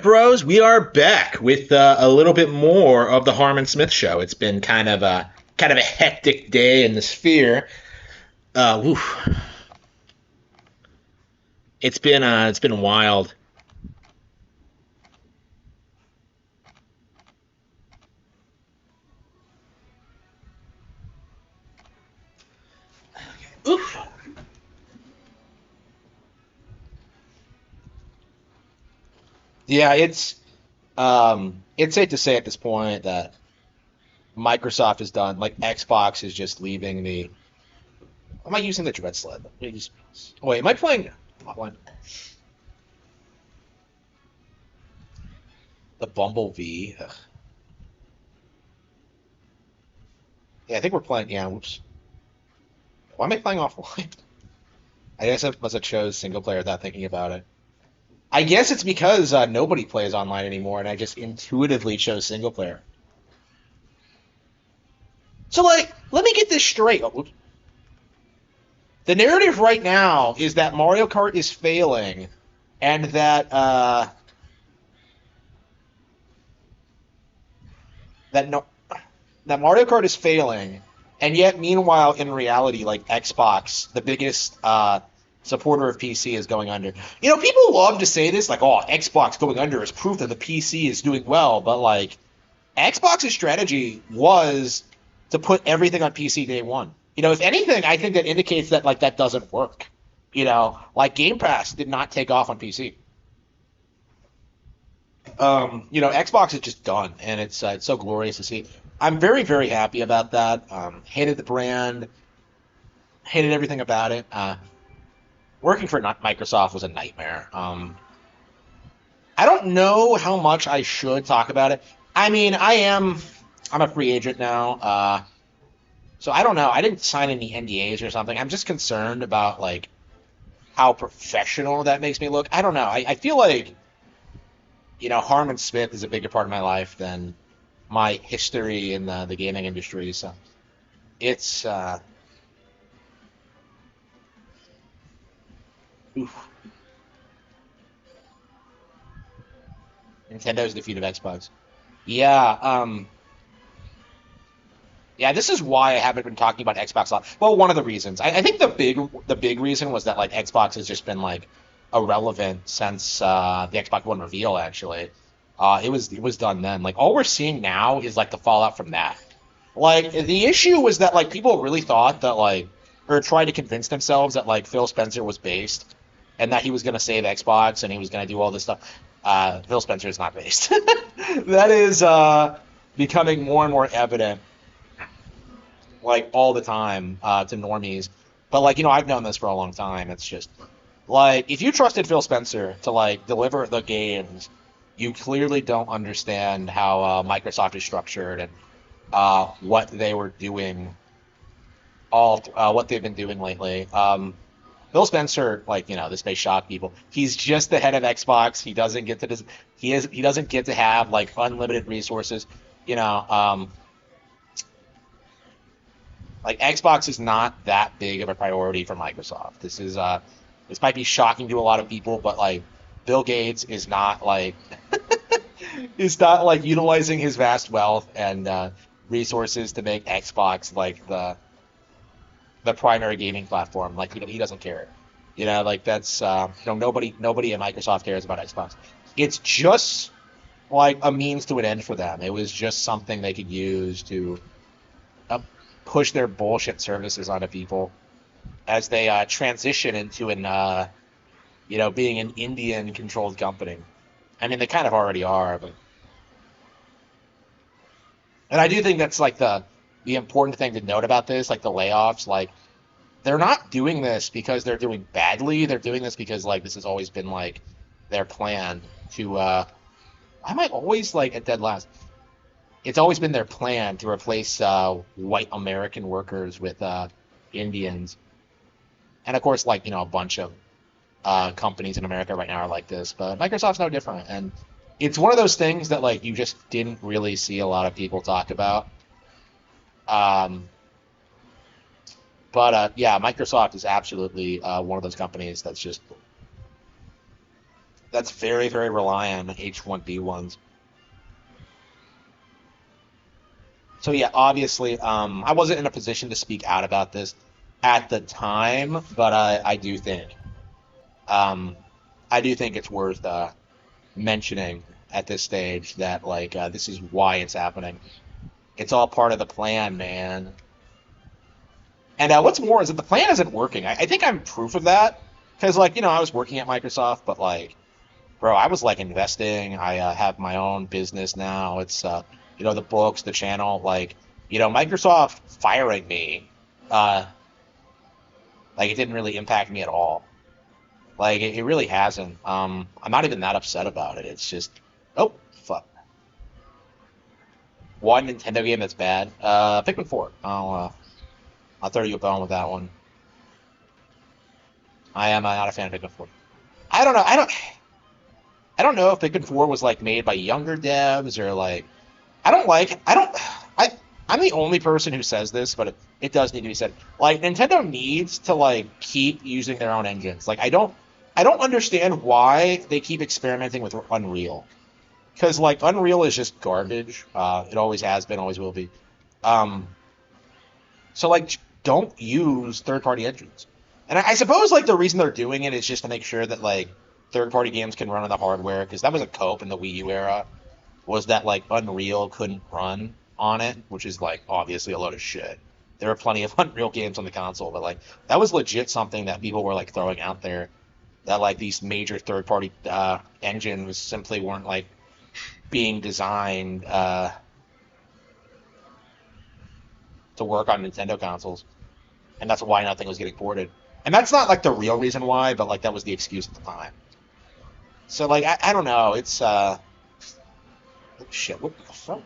bros, we are back with a little bit more of the Harman Smith show. It's been kind of a hectic day in the sphere. Oof. It's been wild. Oof. Yeah, it's safe to say at this point that Microsoft is done. Like Xbox is just leaving the. Am I using the Dread Sled? Wait, am I playing? What? The Bumblebee. Ugh. Yeah, I think we're playing. Yeah, whoops. Why am I playing offline? I guess I must have chose single player without thinking about it. I guess it's because nobody plays online anymore, and I just intuitively chose single player. So, like, let me get this straight. Oh, the narrative right now is that Mario Kart is failing, and that no that Mario Kart is failing, and yet meanwhile, in reality, like Xbox, the biggest supporter of PC, is going under. People love to say this, like, "Oh, Xbox going under is proof that the PC is doing well," but like Xbox's strategy was to put everything on PC day one. If anything, I think that indicates that like that doesn't work. Like Game Pass did not take off on PC. Xbox is just done, and it's so glorious to see. I'm very very happy about that. Hated the brand, hated everything about it. Working for Microsoft was a nightmare. I don't know how much I should talk about it. I mean, I'm a free agent now. So I don't know. I didn't sign any NDAs or something. I'm just concerned about like how professional that makes me look. I don't know. I feel like Harman Smith is a bigger part of my life than my history in the gaming industry. So it's oof. Nintendo's defeat of Xbox. Yeah. Yeah, this is why I haven't been talking about Xbox a lot. Well, one of the reasons. I think the big reason was that like Xbox has just been like irrelevant since the Xbox One reveal. Actually, it was done then. Like all we're seeing now is like the fallout from that. Like the issue was that like people really thought that like or tried to convince themselves that like Phil Spencer was based and that he was gonna save Xbox and he was gonna do all this stuff. Phil Spencer is not based. That is becoming more and more evident like all the time to normies. But like I've known this for a long time. It's just like if you trusted Phil Spencer to like deliver the games, you clearly don't understand how Microsoft is structured and what they were doing, all what they've been doing lately. Phil Spencer, like this may shock people. He's just the head of Xbox. He doesn't get to he doesn't get to have like unlimited resources. You know, um, like Xbox is not that big of a priority for Microsoft. This might be shocking to a lot of people, but like Bill Gates is not like utilizing his vast wealth and resources to make Xbox like the primary gaming platform. Like he doesn't care. Like that's nobody at Microsoft cares about Xbox. It's just like a means to an end for them. It was just something they could use to uh, push their bullshit services onto people as they transition into being an Indian controlled company. I mean, they kind of already are, but and I do think that's like the important thing to note about this, like the layoffs, like they're not doing this because they're doing badly. They're doing this because like this has always been like their plan to I might always like at dead last. It's always been their plan to replace white American workers with Indians. And of course, like, a bunch of companies in America right now are like this, but Microsoft's no different. And it's one of those things that like you just didn't really see a lot of people talk about. Um, but yeah, Microsoft is absolutely one of those companies that's just that's very, very reliant on H1B1s. So yeah, obviously, I wasn't in a position to speak out about this at the time, but um, I do think it's worth mentioning at this stage that like this is why it's happening. It's all part of the plan, man. And what's more is that the plan isn't working. I think I'm proof of that because like I was working at Microsoft, but like bro, I was like investing. I have my own business now. It's the books, the channel, like Microsoft firing me, uh, like it didn't really impact me at all. Like it really hasn't. I'm not even that upset about it. It's just, oh fuck, one Nintendo game that's bad. Pikmin 4. I'll throw you a bone with that one. I am not a fan of Pikmin 4. I don't know. I don't know if Pikmin 4 was like made by younger devs or like I don't I'm the only person who says this, but it does need to be said. Like Nintendo needs to like keep using their own engines. Like I don't understand why they keep experimenting with Unreal. Because like Unreal is just garbage. It always has been, always will be. Um so like don't use third-party engines. And I suppose like the reason they're doing it is just to make sure that like third-party games can run on the hardware because that was a cope in the Wii U era was that like Unreal couldn't run on it, which is like obviously a load of shit. There are plenty of Unreal games on the console, but like that was legit something that people were like throwing out there that like these major third-party engines simply weren't like being designed to work on Nintendo consoles, and that's why nothing was getting ported. And that's not like the real reason why, but like that was the excuse at the time. So like I don't know, it's shit. What the fuck?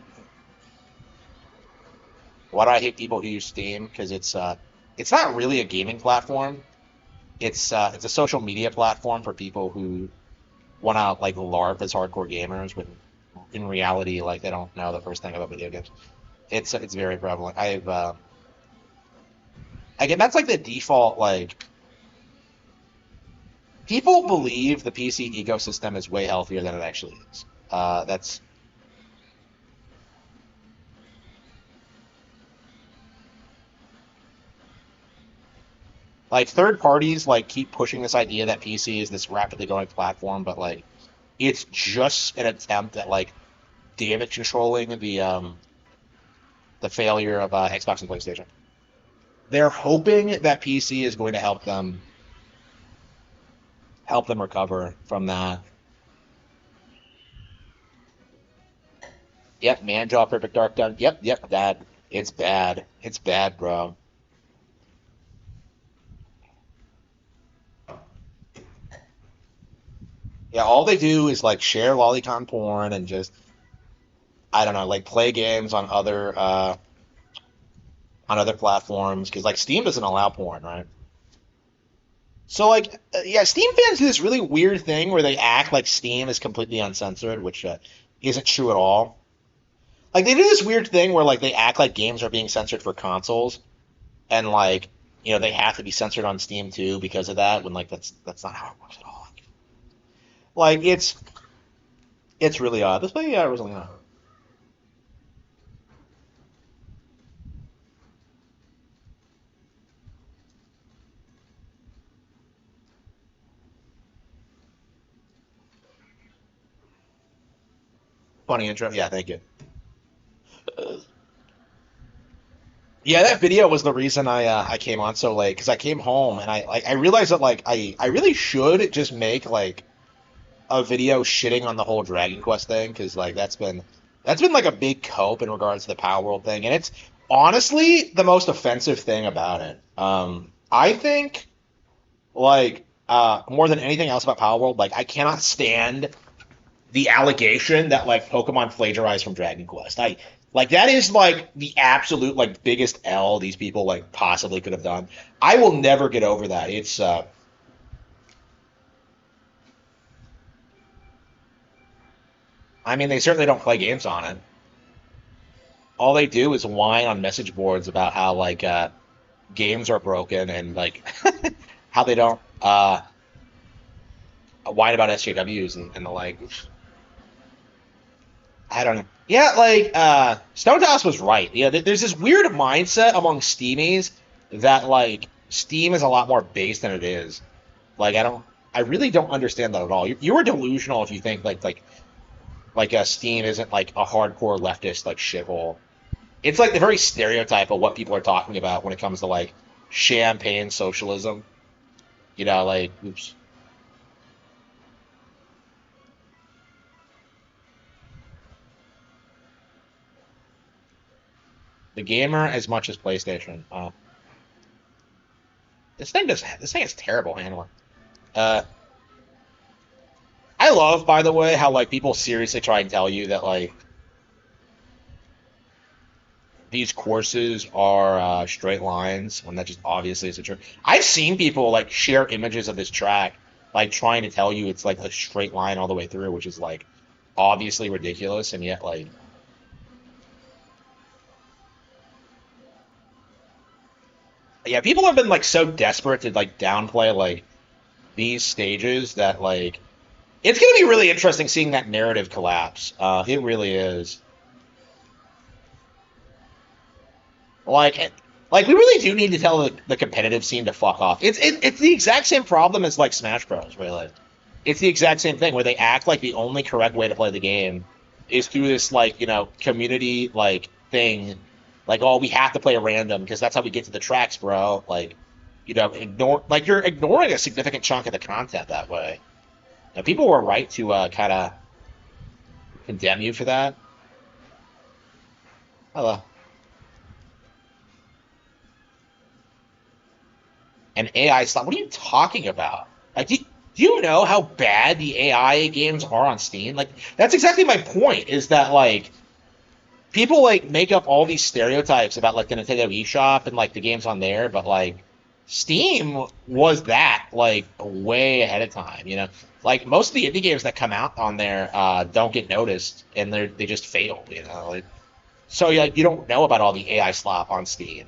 Why do I hate people who use Steam? Because it's not really a gaming platform. It's a social media platform for people who want to like LARP as hardcore gamers, when in reality, like they don't know the first thing about video games. It's very prevalent. Again, that's like the default. Like people believe the PC ecosystem is way healthier than it actually is. That's like third parties like keep pushing this idea that PC is this rapidly growing platform, but like it's just an attempt at like damage controlling the failure of Xbox and PlayStation. They're hoping that PC is going to help them recover from that. Yep, Manjaw, Perfect Dark Done. Yep, yep, that it's bad. It's bad, bro. Yeah, all they do is like share lolicon porn and just I don't know, like play games on other platforms because like Steam doesn't allow porn, right? So like yeah, Steam fans do this really weird thing where they act like Steam is completely uncensored, which isn't true at all. Like they do this weird thing where like they act like games are being censored for consoles and like they have to be censored on Steam too because of that when like that's not how it works at all. Like it's really odd. This play, yeah, Rosalina. Funny intro. Yeah, thank you. Yeah, that video was the reason I came on so late because I came home and I realized that like I really should just make like a video shitting on the whole Dragon Quest thing because like that's been like a big cope in regards to the Power World thing and it's honestly the most offensive thing about it. I think like more than anything else about Power World, like I cannot stand the allegation that like Pokemon plagiarized from Dragon Quest. I like that is like the absolute like biggest L these people like possibly could have done. I will never get over that. I mean they certainly don't play games on it. All they do is whine on message boards about how like games are broken and like how they don't whine about SJWs and the like. I don't know. Yeah, like Stone Toss was right. Yeah, there's this weird mindset among Steamies that like Steam is a lot more base than it is. Like I really don't understand that at all. You are delusional if you think Steam isn't like a hardcore leftist like shithole. It's like the very stereotype of what people are talking about when it comes to like champagne socialism. You know, like oops. The gamer as much as PlayStation. This thing is terrible handling. Uh, I love, by the way, how like people seriously try and tell you that like these courses are straight lines when that just obviously isn't true. I've seen people like share images of this track, like trying to tell you it's like a straight line all the way through, which is like obviously ridiculous, and yet like yeah, people have been like so desperate to like downplay like these stages that like it's gonna be really interesting seeing that narrative collapse. It really is. Like, like we really do need to tell the competitive scene to fuck off. It's the exact same problem as like Smash Bros. Really, it's the exact same thing where they act like the only correct way to play the game is through this like community like thing, like oh we have to play a random because that's how we get to the tracks, bro. Like, ignore like you're ignoring a significant chunk of the content that way. Now, people were right to kind of condemn you for that. Hello. An AI slot. What are you talking about? Like, do you know how bad the AI games are on Steam? Like, that's exactly my point. Is that like people like make up all these stereotypes about like the Nintendo eShop and like the games on there, but like Steam was that like way ahead of time. Like most of the indie games that come out on there don't get noticed and they just fail. Like, so yeah, you don't know about all the AI slop on Steam.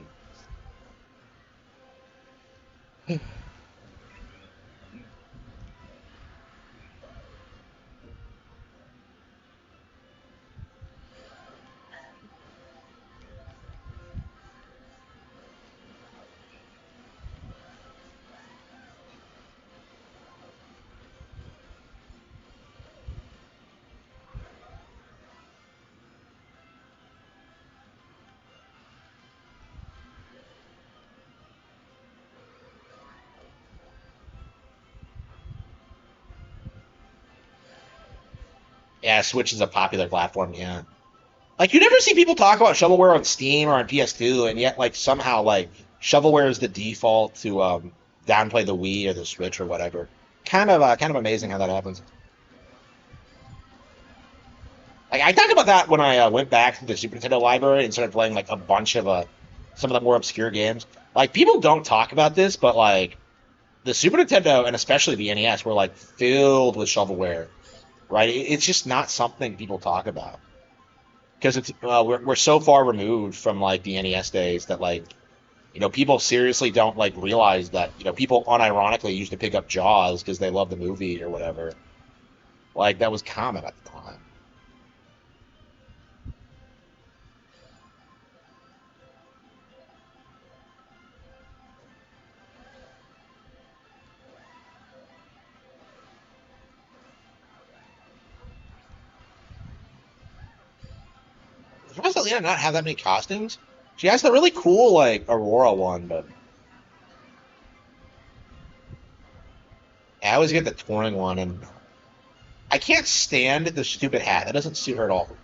Yeah, Switch is a popular platform. Yeah. Like you never see people talk about shovelware on Steam or on PS2, and yet like somehow like shovelware is the default to downplay the Wii or the Switch or whatever. Kind of amazing how that happens. Like I talked about that when I went back to the Super Nintendo library and started playing like a bunch of some of the more obscure games. Like people don't talk about this, but like the Super Nintendo and especially the NES were like filled with shovelware, right? It's just not something people talk about because we're so far removed from like the NES days that like people seriously don't like realize that people unironically used to pick up Jaws because they love the movie or whatever. Like that was common at the time. Why does Atlanta not have that many costumes? She has the really cool like Aurora one, but I always get the touring one, and I can't stand the stupid hat. That doesn't suit her at all.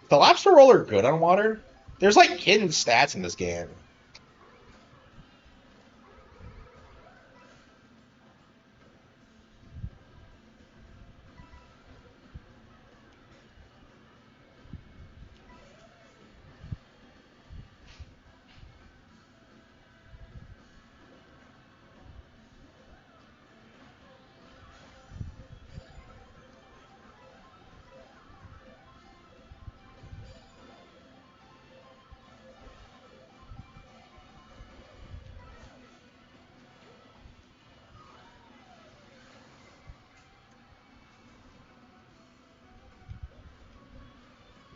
The lobster roller good on water? There's like hidden stats in this game.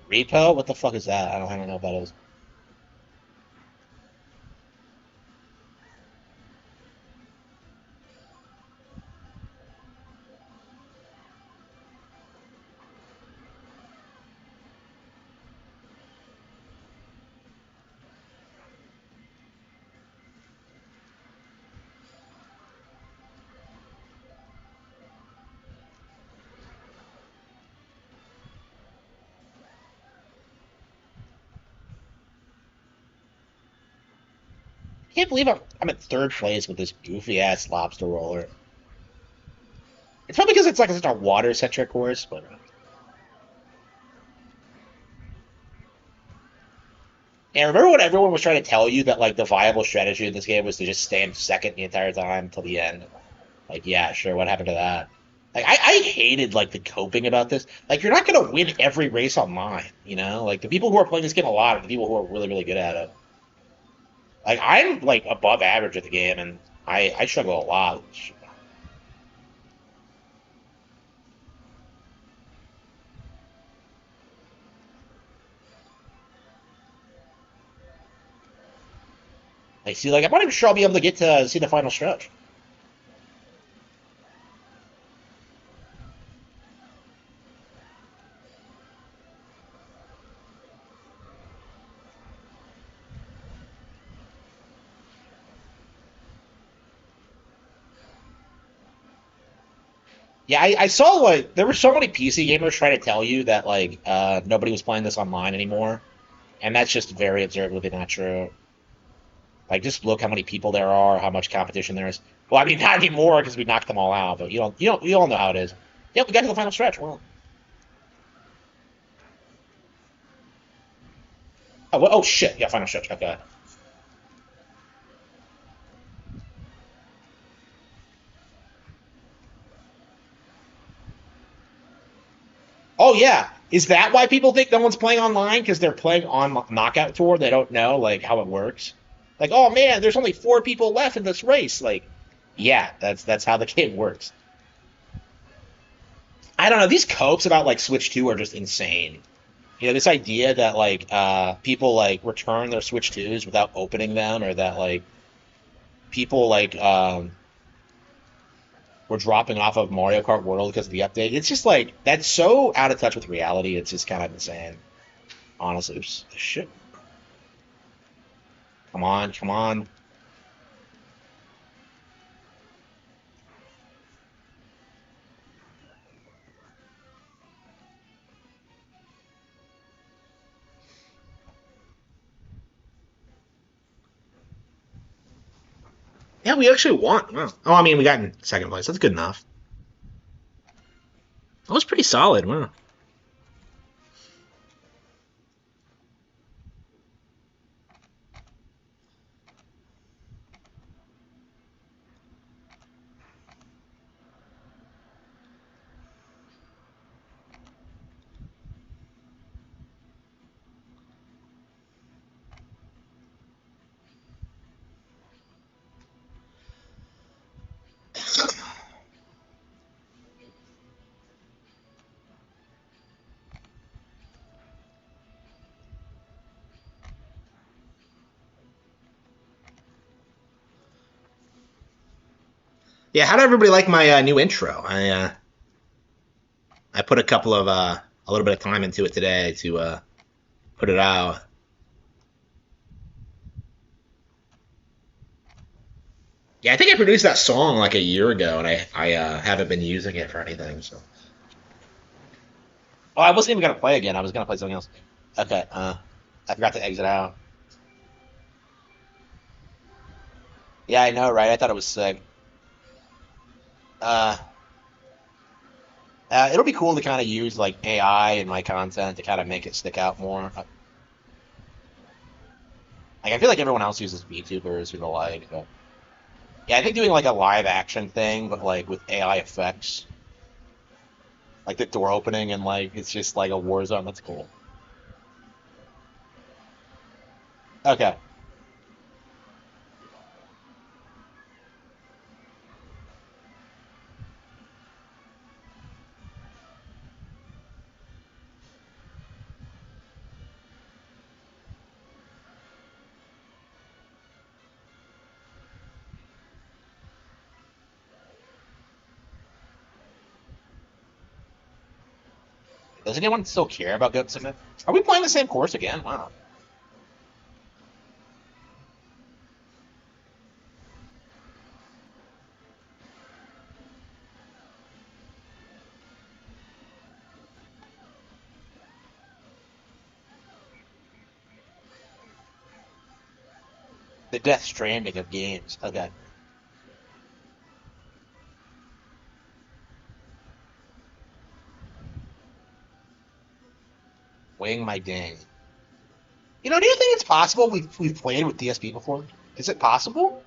Repo? What the fuck is that? I don't know what that is. I can't believe I'm at third place with this goofy ass lobster roller. It's probably because it's like such a water centric course, but and remember when everyone was trying to tell you that like the viable strategy in this game was to just stand second the entire time until the end? Like, yeah, sure. What happened to that? Like, I hated like the coping about this. Like, you're not gonna win every race online, you know. Like the people who are playing this game a lot are the people who are really really good at it. Like I'm like above average at the game, and I struggle a lot. I see, like I'm not even sure I'll be able to get to see the final stretch. Yeah, I saw like there were so many PC gamers trying to tell you that like nobody was playing this online anymore, and that's just very observably not true. Like just look how many people there are, how much competition there is. Well, I mean not anymore because we knocked them all out, but you all know how it is. Yep, we got to the final stretch. Well, oh shit, yeah, final stretch. Okay. Oh yeah, is that why people think no one's playing online? Because they're playing on Knockout Tour, they don't know like how it works. Like, oh man, there's only four people left in this race. Like, yeah, that's how the game works. I don't know. These copes about like Switch 2 are just insane. You know, this idea that like people like return their Switch 2s without opening them, or that like people like were dropping off of Mario Kart World because of the update. It's just like that's so out of touch with reality. It's just kind of insane. Honestly, shit. Come on, come on. Yeah, we actually won. Wow. Oh, I mean, we got in second place. That's good enough. That was pretty solid. Wow. Yeah, how did everybody like my new intro? I put a couple of a little bit of time into it today to put it out. Yeah, I think I produced that song like a year ago, and I haven't been using it for anything. So. Oh, I wasn't even gonna play again. I was gonna play something else. Okay. I forgot to exit out. Yeah, I know, right? I thought it was sick. Uh, it'll be cool to kind of use like AI in my content to kind of make it stick out more. Like I feel like everyone else uses VTubers who the like. But yeah, I think doing like a live action thing, but like with AI effects, like the door opening and like it's just like a war zone. That's cool. Okay. Does anyone still care about Goat Submit? Are we playing the same course again? Wow. The Death Stranding of games. Okay. Wing my ding. Do you think it's possible we've played with DSP before? Is it possible?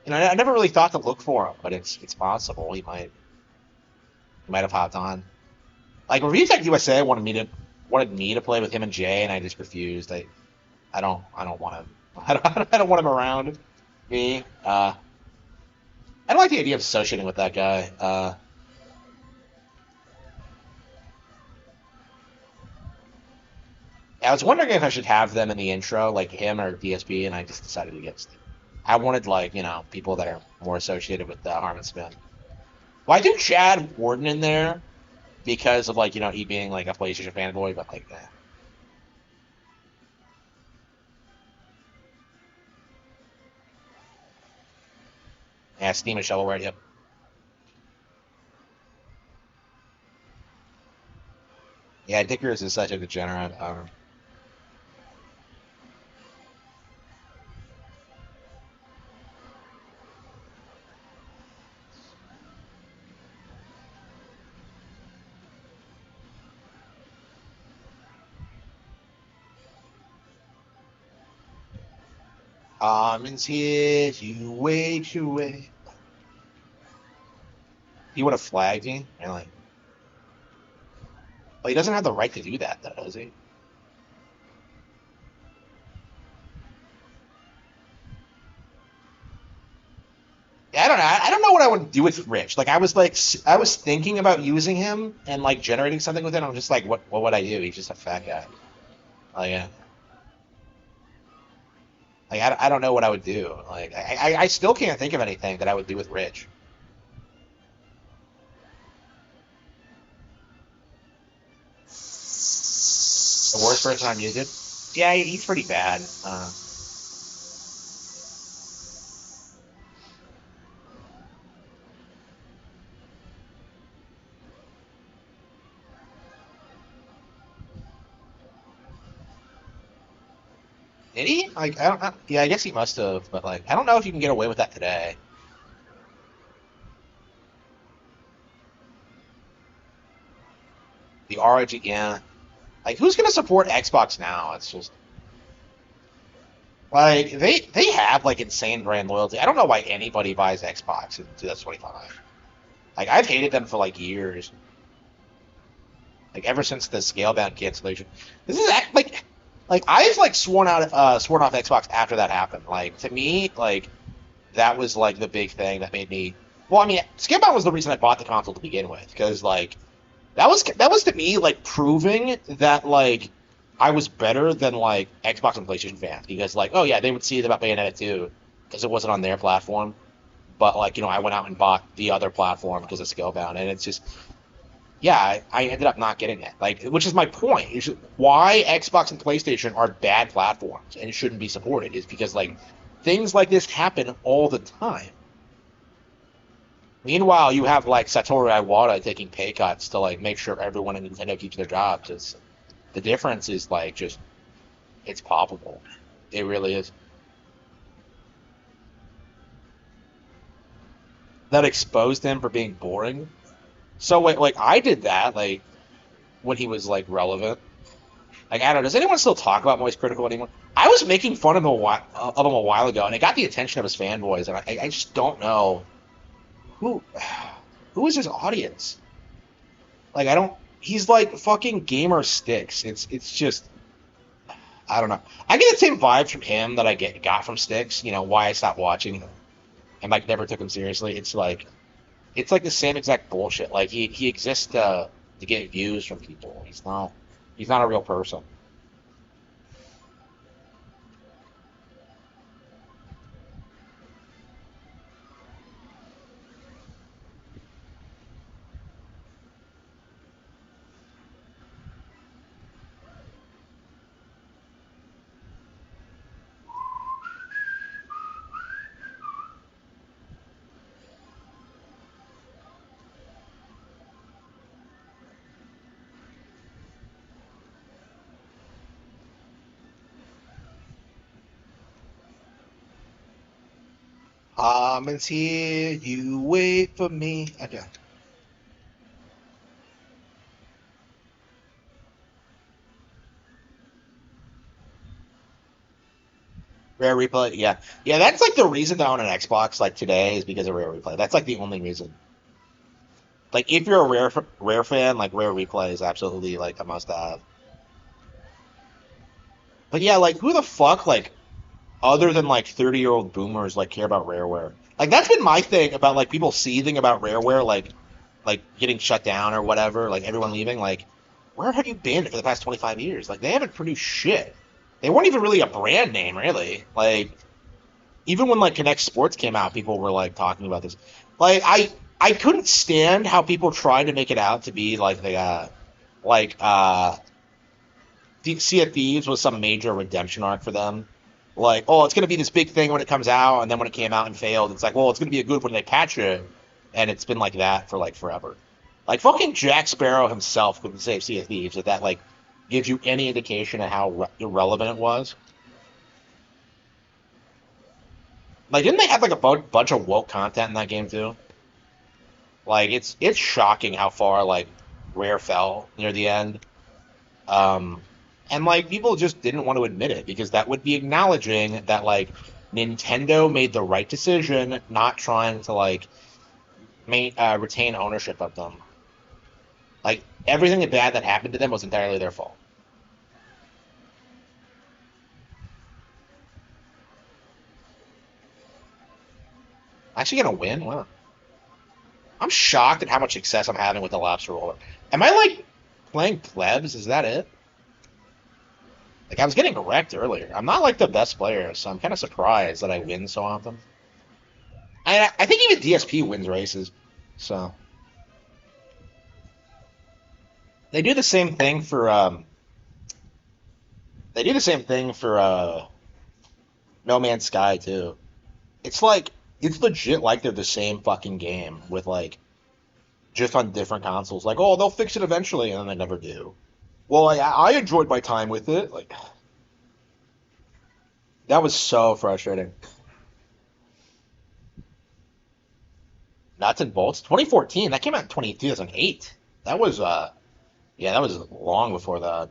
I never really thought to look for him, but it's possible. He might have hopped on. Like Review Tech USA wanted me to play with him and Jay, and I just refused. I don't want him. I don't want him around me. I don't like the idea of associating with that guy. I was wondering if I should have them in the intro, like him or DSP, and I just decided against it. I wanted like people that are more associated with Harman Spin. Well, I do Chad Warden in there because of like he being like a PlayStation fanboy, but like yeah, Steam and Shovelware. Yep. Yeah, Dickers is such a degenerate. Harman's here, you wait, you wait. He would have flagged me, really. Well, he doesn't have the right to do that, though, does he? Yeah, I don't know. I don't know what I would do with Rich. Like, I was thinking about using him and like generating something with it. I'm just like, what would I do? He's just a fat guy. Like, I don't know what I would do. Like, I still can't think of anything that I would do with Rich. The worst person on YouTube? Yeah, he's pretty bad. Did he? Like, I don't know. Yeah, I guess he must have, but like, I don't know if you can get away with that today. The ROG, yeah. Like, who's gonna support Xbox now? It's just like they have like insane brand loyalty. I don't know why anybody buys Xbox in 2025. Like, I've hated them for like years. Like ever since the scale down cancellation. This is like I've like sworn off Xbox after that happened. Like to me, like that was like the big thing that made me. Well, I mean, scale down was the reason I bought the console to begin with because like that was to me like proving that like I was better than like Xbox and PlayStation fans because like oh yeah they would see it about Bayonetta 2 because it wasn't on their platform, but like I went out and bought the other platform because of Scalebound, and it's just yeah, I ended up not getting it. Like, which is my point. Why Xbox and PlayStation are bad platforms and shouldn't be supported is because like things like this happen all the time. Meanwhile, you have like Satoru Iwata taking pay cuts to like make sure everyone in Nintendo keeps their jobs. The difference is like just it's palpable. It really is. That exposed him for being boring. So like I did that like when he was like relevant. Like, I don't know. Does anyone still talk about Moist Critical anymore? I was making fun of him a while ago, and it got the attention of his fanboys, and I just don't know who who is his audience. Like, I don't. He's like fucking gamer sticks. It's just I don't know. I get the same vibes from him that I got from Sticks. Why I stopped watching and like never took him seriously. It's like the same exact bullshit. Like he exists to get views from people. He's not a real person. Harman's here, you wait for me. Okay. Rare replay, yeah. Yeah, that's like the reason to own an Xbox like today is because of rare replay. That's like the only reason. Like if you're a rare fan, like rare replay is absolutely like a must have. But yeah, like who the fuck like other than like 30-year-old boomers like care about rareware? Like that's been my thing about like people seething about rareware like getting shut down or whatever, like everyone leaving, like where have you been for the past 25 years? Like they haven't produced shit. They weren't even really a brand name, really. Like even when like Connect Sports came out, people were like talking about this. Like I couldn't stand how people tried to make it out to be like the like Sea of Thieves was some major redemption arc for them. Like, oh, it's gonna be this big thing when it comes out, and then when it came out and failed, it's like, well, it's gonna be a good when they patch it, and it's been like that for like forever. Like fucking Jack Sparrow himself couldn't save Sea of Thieves. If that like gives you any indication of how irrelevant it was. Like, didn't they have like a bunch of woke content in that game too? Like, it's shocking how far like Rare fell near the end. Um, and like people just didn't want to admit it because that would be acknowledging that like Nintendo made the right decision, not trying to like retain ownership of them. Like everything bad that happened to them was entirely their fault. Actually gonna win? Wow. I'm shocked at how much success I'm having with the lobster roller. Am I like playing plebs? Is that it? Like I was getting wrecked earlier. I'm not like the best player, so I'm kind of surprised that I win so often. I think even DSP wins races. So they do the same thing for they do the same thing for No Man's Sky too. It's like it's legit like they're the same fucking game with like just on different consoles. Like, oh, they'll fix it eventually, and then they never do. Well, I enjoyed my time with it. Like that was so frustrating. Nuts and bolts. 2014. That came out in 2008. That was yeah, that was long before that.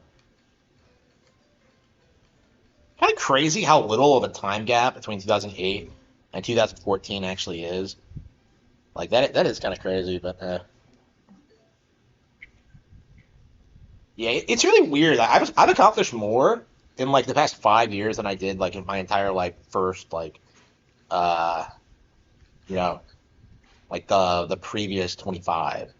Kind of crazy how little of a time gap between 2008 and 2014 actually is. Like that is kind of crazy, but yeah, it's really weird. I've accomplished more in like the past 5 years than I did like in my entire like first like uh you know like the previous 25.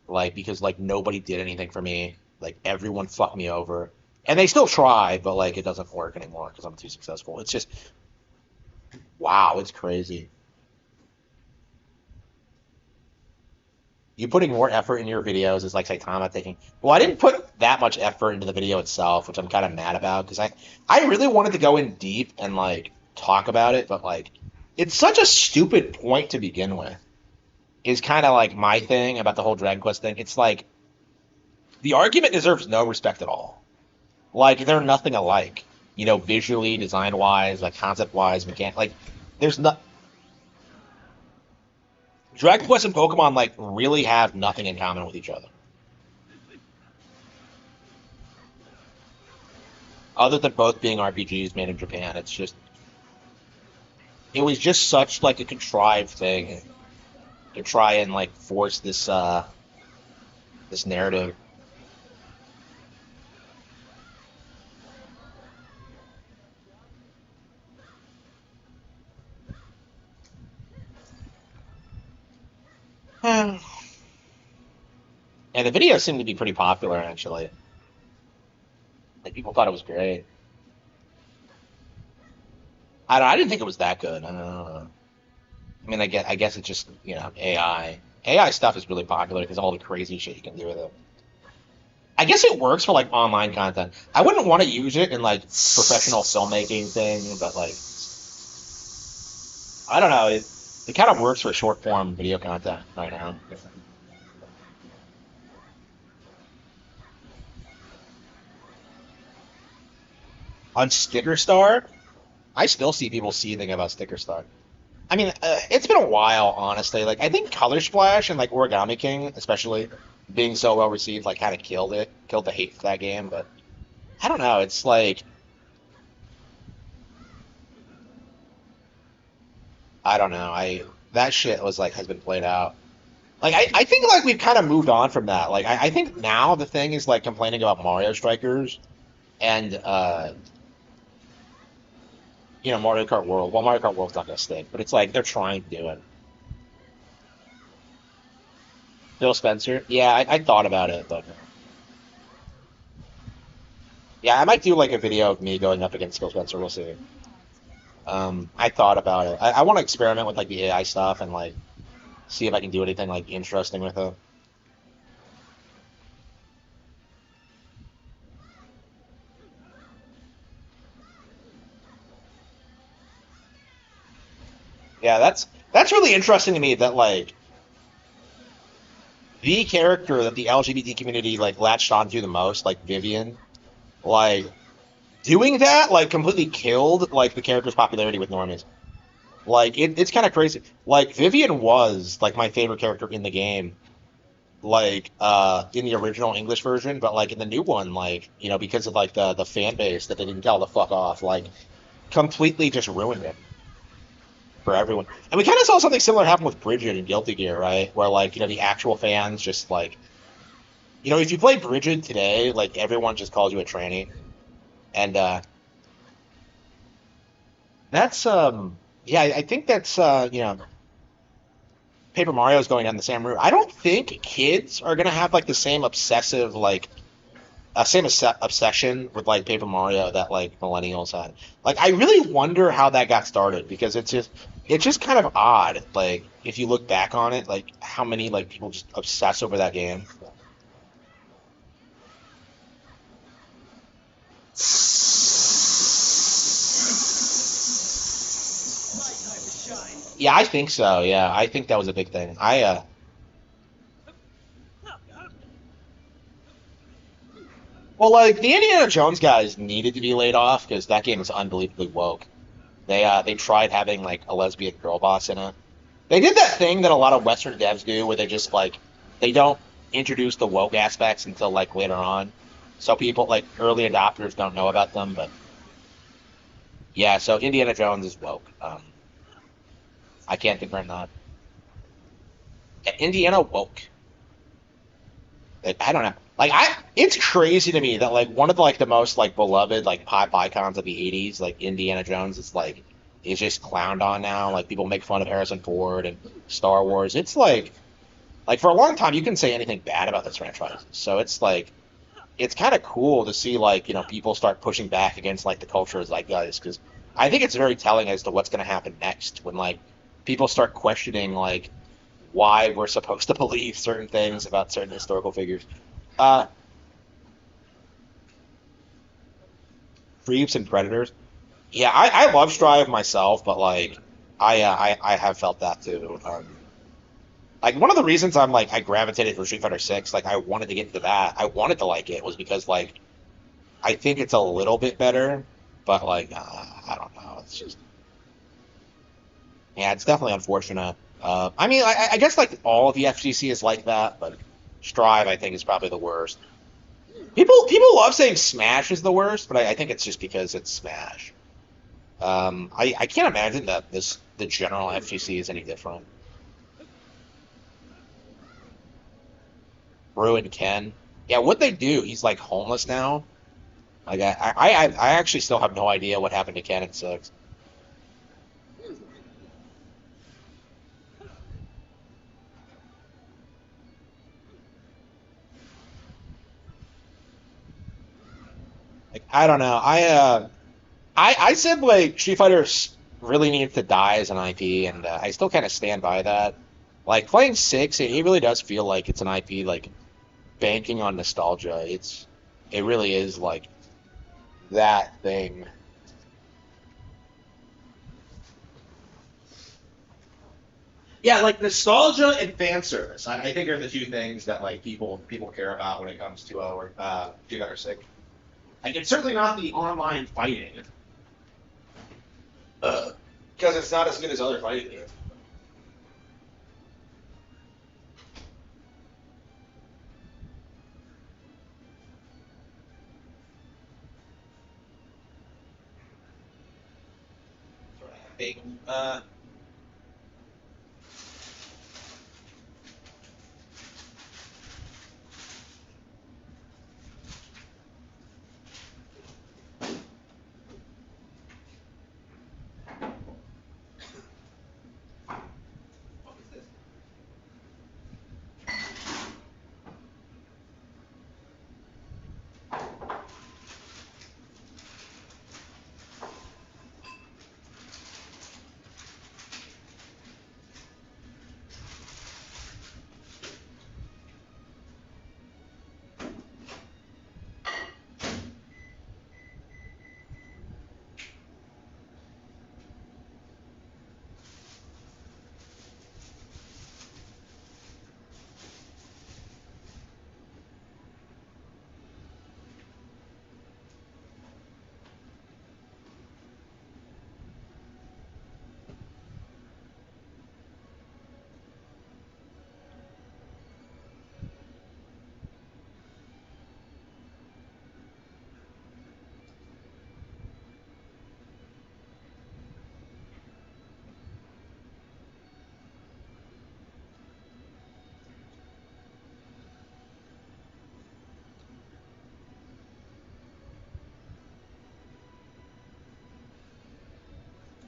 Like because like nobody did anything for me. Like everyone fucked me over, and they still try, but like it doesn't work anymore because I'm too successful. It's just wow, it's crazy. You putting more effort in your videos is like Saitama taking. Well, I didn't put that much effort into the video itself, which I'm kind of mad about because I really wanted to go in deep and like talk about it, but like it's such a stupid point to begin with. Is kind of like my thing about the whole Dragon Quest thing. It's like the argument deserves no respect at all. Like they're nothing alike. You know, visually, design wise, like concept wise, mechanic. Like there's not Dragon Quest and Pokemon like really have nothing in common with each other, other than both being RPGs made in Japan. It's just it was just such like a contrived thing to try and like force this narrative. And the video seemed to be pretty popular actually. Like people thought it was great. I didn't think it was that good. I don't know. I mean, I guess it's just AI. AI stuff is really popular because all the crazy shit you can do with it. I guess it works for like online content. I wouldn't want to use it in like professional filmmaking thing, but like I don't know. It kind of works for short form video content right now. On Sticker Star, I still see people seething about Sticker Star. I mean, it's been a while, honestly. Like, I think Color Splash and like Origami King, especially being so well received, like kind of killed it, killed the hate for that game. But I don't know. It's like I don't know. I that shit was like has been played out. Like I think like we've kind of moved on from that. Like I think now the thing is like complaining about Mario Strikers and Mario Kart World. Well, Mario Kart World's not gonna stick, but it's like they're trying to do it. Phil Spencer. Yeah, I thought about it, but yeah, I might do like a video of me going up against Phil Spencer. We'll see. I thought about it. I want to experiment with like the AI stuff and like see if I can do anything like interesting with it. Yeah, that's really interesting to me that like the character that the LGBT community like latched onto the most, like Vivian, like doing that like completely killed like the character's popularity with normies. Like it's kind of crazy. Like Vivian was like my favorite character in the game, like in the original English version, but like in the new one, like because of like the fan base that they didn't tell the fuck off, like completely just ruined it for everyone. And we kind of saw something similar happen with Bridget and Guilty Gear, right? Where like the actual fans just like if you play Bridget today, like everyone just calls you a tranny, and that's yeah, I think that's Paper Mario is going down the same route. I don't think kids are gonna have like the same obsessive like obsession with like Paper Mario that like millennials had. Like I really wonder how that got started because it's just kind of odd. Like if you look back on it, like how many like people just obsess over that game. Yeah, I think so. Yeah, I think that was a big thing. Well, like the Indiana Jones guys needed to be laid off because that game is unbelievably woke. They tried having like a lesbian girl boss in it. They did that thing that a lot of Western devs do, where they just like they don't introduce the woke aspects until like later on, so people like early adopters don't know about them. But yeah, so Indiana Jones is woke. I can't confirm that. Yeah, Indiana woke. I don't know. It's crazy to me that like one of the most like beloved like pop icons of the '80s, like Indiana Jones, is just clowned on now. Like people make fun of Harrison Ford and Star Wars. It's like for a long time you can say anything bad about this franchise. So it's kind of cool to see like people start pushing back against like the culture zeitgeist because I think it's very telling as to what's going to happen next when like people start questioning like why we're supposed to believe certain things about certain historical figures. Uh, Creeps and Predators. Yeah, I love Strive myself, but like I have felt that too. Like one of the reasons I gravitated for Street Fighter Six, like I wanted to get into that, I wanted to like it was because like I think it's a little bit better, but like I don't know, it's just yeah, it's definitely unfortunate. I mean, I guess like all of the FGC is like that, but Strive I think is probably the worst. People love saying Smash is the worst, but I think it's just because it's Smash. I can't imagine that the general FGC is any different. Ruin Ken. Yeah, what they do? He's like homeless now. Like I actually still have no idea what happened to Ken in six. Like I don't know. I said like Street Fighter really needs to die as an IP, and I still kind of stand by that. Like playing six, it really does feel like it's an IP like banking on nostalgia. It really is like that thing. Yeah, like nostalgia and fan service. I think are the two things that like people care about when it comes to Street Fighter Six. Like it's certainly not the online fighting. Because it's not as good as other fighting games. Big,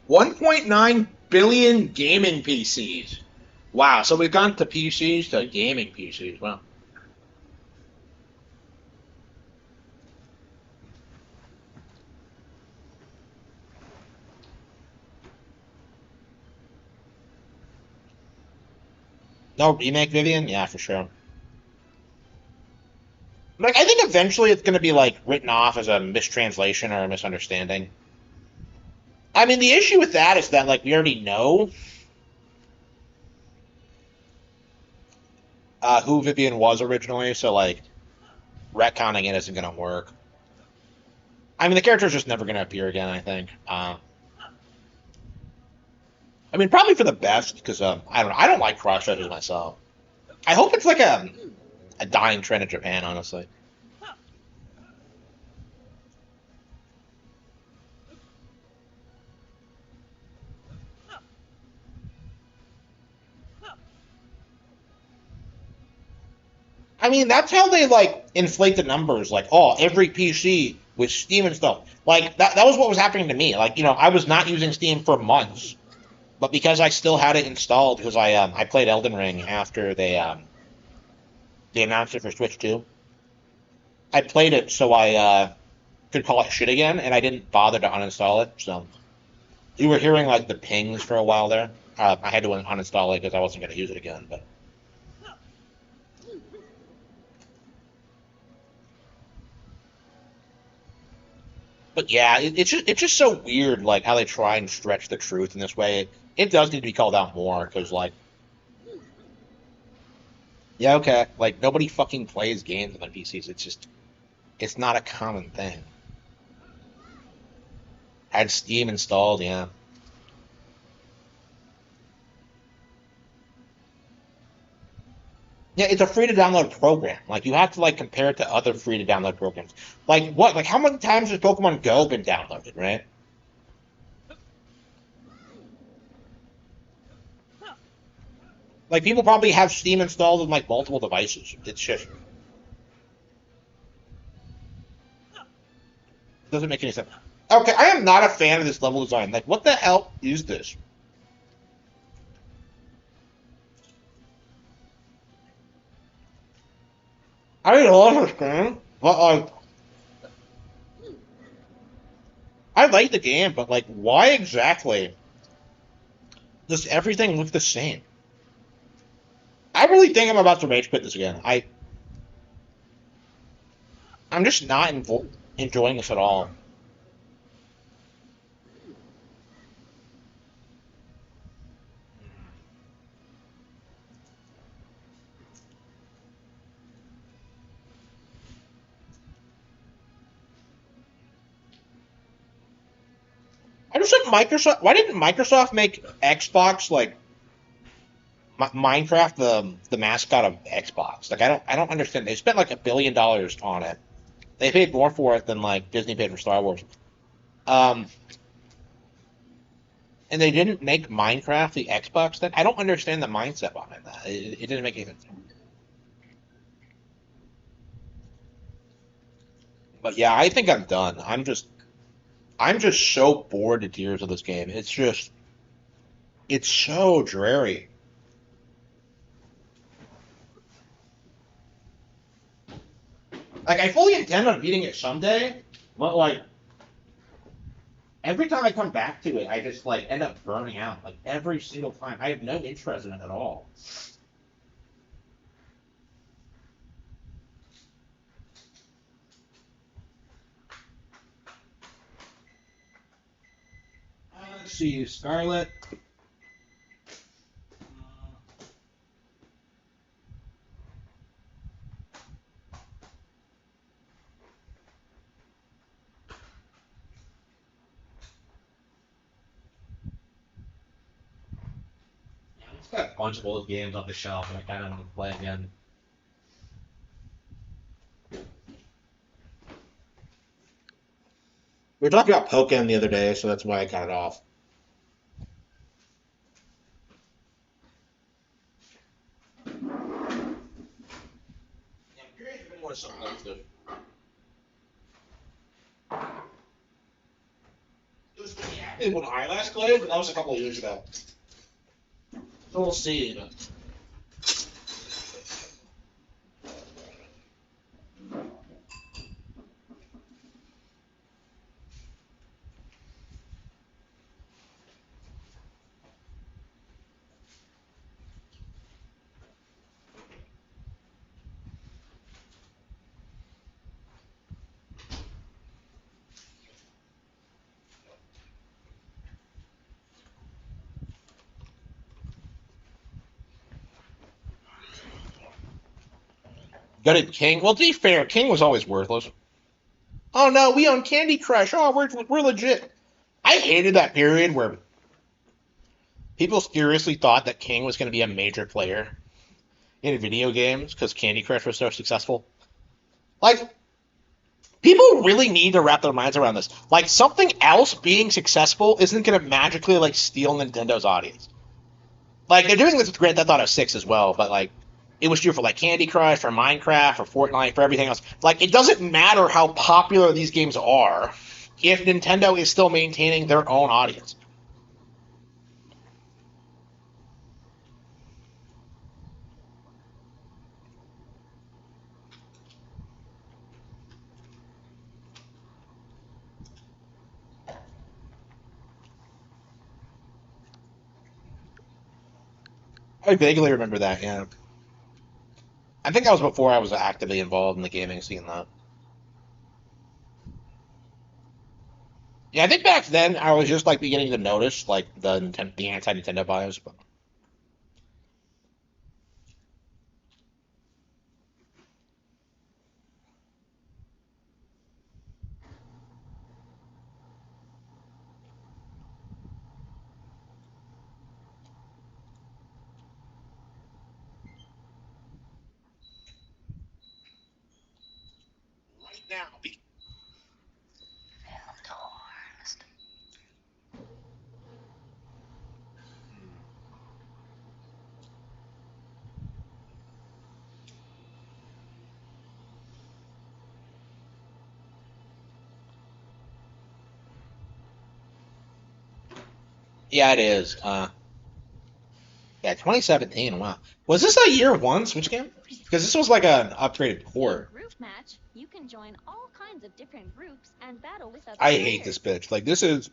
$1.9 billion gaming PCs. Wow, so we've gone to PCs to gaming PCs. Wow. No remake, Vivian? Yeah, for sure. Like, I think eventually it's going to be like written off as a mistranslation or a misunderstanding. I mean, the issue with that is that like we already know who Vivian was originally, so like retconning it isn't going to work. I mean, the character's just never going to appear again. I think. I mean, probably for the best because I don't know. I don't like cross stretches myself. I hope it's like a dying trend in Japan, honestly. I mean, that's how they like inflate the numbers. Like, oh, every PC with Steam and stuff. Like that was what was happening to me. Like, I was not using Steam for months, but because I still had it installed because I played Elden Ring after they announced it for Switch 2. I played it so I could call it shit again, and I didn't bother to uninstall it. So you were hearing like the pings for a while there. I had to uninstall it because I wasn't going to use it again. But yeah, it's just so weird, like how they try and stretch the truth in this way. It does need to be called out more because, like, yeah, okay, like nobody fucking plays games on PCs. It's not a common thing. Had Steam installed, yeah, yeah. It's a free to download program. Like you have to like compare it to other free to download programs. Like what? Like how many times has Pokemon Go been downloaded? Right? Like people probably have Steam installed on like multiple devices. It's just doesn't make any sense. Okay, I am not a fan of this level design. Like, what the hell is this? I don't understand. But like, I like the game, but like, why exactly does everything look the same? I really think I'm about to rage quit this again. I'm just not enjoying this at all. I just like Microsoft. Why didn't Microsoft make Xbox like Minecraft the mascot of Xbox? Like I don't understand. They spent like $1 billion on it. They paid more for it than like Disney paid for Star Wars. Um, and they didn't make Minecraft the Xbox thing. I don't understand the mindset behind that. It didn't make any sense. But yeah, I think I'm done. I'm just so bored to tears of this game. It's so dreary. Like I fully intend on beating it someday, but like every time I come back to it, I just like end up burning out. Like every single time, I have no interest in it at all. Let's see, Scarlet. It's got a bunch of old games on the shelf, and I kind of want to play again. We were talking about Pokemon the other day, so that's why I got it off. Yeah, I'm curious if anyone saw that. It was pretty active when I last played, but that was a couple of years ago. So we'll see. Gutted King. Well, to be fair, King was always worthless. Oh no, we own Candy Crush. Oh, we're legit. I hated that period where people seriously thought that King was going to be a major player in video games because Candy Crush was so successful. Like, people really need to wrap their minds around this. Like, something else being successful isn't going to magically like steal Nintendo's audience. Like, they're doing this with Grand Theft Auto 6 as well, but like, it was true for like Candy Crush, for Minecraft, for Fortnite, for everything else. Like, it doesn't matter how popular these games are if Nintendo is still maintaining their own audience. I vaguely remember that. Yeah, I think that was before I was actively involved in the gaming scene, though. Yeah, I think back then I was just like beginning to notice like the anti Nintendo bias. But right now, yeah, it is. Yeah, 2017. Wow, was this a year one Switch game? Because this was like an upgraded port. I hate this bitch. Like this is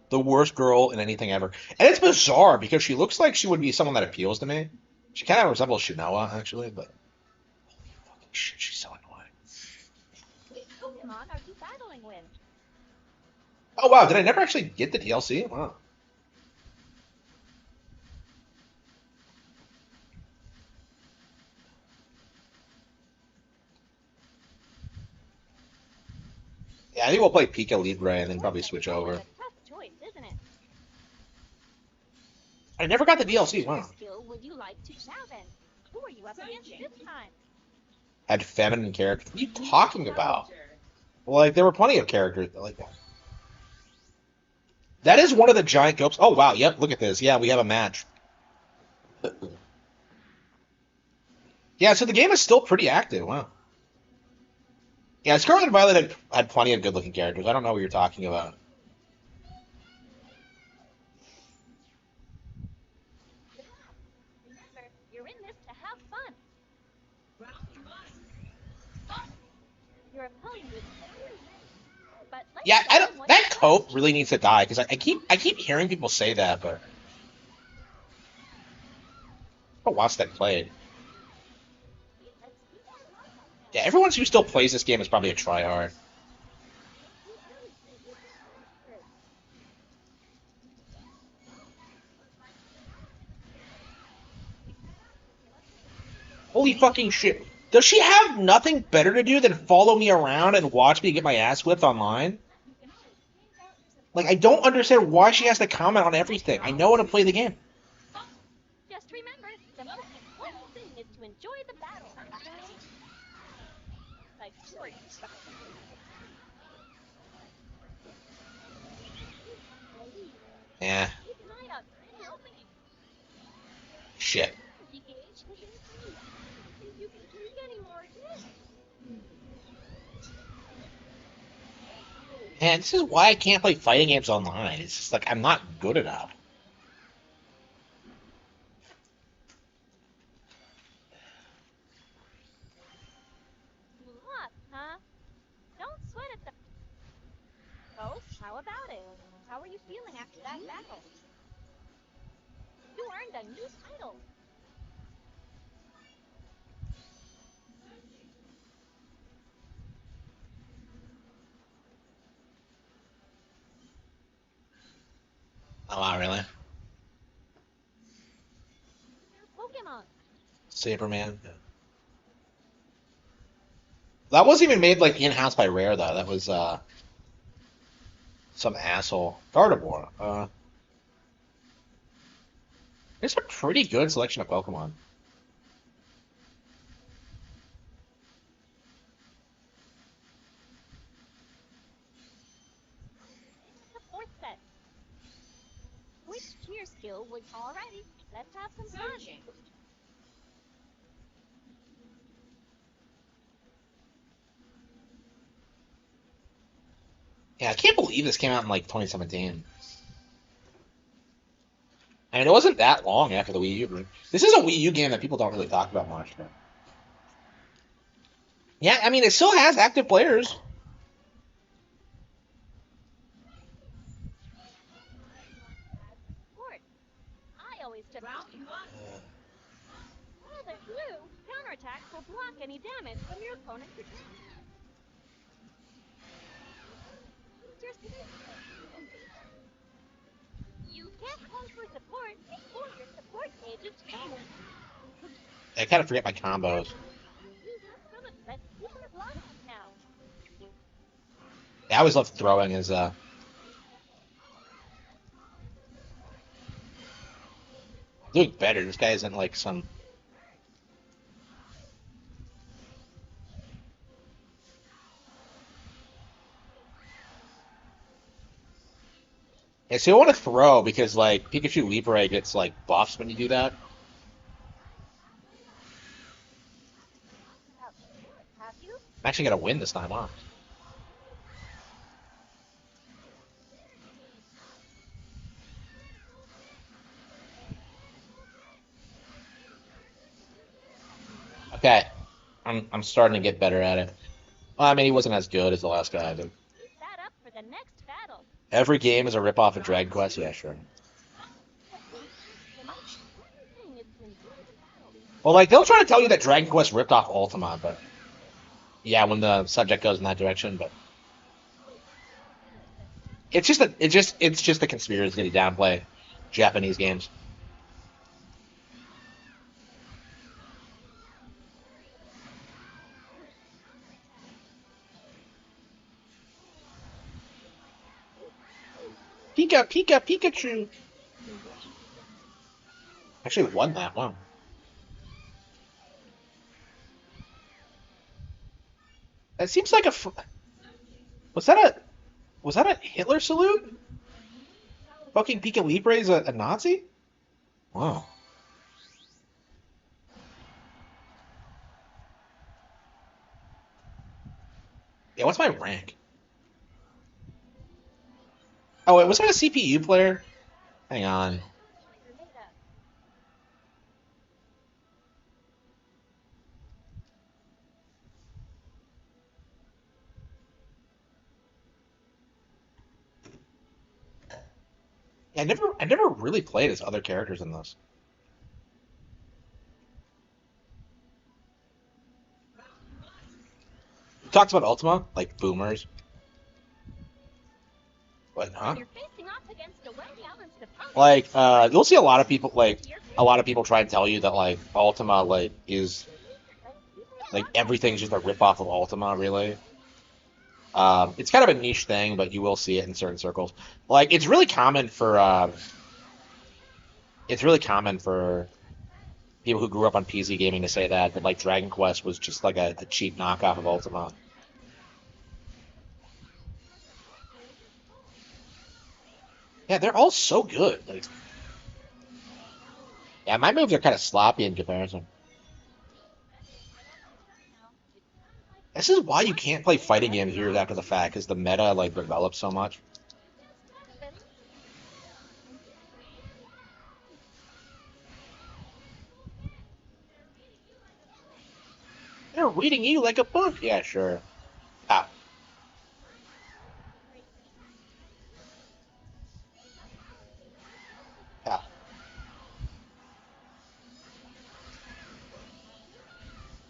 the worst girl in anything ever, and it's bizarre because she looks like she would be someone that appeals to me. She kind of resembles Shinoa actually, but fucking shit, she's so annoying. Oh wow, did I never actually get the DLC? Wow. Yeah, Yeah, I think we'll play Pika Libre and then probably switch That was over. a tough choice, isn't it? I never got the Which DLC. cheer Wow. skill would you like to now then? Who are you up against this time? Had feminine characters. What are you talking about? Like there were plenty of characters like that. That is one of the giant gopes. Oh wow, yep, look at this. Yeah, we have a match. Yeah, so the game is still pretty active. Wow. Yeah, Scarlet and Violet had plenty of good looking characters. I don't know what you're talking about. Remember, you're in this to have fun. Your opponent is very ready. But let's Yeah, I show don't. them what That you've got. cope really needs to die because I keep hearing people say that, but I don't watch that played. Let's see what it looks like Yeah, now. everyone who still plays this game is probably a tryhard. Holy fucking shit! Does she have nothing better to do than follow me around and watch me get my ass whipped online? You can always change out your Like, support I don't character. understand why she has to comment on everything. I know how to play the game. Just remember, the most important thing is to enjoy the battle. Like, sure, Yeah, keep an eye out for any openings. shit. Engage the game. I don't think you can take any more hits. Man, this is why I can't play fighting games online. It's just like I'm not good enough. You lost, huh? Don't sweat it. So, how about it? How are you feeling after that battle? You earned a new title. Oh, wow, really? Your Pokemon. Saberman. Yeah. That wasn't even made like in-house by Rare though. That was some asshole. Gardevoir. It's a pretty good selection of Pokemon. The fourth set. Which cheer skill would... Alrighty, let's have some fun. Yeah, I can't believe this came out in like 2017. I mean, it wasn't that long after the Wii U. This is a Wii U game that people don't really talk about much. But... Yeah, I mean, it still has active players. As a support, I always just... Oh, they're blue. Counterattacks will block any damage from your opponent's attack. Use your You can't call for support before your support gauge is full. I kind of forget my combos. Let's see your blocks now. Yeah, I always love throwing his doing better. This guy isn't like some. Yeah, so you want to throw because like Pikachu Libre gets like buffs when you do that. Have you? I'm actually gonna win this time, huh? Okay, I'm starting to get better at it. Well, I mean, he wasn't as good as the last guy, but Keep that up for the next battle. every game is a ripoff of Dragon Quest. Yeah, sure. The most important thing is to enjoy the battle. Well, like they'll try to tell you that Dragon Quest ripped off Ultima, but yeah, when the subject goes in that direction, but it's just a conspiracy to downplay Japanese games. Pika, Pika, Pikachu. Actually won that one. That seems like a. Was that a Hitler salute? Fucking Pika Libre is a Nazi? Wow. Yeah, what's my rank? Oh, wait, was I a CPU player? Hang on. Yeah, I never really played as other characters in this. It talks about Ultima, like boomers. What, huh? You're facing off against a well-balanced opponent. Like, you'll see a lot of people try and tell you that like Ultima like is like everything's just a ripoff of Ultima, really. It's kind of a niche thing, but you will see it in certain circles. Like, it's really common for people who grew up on PC gaming to say that like Dragon Quest was just like a cheap knockoff of Ultima. Yeah, they're all so good. Like, yeah, my moves are kind of sloppy in comparison. This is why you can't play fighting games years after the fact, because the meta like develops so much. They're reading you like a book. Yeah, sure. Ah, ah.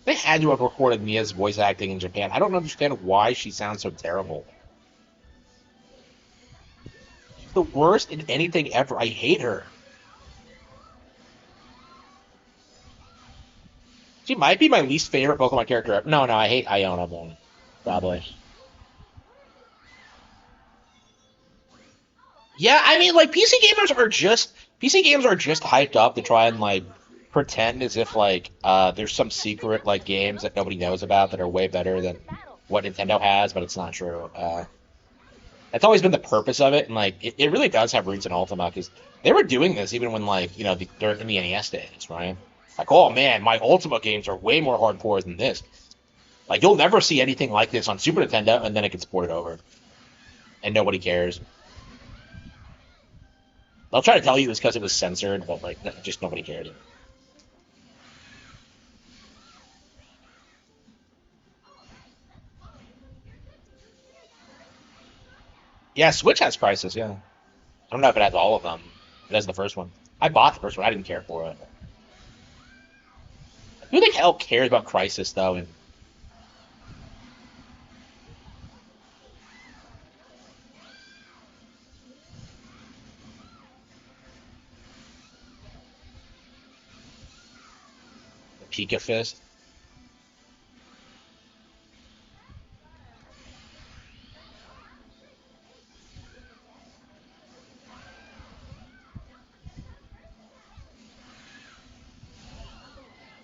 They had to have recorded Mia's voice acting in Japan. I don't understand why she sounds so terrible. She's the worst in anything ever. I hate her. She might be my least favorite Pokemon character ever. No, no, I hate Iona more. Probably. Yeah, I mean, like PC games are just hyped up to try and like pretend as if like there's some secret like games that nobody knows about that are way better than what Nintendo has, but it's not true. That's always been the purpose of it, and like it really does have roots in Ultima because they were doing this even when like they're in the NES days, right? Like, oh man, my Ultima games are way more hardcore than this. Like, you'll never see anything like this on Super Nintendo, and then it gets ported over, and nobody cares. They'll try to tell you this because it was censored, but like, just nobody cared. Yeah, Switch has prices. Yeah, I don't know if it has all of them. It has the first one. I bought the first one. I didn't care for it. Who the hell cares about Crisis though? And Pika Fist.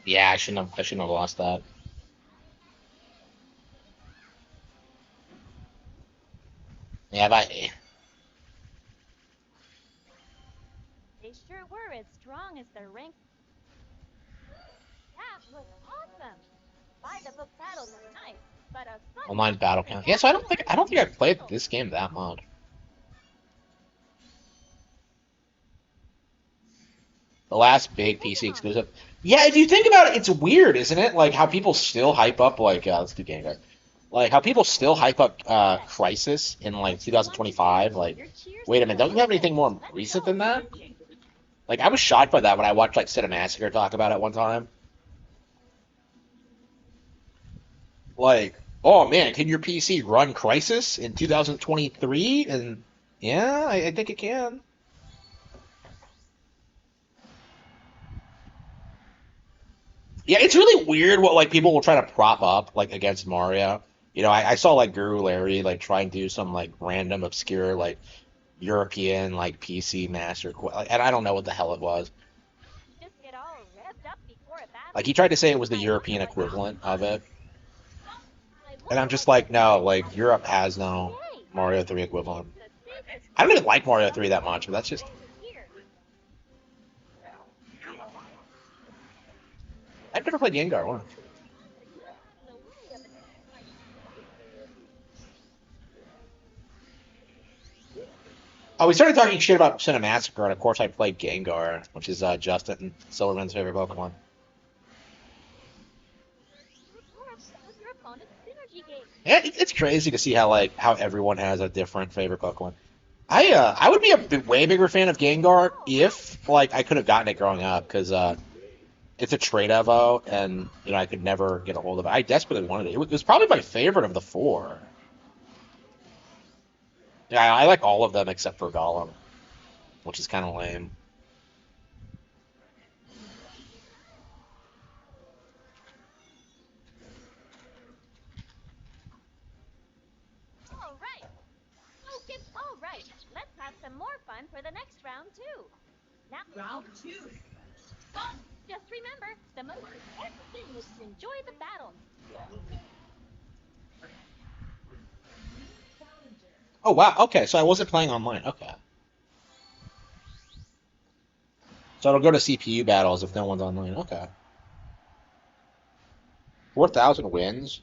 Yeah, I shouldn't have lost that. Yeah, but They sure were as strong as their rank. That was awesome. By the book battles are nice, but a fun online match battle isn't count. Yeah, so I don't think I've played essential. this game that much. The last big PC Pokemon. exclusive. Yeah, if you think about it, it's weird, isn't it? Like how people still hype up like let's do game guide. Like how people still hype up Crisis in like What you want to do? 2025. Like, Your cheers wait a to minute, the don't you have winners. anything more Let's recent go. than that? Like I was shocked by that when I watched like Cinemassacre talk about it one time. Like, oh man, can your PC run Crisis in 2023? And yeah, I think it can. Yeah, it's really weird what like people will try to prop up like against Mario. I saw like Guru Larry like try and do some like random obscure like European like PC Master, and I don't know what the hell it was. Just get all revved up before a battle. Like he tried to say it was the I wonder European what equivalent of it, I and I'm wonder just what like, no, like Europe has no Yay! Mario 3 equivalent. The safest I don't even like Mario 3 that much, but that's just. here. I've never played Gengar once. The way of it. Oh, we started talking shit about Cinemassacre, and of course I played Gengar, which is Justin and Silverman's favorite Pokemon. With your opponent's synergy gauge. Yeah, it's crazy to see how everyone has a different favorite Pokemon. I would be a way bigger fan of Gengar if like I could have gotten it growing up because it's a trade Evo and I could never get a hold of it. I desperately wanted it. It was probably my favorite of the four. Yeah, I like all of them except for Golem, which is kind of lame. All right. Okay. All right. Let's have some more fun for the next round too. Now, round two. Just remember, the most important thing is to enjoy the battle. Oh wow, okay, so I wasn't playing online. Okay, so it'll go to CPU battles if no one's online. Okay, 4,000 wins.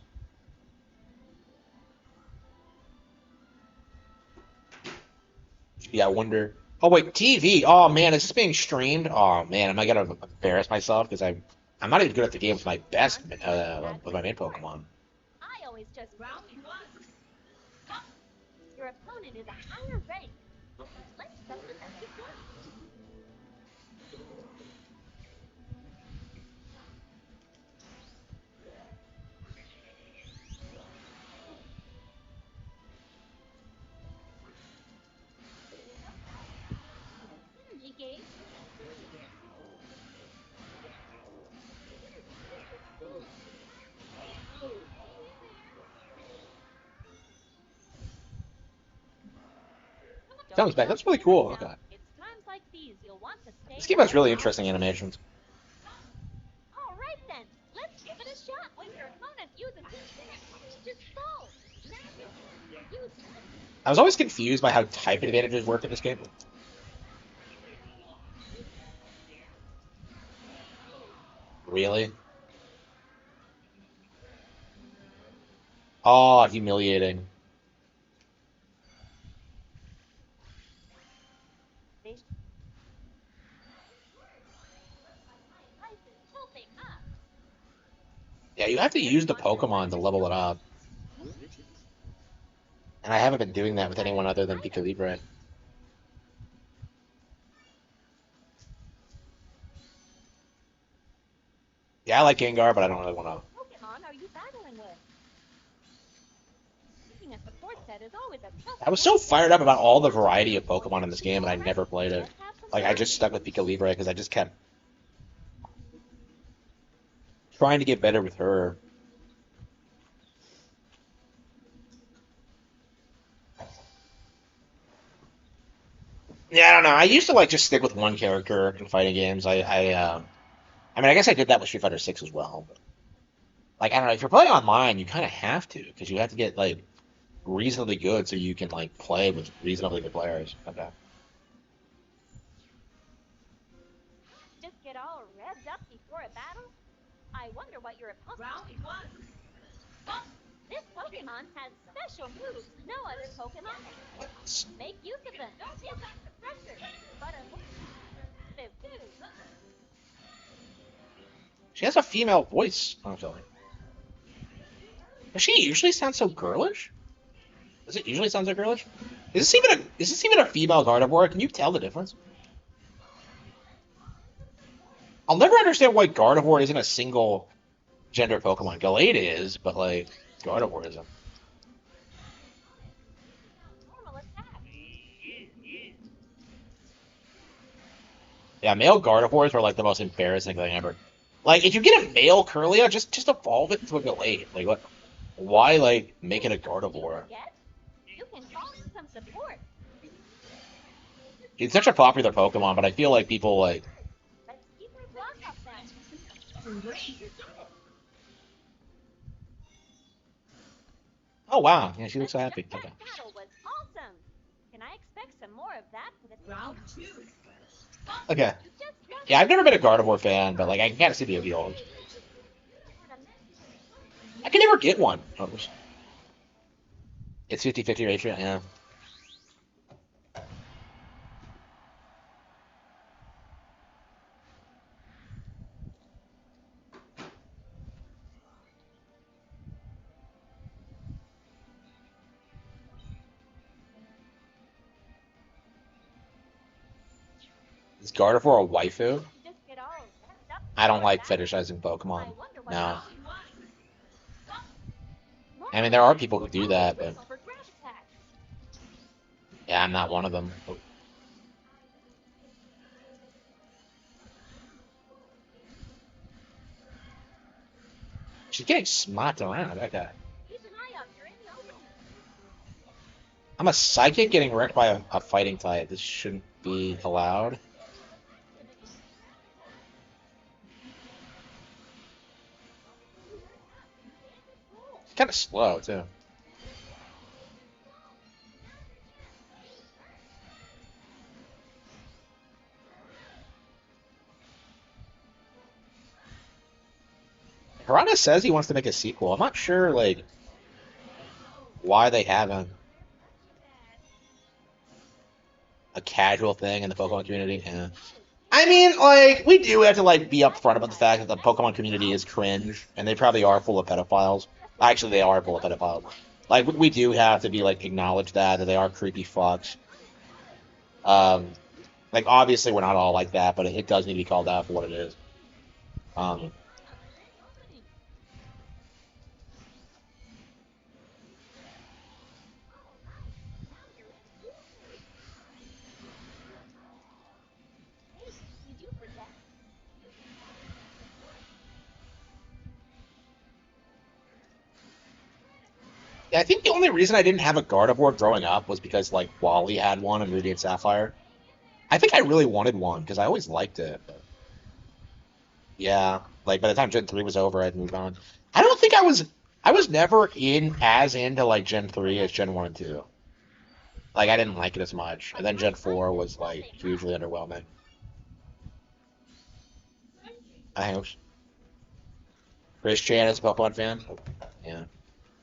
Yeah, I wonder. Oh wait, TV. Oh man, is this being streamed? Oh man, am I gonna embarrass myself because I'm not even good at the game with my best with my main Pokemon. I always just round one. Your opponent is a higher rank. Let's set the next one. Synergy gauge. Comes back. That's really cool. Okay, It's times like these you'll want to stay. this game has really interesting animations. All right then, let's give it a shot. When your opponent uses just so. Use I was always confused by how type advantages work in this game. Really? Oh, humiliating. tilting up. Yeah, you have to use the Pokemon to level it up, and I haven't been doing that with anyone other than Pika Libre. Yeah, I like Gengar, but I don't really want to. Pokemon are you battling with? Using a support set is always a tough. I was so fired up about all the variety of Pokemon in this game, and I never played it. Like, I just stuck with Pika Libre because I just kept trying to get better with her. Yeah, I don't know. I used to like just stick with one character in fighting games. I mean, I guess I did that with Street Fighter 6 as well. But, like, I don't know. If you're playing online, you kind of have to because you have to get like reasonably good so you can like play with reasonably good players. Okay. Just get all revved up before a battle? I wonder what your opponent. Round one. This Pokemon has special moves no other Pokemon. Make use of them. Don't give up the pressure. But a too. She has a female voice. I'm sorry. Does she usually sound so girlish? Does it usually sound so girlish? Is this even a female Gardevoir? Can you tell the difference? I'll never understand why Gardevoir isn't a single gender Pokemon. Gallade is, but like Gardevoir isn't. Normal attack. Yeah, male Gardevoirs are like the most embarrassing thing ever. Like, if you get a male Curlia, just evolve it into a Gallade. Like, what? Why like make it a Gardevoir? Yes? You can call in some support. It's such a popular Pokemon, but I feel like people like. Let's keep our block up then. You did it. Oh wow, yeah, she The looks so happy. Okay. Jumpcat battle was awesome. Can I expect some more of that for the round two? Okay. You just got Yeah, I've never been a Gardevoir fan, but like I can kind of see the appeal. I can never get one. Oh, it's 50-50 ratio. Yeah. Is Gardevoir a waifu? just get all revved up I don't before a like battle. fetishizing I Pokemon. wonder what No. you want. I mean, Normal there are attacks people who will do always that, win but over ground attacks. yeah, I'm not one of them. She's getting smacked around. Okay. Keep an eye out. You're in the open. I'm a psychic getting wrecked by a fighting type. This shouldn't be allowed. It's kind of slow too. Hirata says he wants to make a sequel. I'm not sure like why they haven't. A casual thing in the Pokemon community. Yeah. I mean, like, we do have to like be upfront about the fact that the Pokemon community is cringe, and they probably are full of pedophiles. Actually, they are full of pedophiles. Like, we do have to be like acknowledge that they are creepy fucks. Um, like obviously we're not all like that, but it does need to be called out for what it is. Um, Hey, did you forget? yeah, I think the only reason I didn't have a Gardevoir growing up was because like Wally had one in Ruby and Sapphire. I think I really wanted one because I always liked it. But yeah, like by the time Gen 3 was over, I'd moved on. I don't think I was. I was never in as into like Gen 3 as Gen 1 and 2. Like I didn't like it as much, and then Gen 4 was like hugely underwhelming. I hope Chris Chan is a Pokemon fan. Yeah,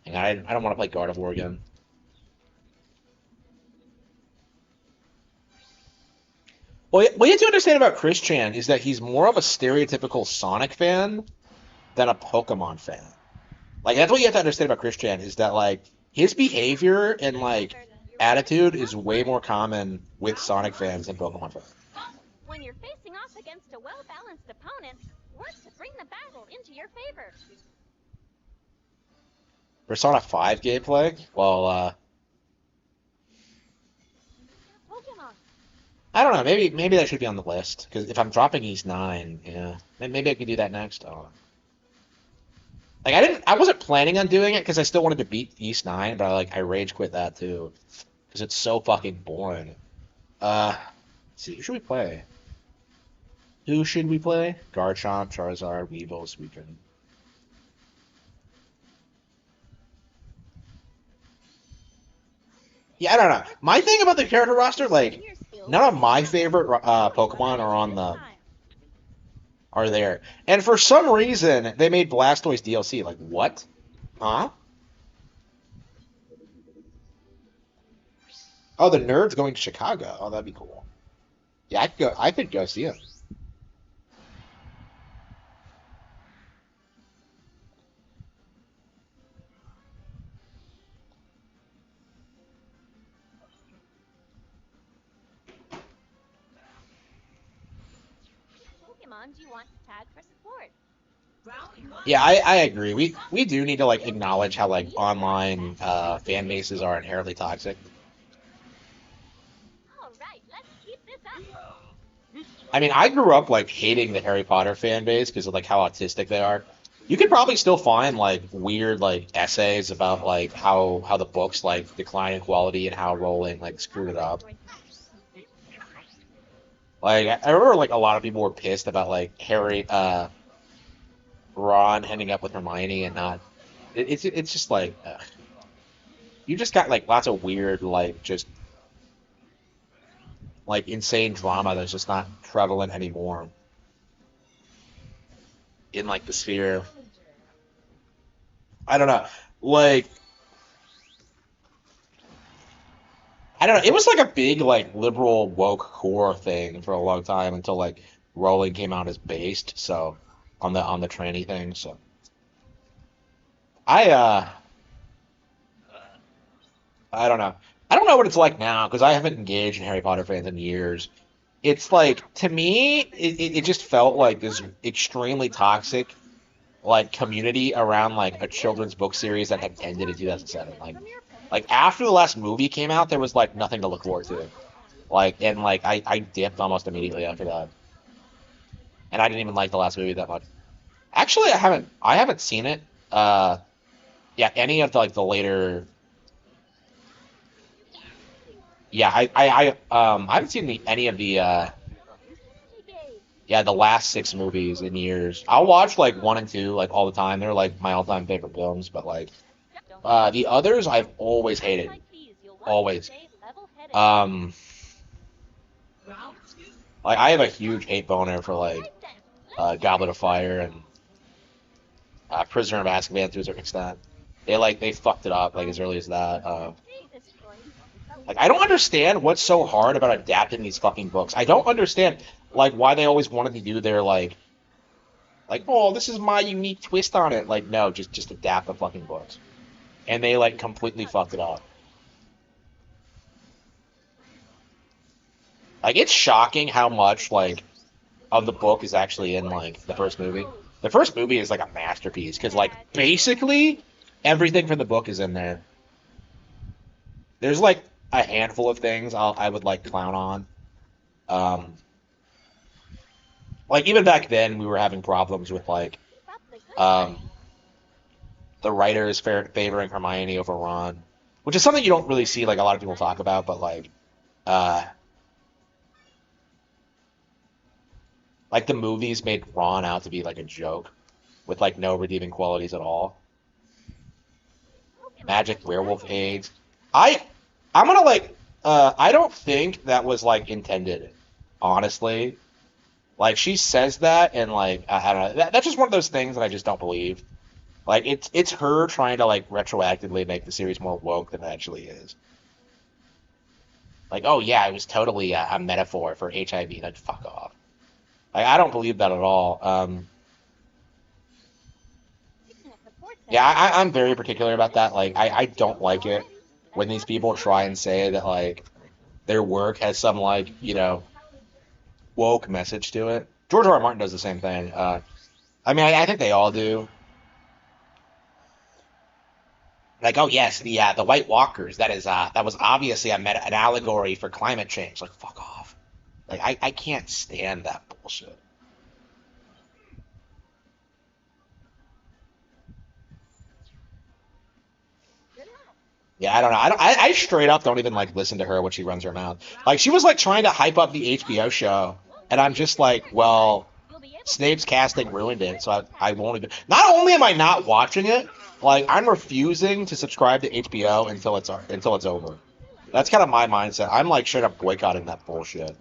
and I don't want to play Gardevoir again. What you have to understand about Chris Chan is that he's more of a stereotypical Sonic fan than a Pokemon fan. Like that's what you have to understand about Chris Chan is that like his behavior and like attitude is way more common with Sonic fans than Pokemon fans. When you're facing off against a well-balanced opponent, work to bring the battle into your favor. Persona 5 gameplay? Well, Pokemon. I don't know. Maybe that should be on the list because if I'm dropping East 9, yeah, maybe I can do that next. I don't know. Like I wasn't planning on doing it because I still wanted to beat East 9, but I rage quit that too because it's so fucking boring. Let's see, who should we play? Who should we play? Garchomp, Charizard, Weevil, Suicune. Yeah, I don't know. My thing about the character roster, like, none of my favorite Pokemon are there, and for some reason they made Blastoise DLC. Like, what? Huh? Oh, the nerd's going to Chicago. Oh, that'd be cool. Yeah, I could go. I could go see him. Pokemon do you want to tag for support? Yeah, I agree. We do need to like acknowledge how like online fan bases are inherently toxic. All right, let's keep this up. I mean, I grew up like hating the Harry Potter fan base because of like how autistic they are. You could probably still find like weird like essays about like how the books like decline in quality and how Rowling like screwed it up. Like I remember like a lot of people were pissed about like Ron ending up with Hermione and not. It's just like you just got like lots of weird like just like insane drama that's just not prevalent anymore in like the sphere. I don't know. Like I don't know. It was like a big like liberal woke horror thing for a long time until like Rowling came out as based. So on the tranny thing. So I I don't know. I don't know what it's like now because I haven't engaged in Harry Potter fans in years. It's like to me, it just felt like this extremely toxic like community around like a children's book series that had ended in 2007. Like after the last movie came out, there was like nothing to look forward to. Like and like I dipped almost immediately after that, and I didn't even like the last movie that much. Actually, I haven't seen it. Yeah, any of the, like the later. Yeah, I haven't seen any of the yeah the last six movies in years. I'll watch like one and two like all the time. They're like my all-time favorite films. But like the others, I've always hated. Always. Um, like I have a huge hate boner for like Goblet of Fire and Prisoner of Azkaban to a certain extent. They fucked it up like as early as that. Like I don't understand what's so hard about adapting these fucking books. I don't understand like why they always wanted to do their like oh this is my unique twist on it. Like no, just adapt the fucking books. And they like completely fucked it up. Like it's shocking how much like of the book is actually in like the first movie. The first movie is like a masterpiece because like basically everything from the book is in there. There's like a handful of things I would like clown on. Um, like even back then we were having problems with like um, the writers favoring Hermione over Ron, which is something you don't really see like a lot of people talk about, but uh, like the movies made Ron out to be like a joke with like no redeeming qualities at all. Magic werewolf eggs. I I'm gonna like I don't think that was like intended, honestly. Like she says that and like I don't know. That's just one of those things that I just don't believe. Like it's her trying to like retroactively make the series more woke than it actually is. Like, oh yeah, it was totally a metaphor for HIV. Like, fuck off. Like, I don't believe that at all. Yeah, I'm very particular about that. Like, I don't like it when these people try and say that like their work has some like woke message to it. George R. R. Martin does the same thing. I mean, I think they all do. Like, oh yes, the White Walkers. That was obviously an allegory for climate change. Like, fuck off. Like, I can't stand that bullshit. Yeah, I don't know. I straight up don't even like listen to her when she runs her mouth. Like, she was like trying to hype up the HBO show, and I'm just like, well, Snape's casting ruined it, so I won't even. Not only am I not watching it, like I'm refusing to subscribe to HBO until it's over. That's kind of my mindset. I'm like straight up boycotting that bullshit.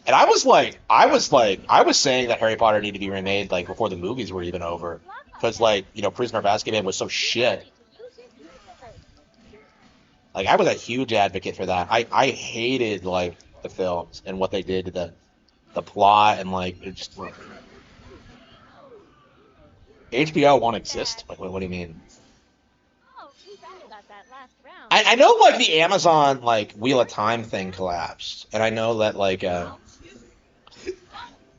And I was saying that Harry Potter needed to be remade like before the movies were even over, because like Prisoner of Azkaban was so shit. Like I was a huge advocate for that. I hated like the films and what they did to the plot and like it just HBO won't exist. Like what do you mean? I know like the Amazon like Wheel of Time thing collapsed, and I know that like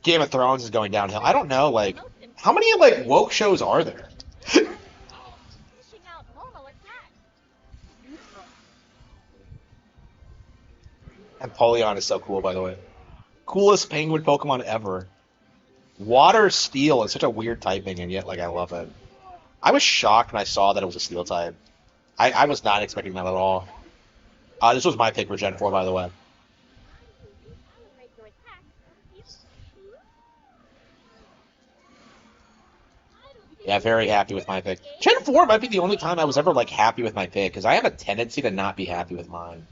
Game of Thrones is going downhill. I don't know like how many like woke shows are there? Empoleon is so cool, by the way. Coolest penguin Pokemon ever. Water Steel is such a weird typing, and yet like I love it. I was shocked when I saw that it was a Steel type. I was not expecting that at all. This was my pick for Gen 4, by the way. attack from field. Yeah, very happy with my pick. Engage. Gen 4 might be the only time I was ever like happy with my pick, because I have a tendency to not be happy with mine.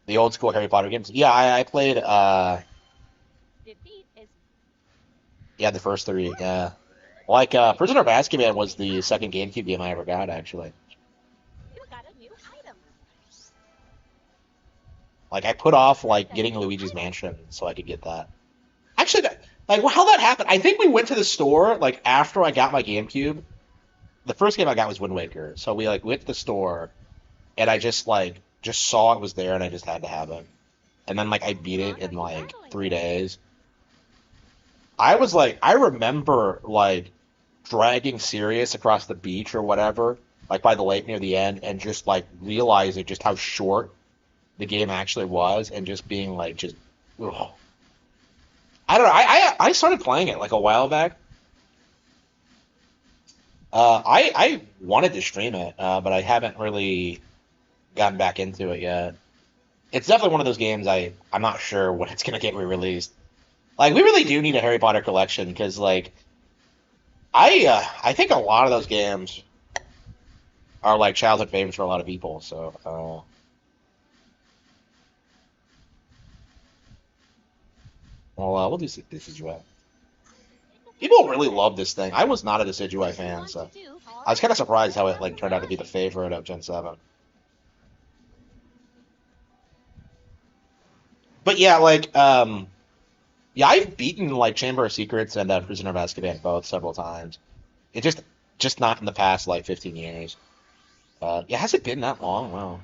The old school Harry Potter games. Yeah, I played Defeat is yeah, the first three, yeah. Like Prisoner of Azkaban was the second GameCube game I ever got, actually. you got a new item. Like I put off like getting Luigi's Mansion so I could get that. Actually, like how that happened, I think we went to the store like after I got my GameCube. The first game I got was Wind Waker, so we like went to the store and I just saw it was there and I just had to have it. And then like I beat it in like 3 days. I remember like dragging Sirius across the beach or whatever, like by the lake near the end, and just like realizing just how short the game actually was, and just being like just, ugh. I don't know. I started playing it like a while back. I wanted to stream it, but I haven't really gotten back into it yet. It's definitely one of those games I'm not sure when it's gonna get re-released. Like we really do need a Harry Potter collection because like I think a lot of those games are like childhood favorites for a lot of people. So we'll do Decidueye. People really love this thing. I was not a Decidueye fan, so I was kind of surprised how it like turned out to be the favorite of Gen 7. But yeah, like yeah, I've beaten like Chamber of Secrets and Prisoner of Azkaban both several times. It just not in the past like 15 years. Yeah, has it been that long? Wow.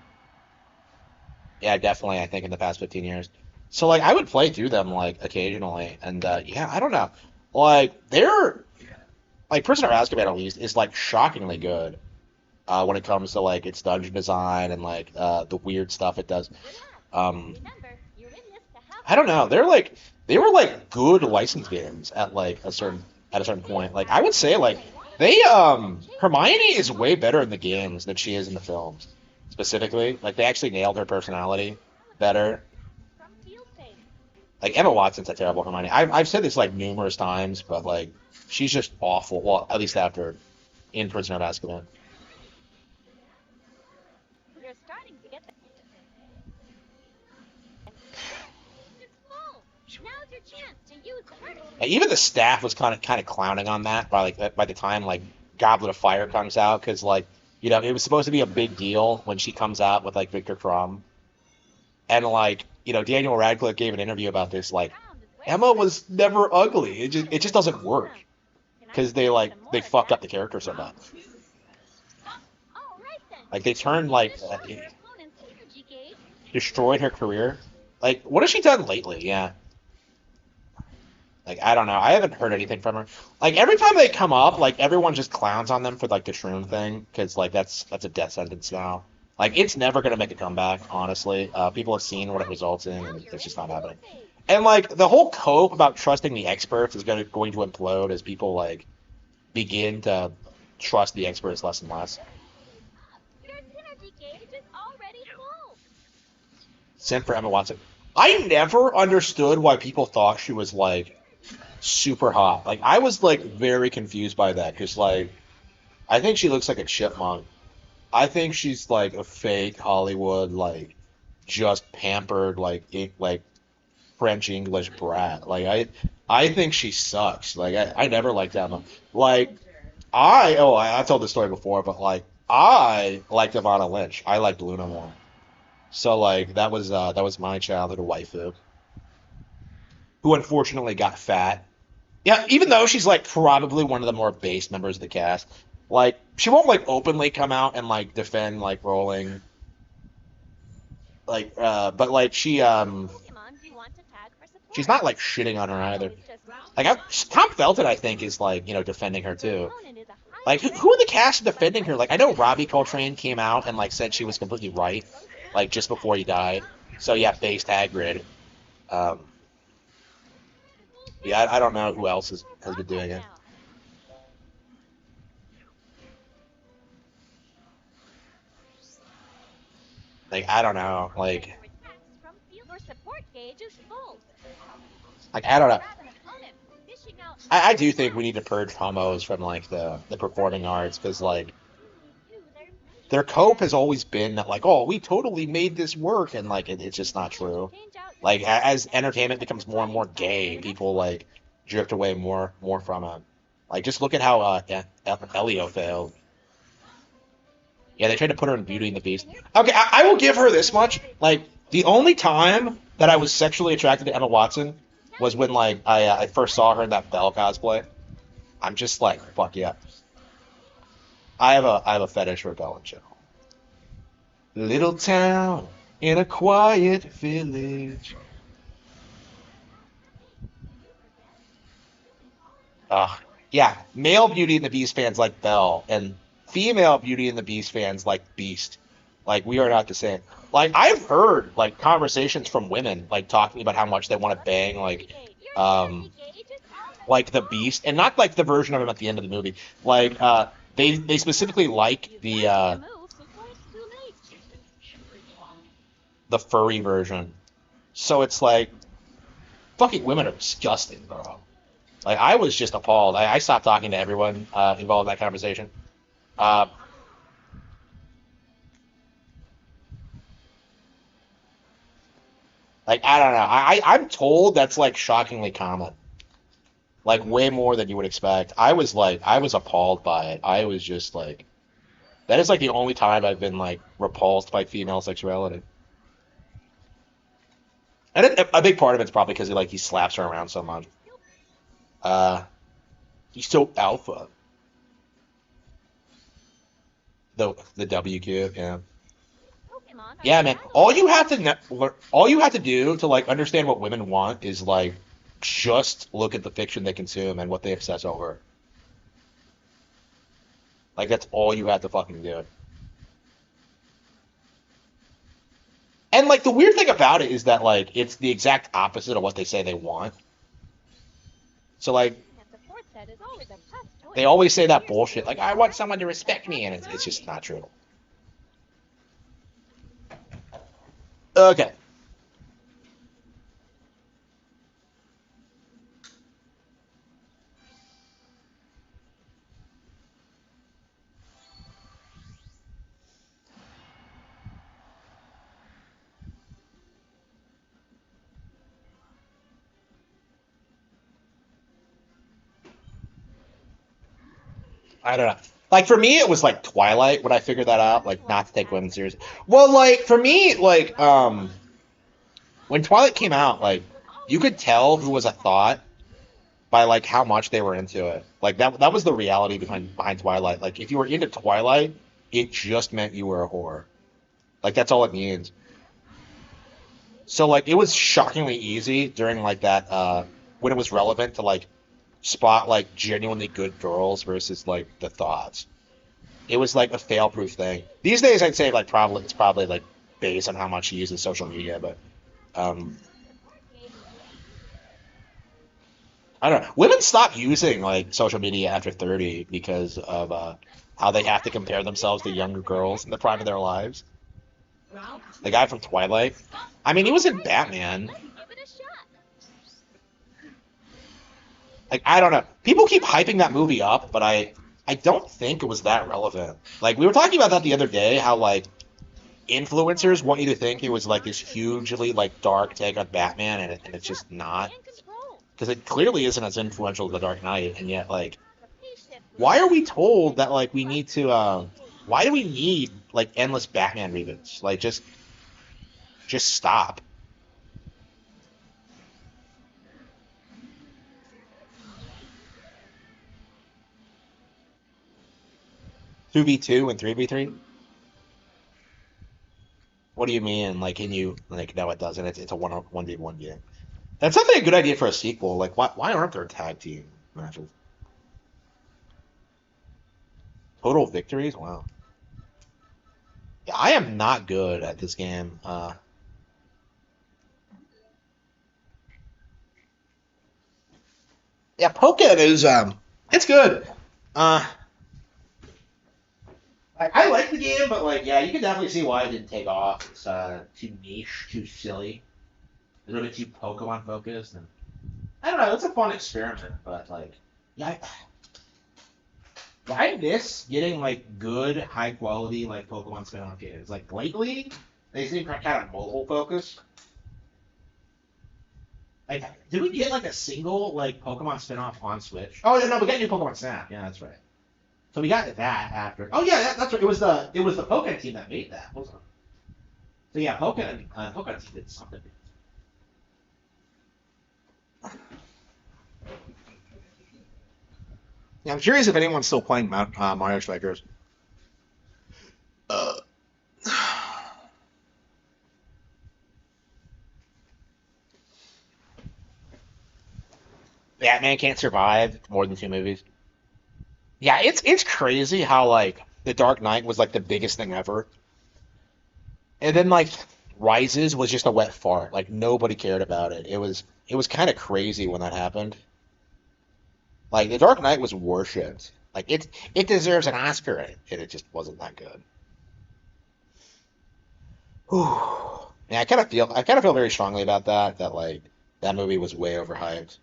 Yeah, definitely. I think in the past 15 years. So like I would play through them like occasionally, and yeah, I don't know. Like they're like Prisoner of Azkaban at least is like shockingly good when it comes to like its dungeon design and like the weird stuff it does. relax. Um, Remember, you're in this to have I don't know. fun. They were like good license games at like a certain point. Like I would say like they Hermione is way better in the games than she is in the films. Specifically, like they actually nailed her personality better. From field phase. Like Emma Watson's a terrible Hermione. I've said this like numerous times, but like she's just awful. Well, at least after in Prisoner of Azkaban. You're starting to get the it's full. Now's your chance to use the first. Even the staff was kind of clowning on that by the time like Goblet of Fire comes out because like it was supposed to be a big deal when she comes out with like Victor Crumb and like Daniel Radcliffe gave an interview about this like Round is way Emma better. was never ugly. It just doesn't work Can I because give you some more they of fucked that? up the character so much. All right then. Like they turned like Finish off your opponent's energy gauge. destroyed her career. Like what has she done lately? Yeah. Like I don't know. I haven't heard anything from her. Like every time they come up, like everyone just clowns on them for like the shroom thing because like that's a death sentence now. Like it's never gonna make a comeback, honestly. People have seen what it results in, Now and you're it's in just not duel happening. phase. And like the whole cope about trusting the experts is going to implode as people like begin to trust the experts less and less. Your energy gauge is already full. Sent for Emma Watson. I never understood why people thought she was like super hot. Like I was like very confused by that because like I think she looks like a chipmunk. I think she's like a fake Hollywood like just pampered like French English brat. Like I think she sucks. Like I never liked Emma. Like I told this story before, but like I liked Ivana Lynch. I liked Luna more. So like that was my childhood waifu, who unfortunately got fat. Yeah, even though she's like probably one of the more base members of the cast, like she won't like openly come out and like defend like Rowling, like but like Pokemon do you want to tag for she's support? not like shitting on her No, either. it's just Like Tom Felton, I think is like defending her your too. opponent is a Like highly who in the regulated cast is but defending her? Like I know Robbie Coltrane came out and like said she was completely right, like just before he died. So yeah, based Hagrid. Um, yeah, I don't know who else has been doing it. now. Like I don't know. Getting your attacks from field. Your support gauge is full. I don't know. Grab an opponent, dishing out I massive do think we need to attacks. purge homos from like the performing arts because like Do their their best. cope has always been that like, oh, we totally made this work, and like it's just not true. Change out your Like support as and entertainment pick becomes your more and fighting more style for gay, the next people one. like drift away more from it. Like just look at how Elio failed. Yeah, they tried to put her in Beauty and the Beast. Okay, I will give her this much. Like the only time that I was sexually attracted to Emma Watson was when like I first saw her in that Belle cosplay. I'm just like fuck yeah. I have a fetish for Belle in general. Little town in a quiet village. Yeah, male Beauty and the Beast fans like Belle, and female Beauty and the Beast fans like Beast. Like we are not the same. Like I've heard like conversations from women like talking about how much they want to bang Your um energy gauge is almost like the full. Beast, and not like the version of him at the end of the movie. Like they specifically like You've wasted a move before it's too late. the furry version. So it's like fucking women are disgusting, bro. Like I was just appalled. I stopped talking to everyone involved in that conversation. Uh, like I don't know. I'm told that's like shockingly common. Like way more than you would expect. I was appalled by it. I was just like that is like the only time I've been like repulsed by female sexuality. And a big part of it's probably because he slaps her around so much. Uh, he's so alpha. The WQ, yeah. Pokemon are Yeah, man. battle ready. All you have to do to like understand what women want is like just look at the fiction they consume and what they obsess over. Like that's all you have to fucking do. And like the weird thing about it is that like it's the exact opposite of what they say they want. So like Choosing a support set is always a tough they choice. always say that Here's a bullshit. quick Like I want guide someone to to respect me, and Xbox it's just early. not true. Okay. I don't know. Like for me, it was like Twilight when I figured that out. Once Like you not to take understand women the serious. support, Well, like for me, like grab an opponent. when Twilight came Focus out, like attacks will you always could hit for tell who was basic a thought attacks. by like how much they were into it. Like that was the reality behind Twilight. Like if you were into Twilight, it just meant you were a whore. Like that's all it means. So like it was shockingly easy during like that when it was relevant to like spot like genuinely good girls versus like the thoughts. It was like a fail-proof thing. These days, I'd say like probably it's probably like based on how much he uses social media, but um, Your support gauge is full. I don't know. Women stop using like social media after 30 because of how they have to Grab compare one of your themselves to setups younger for the girls in next the prime of one. their lives. The guy from Twilight. I mean, he was in Alright then, Batman. let's give it a shot. Like I don't know. People keep hyping that movie up, but I don't think it was that relevant. Like we were talking about that the other day, how like influencers want you to think it was like this hugely like dark take on Batman, and it's Heads up, just stay not. in control. Because it clearly isn't as influential as The Dark Knight, and yet like The pace shift was why are we perfect, told and that you like we need crushed to the energy gauge. why do we need like endless Batman reboots? Like just stop. 2v2 and 3v3? What do you mean? Like can you like no it doesn't. It's a 1v1 game. That's definitely a good idea for a sequel. Like why aren't there tag team matches? Total victories? Wow. Yeah, I am not good at this game. Yeah, Pokken is it's good. Uh I like the game, but like, yeah, you can definitely see why it didn't take off. It's too niche, too silly, a little bit too Pokemon focused, and I don't know. It's a fun experiment, but like, yeah, I miss getting like good, high quality like Pokemon spin-off games. Like lately, they seem kind of mobile focused. Like, did we get like a single like Pokemon spin-off on Switch? Oh no, we got new Pokemon Snap. Yeah, that's right. So we got that after. Oh yeah, that's right. It was the Pokemon team that made that, wasn't it? So yeah, Pokemon team did something. Yeah, I'm curious if anyone's still playing Mario Strikers. Uh, Batman can't survive more than two movies. Yeah, it's crazy how like The Dark Knight was like the biggest thing ever, and then like Rises was just a wet fart. Like nobody cared about it. It was kind of crazy when that happened. Like The Dark Knight was worshipped. Like it deserves an Oscar, and it just wasn't that good. Whew. Yeah, I kind of feel very strongly about that. That like that movie was way overhyped.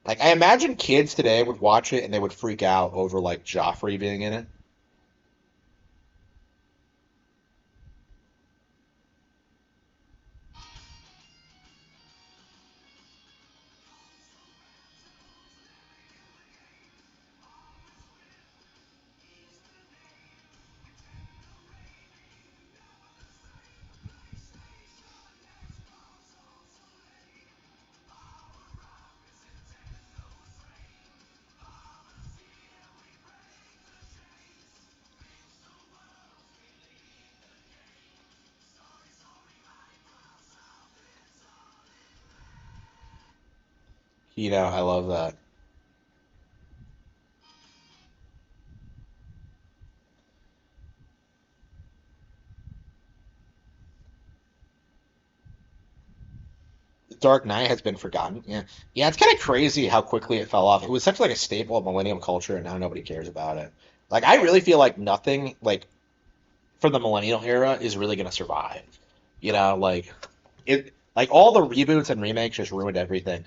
Like I imagine kids today would watch it and they would freak out over like Joffrey being in it. I love that. Dark Knight has been forgotten. Yeah, yeah, it's kind of crazy how quickly it fell off. It was such like a staple of millennium culture, and now nobody cares about it. Like I really feel like nothing like from the millennial era is really gonna survive. Like like all the reboots and remakes just ruined everything.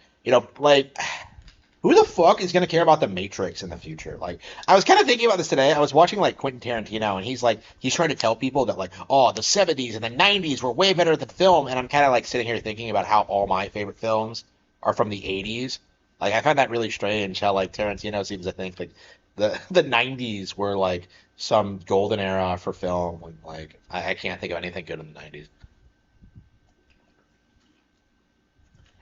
Like who the fuck is gonna care about the Matrix in the future? Like, I was kind of thinking about this today. I was watching like Quentin Tarantino, and he's trying to tell people that like, oh, the '70s and the '90s were way better than film, and I'm kind of like sitting here thinking about how all my favorite films are from the '80s. Like, I find that really strange how like Tarantino seems to think like the '90s were like some golden era for film. And, like, I can't think of anything good in the '90s.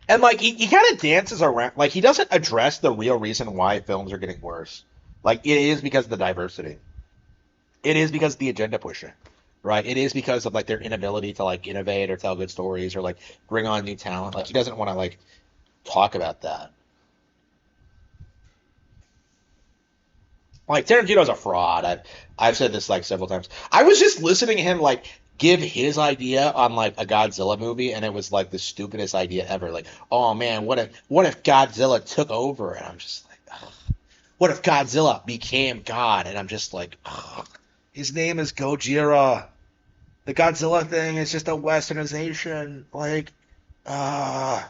And like he kind of dances around, like he doesn't address the real reason why films are getting worse. Like it is because of the diversity. It is because of the agenda pushing, right? It is because of like their inability to like innovate or tell good stories or like bring on new talent. Like he doesn't want to like talk about that. Like Tarantino's a fraud. I've said this like several times. I was just listening to him like give his idea on like a Godzilla movie, and it was like the stupidest idea ever. Like, oh man, what if Godzilla took over? And I'm just like, ugh. What if Godzilla became God? And I'm just like, ugh. His name is Gojira. The Godzilla thing is just a westernization. Like, uh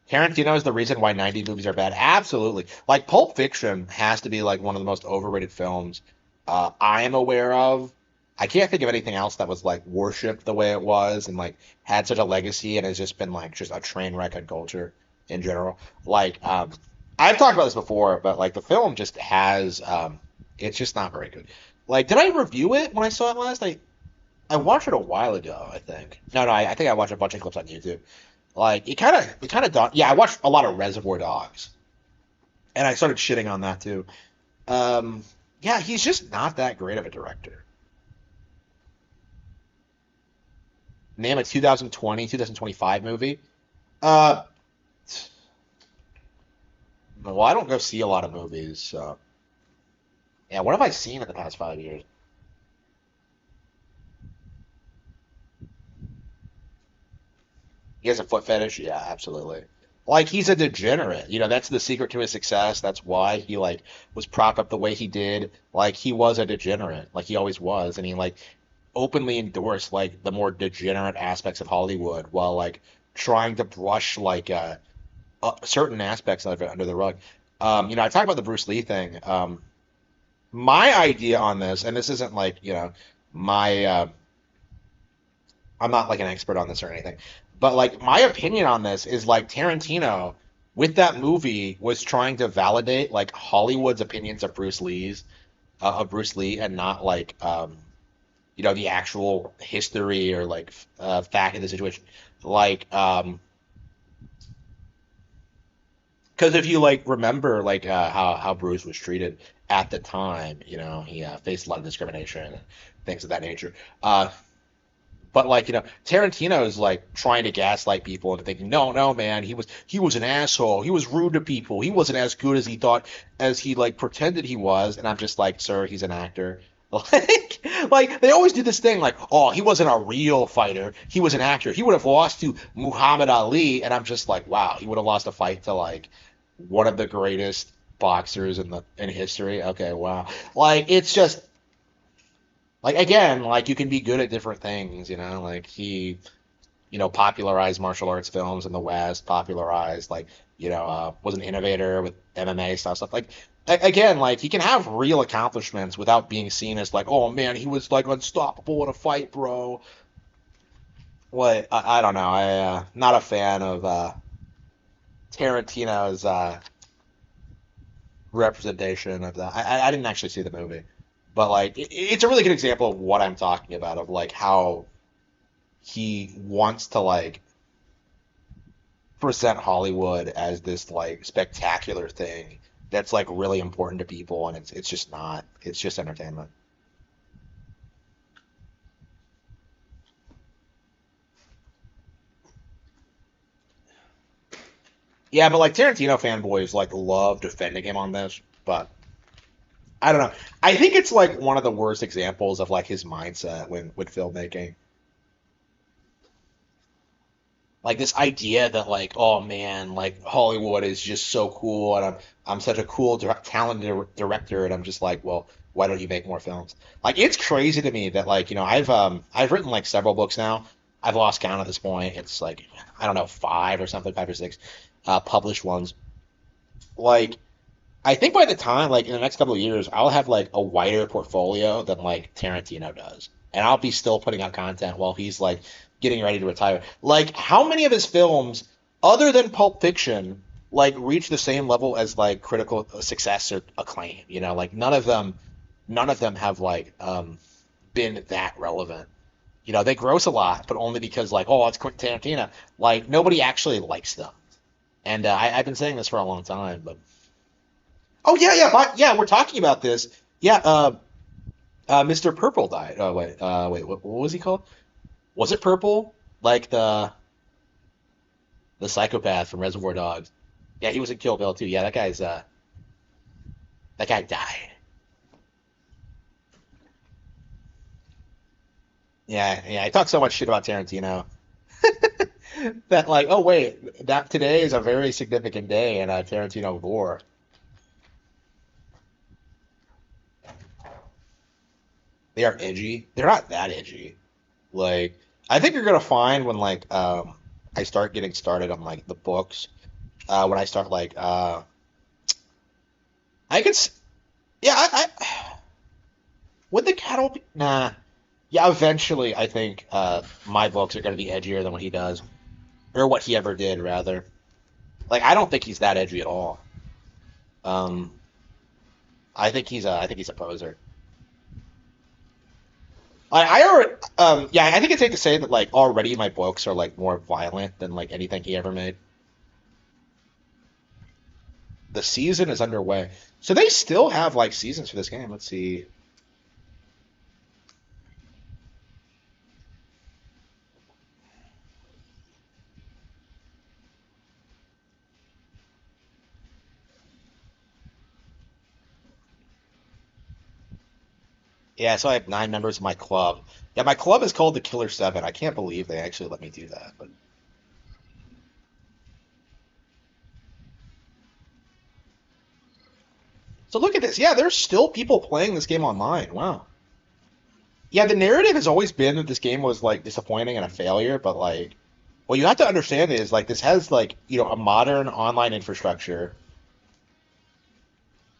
Tarantino is the reason why '90s movies are bad. Absolutely. Like Pulp Fiction has to be like one of the most overrated films I am aware of. I can't think of anything else that was like worshipped the way it was and like had such a legacy and has just been like just a train wreck on culture in general. Like I've talked about this before, but like the film just has it's just not very good. Like, did I review it when I saw it last? I watched it a while ago, I think. No, no, I think I watched a bunch of clips on YouTube. Like it kind of yeah, I watched a lot of Reservoir Dogs, and I started shitting on that too. Um, yeah, he's just not that great of a director. Name a 2020, 2025 movie. Uh, well, I don't go see a lot of movies, so yeah. What have I seen in the past 5 years? He has a foot fetish. Yeah, absolutely. like he's a degenerate. That's the secret to his success. That's why he like was propped up the way he did. Like he was a degenerate, like he always was, and he like openly endorsed like the more degenerate aspects of Hollywood while like trying to brush like certain aspects of it under the rug. I talked about the Bruce Lee thing. My idea on this, and this isn't like, my I'm not like an expert on this or anything, but like my opinion on this is like Tarantino with that movie was trying to validate like Hollywood's opinions of Bruce Lee and not like the actual history or like fact of the situation. Like because if you like remember like how Bruce was treated at the time, he faced a lot of discrimination and things of that nature. But like, Tarantino is like trying to gaslight people into thinking, no, no, man, he was an asshole. He was rude to people. He wasn't as good as he thought, as he like pretended he was. And I'm just like, sir, he's an actor. Like they always do this thing like, oh, he wasn't a real fighter. He was an actor. He would have lost to Muhammad Ali. And I'm just like, wow, he would have lost a fight to like one of the greatest boxers in history. Okay, wow. Like it's just like again, like you can be good at different things, like he, popularized martial arts films in the West, popularized like, was an innovator with MMA stuff like again, like he can have real accomplishments without being seen as like, oh man, he was like unstoppable in a fight, bro. What I don't know, I not a fan of Tarantino's representation of that. I didn't actually see the movie, but like it's a really good example of what I'm talking about of like how he wants to like present Hollywood as this like spectacular thing that's like really important to people, and it's just not. It's just entertainment. Yeah, but like Tarantino fanboys like love defending him on this, but I don't know. I think it's like one of the worst examples of like his mindset when with filmmaking. Like this idea that like, oh man, like Hollywood is just so cool, and I'm such a cool, talented director, and I'm just like, well, why don't you make more films? Like it's crazy to me that like I've written like several books now. I've lost count at this point. It's like I don't know, five or something, five or six published ones. Like I think by the time, like in the next couple of years, I'll have like a wider portfolio than like Tarantino does, and I'll be still putting out content while he's like getting ready to retire. Like, how many of his films, other than Pulp Fiction, like reach the same level as like critical success or acclaim? Like none of them have like been that relevant. They gross a lot, but only because like, oh, it's Quentin Tarantino. Like nobody actually likes them, and I've been saying this for a long time, but. Oh yeah, yeah, yeah. We're talking about this. Yeah, Mr. Purple died. Oh wait, what was he called? Was it Purple? Like the psychopath from Reservoir Dogs. Yeah, he was in Kill Bill too. Yeah, that guy died. Yeah, yeah. I talk so much shit about Tarantino that like, oh wait, that today is a very significant day in Tarantino lore. They are edgy. They're not that edgy. Like, I think you're gonna find when like I start getting started on like the books. When I start like I could yeah I would the cattle nah yeah eventually I think my books are gonna be edgier than what he does or what he ever did rather. Like I don't think he's that edgy at all. Um, I think he's a poser. I already yeah I think it's safe to say that like already my books are like more violent than like anything he ever made. The season is underway. So they still have like seasons for this game. Let's see. Yeah, so I have 9 members of my club. Yeah, my club is called the Killer Seven. I can't believe they actually let me do that. But So look at this. Yeah, there's still people playing this game online. Wow. Yeah, the narrative has always been that this game was like disappointing and a failure, but like what you have to understand is like this has like, a modern online infrastructure,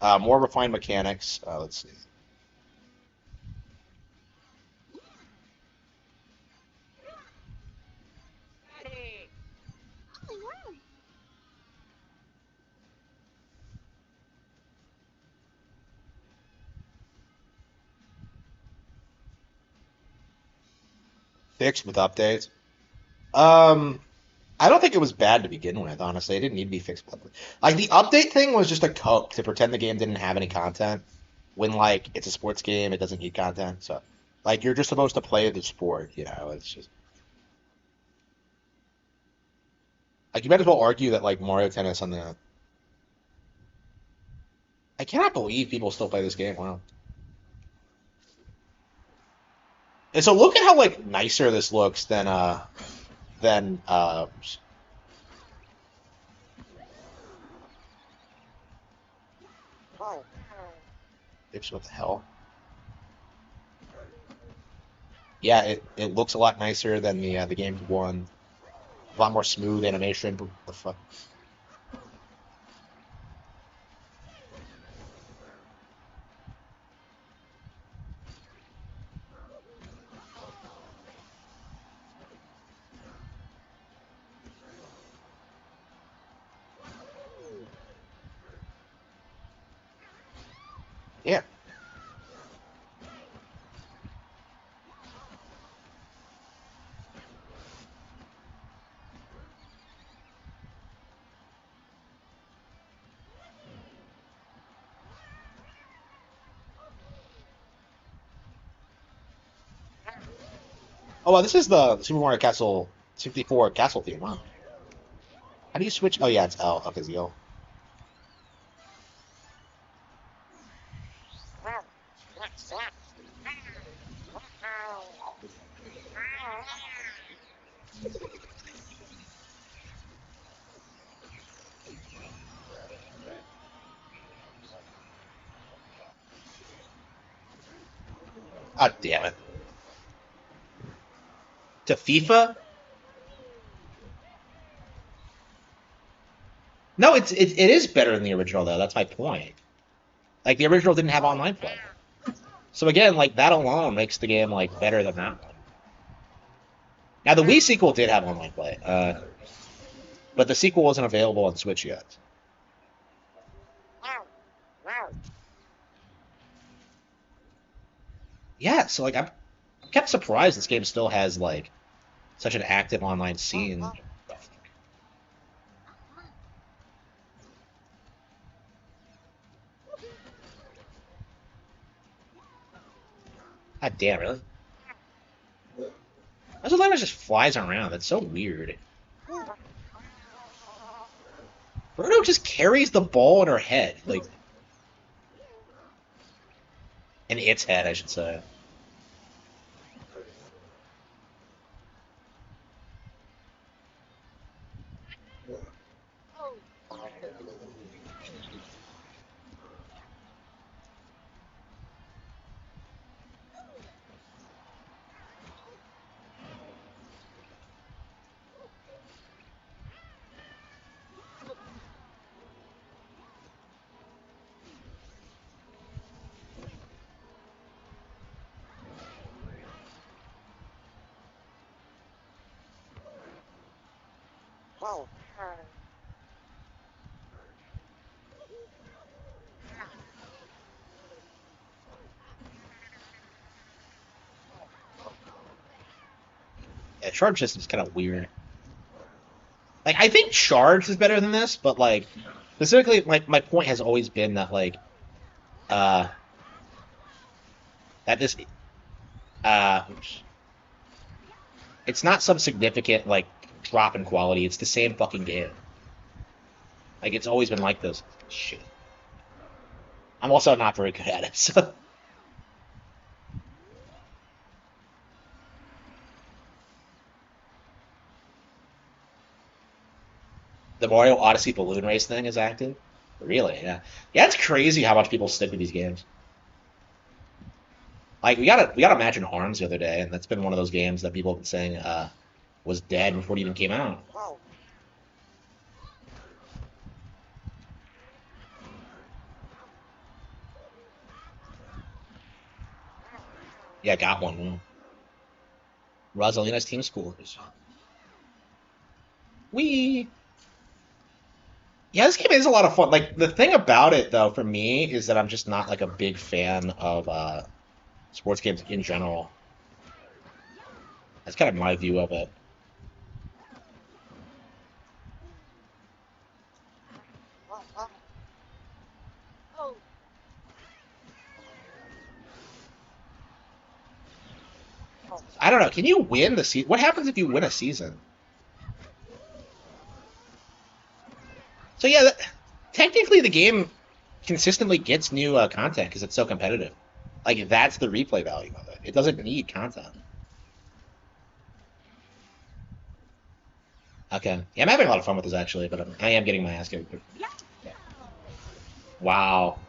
more refined mechanics. Let's see. Fixed with updates. Um, I don't think it was bad to begin with, honestly. It didn't need to be fixed. Like the update thing was just a coke to pretend the game didn't have any content. When like it's a sports game, it doesn't need content. So like you're just supposed to play the sport, It's just like you might as well argue that like Mario Tennis on the. I cannot believe people still play this game. Wow. And so look at how like nicer this looks than oops, what the hell? Yeah, it looks a lot nicer than the Games One. A lot more smooth animation. What the fuck? Yeah. Oh, well, this is the Super Mario Castle 64 castle theme. Wow. How do you switch? Oh, yeah, it's L. Okay, it's L. God damn it. To FIFA? No, it is better than the original though. That's my point. Like the original didn't have online play. So again, like that alone makes the game like better than that one. Now the Wii sequel did have online play, but the sequel wasn't available on Switch yet. Yeah, so like I'm kept surprised this game still has like such an active online scene. God damn, really? That's what just flies around. That's so weird. Birdo just carries the ball in her head, like in its head, I should say. Yeah, charge system's kind of weird. Like I think charge is better than this, but like specifically, like my point has always been that like uh that this oops, it's not some significant like drop in quality. It's the same fucking game. Like it's always been like this. Shit. I'm also not very good at it. So the Mario Odyssey balloon race thing is active. Really, yeah. Yeah, it's crazy how much people stick with these games. Like we got a match in Arms the other day, and that's been one of those games that people have been saying was dead before it even came out. Yeah, got one. Rosalina's team scores. We Yeah, this game is a lot of fun. Like the thing about it though, for me, is that I'm just not like a big fan of sports games in general. That's kind of my view of it. I don't know. Can you win the season? What happens if you win a season? So yeah, technically the game consistently gets new content because it's so competitive. Like that's the replay value of it. It doesn't need content. Okay. Yeah, I'm having a lot of fun with this actually, but I am getting my ass kicked. Yeah. Wow.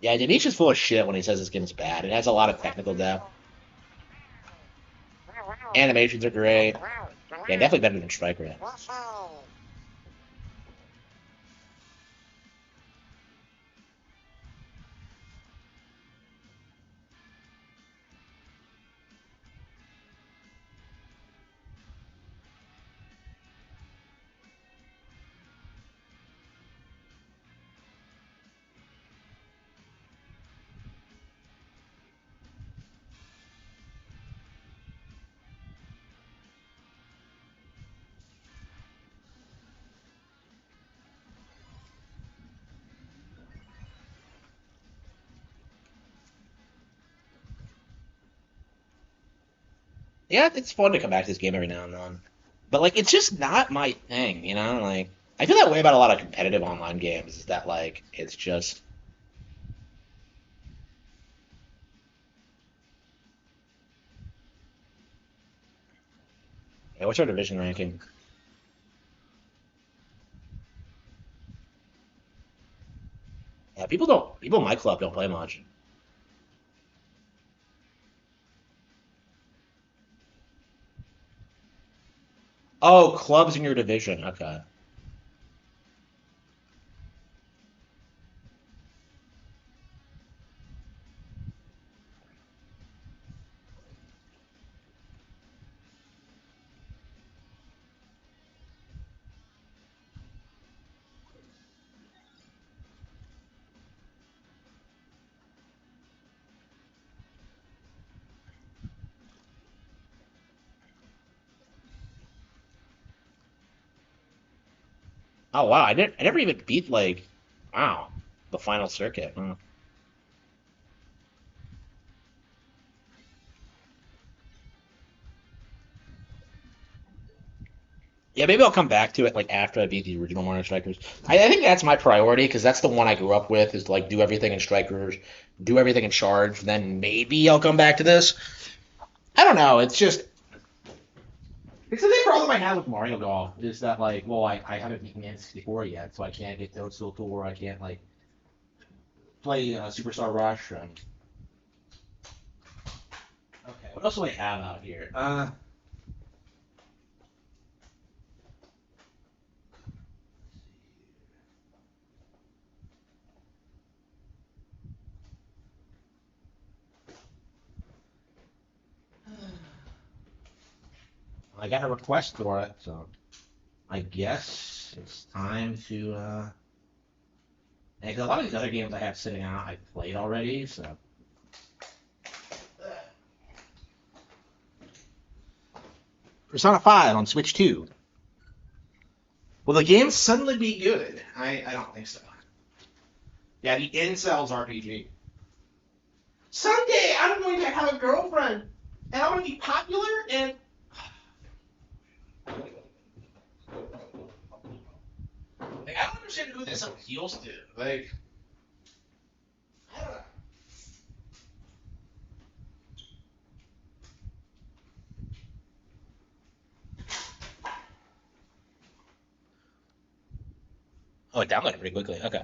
Yeah, Denise is full of shit when he says this game is bad. It has a lot of technical depth. Animations are great. Yeah, definitely better than Striker. Yeah, it's fun to come back to this game every now and then. But like, it's just not my thing, you know. Like, I feel that way about a lot of competitive online games. Is that like, it's just. Yeah, what's our division ranking? Yeah, people in my club don't play much. Oh, clubs in your division. Okay. Oh wow, I never even beat like, wow, the final circuit. Hmm. Yeah, maybe I'll come back to it like after I beat the original Mario Strikers. I think that's my priority because that's the one I grew up with. Is to, like do everything in Strikers, do everything in Charge. Then maybe I'll come back to this. I don't know. It's the same problem I have with Mario Golf is that like, well, I haven't beaten N64 yet, so I can't get Toadstool Tour. I can't like play Superstar Rush. Okay, what else do I have out here? I got a request for it, so I guess it's time to. And 'cause a lot of these other games I have sitting out, I played already. So Persona 5 on Switch 2. Will the game suddenly be good? I don't think so. Yeah, the incels RPG. Someday I'm going to have a girlfriend, and I want to be popular, and like I don't understand who this appeals to. Like, I don't know. Oh, it downloaded pretty quickly. Okay.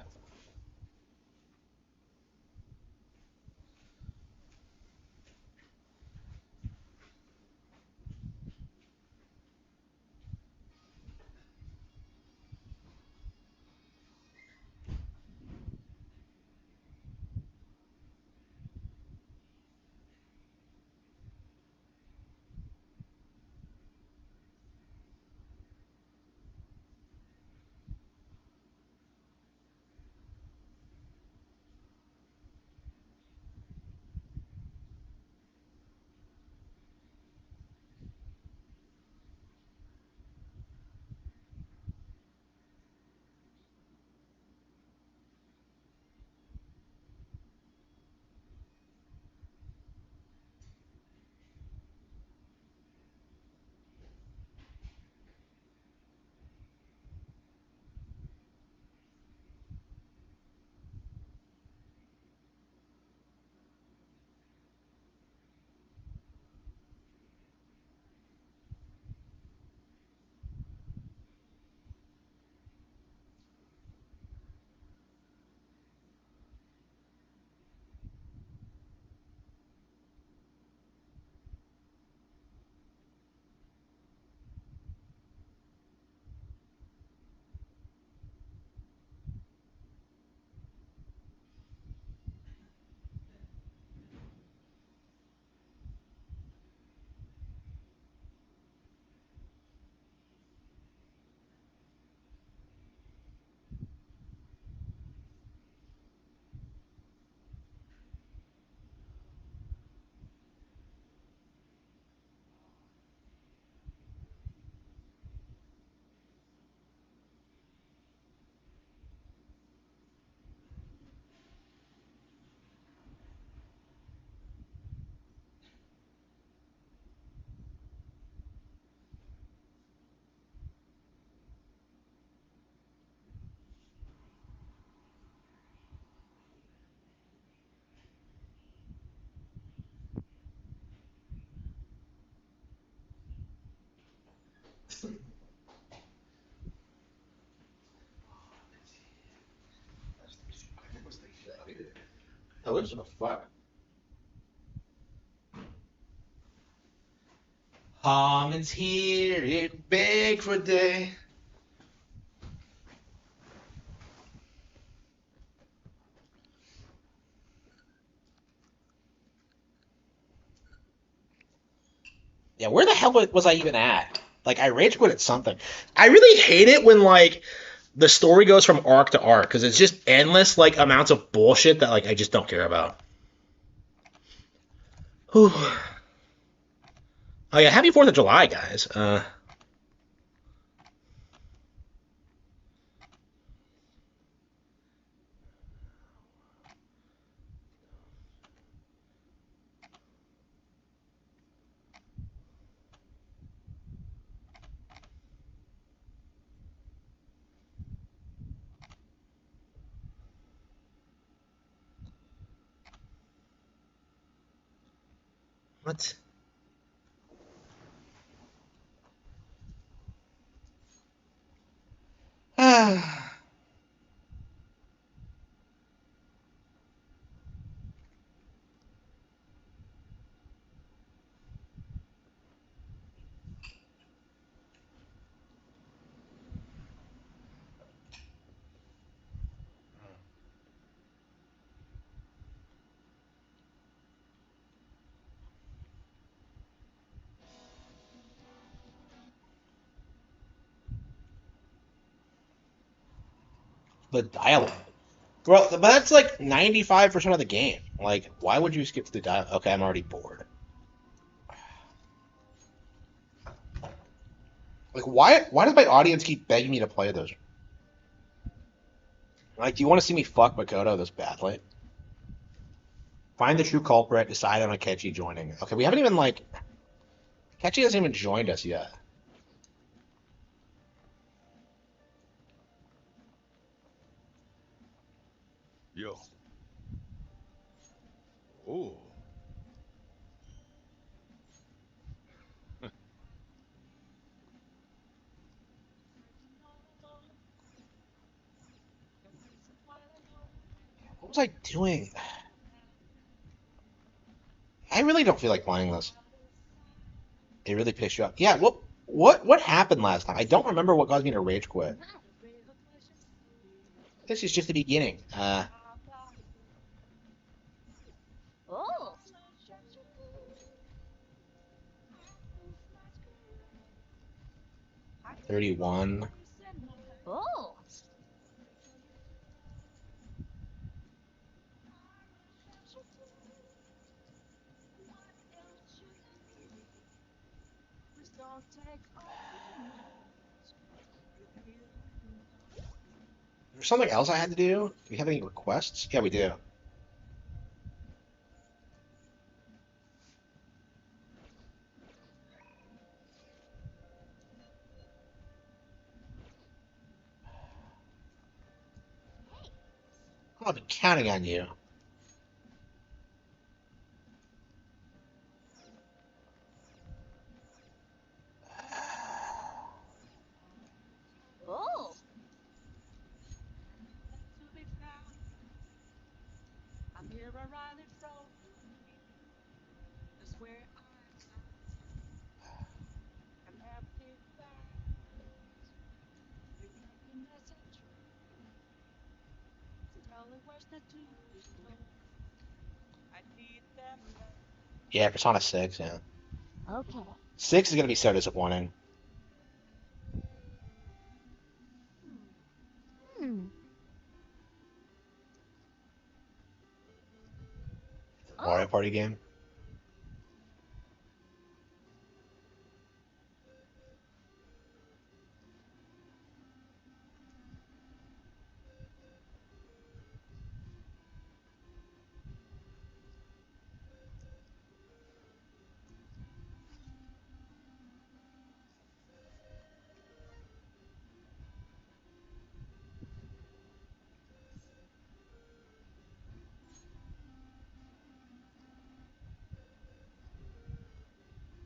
I wish it was fun. Harman's here, it big for day. Yeah, where the hell was I even at? Like, I rage quit at something. I really hate it when, like, the story goes from arc to arc, because it's just endless, like, amounts of bullshit that, like, I just don't care about. Whew. Oh, yeah, happy 4th of July, guys. What? The dialogue. Well, but that's like 95% of the game. Like, why would you skip the dialogue? Okay, I'm already bored. Like, why does my audience keep begging me to play this? Like, do you want to see me fuck Makoto this badly? Find the true culprit. Decide on Akechi joining. Okay, we haven't even like Akechi hasn't even joined us yet. Yo. Oh. What was I doing? I really don't feel like playing this. It really pissed you off. Yeah. What happened last time? I don't remember what caused me to rage quit. This is just the beginning. Oh, 31. oh. There's something else I had to do. Do we have any requests? Yeah, we do. I've been counting on you. Oh, Yeah, Persona 6. Yeah, okay. 6 is gonna be so disappointing. Hmm. Mario Oh, Party game.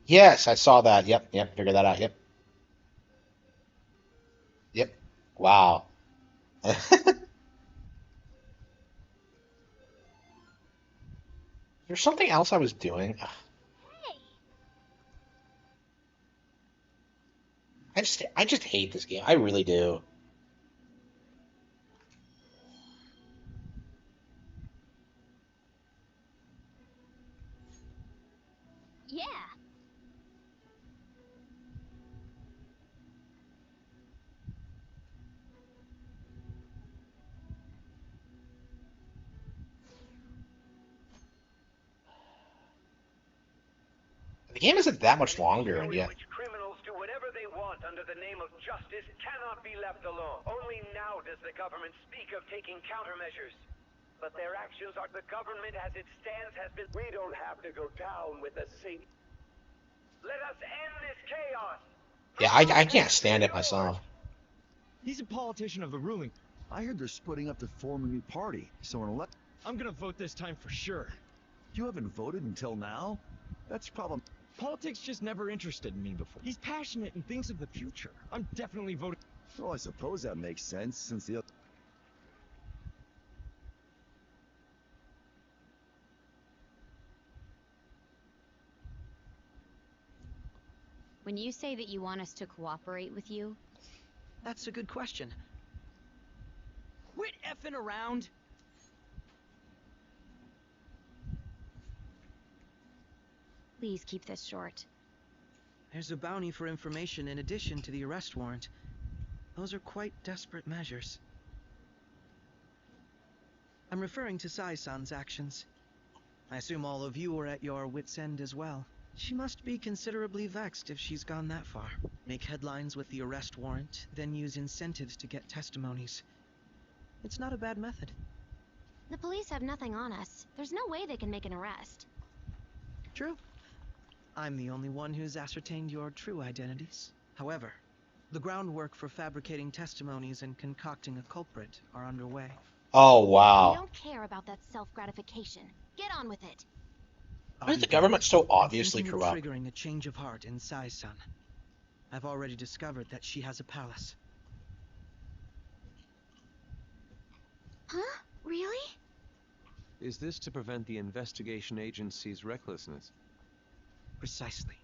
Yes, I saw that. Yep, figured that out. Yep. Wow. There's something else I was doing. hey. I just hate this game. I really do. Yeah. The game isn't that much longer, and In yet which criminals do whatever they want under the name of justice cannot be left alone. Only now does the government speak of taking countermeasures. But their actions are the government as it stands has been. We don't have to go down with the same. Let us end this chaos. The yeah, I protest can't is stand it yours. myself. He's a politician of the ruling. I heard they're splitting up to form a new party, so an elect. I'm gonna vote this time for sure. You haven't voted until now? That's problem. Politics just never interested me before. He's passionate and thinks of the future. I'm definitely voting. Well, I suppose that makes sense since the. When you say that you want us to cooperate with you, That's a good question. Quit effing around. please keep this short. There's a bounty for information in addition to the arrest warrant. Those are quite desperate measures. I'm referring to Sai-san's actions. I assume all of you are at your wits' end as well. She must be considerably vexed if she's gone that far. Make headlines with the arrest warrant, then use incentives to get testimonies. It's not a bad method. The police have nothing on us. There's no way they can make an arrest. True. I'm the only one who's ascertained your true identities. However, the groundwork for fabricating testimonies and concocting a culprit are underway. Oh, I wow. don't care about that self-gratification. Get on with it. Why is the government so I'm obviously thinking of corrupt? triggering a change of heart in Sai-san. I've already discovered that she has a palace. Huh? Really? Is this to prevent the investigation agency's recklessness? Precisely.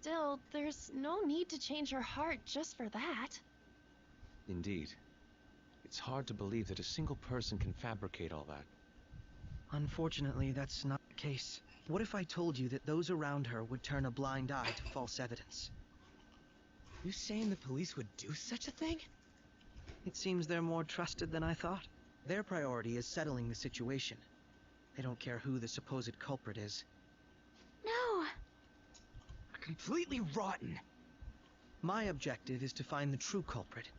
Still, there's no need to change her heart just for that. Indeed. It's hard to believe that a single person can fabricate all that. Unfortunately, that's not the case. What if I told you that those around her would turn a blind eye to false evidence? You saying the police would do such a thing? It seems they're more trusted than I thought. Their priority is settling the situation. They don't care who the supposed culprit is. No. Completely rotten. My objective is to find the true culprit.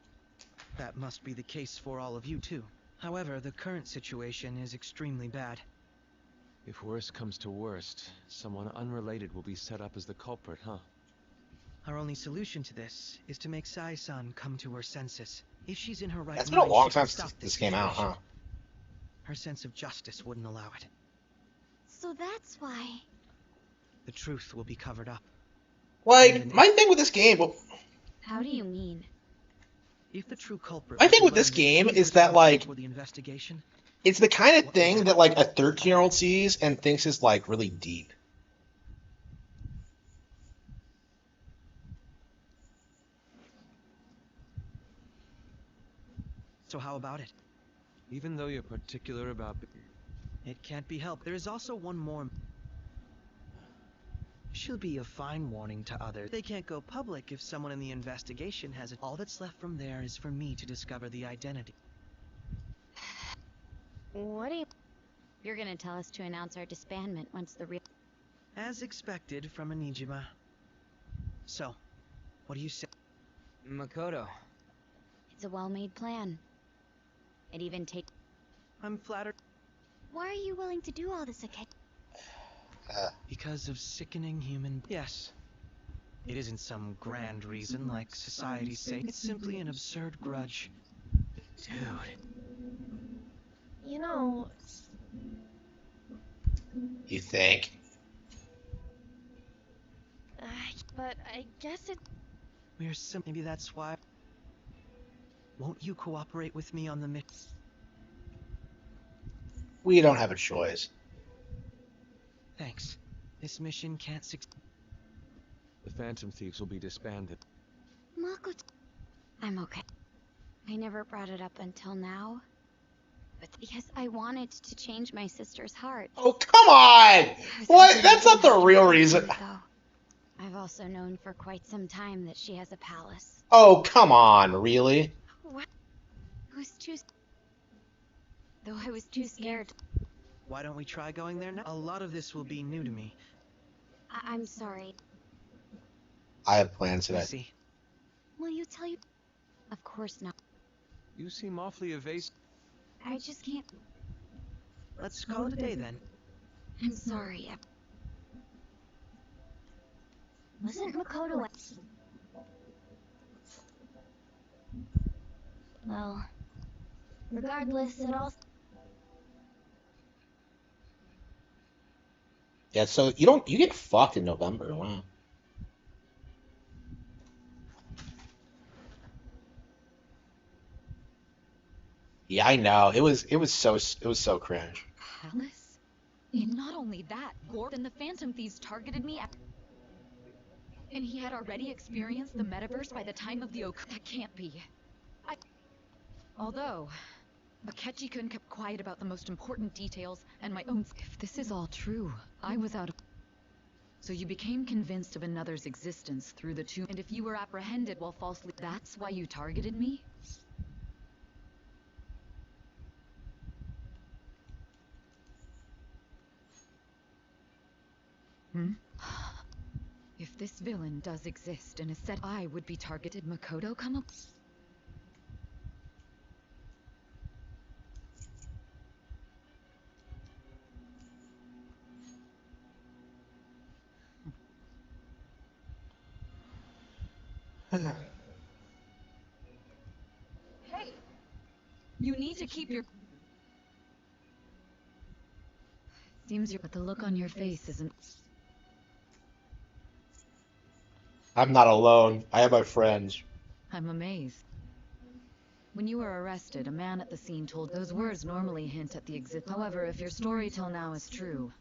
That must be the case for all of you too. However, the current situation is extremely bad. If worst comes to worst, someone unrelated will be set up as the culprit, huh? Our only solution to this is to make Sai-san come to her senses. If she's in her right It's been a mind, long she can time stop since this came out, situation. huh? Her sense of justice wouldn't allow it. So that's why. The truth will be covered up. Like, my thing with this game, well, How do you mean? If the true culprit my thing was with this learned game she is was that, like, for the investigation, it's the kind of thing that, like, a 13-year-old sees and thinks is, like, really deep. so how about it? Even though you're particular about... It can't be helped. There is also one more. She'll be a fine warning to others. They can't go public if someone in the investigation has it. All that's left from there is for me to discover the identity. What do you... You're gonna tell us to announce our disbandment once the real... As expected from Anijima. So, what do you say? Makoto. It's a well-made plan. It even takes... I'm flattered. Why are you willing to do all this, Akechi? Because of sickening human... Yes. It isn't some grand reason like society's sake. It's simply an absurd grudge. Dude. You know, You think? but I guess it... We're maybe that's why... Won't you cooperate with me on the mix? We don't have a choice. Thanks. This mission can't succeed. The Phantom Thieves will be disbanded. Makoto... I'm okay. I never brought it up until now. But because I wanted to change my sister's heart. Oh, come on! What? That's not the real reason. Though. I've also known for quite some time that she has a palace. Oh, come on, really? What? Though I was too scared. Why don't we try going there now? A lot of this will be new to me. I'm sorry. I have plans I today. see. Will you tell you? Of course not. You seem awfully evasive. I just can't. Let's call it a day then. I'm sorry. Wasn't Makoto... Well, regardless, it all... Yeah, so you get fucked in November. Wow. Yeah, I know. It was so cringe. Palace? And not only that, Gordon the Phantom Thieves targeted me and he had already experienced the metaverse by the time of the That can't be. Although, Akechi-kun kept quiet about the most important details and my own... If this is all true, I was out of... So you became convinced of another's existence through the tomb, and if you were apprehended while falsely... That's why you targeted me? this villain does exist and is said I would be targeted, Makoto come up. Hey, you need to keep your. Seems but the look on your face isn't. I'm not alone. I have my friends. I'm amazed. When you were arrested, a man at the scene told those words normally hint at the exist. However, if your story till now is true,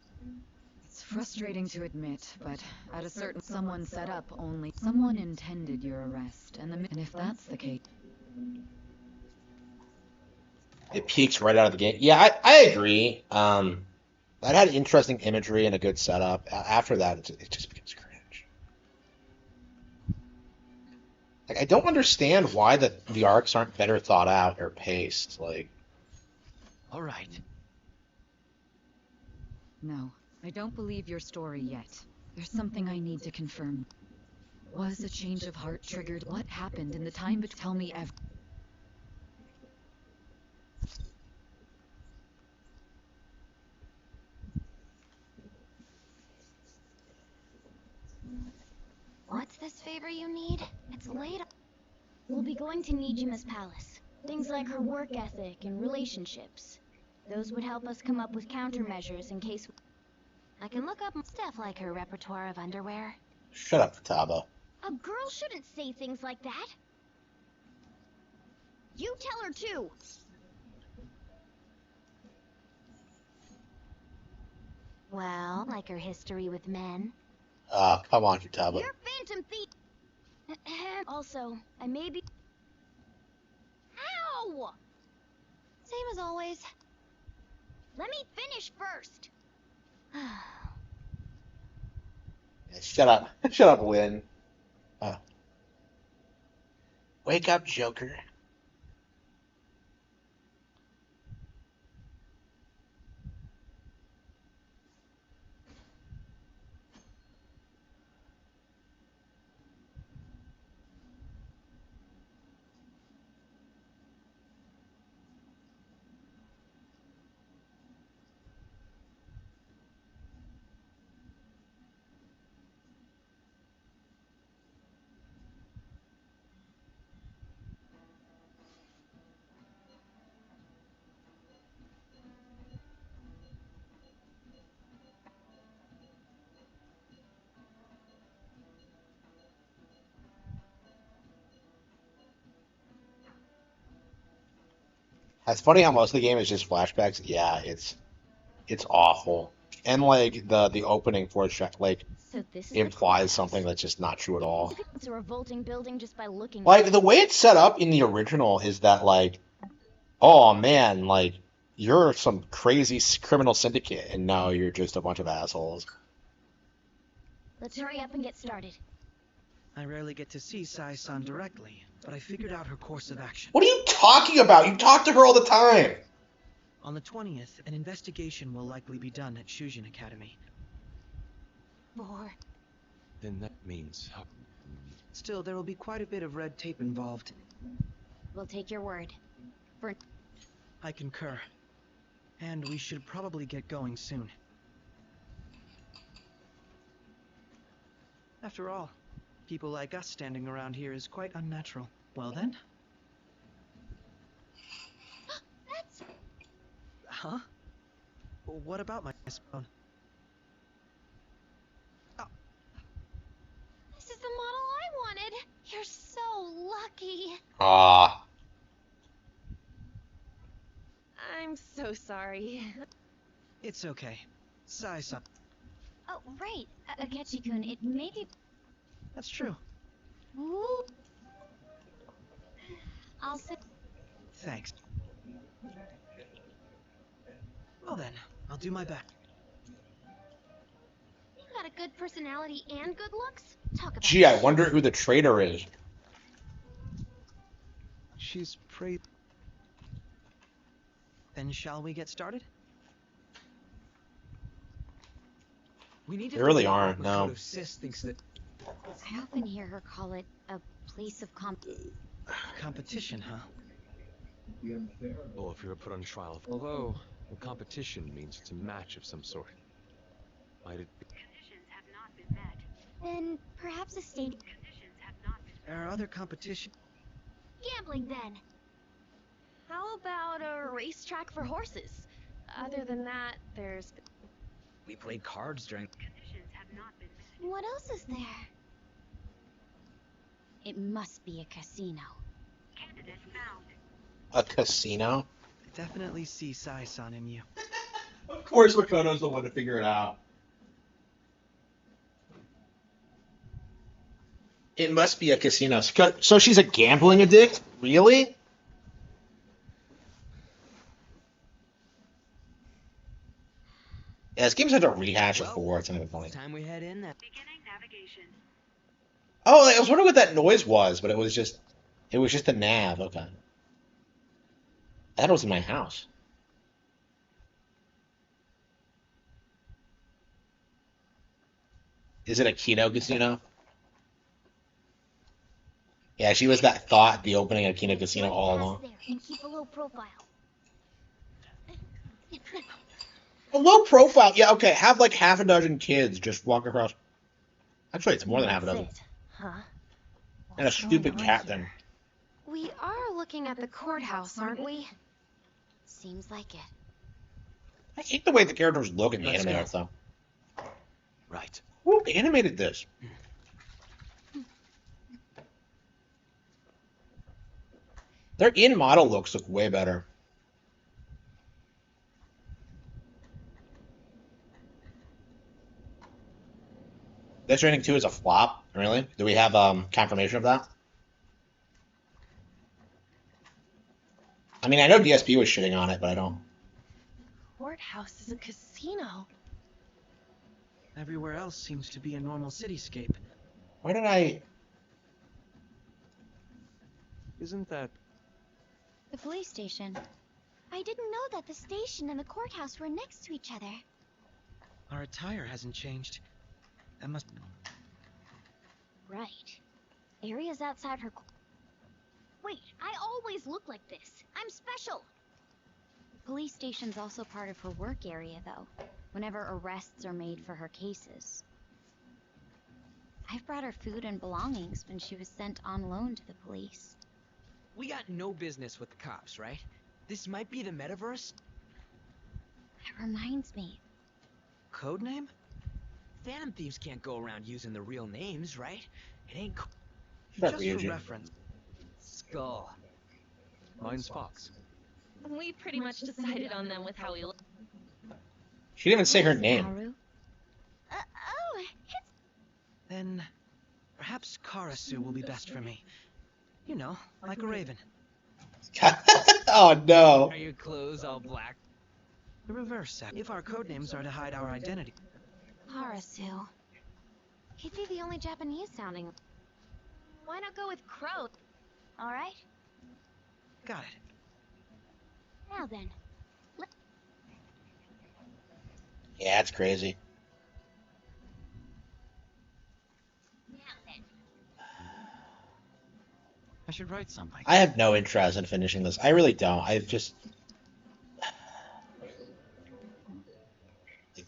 it's frustrating to admit, but at a certain someone set up only someone intended your arrest, and if that's the case, It peaks right out of the gate. Yeah, I agree. That had interesting imagery and a good setup. After that, it just becomes cringe. Like, I don't understand why the arcs aren't better thought out or paced. Like, All right. no, I don't believe your story yet. There's something I need to confirm. Was a change of heart triggered? What happened in the time between? Tell me everything. What's this favor you need? It's late. We'll be going to Nijima's palace. Things like her work ethic and relationships. Those would help us come up with countermeasures in case. I can look up stuff like her repertoire of underwear. shut up, Futaba. A girl shouldn't say things like that. You tell her too. Well, like her history with men. Come on, Futaba. You're Phantom Thief. Also, I may be. Ow! Same as always. Let me finish first. Shut up. Shut up, Lynn. Wake up, Joker. It's funny how most of the game is just flashbacks. Yeah, it's awful. And like the opening for like So this is implies something that's just not true at all. It's a revolting building just by looking. Like the way it's set up in the original is that like, oh man, like you're some crazy criminal syndicate, and now you're just a bunch of assholes. Let's hurry up and get started. I rarely get to see Sai-san directly, but I figured out her course of action. What are you talking about? You talk to her all the time. On the 20th, an investigation will likely be done at Shujin Academy. Then that means Still, there will be quite a bit of red tape involved. We'll take your word. I concur. And we should probably get going soon. After all, people like us standing around here is quite unnatural. Well then? That's... Huh? What about my phone? This is the model I wanted. You're so lucky. Ah, I'm so sorry. It's okay. Sai-san. Oh, right. Akechi-kun, it may be... That's true. Ooh. I'll say... Thanks. Well then, I'll do my best. You got a good personality and good looks? Talk about gee, I wonder who the traitor is. she's prayed. Then shall we get started? We need to They really figure out aren't, what no. Makoto Sis thinks that. I often hear her call it a place of Competition, huh? Or if you were put on trial. Although, the competition means it's a match of some sort. Might it be? Then perhaps a state. There are other competition. Gambling then. How about a racetrack for horses? Other than that, there's... We played cards during... What else is there? It must be a casino. A casino? I definitely see Sai-san in you. Of course, Makoto's the one to figure it out. It must be a casino. So she's a gambling addict? Really? Yeah, this game's such a rehash of 4. It's not even funny. Time we head in. Oh, I was wondering what that noise was, but it was just a nav. Okay. I thought it was in my house. Is it a Kino Casino? Yeah, she was that thought at the opening of Kino Casino all along. And keep a low profile. A low profile? Yeah, okay. Have like half a dozen kids just walk across. Actually, it's more than half a dozen. Huh? And a stupid cat then. We are looking at the courthouse, aren't we? Seems like it. I hate the way the characters look in the Let's anime go. art, though. Right. Who animated this? Their in-model looks look way better. Death Stranding 2 is a flop? Really? Do we have confirmation of that? I mean, I know DSP was shitting on it, but I don't. Courthouse is a casino. Everywhere else seems to be a normal cityscape. Why did I... Isn't that... The police station. I didn't know that the station and the courthouse were next to each other. Our attire hasn't changed. That must... Right. Areas outside her... Wait, I always look like this. I'm special. The police station's also part of her work area, though. Whenever arrests are made for her cases. I've brought her food and belongings when she was sent on loan to the police. We got no business with the cops, right? This might be the metaverse. That reminds me. Codename? Phantom thieves can't go around using the real names, right? It ain't cool. That's Just for weird. reference. Skull. Mine's Fox. We pretty much decided on them with how we look. She didn't even say her name. Haru? Oh, it's... Then perhaps Karasu will be best for me. You know, like a raven. Oh no. Are your clothes all black? The reverse, if our codenames are to hide our identity. Harasu. He'd be the only Japanese sounding. Why not go with Crow? Alright? Got it. Now then. Yeah, it's crazy. I should write something. I have no interest in finishing this. I really don't. I just...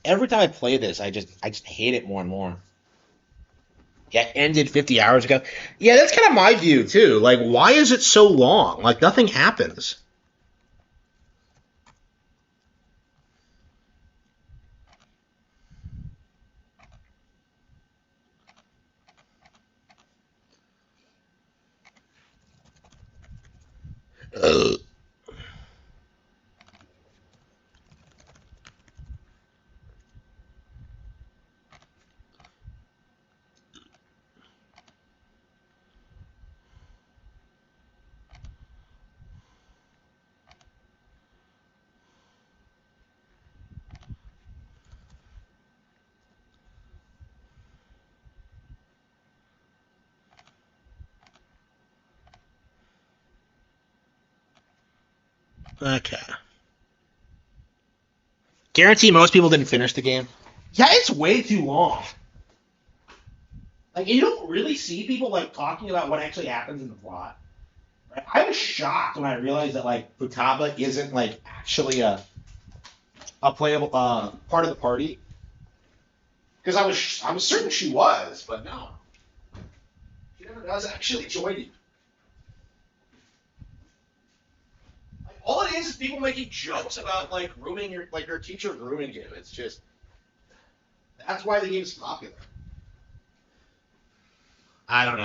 Every time I play this, I just hate it more and more. Yeah, it ended 50 hours ago. Yeah, that's kind of my view, too. Like, why is it so long? Like, nothing happens. Okay. Guarantee most people didn't finish the game. Yeah, it's way too long. Like you don't really see people like talking about what actually happens in the plot. Right? I was shocked when I realized that like Futaba isn't like actually a playable part of the party because I was certain she was, but no, she never does actually join you. Like, all it is people making jokes about like ruining your teacher ruining you. It's just that's why the game's popular. I don't know.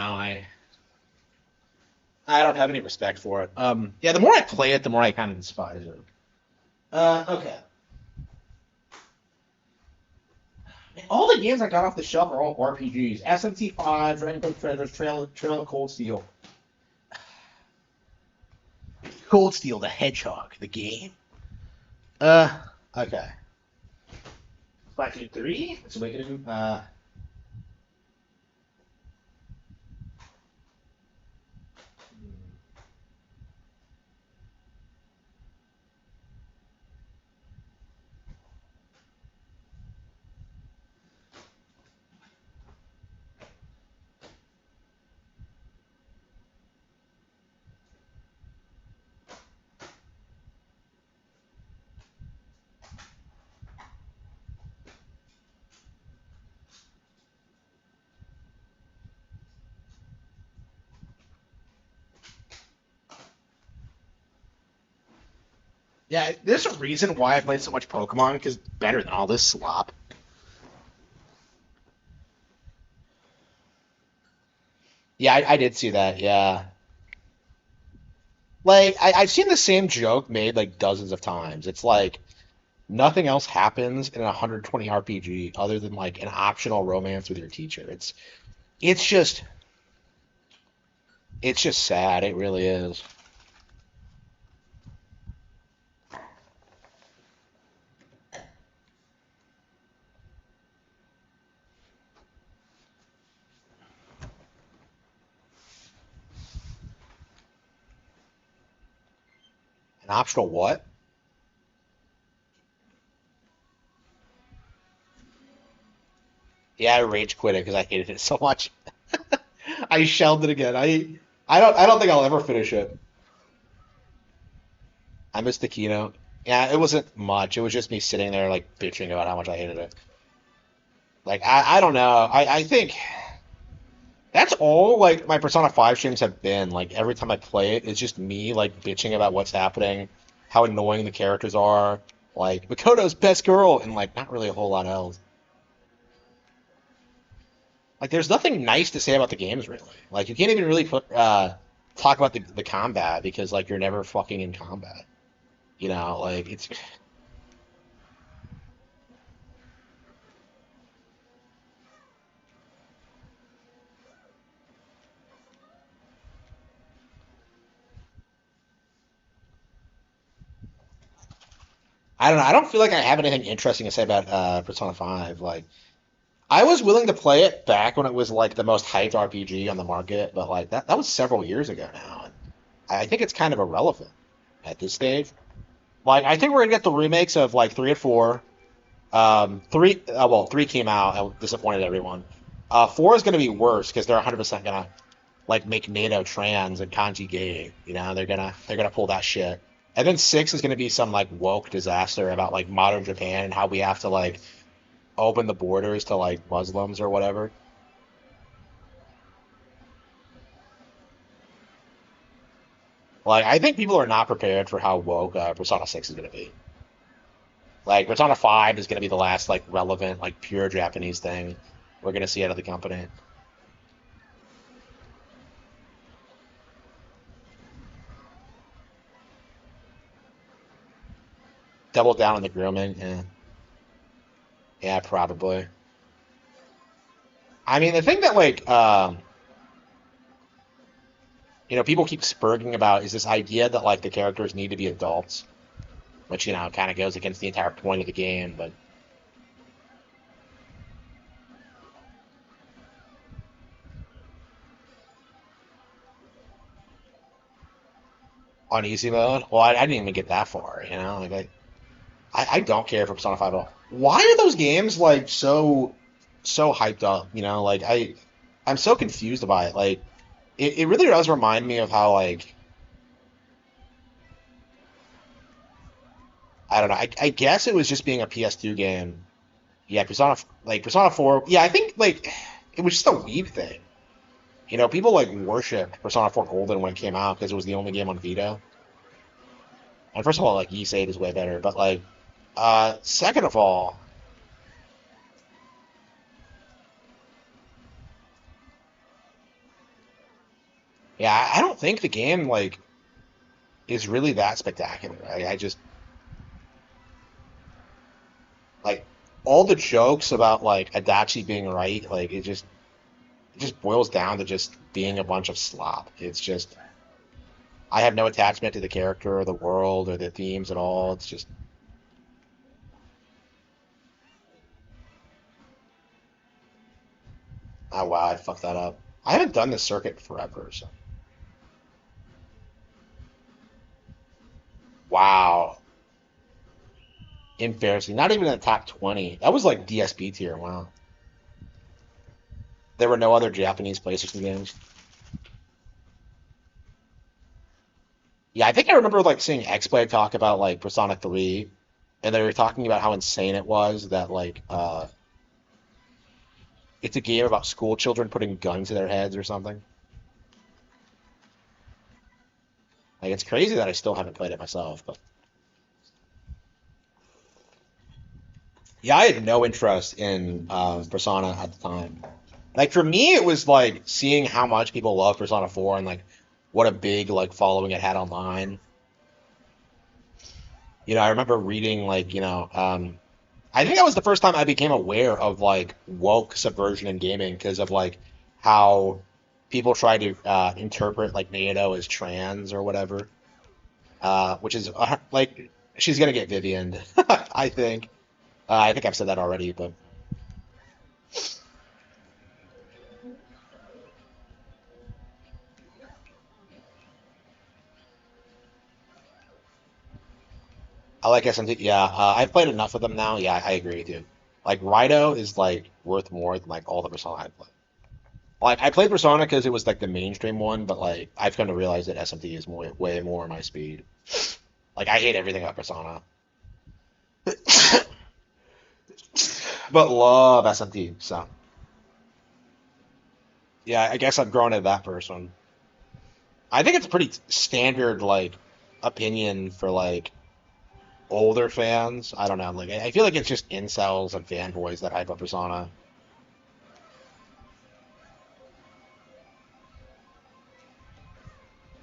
I don't have any respect for it. Yeah, the more I play it, the more I kind of despise it. Okay. All the games I got off the shelf are all RPGs. SMT5, Dragon Quest Treasures, Trail of Cold Steel. Cold Steel, the Hedgehog, the game. Okay. Splatoon 3, it's Awakening. Yeah, there's a reason why I played so much Pokemon, because better than all this slop. Yeah, I did see that, yeah. Like, I've seen the same joke made like dozens of times. It's like nothing else happens in a 120 RPG other than like an optional romance with your teacher. It's just it's just sad. It really is. An optional what? Yeah, I rage quit it because I hated it so much. I shelved it again. I don't think I'll ever finish it. I missed the keynote. Yeah, it wasn't much. It was just me sitting there like bitching about how much I hated it. Like I don't know. I think that's all like my Persona 5 streams have been. Like every time I play it, it's just me like bitching about what's happening, how annoying the characters are, like Makoto's best girl, and like not really a whole lot else. Like there's nothing nice to say about the games really. Like you can't even really talk about the combat because like you're never fucking in combat. You know, like it's I don't know. I don't feel like I have anything interesting to say about Persona 5. Like I was willing to play it back when it was like the most hyped RPG on the market, but like that was several years ago now. And I think it's kind of irrelevant at this stage. Like I think we're gonna get the remakes of like 3 and 4. Well, 3 came out and disappointed everyone. 4 is gonna be worse because they're 100% gonna like make NATO trans and kanji gay. You know, they're gonna pull that shit. And then 6 is gonna be some like woke disaster about like modern Japan and how we have to like open the borders to like Muslims or whatever. Like I think people are not prepared for how woke Persona 6 is gonna be. Like Persona 5 is gonna be the last like relevant like pure Japanese thing we're gonna see out of the company. Double down on the grooming. Yeah, yeah, probably. I mean, the thing that like people keep spurging about is this idea that like the characters need to be adults, which kind of goes against the entire point of the game. But on easy mode, well, I didn't even get that far. Like I don't care for Persona 5 at all. Why are those games like so hyped up? Like I'm so confused by it. Like, it really does remind me of how, like, I don't know. I guess it was just being a PS2 game. Yeah, Persona 4. Yeah, I think like it was just a weeb thing. You know, people like worship Persona 4 Golden when it came out because it was the only game on Vita. And first of all, like Ys 8 is way better, but like, second of all, yeah, I don't think the game like is really that spectacular. I just like all the jokes about like Adachi being right, like it just boils down to just being a bunch of slop. It's just I have no attachment to the character or the world or the themes at all. It's just oh wow, I fucked that up. I haven't done this circuit forever, so wow. Embarrassing. Not even in the top 20. That was like DSP tier. Wow. There were no other Japanese PlayStation games. Yeah, I think I remember like seeing XPlay talk about like Persona 3, and they were talking about how insane it was that like it's a game about school children putting guns to their heads or something. Like it's crazy that I still haven't played it myself, but yeah, I had no interest in Persona at the time. Like for me, it was like seeing how much people love Persona 4 and like what a big like following it had online. You know, I remember reading like, I think that was the first time I became aware of like woke subversion in gaming because of like how people try to interpret like Naoto as trans or whatever, which is like she's gonna get Vivian, I think. I think I've said that already, but I like SMT. Yeah, I've played enough of them now. Yeah, I agree with you. Like Rido is like worth more than like all the Persona I've played. Like I played Persona because it was like the mainstream one, but like I've come to realize that SMT is more, way more my speed. Like I hate everything about Persona, but love SMT. So yeah, I guess I've grown into that person. I think it's a pretty standard like opinion for like older fans. I don't know. Like I feel like it's just incels and fanboys that hype up Persona.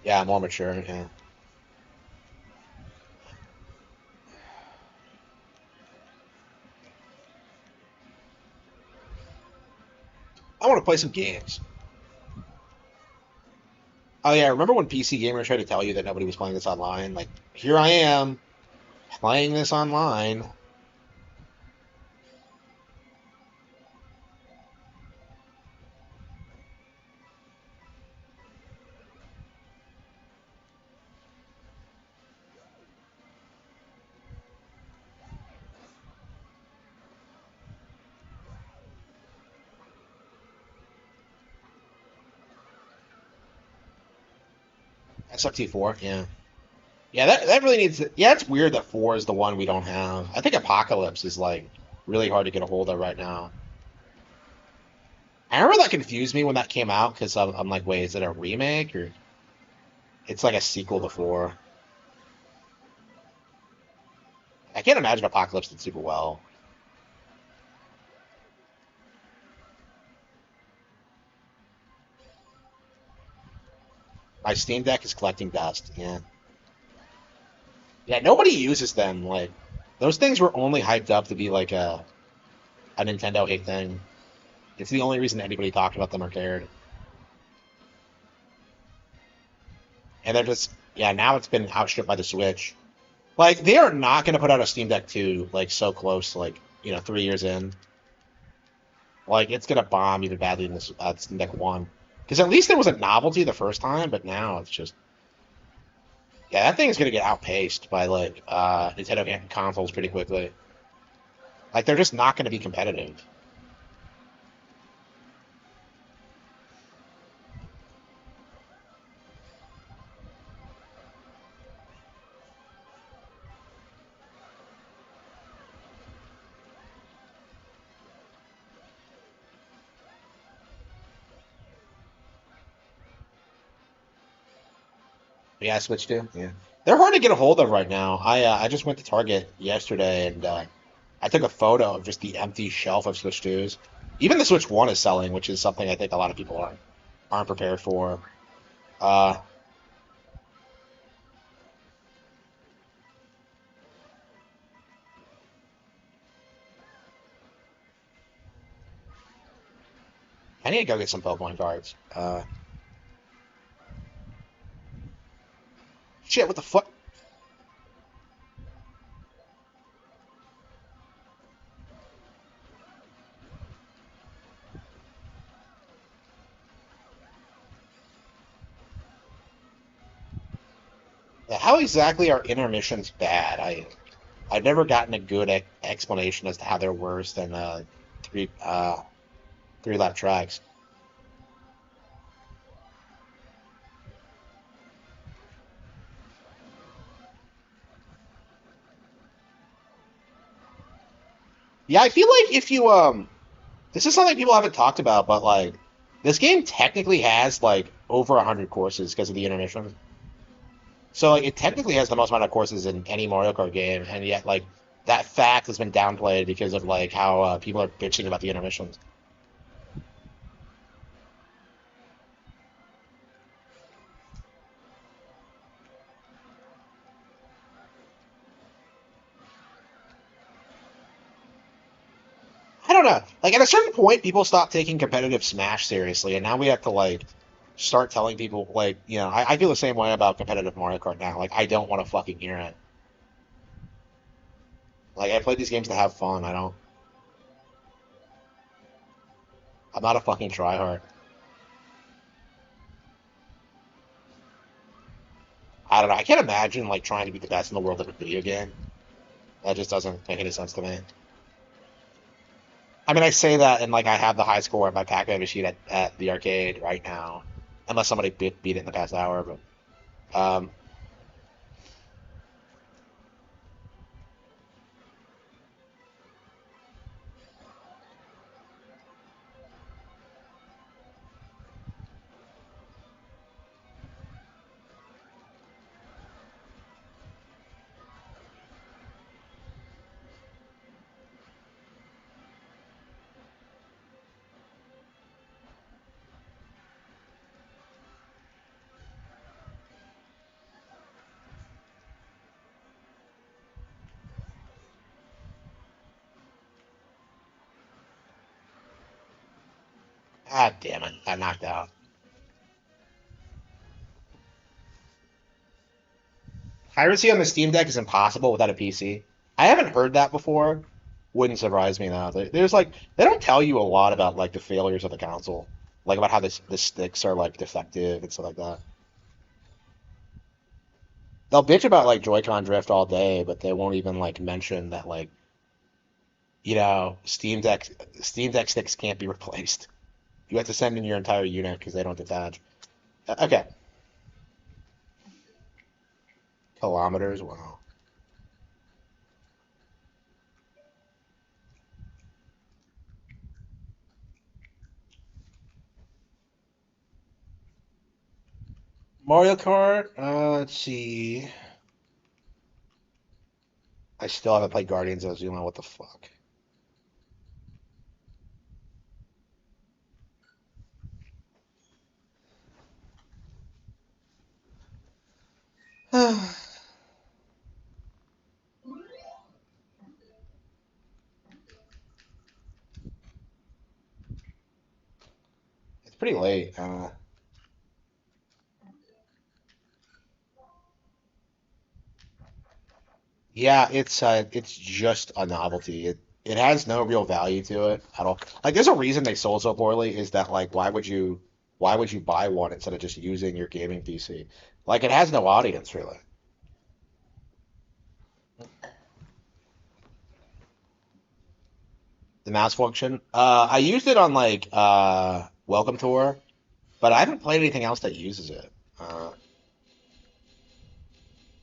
Yeah, more mature. Yeah. I want to play some games. Oh yeah, remember when PC gamers tried to tell you that nobody was playing this online? Like, here I am playing this online. SFT4, yeah. Yeah, that really needs to, yeah, it's weird that 4 is the one we don't have. I think Apocalypse is like really hard to get a hold of right now. I remember that confused me when that came out because I'm like, wait, is it a remake or it's like a sequel to 4? I can't imagine Apocalypse did super well. My Steam Deck is collecting dust. Yeah. Yeah, nobody uses them. Like, those things were only hyped up to be like a Nintendo hate thing. It's the only reason anybody talked about them or cared. And they're just, yeah, now it's been outstripped by the Switch. Like, they are not going to put out a Steam Deck 2, like, so close, like, 3 years in. Like, it's going to bomb even badly in this Steam Deck 1. Because at least there was a novelty the first time, but now it's just, yeah, that thing is going to get outpaced by, like, Nintendo consoles pretty quickly. Like, they're just not going to be competitive. Yeah, Switch 2. Yeah, they're hard to get a hold of right now. I just went to Target yesterday and I took a photo of just the empty shelf of Switch 2s. Even the Switch 1 is selling, which is something I think a lot of people aren't prepared for. Uh, I need to go get some Pokemon cards. Shit, what the fuck? How exactly are intermissions bad? I've never gotten a good explanation as to how they're worse than three uh, three lap tracks. Yeah, I feel like if you this is something people haven't talked about, but like this game technically has like over 100 courses because of the intermission. So like it technically has the most amount of courses in any Mario Kart game, and yet like that fact has been downplayed because of like how people are bitching about the intermissions. I don't know. Like at a certain point, people stop taking competitive Smash seriously, and now we have to like start telling people like I feel the same way about competitive Mario Kart now. Like I don't want to fucking hear it. Like I play these games to have fun. I don't. I'm not a fucking tryhard. I don't know. I can't imagine like trying to be the best in the world at a video game. That just doesn't make any sense to me. I mean, I say that and like I have the high score on my Pac-Man machine at the arcade right now, unless somebody beat it in the past hour. But God damn it, I knocked out. Piracy on the Steam Deck is impossible without a PC. I haven't heard that before. Wouldn't surprise me though. There's like they don't tell you a lot about like the failures of the console, like about how the sticks are like defective and stuff like that. They'll bitch about like Joy-Con drift all day, but they won't even like mention that like Steam Deck sticks can't be replaced. You have to send in your entire unit because they don't detach. Okay, kilometers. Wow. Mario Kart. Let's see. I still haven't played Guardians of Zuma. What the fuck? It's pretty late. Yeah, it's just a novelty. It has no real value to it at all. Like there's a reason they sold so poorly is that like why would you buy one instead of just using your gaming PC? Like it has no audience really. The mouse function. I used it on like Welcome Tour, but I haven't played anything else that uses it.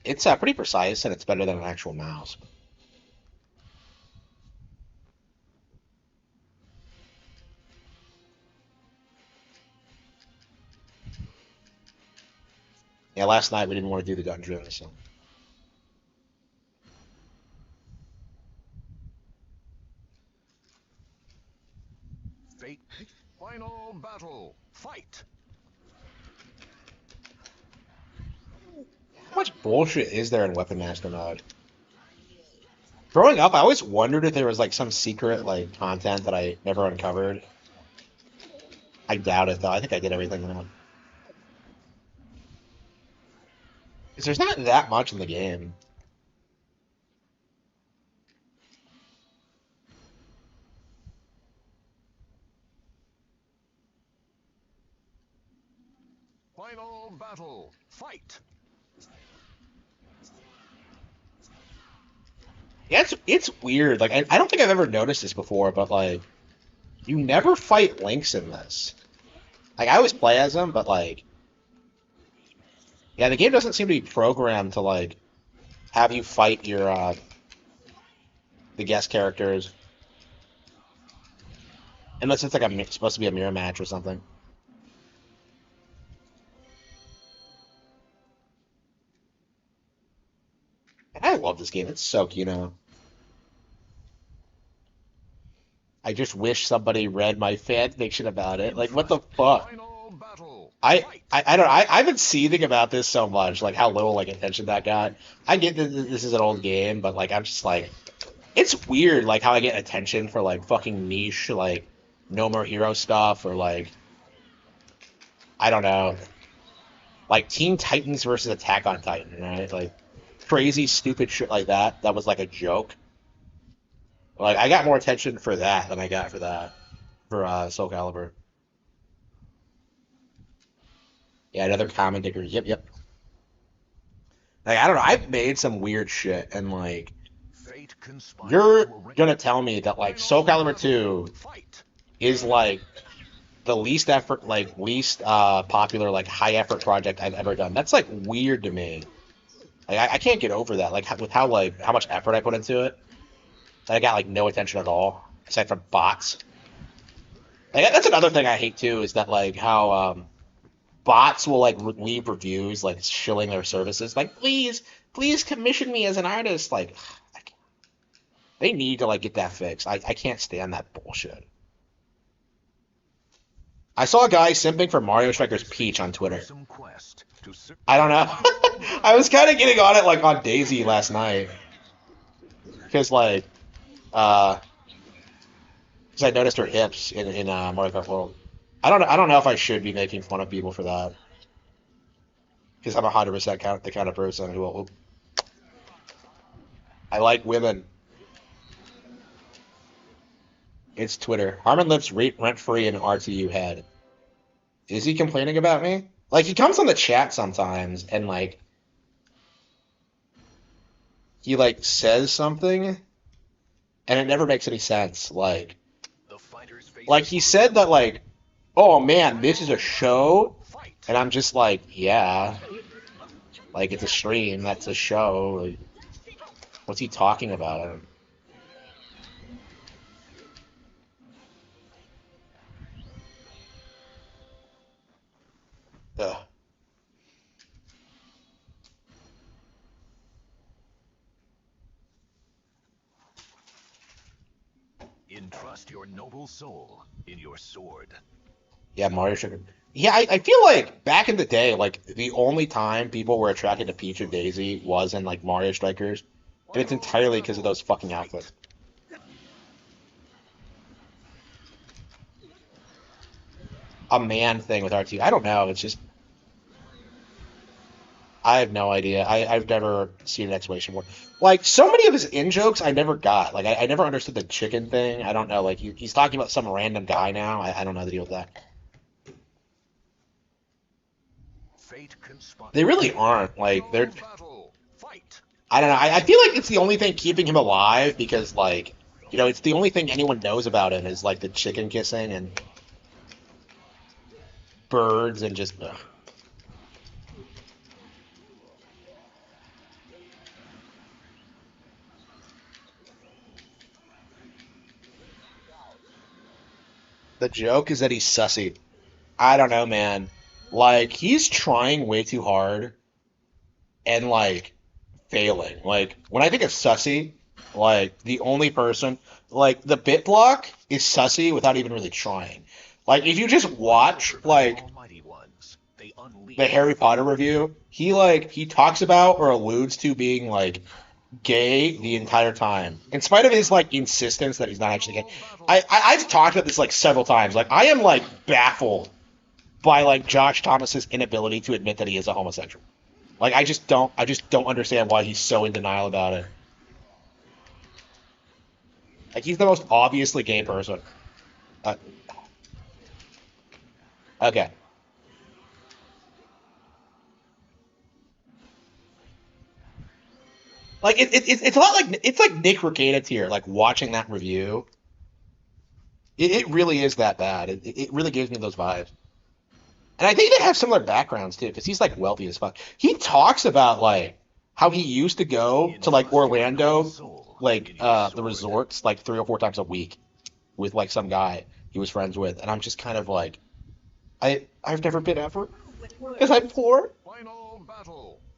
It's pretty precise and it's better than an actual mouse. Yeah, last night we didn't want to do the dungeon, so. Fate. Final battle. Fight. How much bullshit is there in Weapon Master mode? Growing up, I always wondered if there was like some secret like content that I never uncovered. I doubt it though. I think I did everything now. Because there's not that much in the game. Final battle. Fight. Yeah, it's weird. Like I don't think I've ever noticed this before, but like you never fight Lynx in this. Like I always play as him, but like yeah, the game doesn't seem to be programmed to like have you fight your the guest characters unless it's like supposed to be a mirror match or something. I love this game. It's so cute. I just wish somebody read my fan fiction about it. Like, what the fuck? I don't know. I've been seething about this so much, like how little like attention that got. I get that this is an old game, but like I'm just like, it's weird like how I get attention for like fucking niche like No More Hero stuff or like I don't know, like Teen Titans versus Attack on Titan, right? Like crazy stupid shit like that. That was like a joke. Like I got more attention for that than I got for that for Soul Calibur. Yeah, another commentator. Yep, yep. Like I don't know. I've made some weird shit, and like you're gonna tell me that like Soul Calibur 2 is like the least effort, like least popular, like high effort project I've ever done. That's like weird to me. Like I can't get over that. Like with how like how much effort I put into it. I got like no attention at all, aside from bots. Like, that's another thing I hate too, is that like how bots will like leave reviews like shilling their services. Like, please commission me as an artist. Like, they need to like get that fixed. I can't stand that bullshit. I saw a guy simping for Mario Striker's Peach on Twitter. I don't know. I was kind of getting on it like on Daisy last night. Because like, because I noticed her hips in Mario Kart World. I don't know if I should be making fun of people for that. Because I'm 100% the kind of person who will. I like women. It's Twitter. Harman lives rent-free in an RTU head. Is he complaining about me? Like, he comes on the chat sometimes, and, like, he, like, says something, and it never makes any sense. Like, he said that, like, oh, man, this is a show? And I'm just like, yeah. Like, it's a stream, that's a show. Like, what's he talking about? Ugh. Entrust your noble soul in your sword. Yeah, Mario Sugar. Yeah, I feel like back in the day, like the only time people were attracted to Peach and Daisy was in like Mario Strikers, and it's entirely because of those fucking outfits. A man thing with R2. I don't know. It's just I have no idea. I've never seen an explanation for. Like so many of his in jokes, I never got. Like I never understood the chicken thing. I don't know. Like he's talking about some random guy now. I don't know the deal with that. They really aren't. Like they're. I don't know. I feel like it's the only thing keeping him alive because like it's the only thing anyone knows about him is like the chicken kissing and birds and just. Ugh. The joke is that he's sussy. I don't know, man. Like, he's trying way too hard and like failing. Like when I think of sussy, like the only person, like the bit block is sussy without even really trying. Like if you just watch like the Harry Potter review, he talks about or alludes to being like gay the entire time, in spite of his like insistence that he's not actually gay. I've talked about this like several times. Like I am like baffled by like Josh Thomas's inability to admit that he is a homosexual. Like I just don't understand why he's so in denial about it. Like he's the most obviously gay person. Uh, okay. Like it's a lot like it's like Nick Regatta tier. Like watching that review, it really is that bad. It really gives me those vibes. And I think they have similar backgrounds too, because he's like wealthy as fuck. He talks about like how he used to go to like Orlando, like the resorts, like 3 or 4 times a week with like some guy he was friends with, and I'm just kind of like, I've never been ever because I'm poor.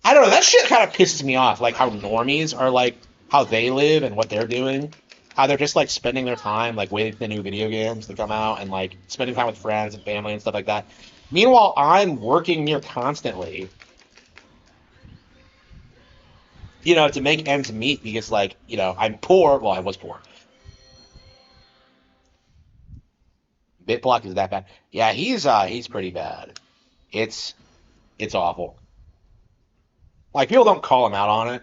I don't know. That shit kind of pisses me off. Like how normies are like how they live and what they're doing. How they're just like spending their time like waiting for the new video games to come out and like spending time with friends and family and stuff like that. Meanwhile, I'm working near constantly, to make ends meet because like, I'm poor. Well, I was poor. Bitblock is that bad. Yeah, he's pretty bad. It's awful. Like people don't call him out on it,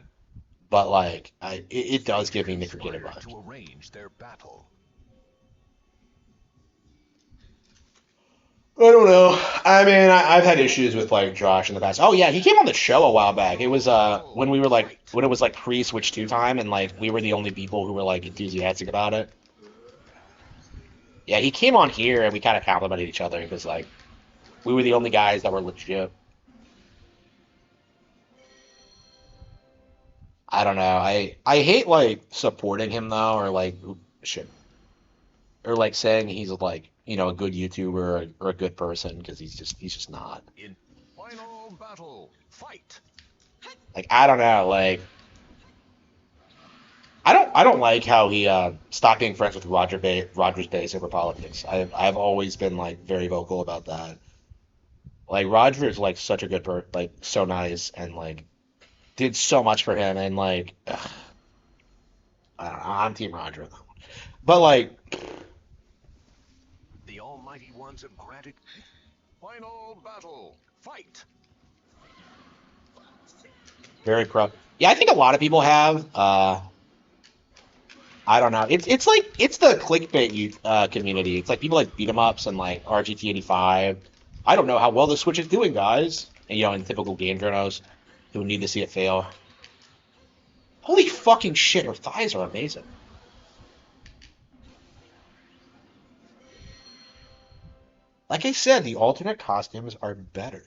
but like it does give me Nick Regatta vibes. To arrange their battle. I don't know. I mean, I've had issues with like Josh in the past. Oh yeah, he came on the show a while back. It was when we were like when it was like pre-Switch 2 time, and like we were the only people who were like enthusiastic about it. Yeah, he came on here and we kind of complimented each other because like we were the only guys that were legit. I don't know. I hate like supporting him though, or like shit, or like saying he's like a good YouTuber or a good person because he's just not. In final battle, fight. Like I don't know. Like I don't like how he stopped being friends with Rogers Base over politics. I've always been like very vocal about that. Like Roger is like such a good like so nice and like did so much for him and like I don't know, I'm Team Roger though. But like The Almighty Ones have granted. Final battle, fight. very pro. Yeah, I think a lot of people have. I don't know. It's like it's the clickbait community. It's like people like beat 'em ups and like RGT85. I don't know how well the Switch is doing, guys. And in typical game journals who need to see it fail. Holy fucking shit, her thighs are amazing. Like I said, the alternate costumes are better.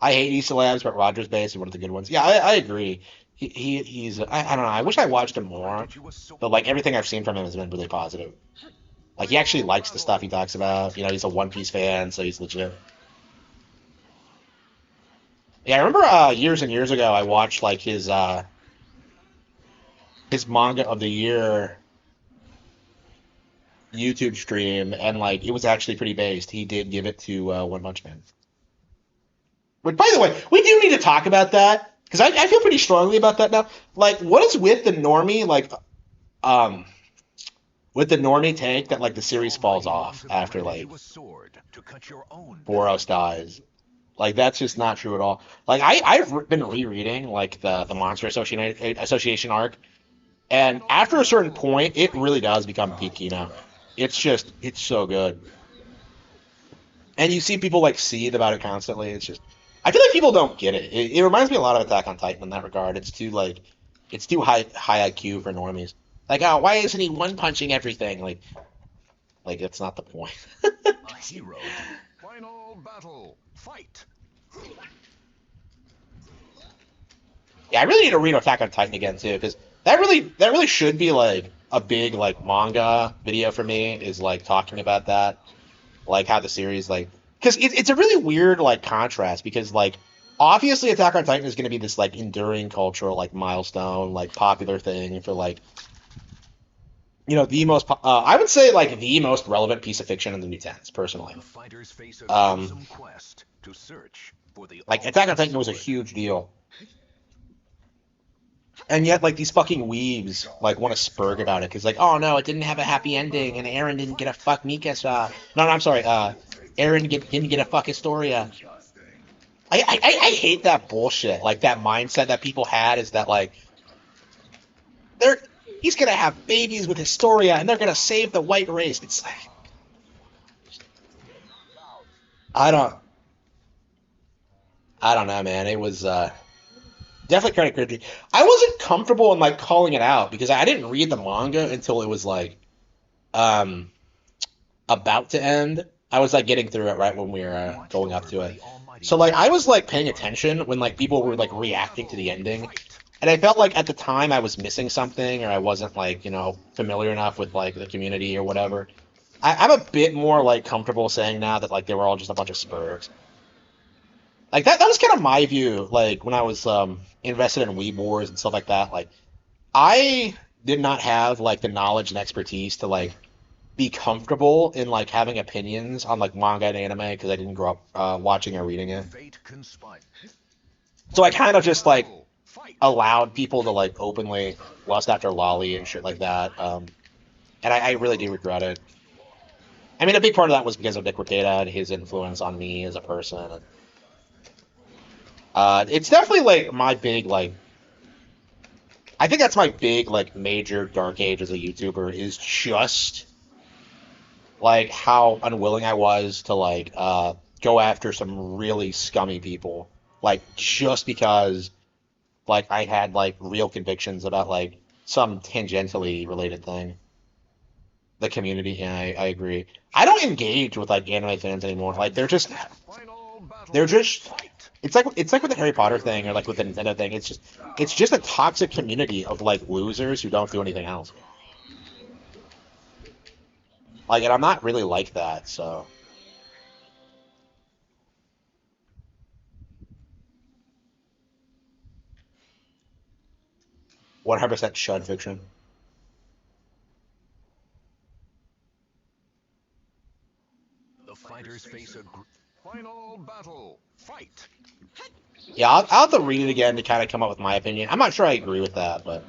I hate Issa Labs, but Rogers Base is one of the good ones. Yeah, I agree. He's I don't know. I wish I watched him more, but like everything I've seen from him has been really positive. Like he actually likes the stuff he talks about. He's a One Piece fan, so he's legit. Yeah, I remember years and years ago I watched like his manga of the year YouTube stream, and like it was actually pretty based. He did give it to One Punch Man. But by the way, we do need to talk about that because I feel pretty strongly about that now. Like, what is with the normie with the normie take that like the series falls off after like Boros dies? Like that's just not true at all. Like I've been rereading like the Monster Association arc, and after a certain point, it really does become peak Kino. It's so good. And you see people like seethe about it constantly. I feel like people don't get it. It reminds me a lot of Attack on Titan in that regard. It's too high IQ for normies. Like, oh, why isn't he one punching everything? Like that's not the point. A hero. Final battle, fight. Yeah, I really need to read Attack on Titan again too, because that really should be like a big like manga video for me. Is like talking about that, like how the series like because it's a really weird like contrast because like obviously Attack on Titan is going to be this like enduring cultural like milestone like popular thing for like the most I would say like the most relevant piece of fiction in the new tens personally. The fighters face a Um, gruesome quest to search for the like Attack on Titan was a huge deal. And yet, like, these fucking weebs, like, want to spurg about it, because, like, oh, no, it didn't have a happy ending, and Aaron didn't get a fuck Mikasa. No, I'm sorry, Aaron didn't get a fuck Historia. I hate that bullshit. Like, that mindset that people had is that, like, he's gonna have babies with Historia, and they're gonna save the white race. It's like... I don't know, man. It was, definitely kind of cringy. I wasn't comfortable in like calling it out because I didn't read the manga until it was like about to end. I was like getting through it right when we were going up to it. So like I was like paying attention when like people were like reacting to the ending. And I felt like at the time I was missing something or I wasn't like, familiar enough with like the community or whatever. I'm a bit more like comfortable saying now that like they were all just a bunch of spurs. Like that was kind of my view, like when I was invested in Weeb Wars and stuff like that. Like I did not have like the knowledge and expertise to like be comfortable in like having opinions on like manga and anime because I didn't grow up watching or reading it. So I kind of just like allowed people to like openly lust after Lolly and shit like that. And I really do regret it. I mean, a big part of that was because of Nick Rekieta and his influence on me as a person. It's definitely like my big like. I think that's my big like major dark age as a YouTuber is just like how unwilling I was to like go after some really scummy people, like just because like I had like real convictions about like some tangentially related thing. The community, yeah, I agree. I don't engage with like anime fans anymore. Like they're just it's like with the Harry Potter thing or like with the Nintendo thing. It's just a toxic community of like losers who don't do anything else. Like, and I'm not really like that, so. 100% shun fiction. The fighters face a final battle. Fight. Yeah, I'll have to read it again to kind of come up with my opinion. I'm not sure I agree with that, but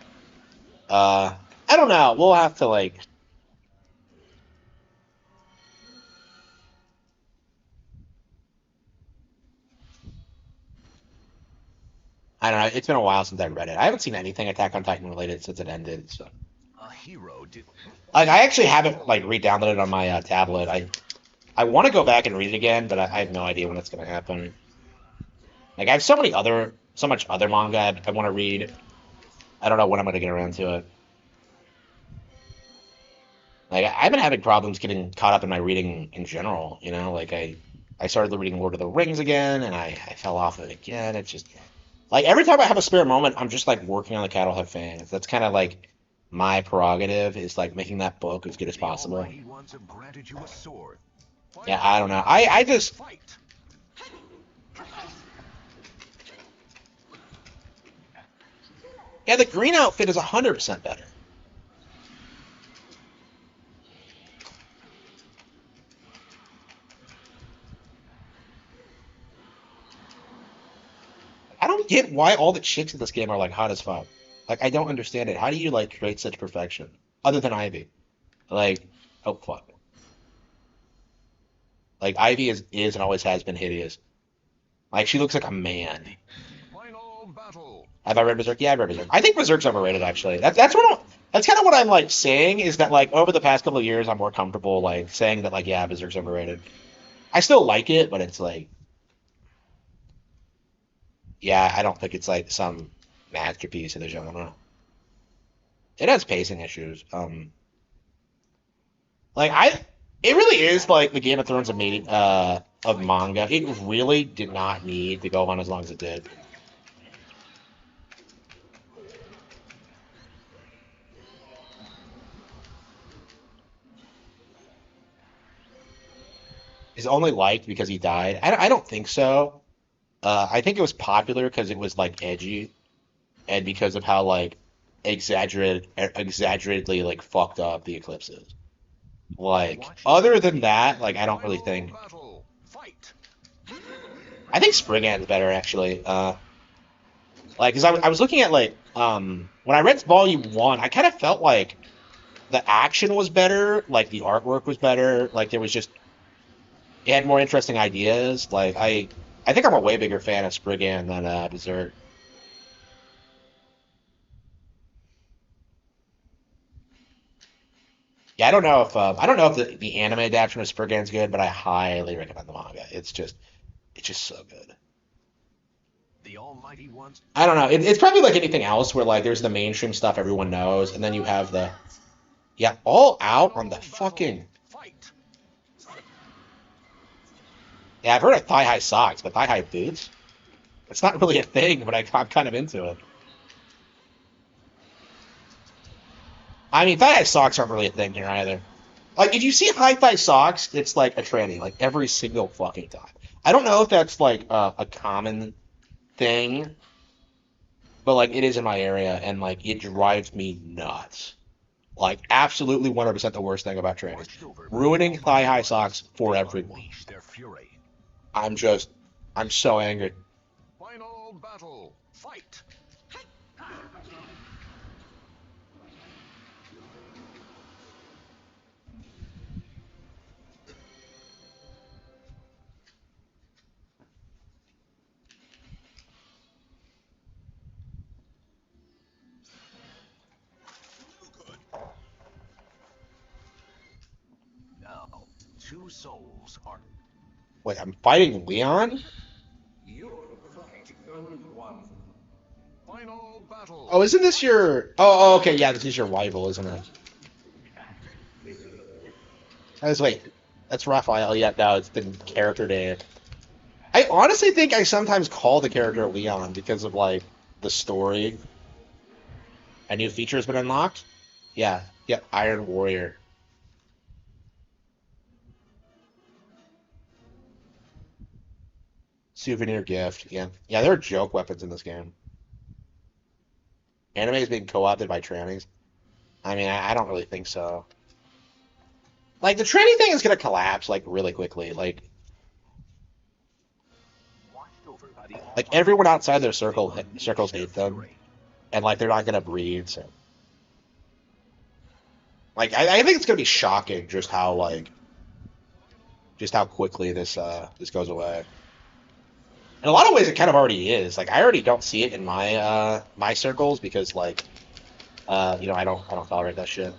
I don't know. We'll have to like. I don't know. It's been a while since I read it. I haven't seen anything Attack on Titan related since it ended. So. A hero did. Like I actually haven't like re-downloaded it on my tablet. I want to go back and read it again, but I have no idea when it's gonna happen. Like I have so much other manga I want to read. I don't know when I'm gonna get around to it. Like I've been having problems getting caught up in my reading in general. Like I started reading Lord of the Rings again, and I fell off of it again. It's just like every time I have a spare moment, I'm just like working on the Cattle Fans. That's kind of like my prerogative is like making that book as good as possible. Yeah, I don't know. I just. Yeah, the green outfit is 100% better. I don't get why all the chicks in this game are like hot as fuck. Like I don't understand it. How do you like create such perfection? Other than Ivy. Like, oh fuck. Like Ivy is and always has been hideous. Like she looks like a man. Have I read Berserk? Yeah, I've read Berserk. I think Berserk's overrated actually. That's kind of what I'm like saying is that like over the past couple of years I'm more comfortable like saying that like yeah, Berserk's overrated. I still like it, but it's like yeah, I don't think it's like some masterpiece of the genre. It has pacing issues. Like it really is like the Game of Thrones of manga. It really did not need to go on as long as it did. is only liked because he died. I don't think so. I think it was popular because it was like edgy and because of how like exaggeratedly like fucked up the eclipse is. Like other than that, like I don't really think. I think Spriggan's better actually. Like, cause I was looking at like when I read Volume One, I kind of felt like the action was better, like the artwork was better, like there was just it had more interesting ideas. Like I think I'm a way bigger fan of Spriggan than Berserk. Yeah, I don't know if the anime adaptation of Spriggan's good, but I highly recommend the manga. It's just so good. The Almighty Ones. I don't know. It's probably like anything else where like there's the mainstream stuff everyone knows, and then you have the yeah, all out on the fucking yeah. I've heard of thigh high socks, but thigh high boots. It's not really a thing, but I'm kind of into it. I mean, thigh high socks aren't really a thing here either. Like if you see high thigh socks, it's like a tranny, like every single fucking time. I don't know if that's like a common thing, but like it is in my area, and like it drives me nuts. Like absolutely 100% the worst thing about trannies, ruining thigh high socks for everyone. I'm just, I'm so angry. Final battle. Fight. Now, two souls are. Wait, I'm fighting Leon? Final battle. Oh, isn't this your? Oh, okay, yeah, this is your rival, isn't it? I was wait, that's Raphael. Yeah, no, it's the character name. I honestly think I sometimes call the character Leon because of like the story. A new feature has been unlocked. Yeah, yeah, Iron Warrior. Souvenir gift. Yeah, yeah, there are joke weapons in this game. Anime is being co-opted by trannies. I mean, I don't really think so. Like the tranny thing is gonna collapse like really quickly. Like everyone outside their circles hate them, and like they're not gonna breed. So like I think it's gonna be shocking just how quickly this goes away. In a lot of ways, it kind of already is. Like I already don't see it in my circles because like I don't tolerate that shit.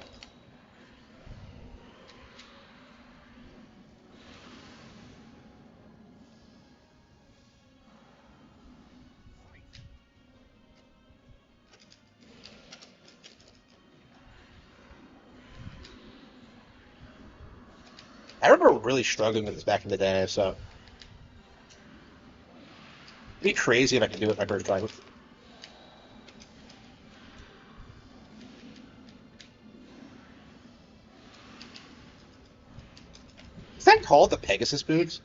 I remember really struggling with this back in the day, so it'd be crazy if I could do it my first try. Is that called the Pegasus boots?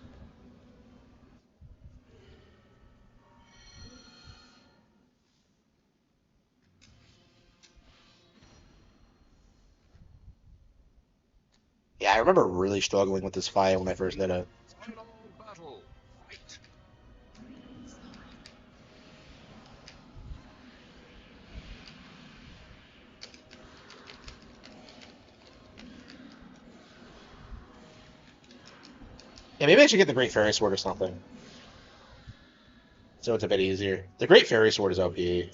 Yeah, I remember really struggling with this fight when I first did it. Final battle. Fight. Yeah, maybe I should get the Great Fairy Sword or something, so it's a bit easier. The Great Fairy Sword is OP. It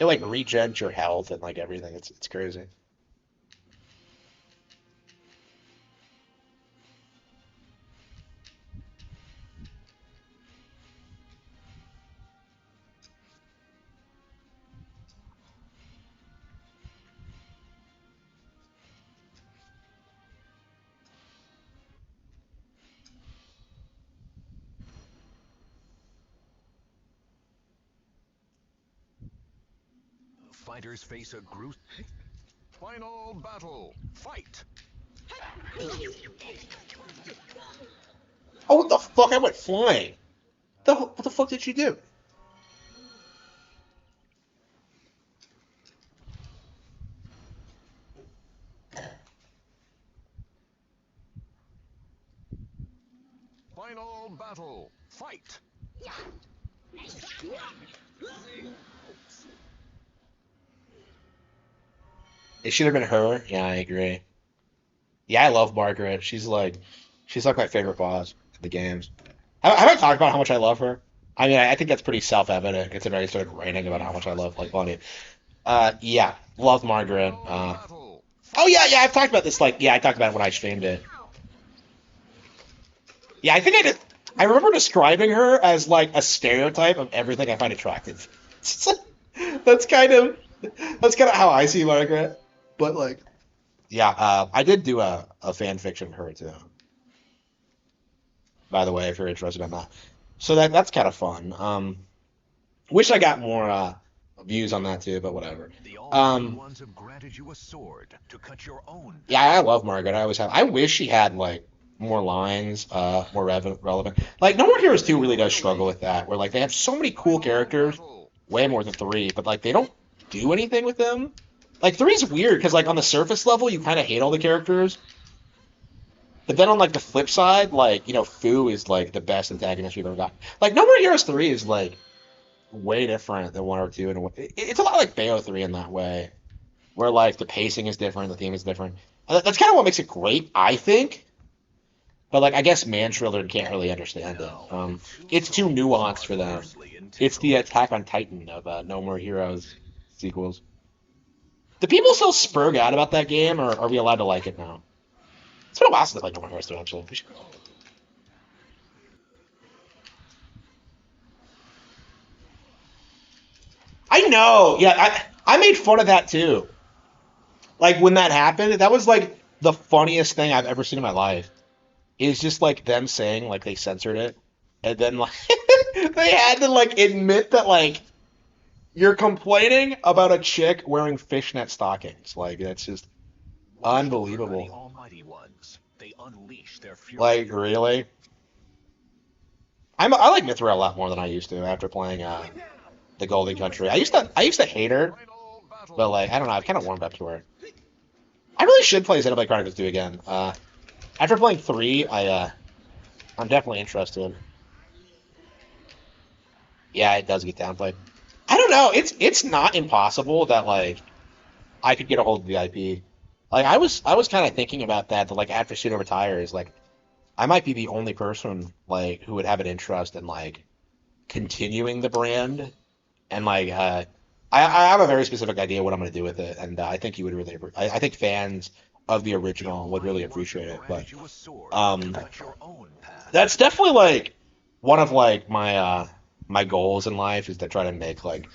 like regens your health and like everything. It's crazy. The fighters face a gruesome. Final battle. Fight. Oh, what the fuck? I went flying. What the fuck did she do? Final battle. Fight. It should have been her. Yeah, I agree. Yeah, I love Margaret. She's like my favorite boss in the games. Have I talked about how much I love her? I mean, I think that's pretty self-evident considering I started ranting about how much I love like Bunny. Yeah, love Margaret. Final battle. Oh yeah, I've talked about this. Like, yeah, I talked about it when I streamed it. Yeah, I think I did. I remember describing her as like a stereotype of everything I find attractive. That's kind of that's kind of how I see Margaret. But like, yeah, I did do a fan fiction of her too. By the way, if you're interested in that. So that's kind of fun. Wish I got more views on that too, but whatever. The Um, Almighty Ones have granted you a sword to cut your own. yeah, I love Margaret. I always have. I wish she had like more lines, more relevant. Like No More Heroes 2 really does struggle with that, where like they have so many cool characters, way more than 3, but like they don't do anything with them. Like 3's weird because like on the surface level you kind of hate all the characters, but then on like the flip side, like Fu is like the best antagonist we've ever got. Like No More Heroes 3 is like way different than 1 or 2, and it's a lot like Bayo 3 in that way, where like the pacing is different, the theme is different. That's kind of what makes it great, I think. But like I guess man children can't really understand it. It's too nuanced for them. It's the Attack on Titan of No More Heroes sequels. Do people still spurg out about that game, or are we allowed to like it now? It's been a while since I played No More Heroes 2, actually. I know. Yeah, I made fun of that too. Like when that happened, that was like the funniest thing I've ever seen in my life. Is just like them saying like they censored it, and then like they had to like admit that like you're complaining about a chick wearing fishnet stockings. Like that's just The unbelievable. Almighty Ones. They unleash their fury. Like really, I like Mithra a lot more than I used to after playing the Golden Country. I used to hate her, Final battle. but like I don't know, I've kind of warmed up to her. I really should play Xenoblade Chronicles 2 again. After playing 3, I'm definitely interested. Yeah, it does get downplayed. I don't know. It's not impossible that like I could get a hold of the IP. Like I was kind of thinking about that like after Suda retires, like I might be the only person like who would have an interest in like continuing the brand and like I have a very specific idea what I'm going to do with it, and I think you would really I think fans of the original would really appreciate it. But Granted you a sword um, to cut your own path. that's definitely like one of like my goals in life is to try to make like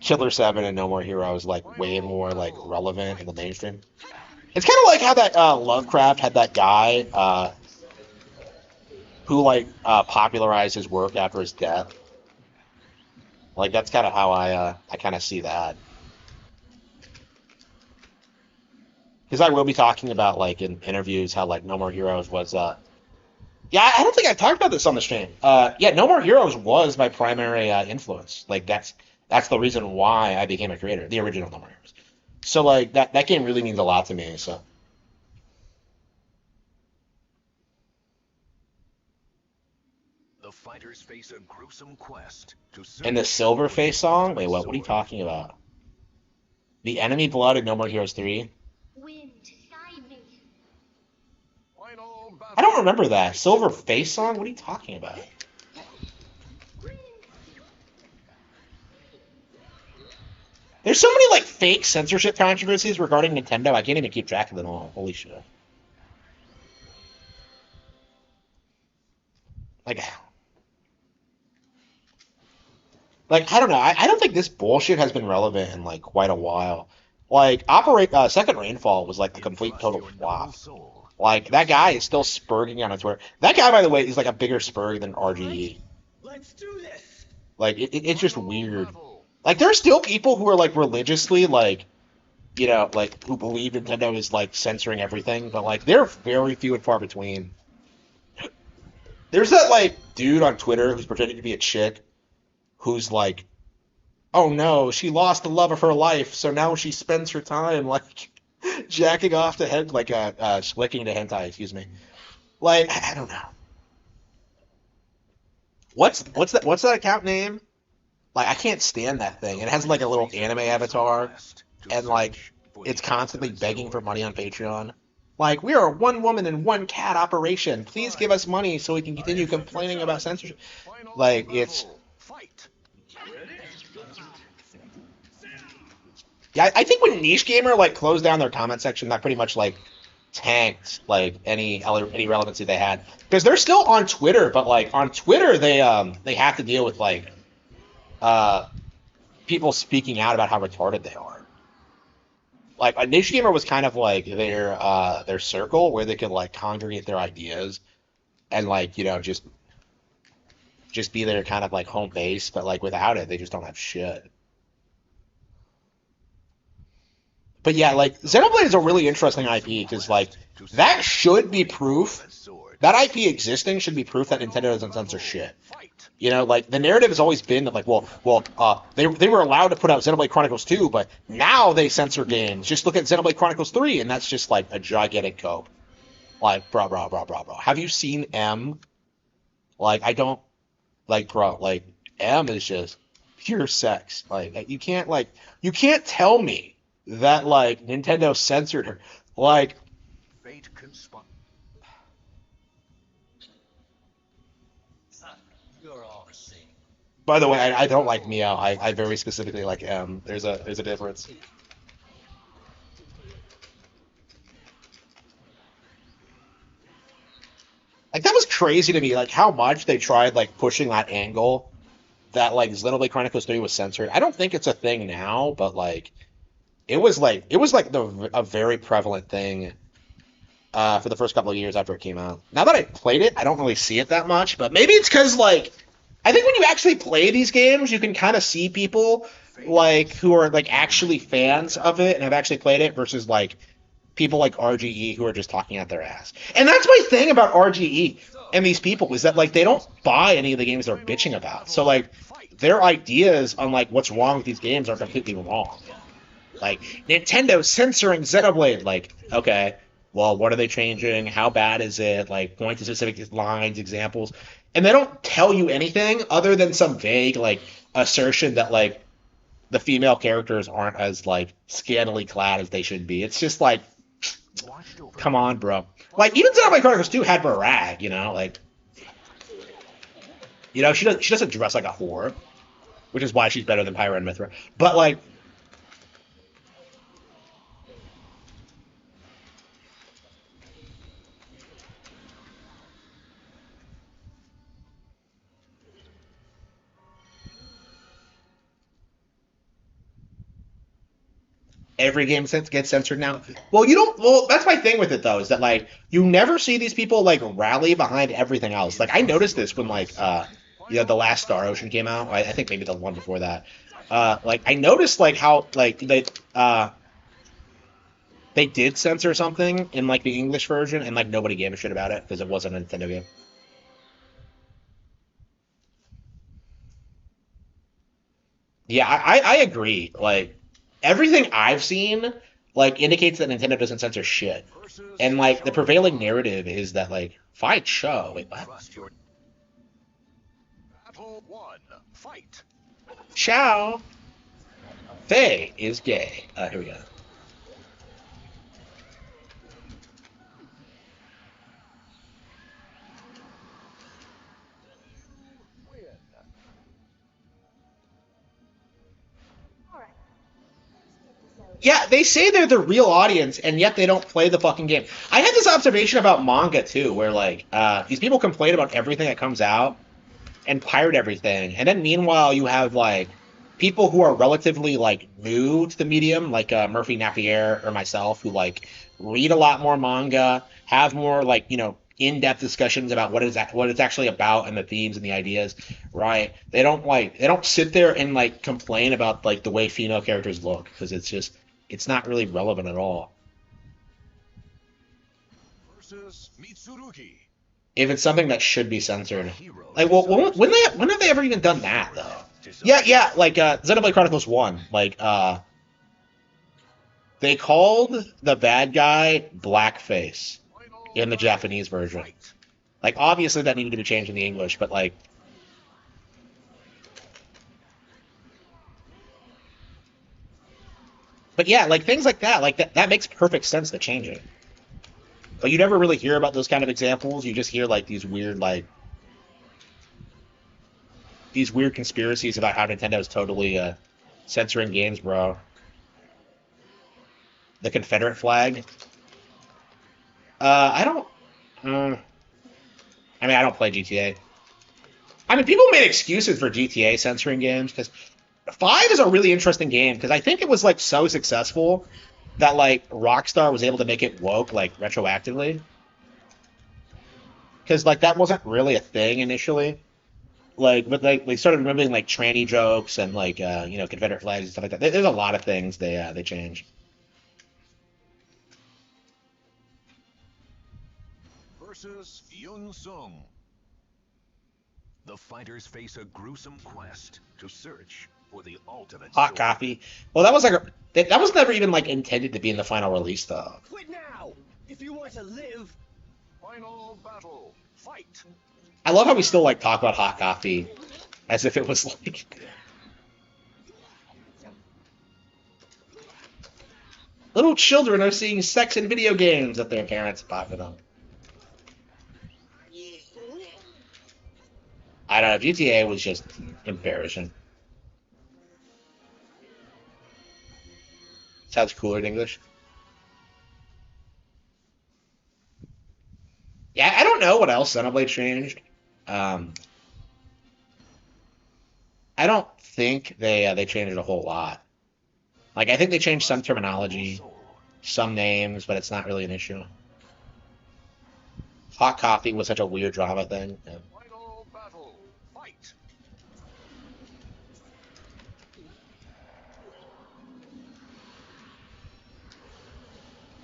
Killer 7 and No More Heroes like way more like relevant in the mainstream. It's kind of like how that Lovecraft had that guy who like popularized his work after his death. Like that's kind of how I kind of see that. Because I will be talking about like in interviews how like No More Heroes was yeah, I don't think I talked about this on the stream. Yeah, No More Heroes was my primary influence. Like that's the reason why I became a creator, the original No More Heroes. So like that game really means a lot to me. So The fighters face a gruesome quest to and the Silverface song, wait, what are you talking about? The enemy blood in No More Heroes 3? Wind, guide me. Final battle. I don't remember that. Silverface song? What are you talking about? There's so many like fake censorship controversies regarding Nintendo. I can't even keep track of them all. Holy shit! Like, I don't know. I don't think this bullshit has been relevant in like quite a while. Like, Second Rainfall was like a complete total Your noble flop. soul. Like that guy is still spurging on Twitter. That guy, by the way, is like a bigger spurg than RGE. Let's do this. Like it's just weird. Battle. Like there are still people who are like religiously like like who believe Nintendo is like censoring everything, but like they're very few and far between. There's that like dude on Twitter who's pretending to be a chick who's like, oh no, she lost the love of her life, so now she spends her time like jacking off to head like flicking to hentai, excuse me. Like I don't know. What's that account name? Like I can't stand that thing. It has like a little anime avatar and like it's constantly begging for money on Patreon. Like, we are a one woman and one cat operation. Please give us money so we can continue complaining about censorship. Like, it's... Yeah, I think when Niche Gamer, like, closed down their comment section, that pretty much, like, tanked, like, any relevancy they had. Because they're still on Twitter, but, like, on Twitter, they have to deal with, like, people speaking out about how retarded they are. Like a niche gamer was kind of like their circle where they could like congregate their ideas and like just be their kind of like home base, but like without it they just don't have shit. But yeah, like Xenoblade is a really interesting IP because like that should be proof that IP existing should be proof that Nintendo doesn't censor shit. Like the narrative has always been that like, they were allowed to put out Xenoblade Chronicles 2, but now they censor games. Just look at Xenoblade Chronicles 3, and that's just like a gigantic cope. Like, bro. Have you seen M? Like, I don't like, bro. Like, M is just pure sex. Like, you can't tell me that like Nintendo censored her. Like, Fate conspire. by the way, I don't like Meow. I very specifically like M. There's a difference. Like that was crazy to me. Like how much they tried like pushing that angle that like Xenoblade Chronicles 3 was censored. I don't think it's a thing now, but like it was like a very prevalent thing for the first couple of years after it came out. Now that I played it, I don't really see it that much, but maybe it's because like I think when you actually play these games, you can kind of see people like who are like actually fans of it and have actually played it versus like people like RGE who are just talking out their ass. And that's my thing about RGE and these people is that like they don't buy any of the games they're bitching about. So like their ideas on like what's wrong with these games are completely wrong. Like Nintendo censoring Xenoblade, like okay, well what are they changing? How bad is it? Like point to specific lines, examples. And they don't tell you anything other than some vague like assertion that like the female characters aren't as like scantily clad as they should be. It's just like, come on, bro. Like even Xenoblade Chronicles 2 had Barag, like, she doesn't dress like a whore, which is why she's better than Pyra and Mithra. But like, every game gets censored now. Well, you don't. Well, that's my thing with it though, is that like you never see these people like rally behind everything else. Like I noticed this when like the last Star Ocean came out. I think maybe the one before that. Like I noticed like how like they did censor something in like the English version, and like nobody gave a shit about it because it wasn't a Nintendo game. Yeah, I agree. Like everything I've seen like indicates that Nintendo doesn't censor shit. And like the prevailing narrative is that like fight show. Wait, what? Battle 1. Fight. Ciao. Faye is gay. Here we go. Yeah, they say they're the real audience, and yet they don't play the fucking game. I had this observation about manga too, where like these people complain about everything that comes out and pirate everything, and then meanwhile you have like people who are relatively like new to the medium, like Murphy Napier or myself, who like read a lot more manga, have more like in-depth discussions about what it's actually about and the themes and the ideas, right? They don't sit there and like complain about like the way female characters look because it's not really relevant at all. Versus Mitsurugi. if it's something that should be censored. Like, well, when have they ever even done that though? Yeah, like Xenoblade Chronicles 1, like they called the bad guy blackface in the Japanese version. Like, obviously that needed to be changed in the English, but like, but yeah, like things like that makes perfect sense to change it. But you never really hear about those kind of examples. You just hear like these weird conspiracies about how Nintendo's totally censoring games, bro. The Confederate flag. I don't. I mean, I don't play GTA. I mean, people made excuses for GTA censoring games because 5 is a really interesting game because I think it was like so successful that like Rockstar was able to make it woke like retroactively. Because like that wasn't really a thing initially. Like, but like they started removing like tranny jokes and like Confederate flags and stuff like that. There's a lot of things they changed. Versus Yun Sung. The fighters face a gruesome quest to search for the ultimate Hot sword. coffee. Well, that was like that was never even like intended to be in the final release though. Quit now! If you want to live! Final battle. Fight! I love how we still like talk about hot coffee as if it was like little children are seeing sex in video games that their parents bought for them. I don't know. GTA was just embarrassing. Sounds cooler in English. Yeah, I don't know what else Xenoblade changed. I don't think they changed a whole lot. Like I think they changed some terminology, some names, but it's not really an issue. Hot coffee was such a weird drama thing. Yeah. Final battle. Fight!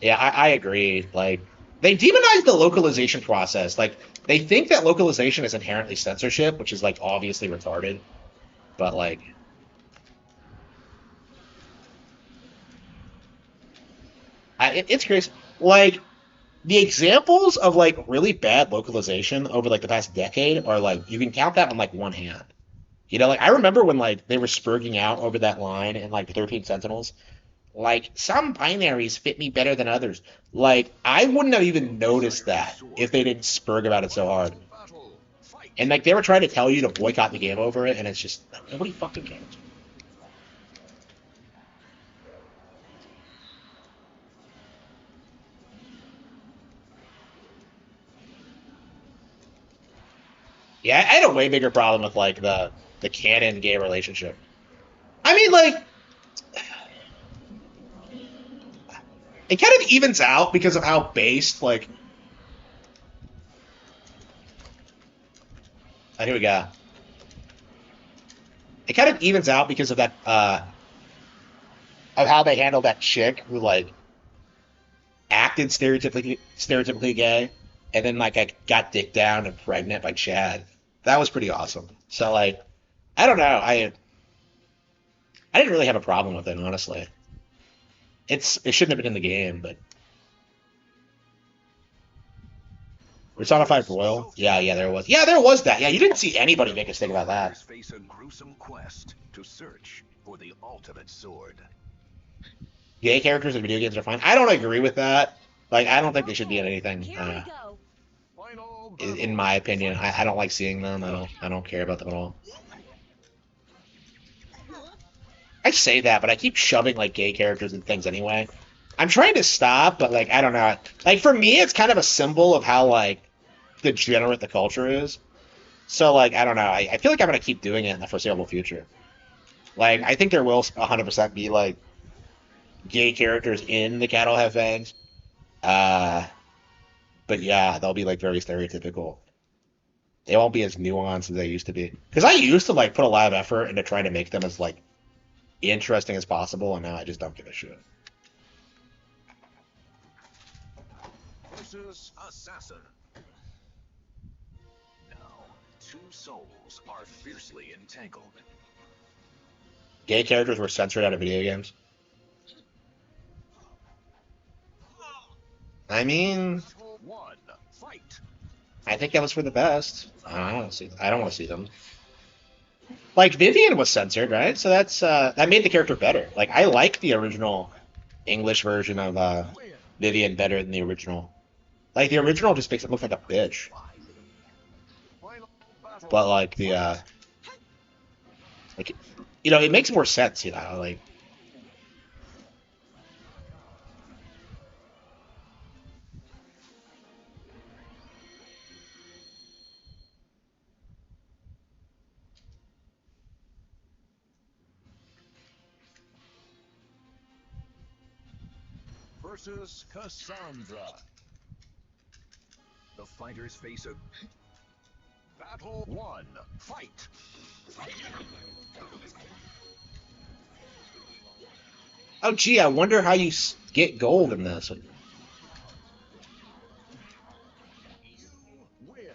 Yeah, I agree. Like, they demonize the localization process. Like, they think that localization is inherently censorship, which is, like, obviously retarded. But, like... it's crazy. Like, the examples of, like, really bad localization over, like, the past decade are, like, you can count that on, like, one hand. You know, like, I remember when, like, they were spurging out over that line in, like, 13 Sentinels. Like, some binaries fit me better than others. Like, I wouldn't have even noticed that if they didn't spurg about it so hard. And, like, they were trying to tell you to boycott the game over it, and it's just, nobody fucking cares. Yeah, I had a way bigger problem with, like, the canon-gay relationship. I mean, like... It kind of evens out because of how based, like... Here we go. It kind of evens out because of that, of how they handled that chick who, like, acted stereotypically gay, and then, like, I got dicked down and pregnant by Chad. That was pretty awesome. So, like, I don't know. I didn't really have a problem with it, honestly. It shouldn't have been in the game, but... Personified Royal? Yeah, there was. Yeah, there was that. Yeah, you didn't see anybody make a stink about that. Face a gruesome quest to search for the ultimate sword. Gay characters in video games are fine. I don't agree with that. Like, I don't think they should be in anything. In my opinion, I don't like seeing them. I don't care about them at all. I say that, but I keep shoving like gay characters and things anyway. I'm trying to stop, but like I don't know. Like for me, it's kind of a symbol of how like degenerate the culture is. So like I don't know. I feel like I'm gonna keep doing it in the foreseeable future. Like I think there will 100% be like gay characters in the Cattle Have Fangs. But yeah, they'll be like very stereotypical. They won't be as nuanced as they used to be. Because I used to like put a lot of effort into trying to make them as like interesting as possible, and now I just don't give a shit. Versus Assassin. two souls are fiercely entangled. Gay characters were censored out of video games. I mean, One, fight. I think that was for the best. I don't want to see. I don't want to see them. Like Vivian was censored, right? So that made the character better. Like I like the original English version of Vivian better than the original. Like the original just makes it look like a bitch. But like like it makes more sense, like. Versus Cassandra. The fighters face a battle. One, fight. Oh gee, I wonder how you get gold in this. You win.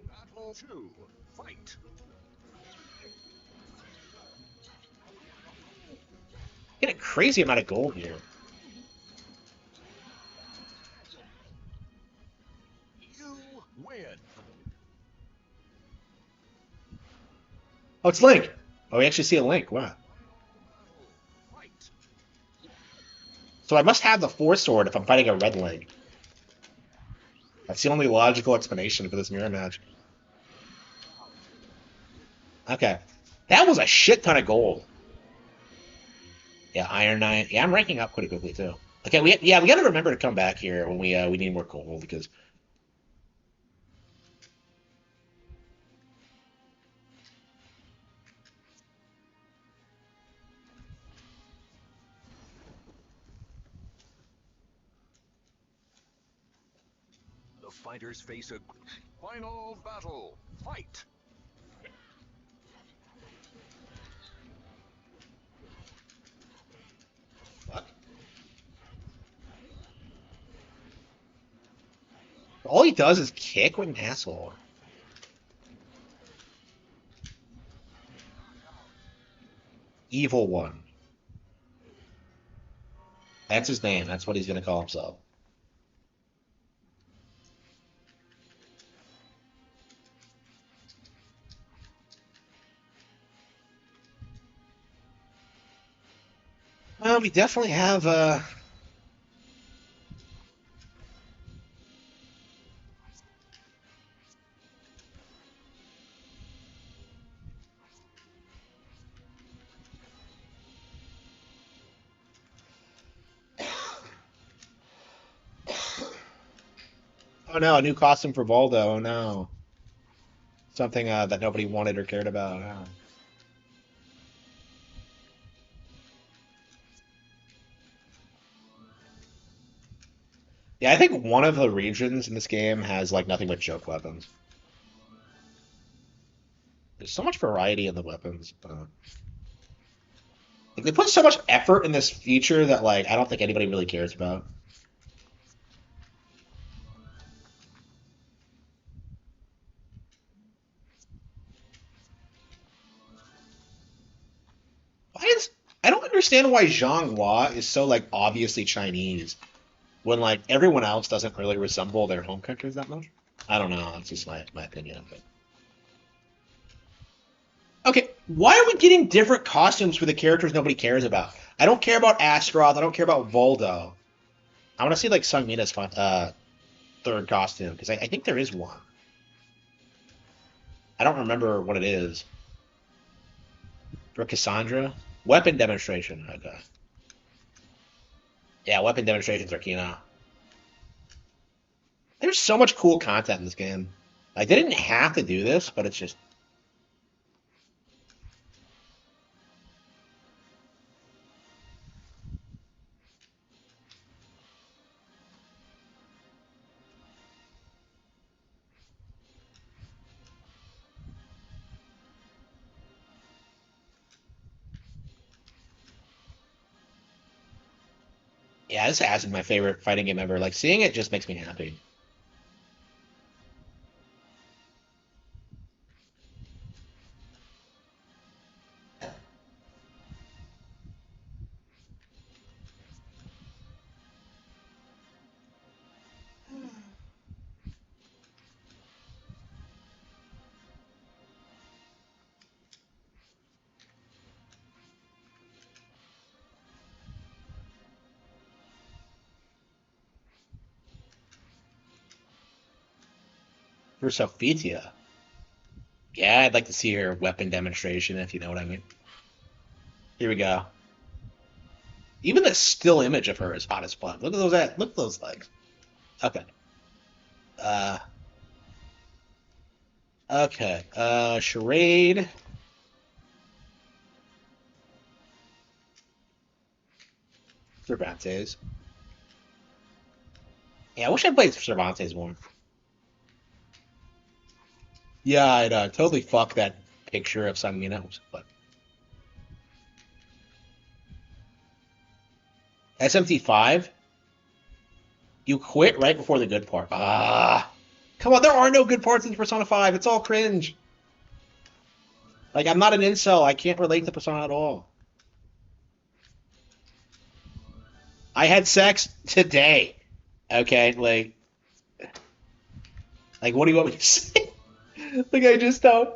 Battle two, fight. Get a crazy amount of gold here. You win. Oh, it's Link. Oh, we actually see a Link. Wow. Fight. So I must have the Force Sword if I'm fighting a red Link. That's the only logical explanation for this mirror match. Okay. That was a shit ton of gold. Yeah, Iron Knight. Yeah, I'm ranking up pretty quickly too. Okay, we gotta remember to come back here when we need more gold because The fighters face a final battle. Fight. fuck. All he does is kick. What an asshole. Evil One. That's his name. That's what he's gonna call himself. Well, we definitely have oh no, a new costume for Voldo. Oh no. Something that nobody wanted or cared about. Oh. Yeah, I think one of the regions in this game has like nothing but choke weapons. There's so much variety in the weapons. Like, they put so much effort in this feature that like I don't think anybody really cares about. Why is I don't understand why Zhang Hua is so like obviously Chinese when like everyone else doesn't really resemble their home countries that much. I don't know. It's just my opinion. But... Okay, why are we getting different costumes for the characters nobody cares about? I don't care about Astaroth. I don't care about Voldo. I want to see like Sung Mina's third costume because I think there is one. I don't remember what it is. For Cassandra, weapon demonstration. Okay. Yeah, weapon demonstrations are key now. There's so much cool content in this game. Like, they didn't have to do this, but it's just... Yeah, this has been my favorite fighting game ever. Like, seeing it just makes me happy. For Sophia. Yeah, I'd like to see her weapon demonstration, if you know what I mean. Here we go. Even the still image of her is hot as fuck. Look at those legs. Okay. Okay. Charade. Cervantes. Yeah, I wish I played Cervantes more. Yeah, I'd totally fuck that picture of Sanguinos, but SMT5? You quit right before the good part. Ah. Come on, there are no good parts in Persona 5. It's all cringe. Like, I'm not an incel. I can't relate to Persona at all. I had sex today. Okay, like, what do you want me to say? Like, I just don't.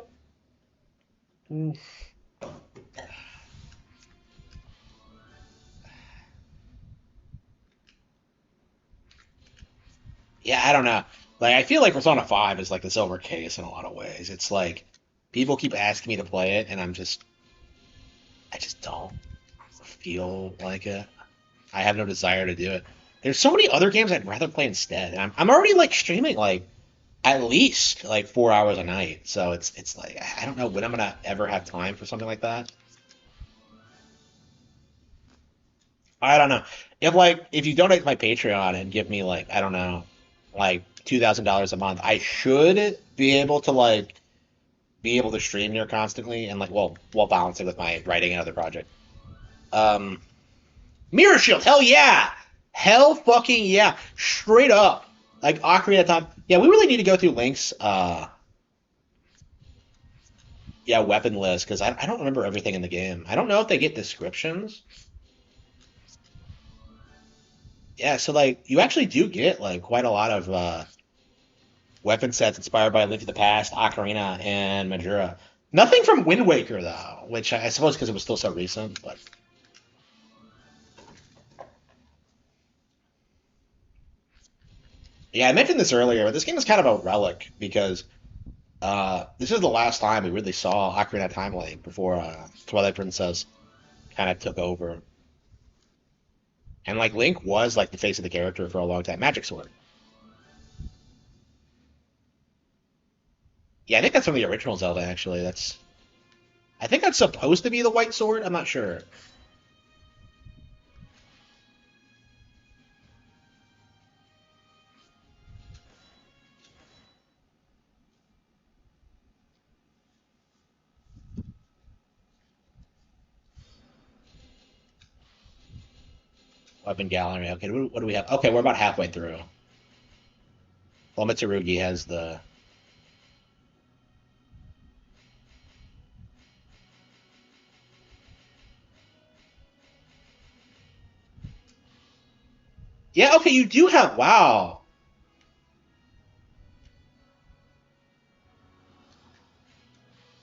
Yeah, I don't know. Like, I feel like Persona 5 is like the silver case in a lot of ways. It's like, people keep asking me to play it, and I just don't feel like it. I have no desire to do it. There's so many other games I'd rather play instead. And I'm already like streaming like at least like 4 hours a night. So it's like I don't know when I'm gonna ever have time for something like that. I don't know. If you donate to my Patreon and give me like I don't know like $2,000 a month, I should be able to stream here constantly and like while balancing with my writing and other project. Um, Mirror Shield, hell yeah! Hell fucking yeah! Straight up. Like Ocarina of Time. Yeah, we really need to go through Link's yeah, weapon list, because I don't remember everything in the game. I don't know if they get descriptions. Yeah, so like you actually do get like quite a lot of weapon sets inspired by Link to the Past, Ocarina, and Majora. Nothing from Wind Waker though, which I suppose because it was still so recent, but yeah, I mentioned this earlier, but this game is kind of a relic because this is the last time we really saw Ocarina of Time Link before Twilight Princess kind of took over. And like Link was like the face of the character for a long time. Magic Sword. Yeah, I think that's from the original Zelda actually. I think that's supposed to be the White Sword. I'm not sure. Weapon gallery. Okay, what do we have? Okay, we're about halfway through. Well, Mitsurugi has the. Yeah, okay, you do have. Wow.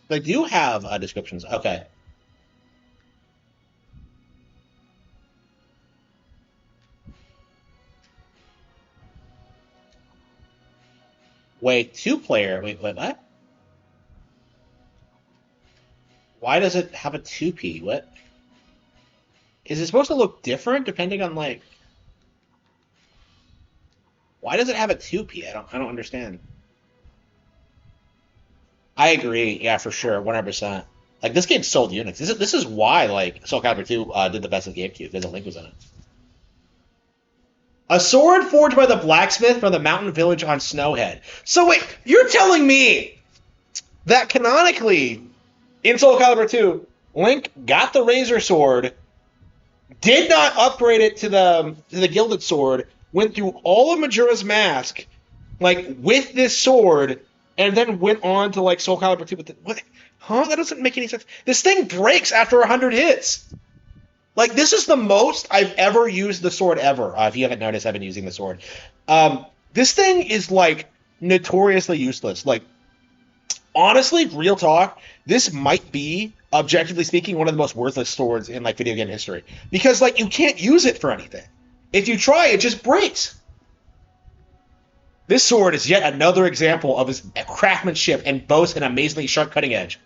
They do have descriptions. Okay. Wait, two-player. Wait, what? Why does it have a 2P? What? Is it supposed to look different depending on like? Why does it have a 2P? I don't understand. I agree. Yeah, for sure, 100%. Like this game sold units. This is why like Soul Calibur 2 did the best of GameCube because the Link was in it. A sword forged by the blacksmith from the mountain village on Snowhead. So wait, you're telling me that canonically in Soul Calibur 2, Link got the Razor Sword, did not upgrade it to the Gilded Sword, went through all of Majora's Mask, like with this sword, and then went on to like Soul Calibur 2 with what? Huh? That doesn't make any sense. This thing breaks after 100 hits. Like, this is the most I've ever used the sword ever. If you haven't noticed, I've been using the sword. This thing is, like, notoriously useless. Like, honestly, real talk, this might be, objectively speaking, one of the most worthless swords in, like, video game history. Because, like, you can't use it for anything. If you try, it just breaks. This sword is yet another example of his craftsmanship and boasts an amazingly sharp cutting edge.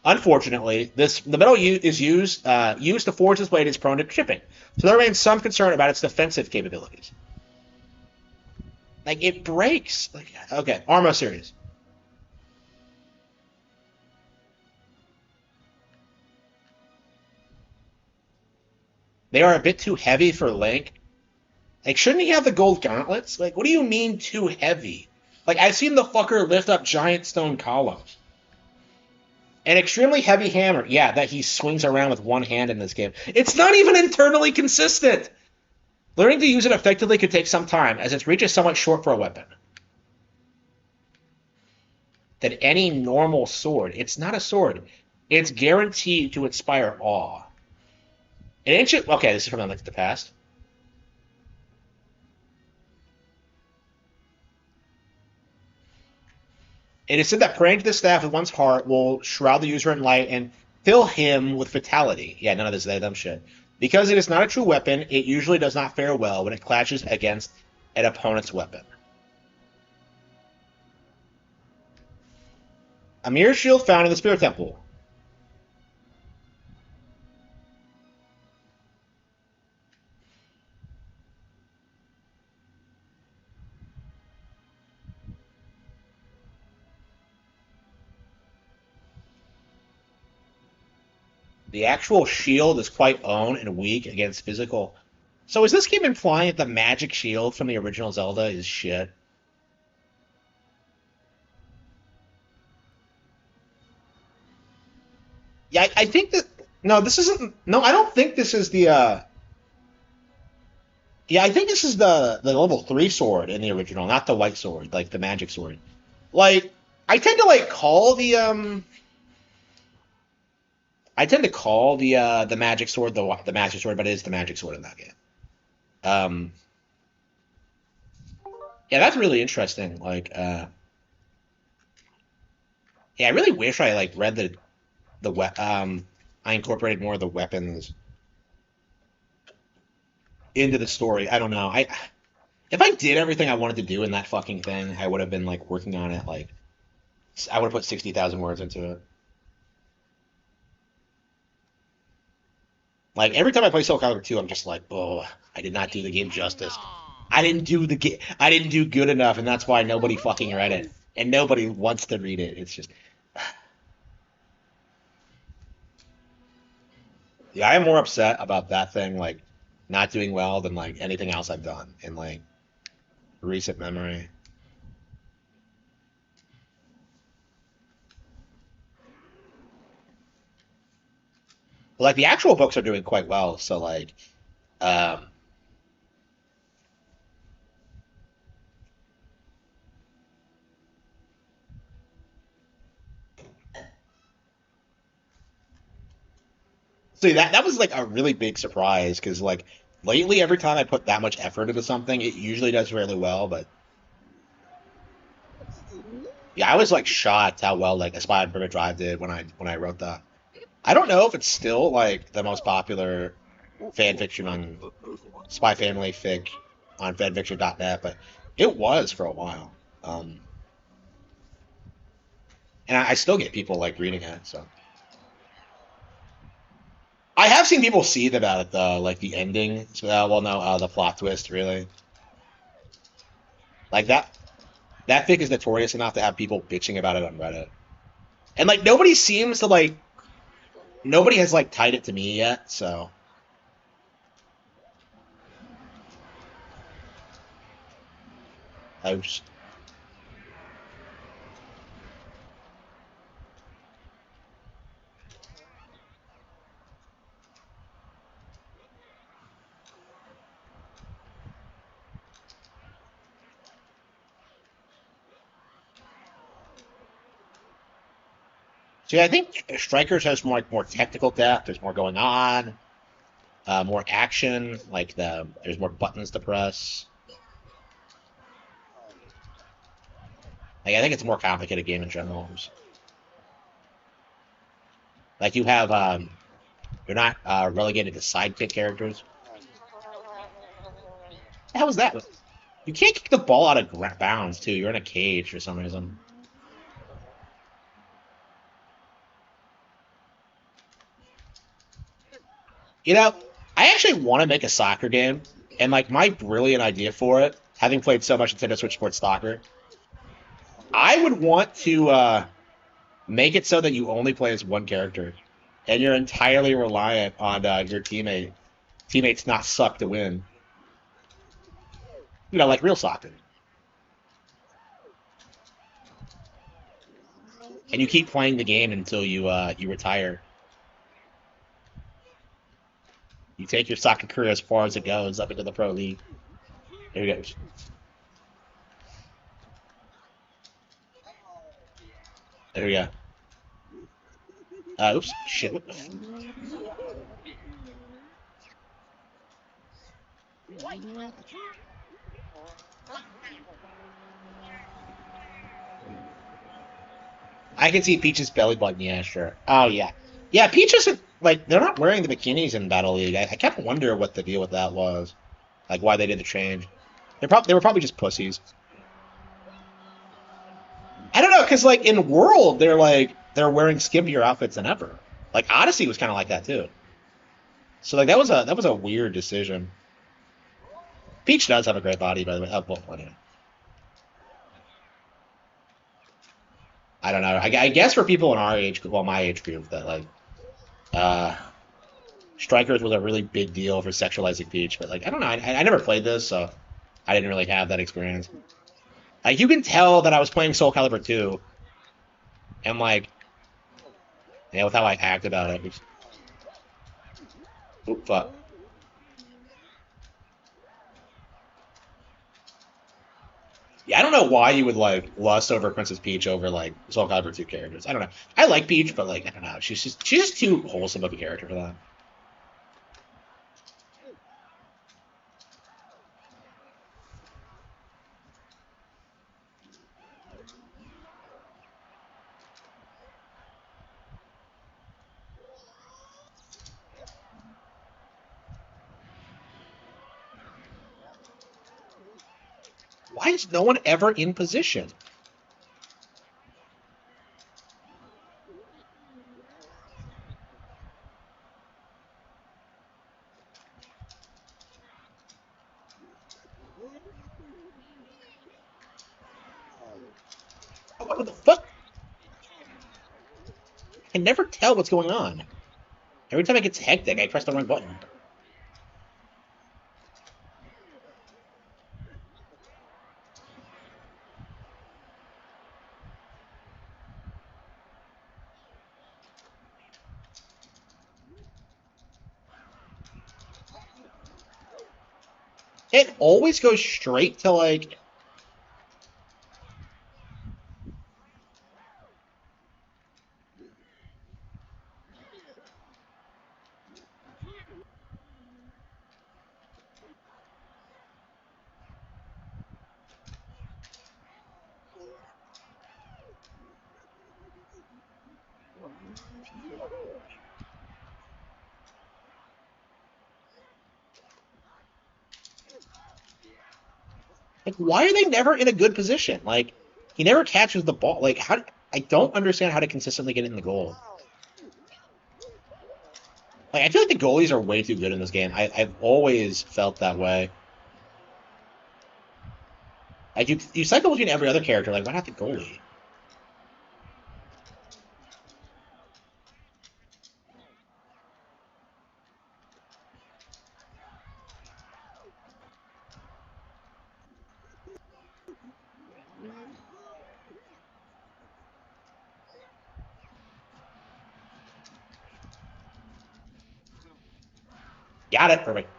Unfortunately, the metal is used to forge this blade is prone to chipping, so there remains some concern about its defensive capabilities. Like, it breaks. Like, okay, Armo series. They are a bit too heavy for Link. Like, shouldn't he have the gold gauntlets? Like, what do you mean too heavy? Like, I've seen the fucker lift up giant stone columns. An extremely heavy hammer, yeah, that he swings around with one hand in this game. It's not even internally consistent! Learning to use it effectively could take some time, as its reach is somewhat short for a weapon. Than any normal sword. It's not a sword. It's guaranteed to inspire awe. An ancient... Okay, this is from the past. It is said that praying to the staff with one's heart will shroud the user in light and fill him with fatality. Yeah, none of this dumb shit. Because it is not a true weapon, it usually does not fare well when it clashes against an opponent's weapon. A mirror shield found in the Spirit Temple. The actual shield is quite own and weak against physical. So is this game implying that the magic shield from the original Zelda is shit? Yeah, I think that... No, this isn't... No, I don't think this is the... Yeah, I think this is the level 3 sword in the original, not the white sword, like the magic sword. Like, I tend to, like, call the, I tend to call the magic sword the magic sword, but it is the magic sword in that game. Yeah, that's really interesting. Like, yeah, I really wish I like read I incorporated more of the weapons into the story. I don't know. If I did everything I wanted to do in that fucking thing, I would have been like working on it. Like, I would have put 60,000 words into it. Like, every time I play Soul Calibur 2, I'm just like, oh, I did not do the game justice. I didn't do good enough, and that's why nobody fucking read it. And nobody wants to read it. It's just... Yeah, I am more upset about that thing, like, not doing well than, like, anything else I've done in, like, recent memory. Like, the actual books are doing quite well, so, like, see, that was, like, a really big surprise, because, like, lately, every time I put that much effort into something, it usually does really well, but... Yeah, I was, like, shocked how well, like, Aspire Private Drive did when I wrote that. I don't know if it's still, like, the most popular fanfiction on Spy Family fic on fanfiction.net, but it was for a while. And I still get people, like, reading it, so... I have seen people seethe about it, though, like, the ending. Well, no, the plot twist, really. Like, that fic is notorious enough to have people bitching about it on Reddit. And, like, nobody seems to, like... Nobody has, like, tied it to me yet, so... Ouch. See, I think Strikers has more technical depth. There's more going on, more action. Like there's more buttons to press. Like I think it's a more complicated game in general. Like you have, you're not relegated to sidekick characters. What the hell was that? You can't kick the ball out of bounds, too. You're in a cage for some reason. You know, I actually want to make a soccer game, and like my brilliant idea for it, having played so much Nintendo Switch Sports Soccer, I would want to make it so that you only play as one character, and you're entirely reliant on your teammates not suck to win. You know, like real soccer. And you keep playing the game until you retire. You take your soccer career as far as it goes up into the pro league. There we go. There we go. Oops, shit. What the I can see Peach's belly button, yeah, sure. Oh, yeah. Yeah, Peach isn't, like, they're not wearing the bikinis in Battle League. I kind of wonder what the deal with that was. Like, why they did the change. They were probably just pussies. I don't know, because, like, in World, they're wearing skimpier outfits than ever. Like, Odyssey was kind of like that, too. So, like, that was a weird decision. Peach does have a great body, by the way. Oh, well, anyway. I don't know. I guess for people in our age, well, my age group, that, like, Strikers was a really big deal for sexualizing Peach, but, like, I don't know. I never played this, so I didn't really have that experience. Like, you can tell that I was playing Soul Calibur 2, and, like, yeah, with how I act about it. Oop, fuck. Yeah, I don't know why you would, like, lust over Princess Peach over, like, Soul Calibur 2 characters. I don't know. I like Peach, but, like, I don't know. She's just too wholesome of a character for that. Why is no one ever in position? What the fuck? I can never tell what's going on. Every time it gets hectic, I press the wrong button. It always goes straight to, like... Like, why are they never in a good position? Like, he never catches the ball. Like, how... I don't understand how to consistently get in the goal. Like, I feel like the goalies are way too good in this game. I've always felt that way. Like, you cycle between every other character. Like, why not the goalie? Got it. Perfect.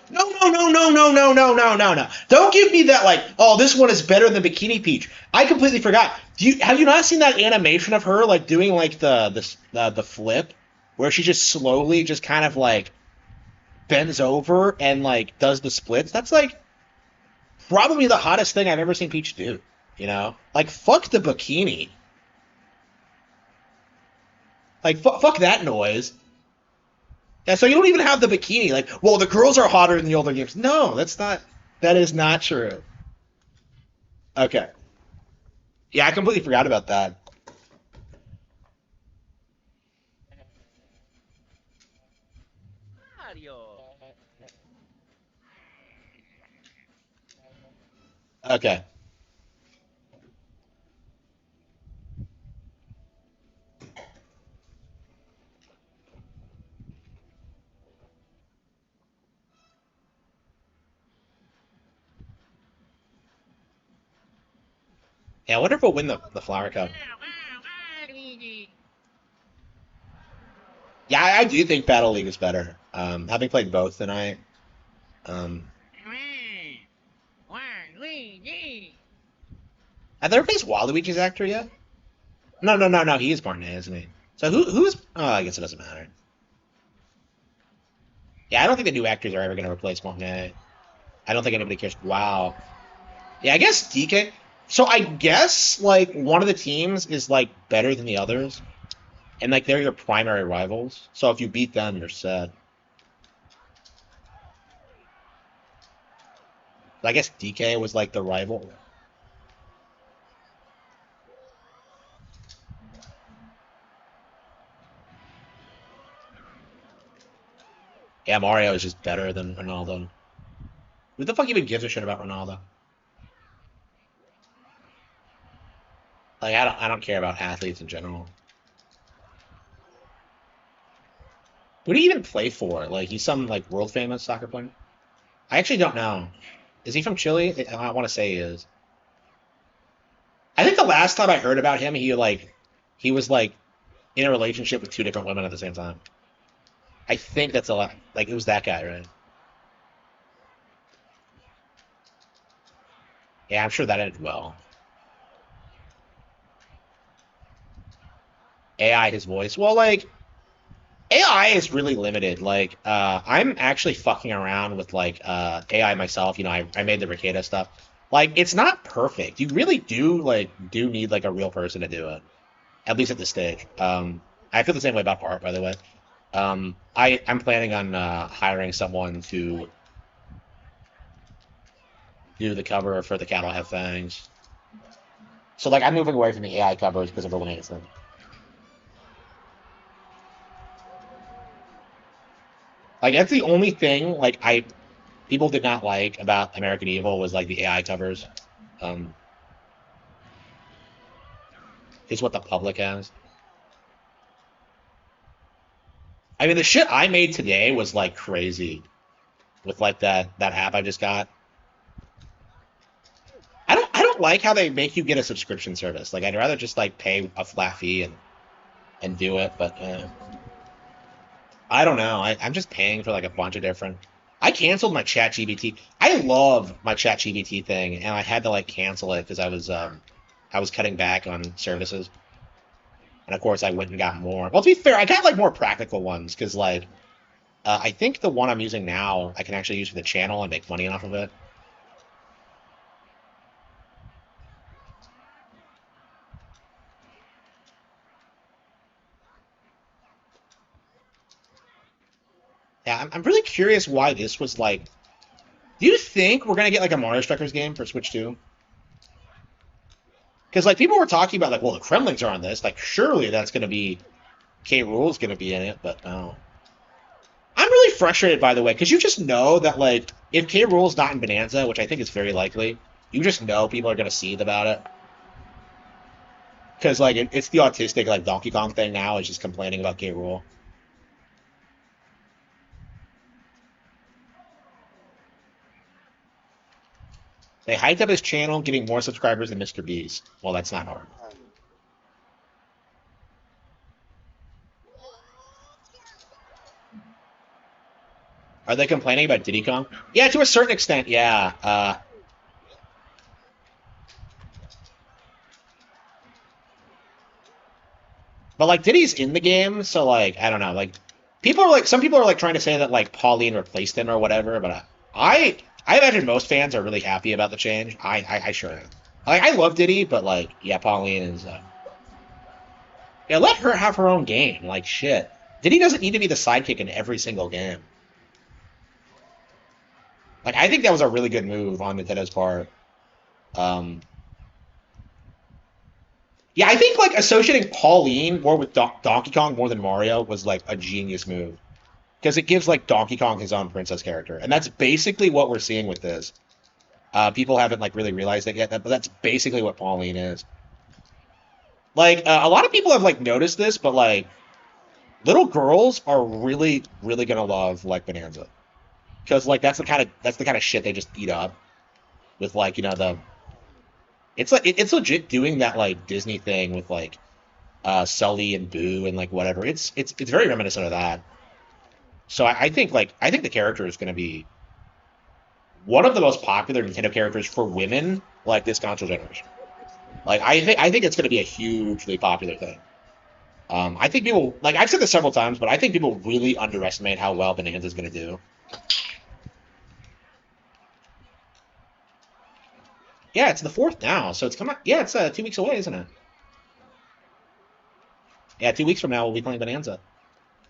No, no, no, no, no, no, no, no, no, no. Don't give me that, like, oh, this one is better than Bikini Peach. I completely forgot. Have you not seen that animation of her, like, doing, like, the flip? Where she just slowly just kind of, like, bends over and, like, does the splits? That's, like, probably the hottest thing I've ever seen Peach do. You know? Like, fuck the bikini. Like, fuck that noise. Yeah, so you don't even have the bikini. Like, well, the girls are hotter in the older games. No, that is not true. Okay. Yeah, I completely forgot about that. Okay. Yeah, I wonder if we'll win the Flower Cup. Yeah, I do think Battle League is better. Having played both tonight. Have they replaced Waluigi's actor yet? No. He is Martinet, isn't he? So who's? Oh, I guess it doesn't matter. Yeah, I don't think the new actors are ever going to replace Martinet. I don't think anybody cares. Wow. Yeah, I guess DK. So I guess like one of the teams is like better than the others, and like they're your primary rivals. So if you beat them, you're set. I guess DK was like the rival. Yeah, Mario is just better than Ronaldo. Who the fuck even gives a shit about Ronaldo? Like I don't care about athletes in general. Who do you even play for? Like he's some like world famous soccer player? I actually don't know. Is he from Chile? I want to say he is. I think the last time I heard about him, he was like in a relationship with two different women at the same time. I think that's a lot. Like it was that guy, right? Yeah, I'm sure that ended well. AI, his voice. Well, like AI is really limited. Like, I'm actually fucking around with like AI myself. You know, I made the Ricada stuff. Like, it's not perfect. You really do need like a real person to do it, at least at this stage. I feel the same way about art, by the way. I'm planning on hiring someone to do the cover for the Cattle Have Fangs. So like, I'm moving away from the AI covers because everyone hates them. Like, that's the only thing like I people did not like about American Evil was like the AI covers. Um, is what the public has. I mean, the shit I made today was like crazy with like that app I just got. I don't like how they make you get a subscription service. Like I'd rather just like pay a flat fee and do it. But I don't know. I'm just paying for like a bunch of different. I canceled my ChatGPT. I love my ChatGPT thing, and I had to like cancel it because I was cutting back on services. And of course, I went and got more. Well, to be fair, I got like more practical ones because like I think the one I'm using now I can actually use for the channel and make money off of it. Yeah, I'm really curious why this was like. Do you think we're gonna get like a Mario Strikers game for Switch 2? Because like people were talking about like, well, the Kremlings are on this. Like, surely that's gonna be K. Rool's gonna be in it, but no. I'm really frustrated, by the way, because you just know that like if K. Rool's not in Bonanza, which I think is very likely, you just know people are gonna seethe about it. Because like it's the autistic like Donkey Kong thing now is just complaining about K. Rool. They hyped up his channel, getting more subscribers than Mr. Beast. Well, that's not hard. Are they complaining about Diddy Kong? Yeah, to a certain extent, yeah. But like Diddy's in the game, so like I don't know. Like people are like some people are like trying to say that like Pauline replaced him or whatever, but I imagine most fans are really happy about the change. I sure am. Like I love Diddy, but like yeah, Pauline is. Yeah, let her have her own game. Like, shit. Diddy doesn't need to be the sidekick in every single game. Like, I think that was a really good move on Nintendo's part. Um, yeah, I think, like, associating Pauline more with Donkey Kong more than Mario was, like, a genius move. Because it gives, like, Donkey Kong his own princess character. And that's basically what we're seeing with this. People haven't, like, really realized it yet, but that's basically what Pauline is. Like, a lot of people have, like, noticed this, but, like, little girls are really, really gonna love, like, Bonanza. Because, like, that's the kind of shit they just eat up. With, like, the... It's, like, it's legit doing that, like, Disney thing with, like, Sully and Boo and, like, whatever. It's very reminiscent of that. So I think the character is gonna be one of the most popular Nintendo characters for women, like, this console generation. Like, I think it's going to be a hugely popular thing. I think people, like, I've said this several times, but I think people really underestimate how well Bonanza is going to do. Yeah, it's the 4th now, so it's coming. Yeah, it's 2 weeks away, isn't it? Yeah, 2 weeks from now we'll be playing Bonanza.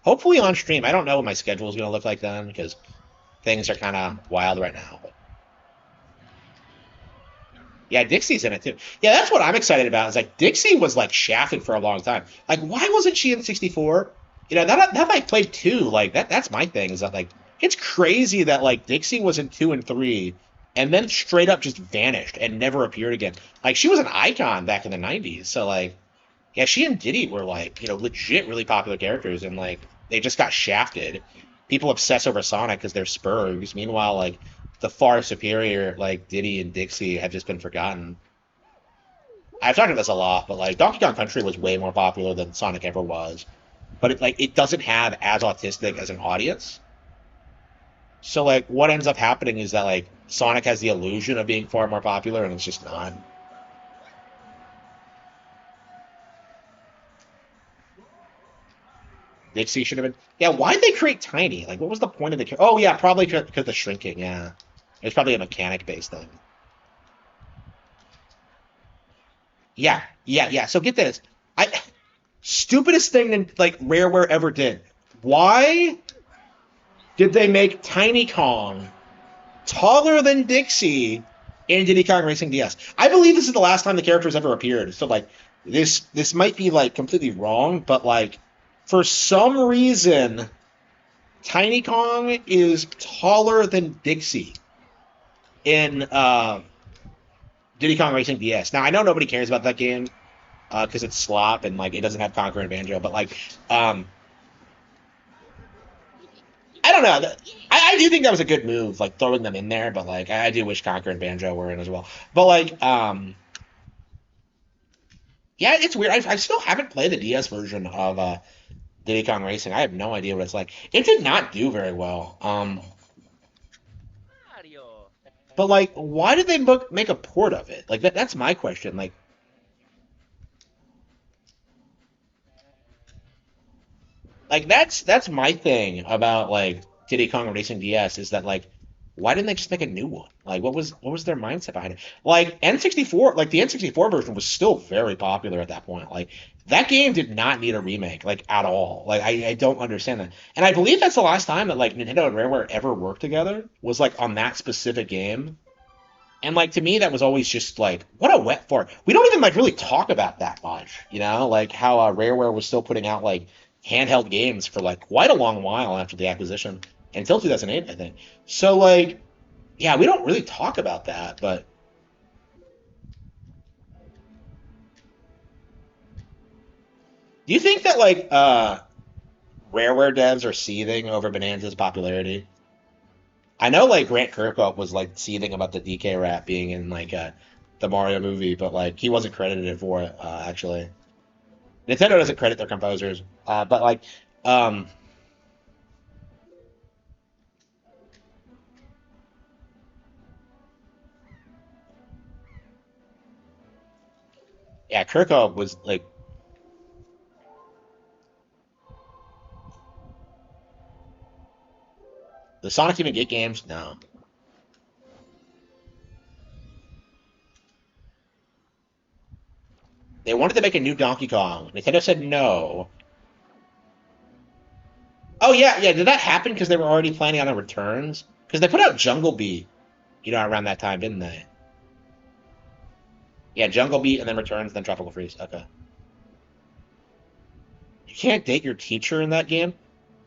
Hopefully on stream. I don't know what my schedule is going to look like then because things are kind of wild right now. But yeah, Dixie's in it too. Yeah, that's what I'm excited about. Is like Dixie was like shafted for a long time. Like, why wasn't she in 64? That like played 2. Like that's my thing. Is that like it's crazy that like Dixie was in 2 and 3, and then straight up just vanished and never appeared again. Like she was an icon back in the 90s. So like, yeah, she and Diddy were like legit really popular characters, and like they just got shafted. People obsess over Sonic because they're spurgs. Meanwhile, like the far superior like Diddy and Dixie have just been forgotten. I've talked about this a lot, but like Donkey Kong Country was way more popular than Sonic ever was. But it doesn't have as autistic as an audience. So like what ends up happening is that like Sonic has the illusion of being far more popular and it's just not. Dixie should have been. Yeah, why'd they create Tiny? Like, what was the point of the? Oh yeah, probably because of the shrinking. Yeah, it's probably a mechanic-based thing. Yeah, yeah, yeah. So get this. I stupidest thing that like Rareware ever did. Why did they make Tiny Kong taller than Dixie in Diddy Kong Racing DS? I believe this is the last time the character has ever appeared. So like this might be like completely wrong, but like for some reason Tiny Kong is taller than Dixie in Diddy Kong Racing DS. Now I know nobody cares about that game because it's slop and like it doesn't have Conquer and Banjo, but like I don't know. I do think that was a good move, like throwing them in there, but like I do wish Conquer and Banjo were in as well. But like yeah, it's weird. I still haven't played the DS version of Diddy Kong Racing. I have no idea what it's like. It did not do very well. But like, why did they make a port of it? Like that's my question. Like that's my thing about like Diddy Kong Racing DS is that like why didn't they just make a new one? Like what was their mindset behind it? Like N64, like the N64 version was still very popular at that point. Like that game did not need a remake like at all. Like I don't understand that. And I believe that's the last time that like Nintendo and Rareware ever worked together was like on that specific game. And like to me, that was always just like, what a wet fart. We don't even like really talk about that much, like how Rareware was still putting out like handheld games for like quite a long while after the acquisition, until 2008, I think. So like, yeah, we don't really talk about that. But do you think that like Rareware devs are seething over Bonanza's popularity? I know like Grant Kirkhope was like seething about the DK rap being in like the Mario movie, but like he wasn't credited for it actually. Nintendo doesn't credit their composers, but like, yeah, Kirkhope was like, the Sonic even get games? No. They wanted to make a new Donkey Kong. Nintendo said no. Oh yeah, yeah. Did that happen because they were already planning on a returns? Because they put out Jungle Beat, around that time, didn't they? Yeah, Jungle Beat and then Returns, then Tropical Freeze. Okay. You can't date your teacher in that game?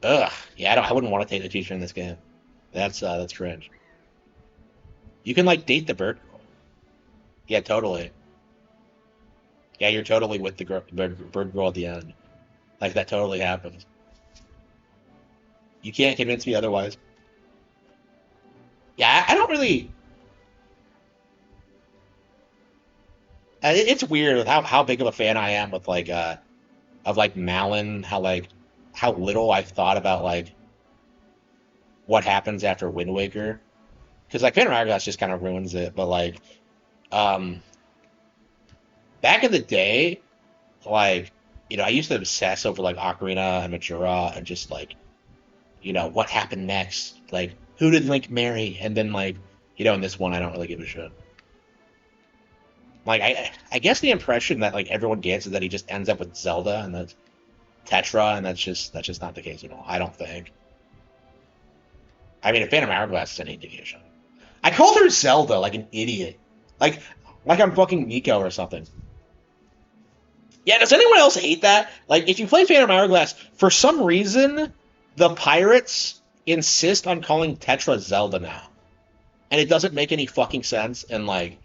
Ugh. Yeah, I wouldn't want to date the teacher in this game. That's cringe. You can like date the bird girl. Yeah, totally. Yeah, you're totally with the bird girl at the end. Like that totally happens. You can't convince me otherwise. Yeah, I don't really. It's weird with how big of a fan I am with like of like Malin, how little I've thought about like what happens after Wind Waker, because like Phantom Hourglass just kind of ruins it. But like um back in the day, like I used to obsess over like Ocarina and Majora and just like what happened next, like who did Link marry, and then like in this one I don't really give a shit. Like I guess the impression that like everyone gets is that he just ends up with Zelda and that's Tetra, and that's just not the case at all. I don't think. I mean, if Phantom Hourglass is any indication. I called her Zelda like an idiot, like I'm fucking Nico or something. Yeah, does anyone else hate that? Like, if you play Phantom Hourglass, for some reason, the pirates insist on calling Tetra Zelda now, and it doesn't make any fucking sense. And like,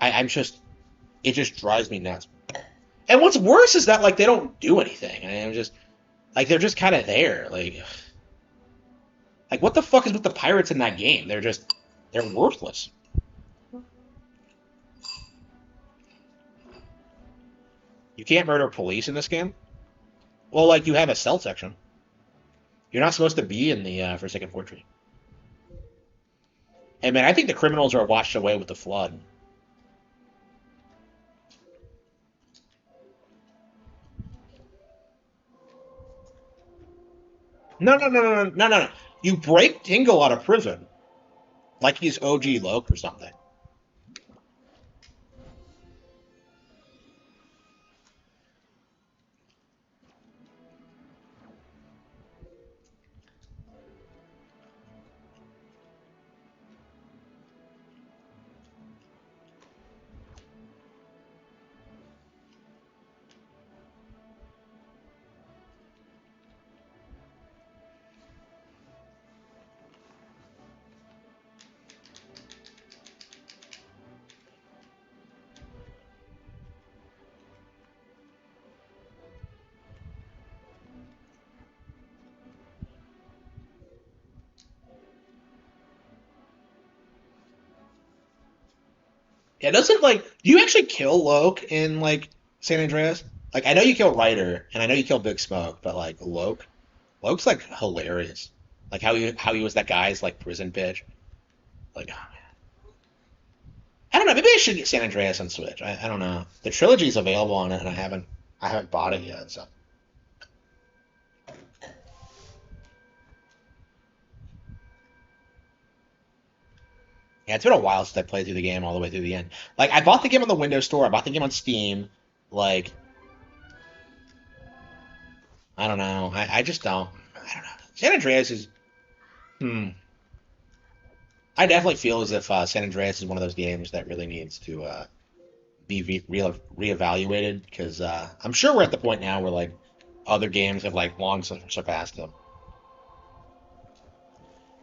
I'm just, it just drives me nuts. And what's worse is that like they don't do anything. I'm just like they're just kind of there. Like what the fuck is with the pirates in that game? They're worthless. You can't murder police in this game. Well, like you have a stealth section. You're not supposed to be in the Forsaken Fortress. Hey man, I think the criminals are washed away with the flood. No, no, no, no, no, no, no. You break Tingle out of prison, like he's OG Loke or something. Yeah, doesn't like do you actually kill Loke in like San Andreas? Like I know you kill Ryder and I know you kill Big Smoke, but like Loke's like hilarious. Like how he was that guy's like prison bitch. Like oh man. I don't know, maybe I should get San Andreas on Switch. I don't know. The trilogy's available on it and I haven't bought it yet, so yeah, it's been a while since I played through the game all the way through the end. Like I bought the game on the Windows Store, I bought the game on Steam. Like I don't know. I just don't. I don't know. San Andreas is. Hmm. I definitely feel as if San Andreas is one of those games that really needs to be reevaluated because I'm sure we're at the point now where like other games have like long surpassed them.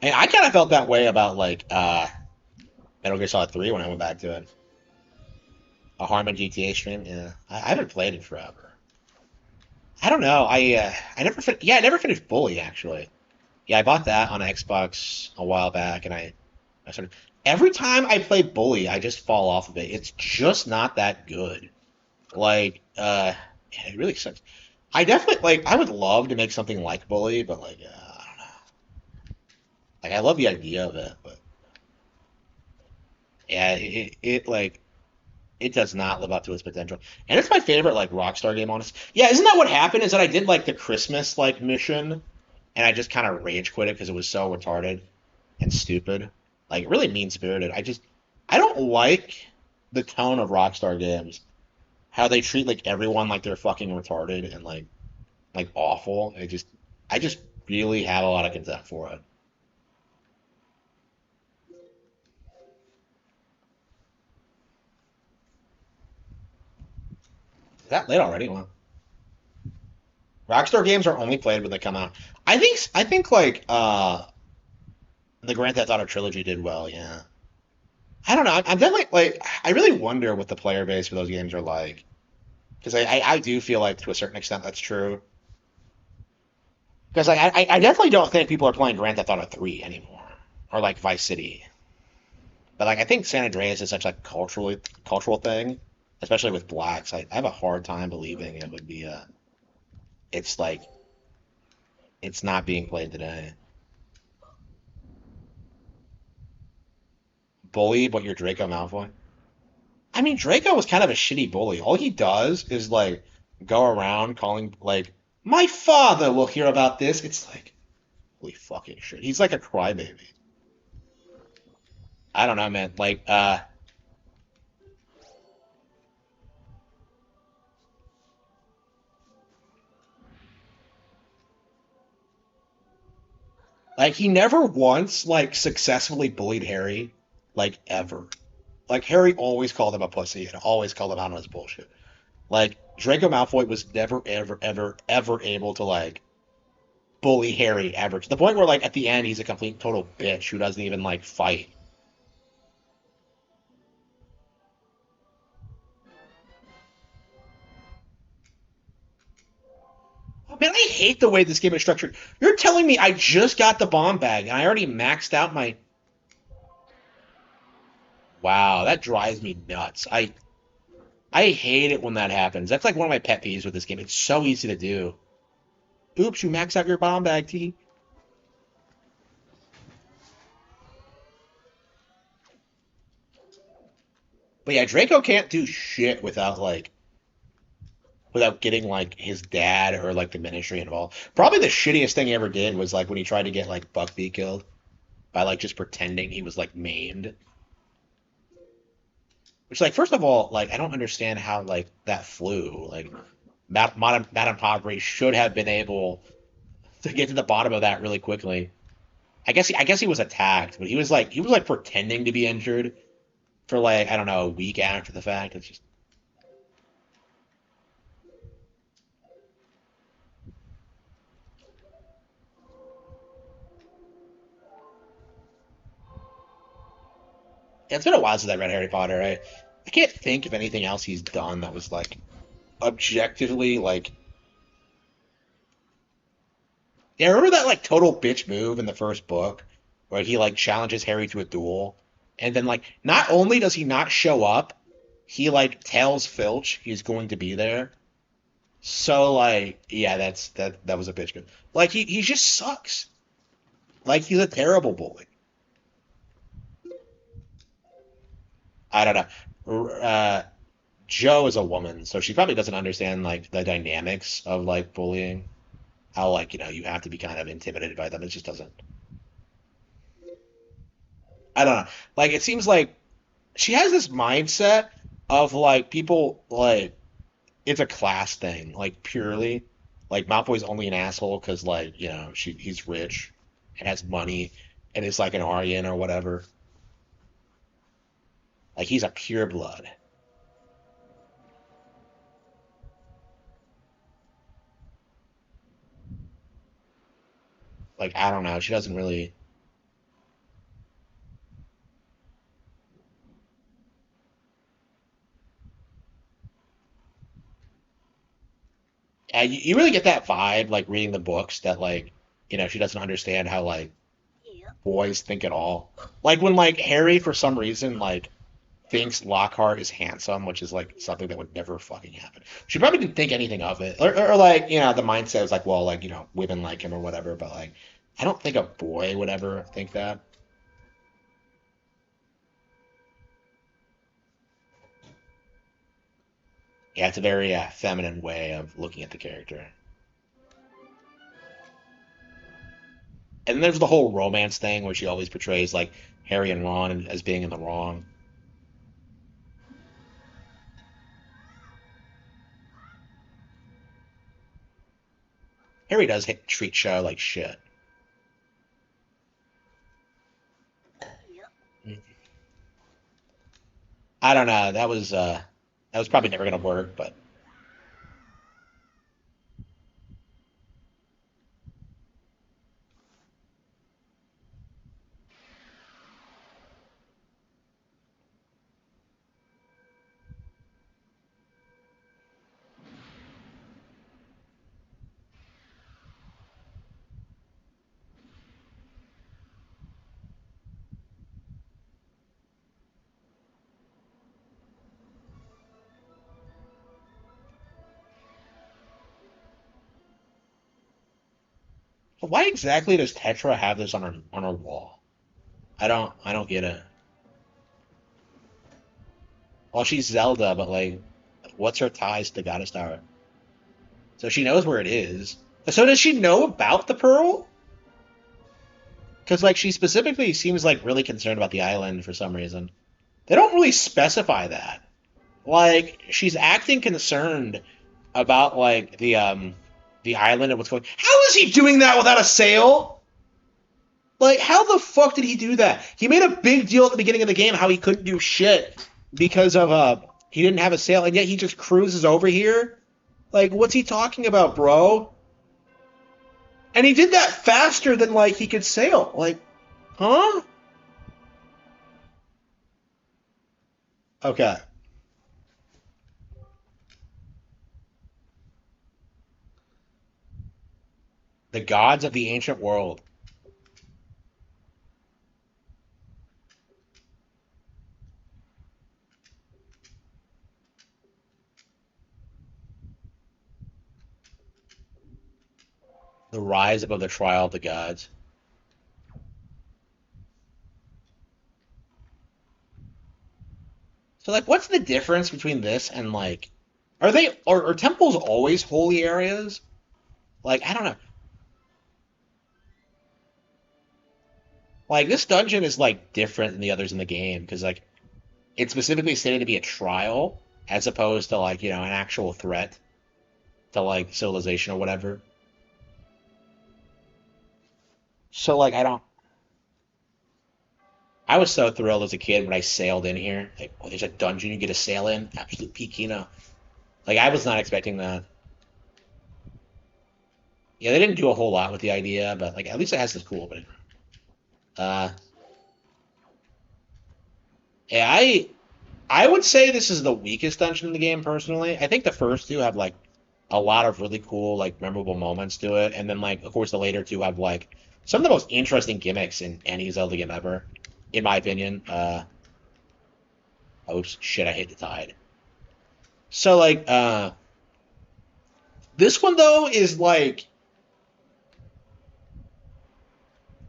And I kind of felt that way about like Metal Gear Solid 3 when I went back to it. A Harman GTA stream. Yeah, I haven't played it forever. I don't know. I never I never finished Bully actually. Yeah, I bought that on Xbox a while back, and I sort of every time I play Bully, I just fall off of it. It's just not that good. Like, yeah, it really sucks. I definitely like. I would love to make something like Bully, but like, I don't know. Like, I love the idea of it, but yeah, it like it does not live up to its potential. And it's my favorite like Rockstar game, honest. Yeah, isn't that what happened? Is that I did like the Christmas like mission, and I just kind of rage quit it because it was so retarded and stupid, like really mean spirited. I don't like the tone of Rockstar games. how they treat like everyone like they're fucking retarded and like awful. I just really have a lot of contempt for it. Is that late already? Wow. Rockstar games are only played when they come out. I think like the Grand Theft Auto trilogy did well. Yeah. I don't know. I'm definitely like I really wonder what the player base for those games are like because I do feel like to a certain extent that's true. Because I definitely don't think people are playing Grand Theft Auto 3 anymore or like Vice City. But like I think San Andreas is such like cultural thing, especially with blacks. I have a hard time believing it would be a. It's like it's not being played today. Bully, but you're Draco Malfoy. I mean, Draco was kind of a shitty bully. All he does is like go around calling like my father will hear about this. It's like holy fucking shit. He's like a crybaby. I don't know, man. Like he never once like successfully bullied Harry, like ever. Like Harry always called him a pussy and always called him out on his bullshit. Like Draco Malfoy was never ever able to like bully Harry ever to the point where like at the end he's a complete total bitch who doesn't even like fight. Oh, man, I hate the way this game is structured. You're telling me I just got the bomb bag and I already maxed out my. Wow, that drives me nuts. I hate it when that happens. That's like one of my pet peeves with this game. It's so easy to do. Oops, you max out your bomb bag, T. But yeah, Draco can't do shit without getting like his dad or like the ministry involved. Probably the shittiest thing he ever did was like when he tried to get like Buckbeak killed by like just pretending he was like maimed. Which like first of all, like I don't understand how like that flew. Like Madame Podbury should have been able to get to the bottom of that really quickly. I guess he was attacked, but he was like pretending to be injured for like I don't know a week after the fact. It's just it's been a while since I read Harry Potter. I can't think of anything else he's done that was like objectively like. Yeah, remember that like total bitch move in the first book where he like challenges Harry to a duel, and then like not only does he not show up, he like tells Filch he's going to be there. So like yeah, that was a bitch move. Like he just sucks. Like he's a terrible bully. I don't know. Joe is a woman, so she probably doesn't understand like the dynamics of like bullying. How like you have to be kind of intimidated by them. It just doesn't. I don't know. Like it seems like she has this mindset of like people like it's a class thing, like purely. Like Malfoy's only an asshole because like he's rich and has money and is like an Aryan or whatever. Like he's a pure blood. Like I don't know. She doesn't really. You really get that vibe like reading the books that like she doesn't understand how like boys think at all. Like when like Harry for some reason like thinks Lockhart is handsome, which is like something that would never fucking happen. She probably didn't think anything of it, or like the mindset was like, well, like women like him or whatever. But like, I don't think a boy would ever think that. Yeah, it's a very feminine way of looking at the character. And then there's the whole romance thing where she always portrays like Harry and Ron as being in the wrong. Harry does treat Cho like shit. I don't know. That was probably never gonna work, but why exactly does Tetra have this on her wall? I don't get it. Well, she's Zelda, but like, what's her ties to Goddess Tower? So she knows where it is. So does she know about the pearl? Because like she specifically seems like really concerned about the island for some reason. They don't really specify that. Like she's acting concerned about like the island and what's going. How is he doing that without a sail? Like how the fuck did he do that? He made a big deal at the beginning of the game how he couldn't do shit because of he didn't have a sail, and yet he just cruises over here. Like what's he talking about, bro? And he did that faster than like he could sail. Like, huh? Okay. The gods of the ancient world. The rise above the trial of the gods. So like what's the difference between this and like are temples always holy areas? Like I don't know. Like this dungeon is like different than the others in the game because like it's specifically stated to be a trial as opposed to like, an actual threat to like civilization or whatever. So like I was so thrilled as a kid when I sailed in here. Like, oh, there's a dungeon you get to sail in. Absolute peak, Like I was not expecting that. Yeah, they didn't do a whole lot with the idea, but like at least it has this cool opening. Uh, yeah, I would say this is the weakest dungeon in the game personally. I think the first two have like a lot of really cool, like memorable moments to it, and then like of course the later two have like some of the most interesting gimmicks in any Zelda game ever, in my opinion. Oops, shit, I hit the tide. So like, this one though is like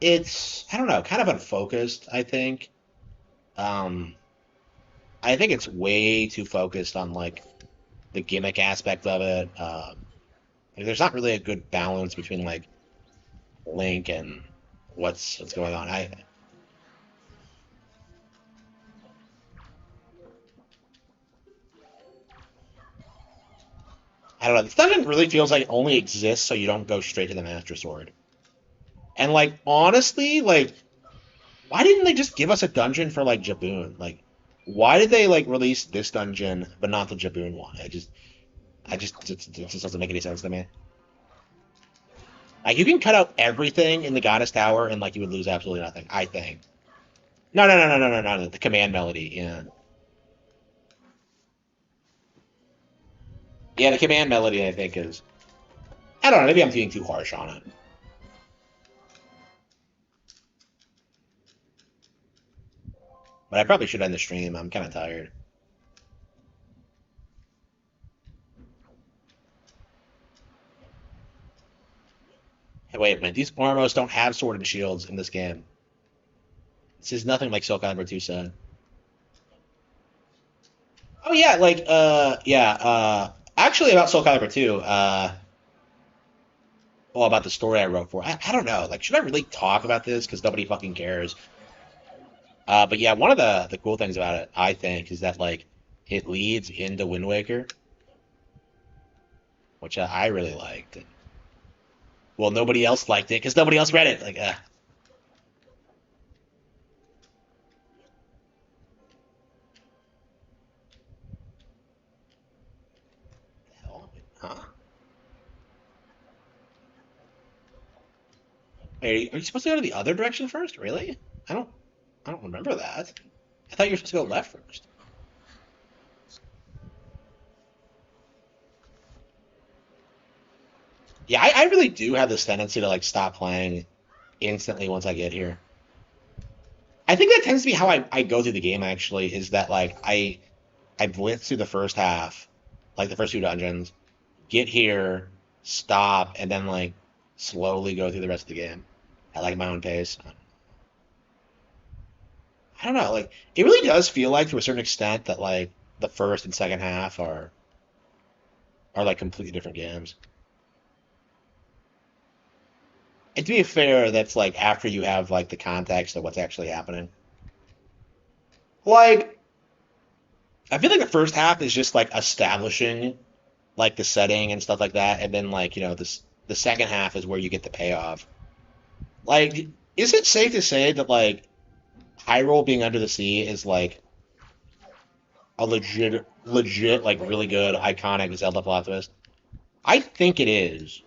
it's I don't know, kind of unfocused, I think. Um, I think it's way too focused on like the gimmick aspect of it. Like, there's not really a good balance between like Link and what's going on. I don't know. This dungeon really feels like it only exists so you don't go straight to the Master Sword. And like honestly, like why didn't they just give us a dungeon for like Jaboon? Like why did they like release this dungeon but not the Jaboon one? It just doesn't make any sense to me. Like you can cut out everything in the Goddess Tower and like you would lose absolutely nothing. I think. No, no, no, no, no, no, no. The command melody. Yeah. Yeah, the command melody I think is. I don't know. Maybe I'm being too harsh on it. But I probably should end the stream. I'm kind of tired. Hey, wait a minute. These Ormos don't have sword and shields in this game. This is nothing like Soul Calibur 2 said. Oh yeah, like yeah, actually about Soul Calibur 2, well about the story I wrote for. I don't know. Like should I really talk about this cuz nobody fucking cares. But yeah, one of the cool things about it, I think, is that like it leads into Wind Waker, which I really liked. Well, nobody else liked it because nobody else read it. Like, hell, huh? Wait, are you supposed to go to the other direction first? Really? I don't. I don't remember that. I thought you were supposed to go left first. Yeah, I really do have this tendency to like stop playing instantly once I get here. I think that tends to be how I go through the game actually, is that like I blitz through the first half, like the first two dungeons, get here, stop, and then like slowly go through the rest of the game at like my own pace. I don't know, like it really does feel like to a certain extent that like the first and second half are like completely different games. And to be fair, that's like after you have like the context of what's actually happening. Like I feel like the first half is just like establishing like the setting and stuff like that, and then like this the second half is where you get the payoff. Like, is it safe to say that like Hyrule being under the sea is like a legit like really good iconic Zelda plot twist? I think it is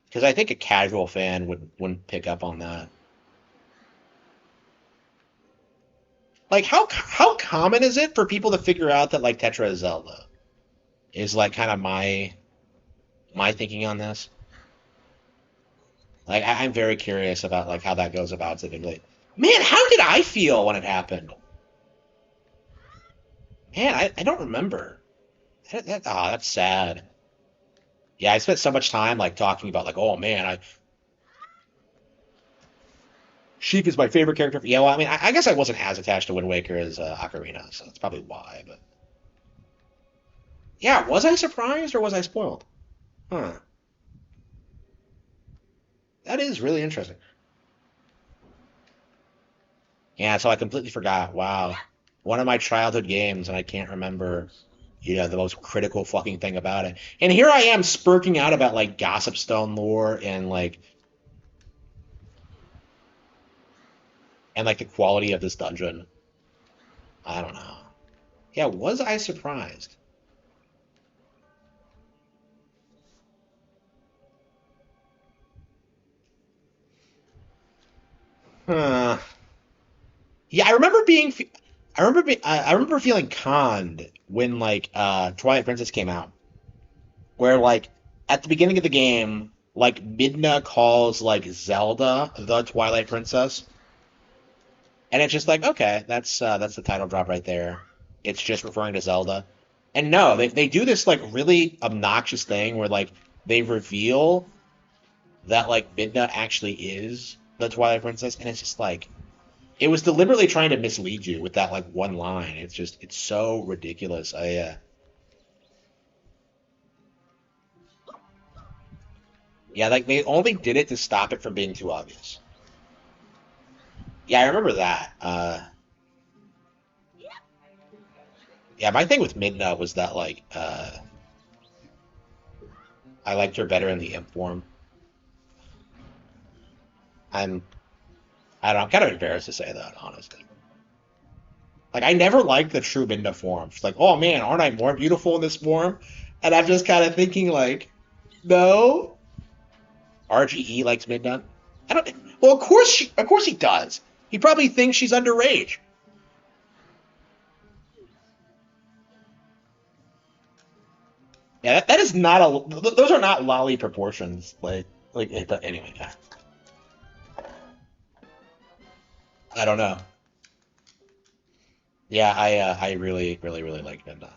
because I think a casual fan wouldn't pick up on that. Like, how common is it for people to figure out that like Tetra is Zelda? Is like kind of my thinking on this. Like, I'm very curious about like how that goes about typically. Man, how did I feel when it happened? Man, I don't remember. That's sad. Yeah, I spent so much time like talking about like, oh man, Sheik is my favorite character. Yeah, well, I mean, I guess I wasn't as attached to Wind Waker as Ocarina, so that's probably why. But yeah, was I surprised or was I spoiled? Huh. That is really interesting. Yeah, so I completely forgot. Wow. One of my childhood games, and I can't remember, the most critical fucking thing about it. And here I am spurking out about like Gossip Stone lore and like the quality of this dungeon. I don't know. Yeah, was I surprised? Huh. Yeah, I remember feeling conned when like Twilight Princess came out, where like at the beginning of the game, like Midna calls like Zelda the Twilight Princess, and it's just like okay, that's the title drop right there. It's just referring to Zelda, and no, they do this like really obnoxious thing where like they reveal that like Midna actually is the Twilight Princess, and it's just like it was deliberately trying to mislead you with that like one line. It's so ridiculous. Yeah, like they only did it to stop it from being too obvious. Yeah, I remember that. Yeah, my thing with Midna was that like I liked her better in the imp form. I'm I don't know, I'm kind of embarrassed to say that, honestly. Like I never liked the true Midna form. She's like, oh man, aren't I more beautiful in this form? And I'm just kind of thinking like, no. RGE likes Midna. I don't. Well, of course he does. He probably thinks she's underage. Yeah, that is not a. Those are not lolly proportions. Anyway. Yeah. I don't know. Yeah, I really really really like Midna,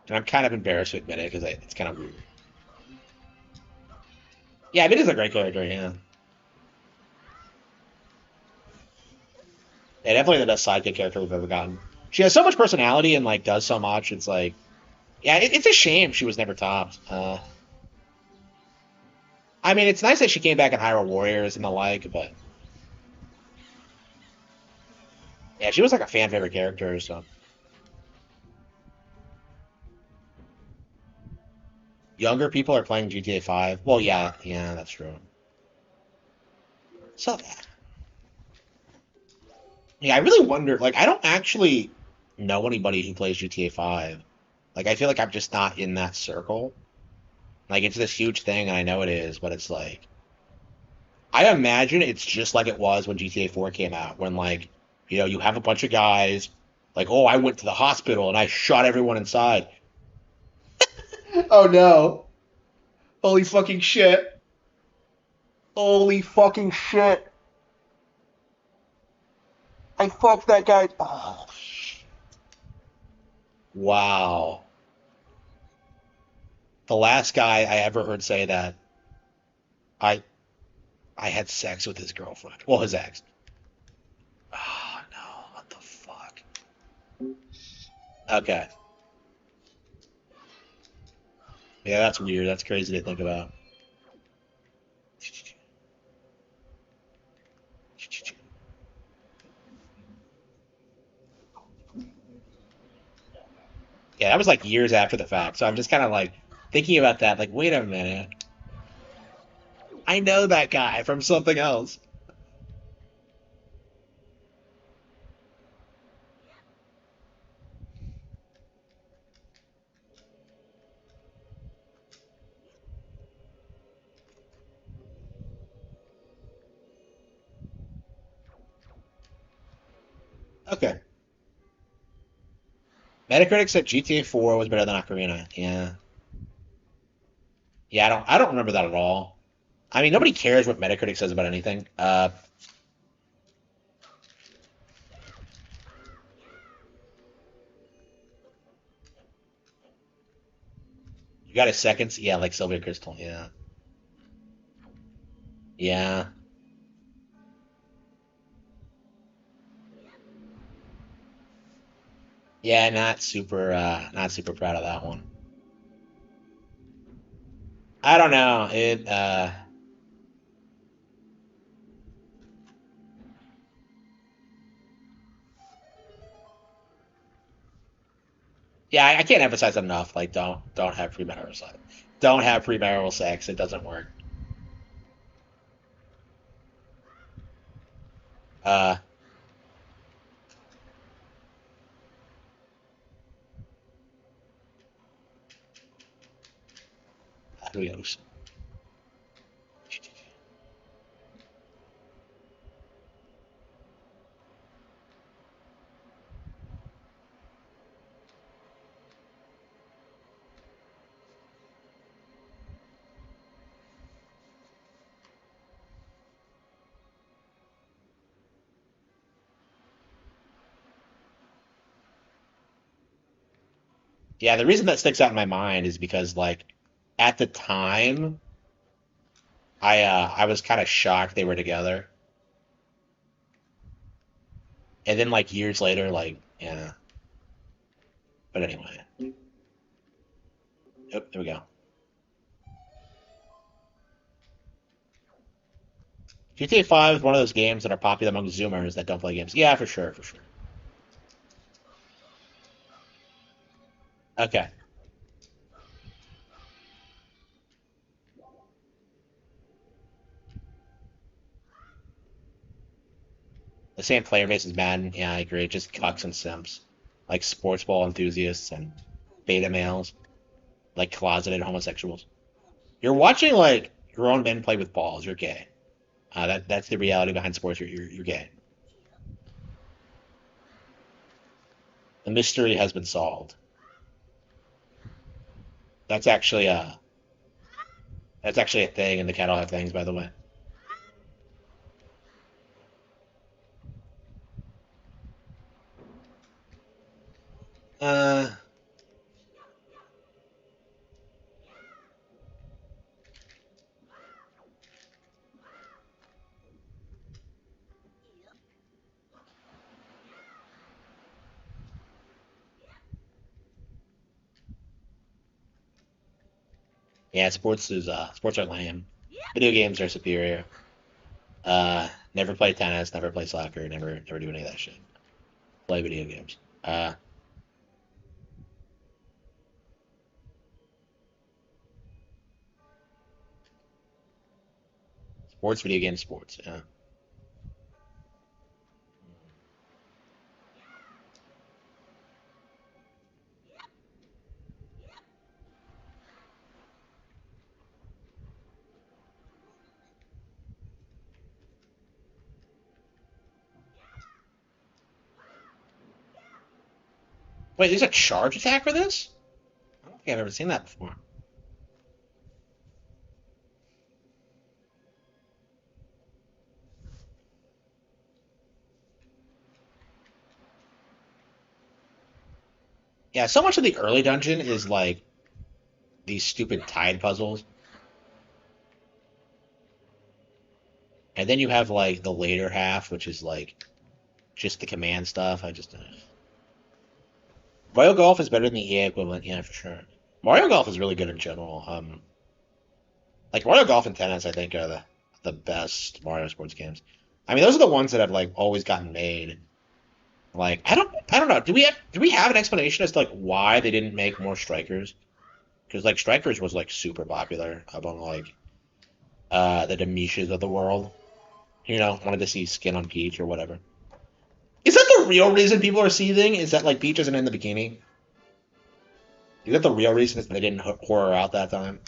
and I'm kind of embarrassed to admit it because it's kind of weird. Yeah, Midna's a great character. Yeah. Yeah, definitely the best sidekick character we've ever gotten. She has so much personality and like does so much. It's like, yeah, it's a shame she was never topped. I mean, it's nice that she came back in Hyrule Warriors and the like, but yeah, she was like a fan favorite character. So Younger people are playing GTA 5. Well, yeah, that's true. So, yeah, I really wonder. Like, I don't actually know anybody who plays GTA 5. Like, I feel like I'm just not in that circle. Like, it's this huge thing, and I know it is, but it's like, I imagine it's just like it was when GTA 4 came out, when, like, you have a bunch of guys, like, oh, I went to the hospital and I shot everyone inside. Oh no. Holy fucking shit. Holy fucking shit. I fucked that guy. Oh, wow. The last guy I ever heard say that, I I had sex with his girlfriend. Well, his ex. Oh no, what the fuck? Okay. Yeah, that's weird. That's crazy to think about. Yeah, that was like years after the fact. So I'm just kind of like thinking about that. Like, wait a minute. I know that guy from something else. Okay. Metacritic said GTA 4 was better than Ocarina. Yeah. Yeah, I don't remember that at all. I mean, nobody cares what Metacritic says about anything. You got a second? Yeah, like Sylvia Crystal. Yeah. Yeah. Yeah, not super proud of that one. I don't know. Yeah, I can't emphasize enough. Like, don't have premarital sex. Don't have premarital sex. It doesn't work. Uh, Adios. Yeah, the reason that sticks out in my mind is because like at the time I was kind of shocked they were together. And then like years later, like, yeah. But anyway. Yep, there we go. GTA 5 is one of those games that are popular among Zoomers that don't play games. Yeah, for sure, for sure. Okay. The same player base as Madden. Yeah, I agree. Just cucks and simps. Like sports ball enthusiasts and beta males. Like closeted homosexuals. You're watching like grown men play with balls. You're gay. That's the reality behind sports. You're gay. The mystery has been solved. That's actually a that's actually a thing in the catalog of things, by the way. Uh, yeah, sports are lame. Video games are superior. Never play tennis, never play soccer, never do any of that shit. Play video games. Sports, video game, sports. Yeah. Wait, there's a charge attack for this? I don't think I've ever seen that before. Yeah, so much of the early dungeon is like these stupid tide puzzles. And then you have like the later half, which is like just the command stuff. I just Mario Golf is better than the EA equivalent, yeah, for sure. Mario Golf is really good in general. Like Mario Golf and Tennis, I think are the best Mario sports games. I mean, those are the ones that have like always gotten made. Like I don't know. Do we have an explanation as to like why they didn't make more Strikers? Because like Strikers was like super popular among like the Demishas of the world. You know, wanted to see skin on Peach or whatever. Is that the real reason people are seething? Is that like Peach isn't in the bikini? Is that the real reason is they didn't whore her out that time?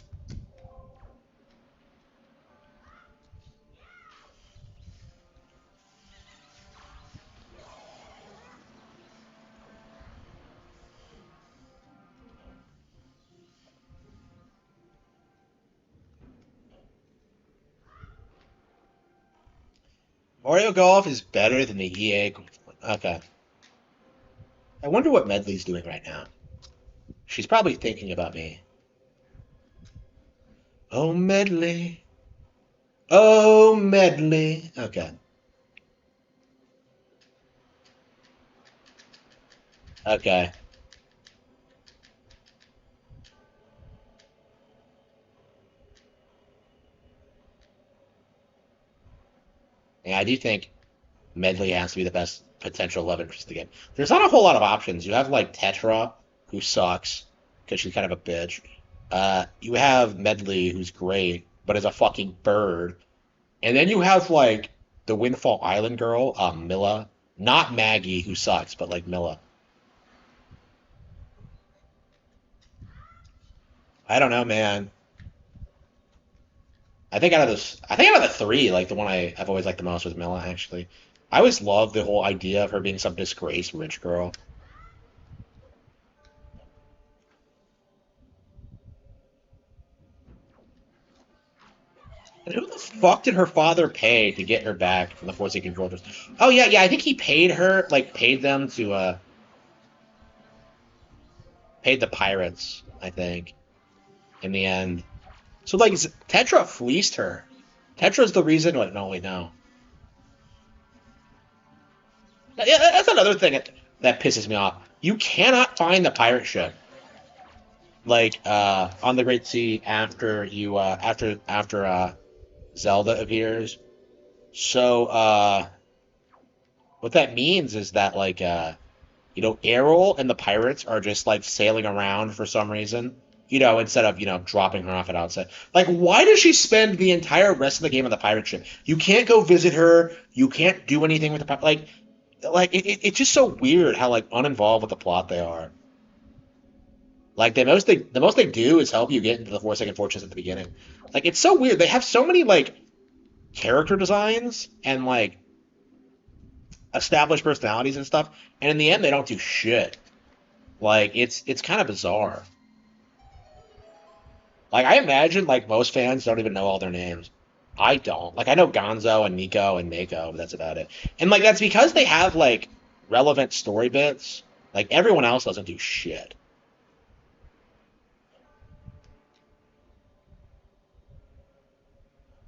Mario Golf is better than the EA. Okay. I wonder what Medley's doing right now. She's probably thinking about me. Oh, Medley. Oh, Medley. Okay. Okay. Yeah, I do think Medley has to be the best potential love interest to get. There's not a whole lot of options. You have like Tetra, who sucks because she's kind of a bitch. You have Medley, who's great, but is a fucking bird. And then you have like the Windfall Island girl, Milla. Not Maggie, who sucks, but like Milla. I don't know, man. I think out of the three, like the one I've always liked the most was Milla, actually. I always loved the whole idea of her being some disgraced rich girl. And who the fuck did her father pay to get her back from the Forsaken Fortress? Oh yeah, yeah, I think he paid her, like paid them to paid the pirates, I think, in the end. So like Tetra fleeced her. Tetra's the reason. Wait, no, wait, no. Yeah, that's another thing that pisses me off. You cannot find the pirate ship like on the Great Sea after you after Zelda appears. So what that means is that like Errol and the pirates are just like sailing around for some reason. Instead of dropping her off at outset. Like, why does she spend the entire rest of the game on the pirate ship? You can't go visit her. You can't do anything with the pirate. It's just so weird how like uninvolved with the plot they are. Like the most they do is help you get into the Forsaken Fortress at the beginning. Like it's so weird. They have so many like character designs and like established personalities and stuff, and in the end they don't do shit. Like it's kind of bizarre. Like I imagine like most fans don't even know all their names. I don't. Like I know Gonzo and Nico and Mako, but that's about it. And like that's because they have like relevant story bits. Like everyone else doesn't do shit.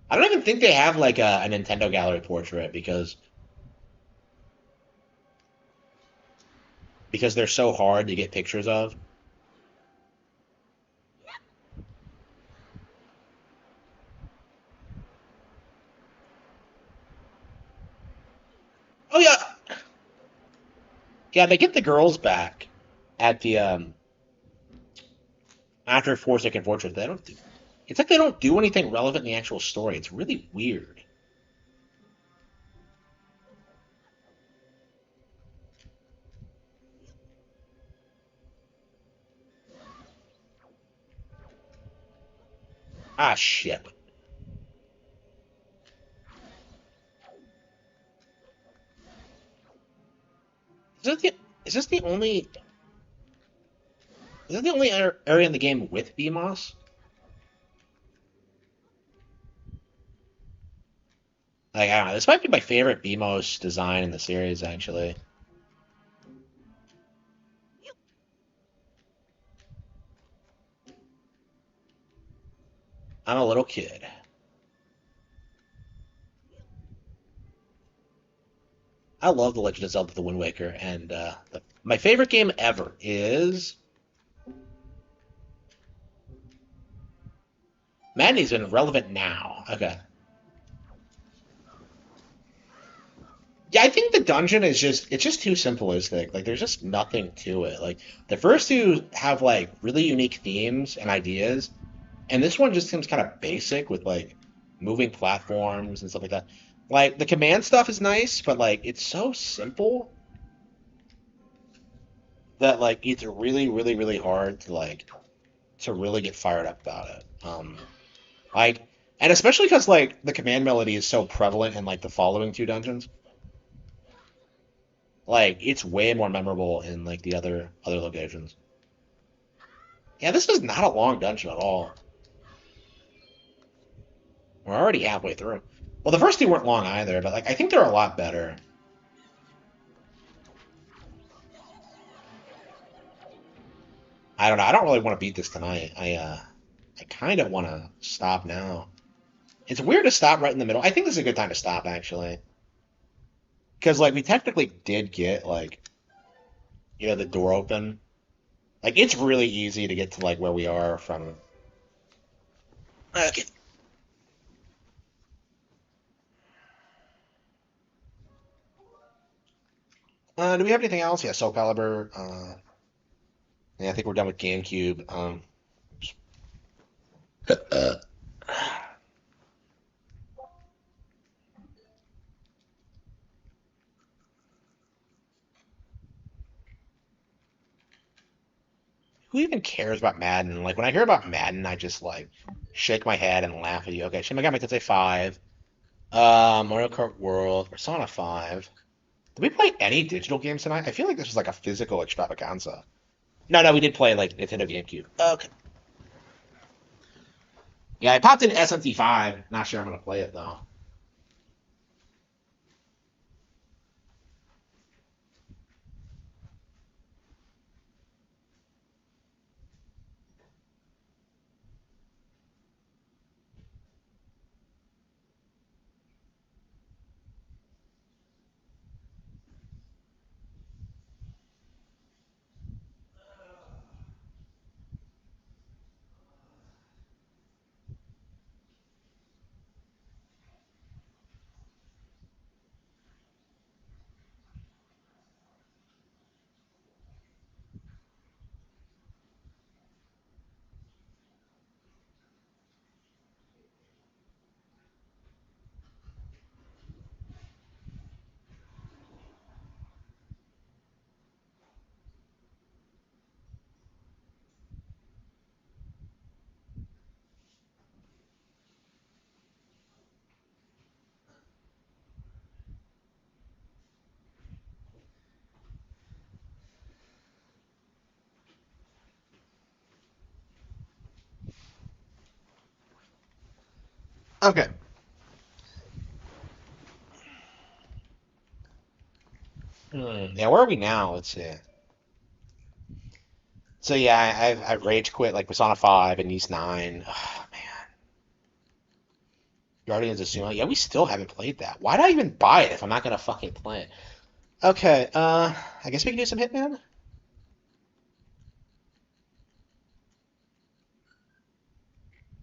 I don't even think they have like a Nintendo Gallery portrait because they're so hard to get pictures of. Oh yeah, yeah. They get the girls back at the after Forsaken Fortress. They don't do. It's like they don't do anything relevant in the actual story. It's really weird. Ah, shit. Is this the, is this the only is this the only area in the game with BMOS? Like, I don't know. This might be my favorite BMOS design in the series, actually. I'm a little kid. I love The Legend of Zelda: The Wind Waker, and my favorite game ever is Madden's been relevant now. Okay. Yeah, I think the dungeon is just too simplistic. Like there's just nothing to it. Like the first two have like really unique themes and ideas, and this one just seems kind of basic with like moving platforms and stuff like that. Like the command stuff is nice, but like it's so simple that like it's really, really, really hard to really get fired up about it. Like, and especially because like the command melody is so prevalent in like the following two dungeons. Like it's way more memorable in like the other locations. Yeah, this is not a long dungeon at all. We're already halfway through. Well, the first two weren't long either, but like I think they're a lot better. I don't know. I don't really want to beat this tonight. I kind of want to stop now. It's weird to stop right in the middle. I think this is a good time to stop actually, because like we technically did get like the door open. Like it's really easy to get to like where we are from. Okay. Do we have anything else? Yeah, Soul Calibur. Yeah, I think we're done with GameCube. Uh, who even cares about Madden? Like when I hear about Madden, I just like shake my head and laugh at you. Okay, Shin Megami Tensei 5, Mario Kart World, Persona 5. Did we play any digital games tonight? I feel like this was like a physical extravaganza. No, no, we did play like Nintendo GameCube. Okay. Yeah, I popped in SMT5. Not sure I'm gonna play it though. Okay. Yeah, where are we now? Let's see. So yeah, I've rage quit like Persona 5 and Ys 9. Oh, man. Guardians of Tsushima. Yeah, we still haven't played that. Why did I even buy it if I'm not gonna fucking play it? Okay, I guess we can do some Hitman.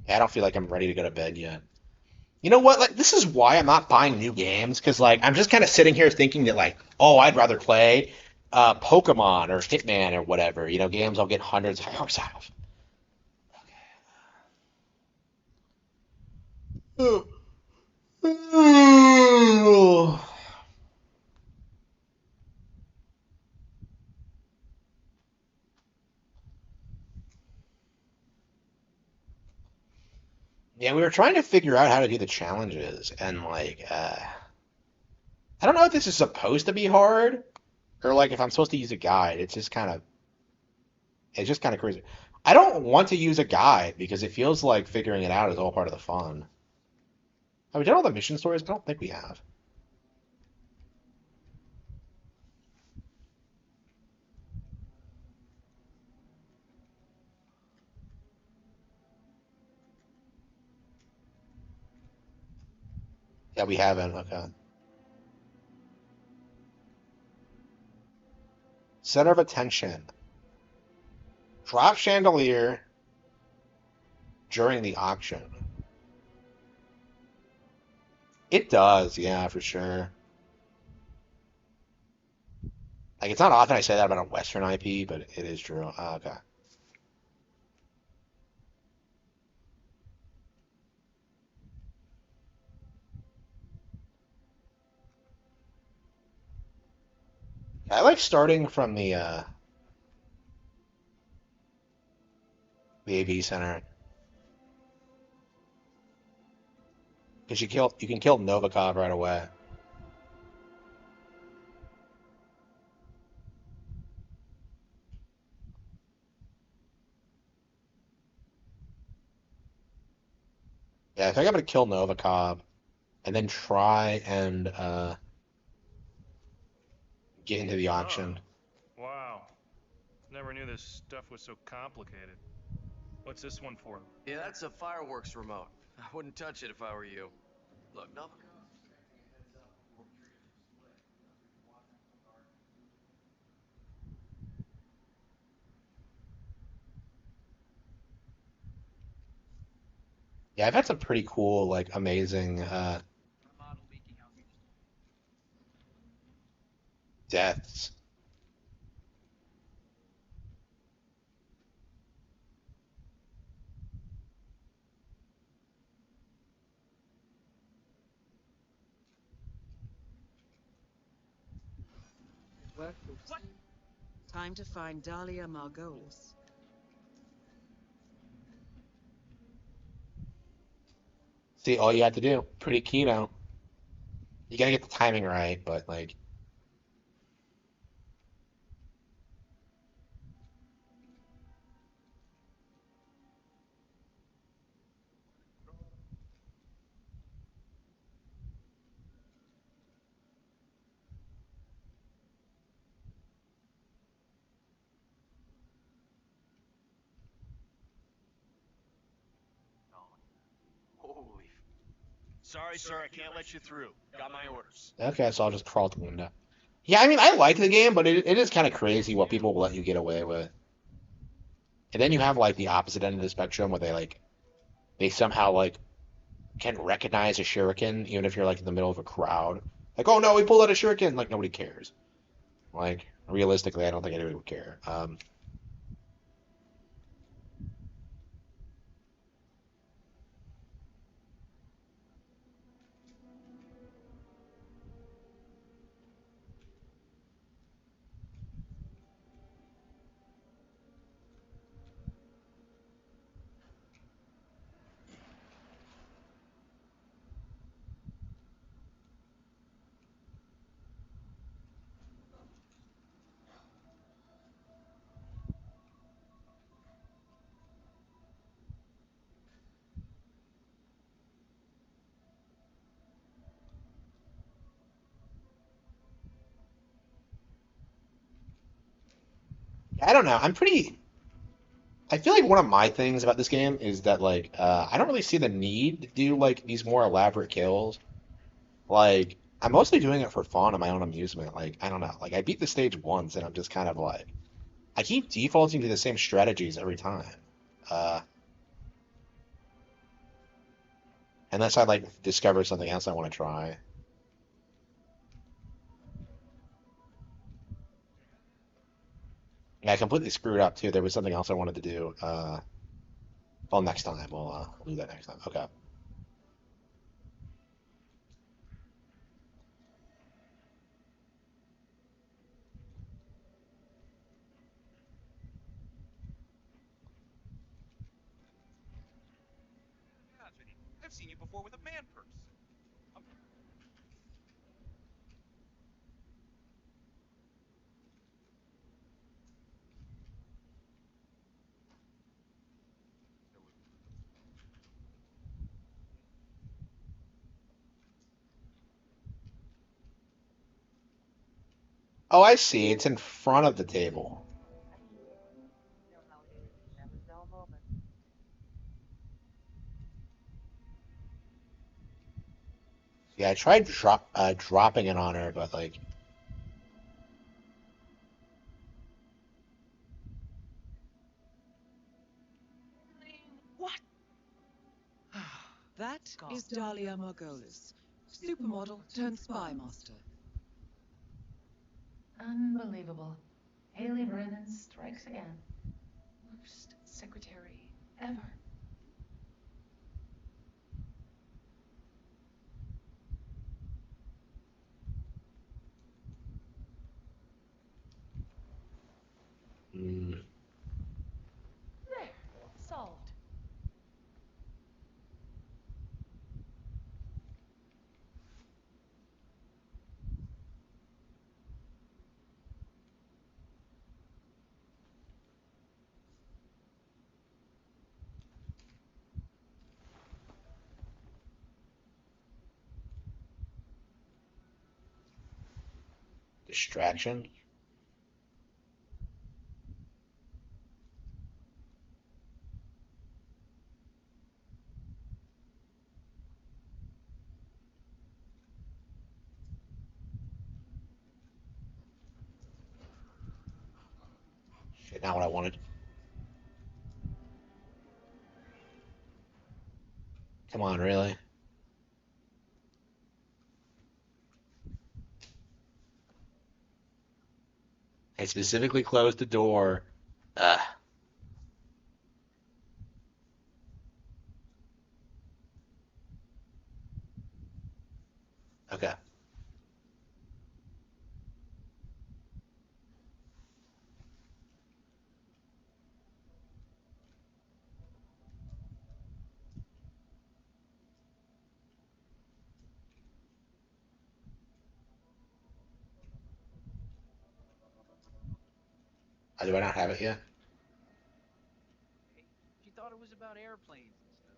Yeah, I don't feel like I'm ready to go to bed yet. You know what? Like, this is why I'm not buying new games because, like, I'm just kind of sitting here thinking that, like, oh, I'd rather play Pokemon or Hitman or whatever. Games I'll get hundreds of hours out of. Yeah, we were trying to figure out how to do the challenges, and like, I don't know if this is supposed to be hard, or like if I'm supposed to use a guide. It's just kind of crazy. I don't want to use a guide because it feels like figuring it out is all part of the fun. Have we done all the mission stories? I don't think we have. Yeah, we haven't. Okay. Center of attention. Drop chandelier during the auction. It does, yeah, for sure. Like, it's not often I say that about a Western IP, but it is true. Okay. I like starting from the AV center because you can kill Novikov right away. Yeah, I think I'm gonna kill Novikov and then try and get into the auction. Wow. Never knew this stuff was so complicated. What's this one for? Yeah, that's a fireworks remote. I wouldn't touch it if I were you. Look, no. Yeah, I've had some pretty cool, like, amazing deaths. What? Time to find Dahlia Margolis. See, all you have to do, pretty keto. You gotta get the timing right, but like, Holy. Sorry, sir, I can't let you through. Got my orders. okay, so I'll just crawl to the window. Yeah, I mean, I like the game, but it is kind of crazy what people will let you get away with. And then you have like the opposite end of the spectrum where they somehow like can recognize a shuriken even if you're like in the middle of a crowd. Like, oh no, we pulled out a shuriken. Like nobody cares. Like realistically, I don't think anybody would care. I don't know. I feel like one of my things about this game is that like I don't really see the need to do like these more elaborate kills. Like I'm mostly doing it for fun and my own amusement. Like I don't know. Like I beat the stage once and I'm just kind of like I keep defaulting to the same strategies every time. Uh, unless I like discover something else I want to try. Yeah, I completely screwed up too. There was something else I wanted to do. Well, next time we'll do that next time. Okay. I've seen you before with a man purse. Oh, I see. It's in front of the table. Yeah, I tried dropping it on her, but like, What? That is Dahlia Margolis, supermodel turned spy master. Unbelievable. Haley Brennan strikes again. Worst secretary ever. mm, There. Solved. distraction. Shit, not what I wanted. Come on, really? I specifically closed the door. Ugh. Okay. Do I not have it yet? She thought it was about airplanes and stuff.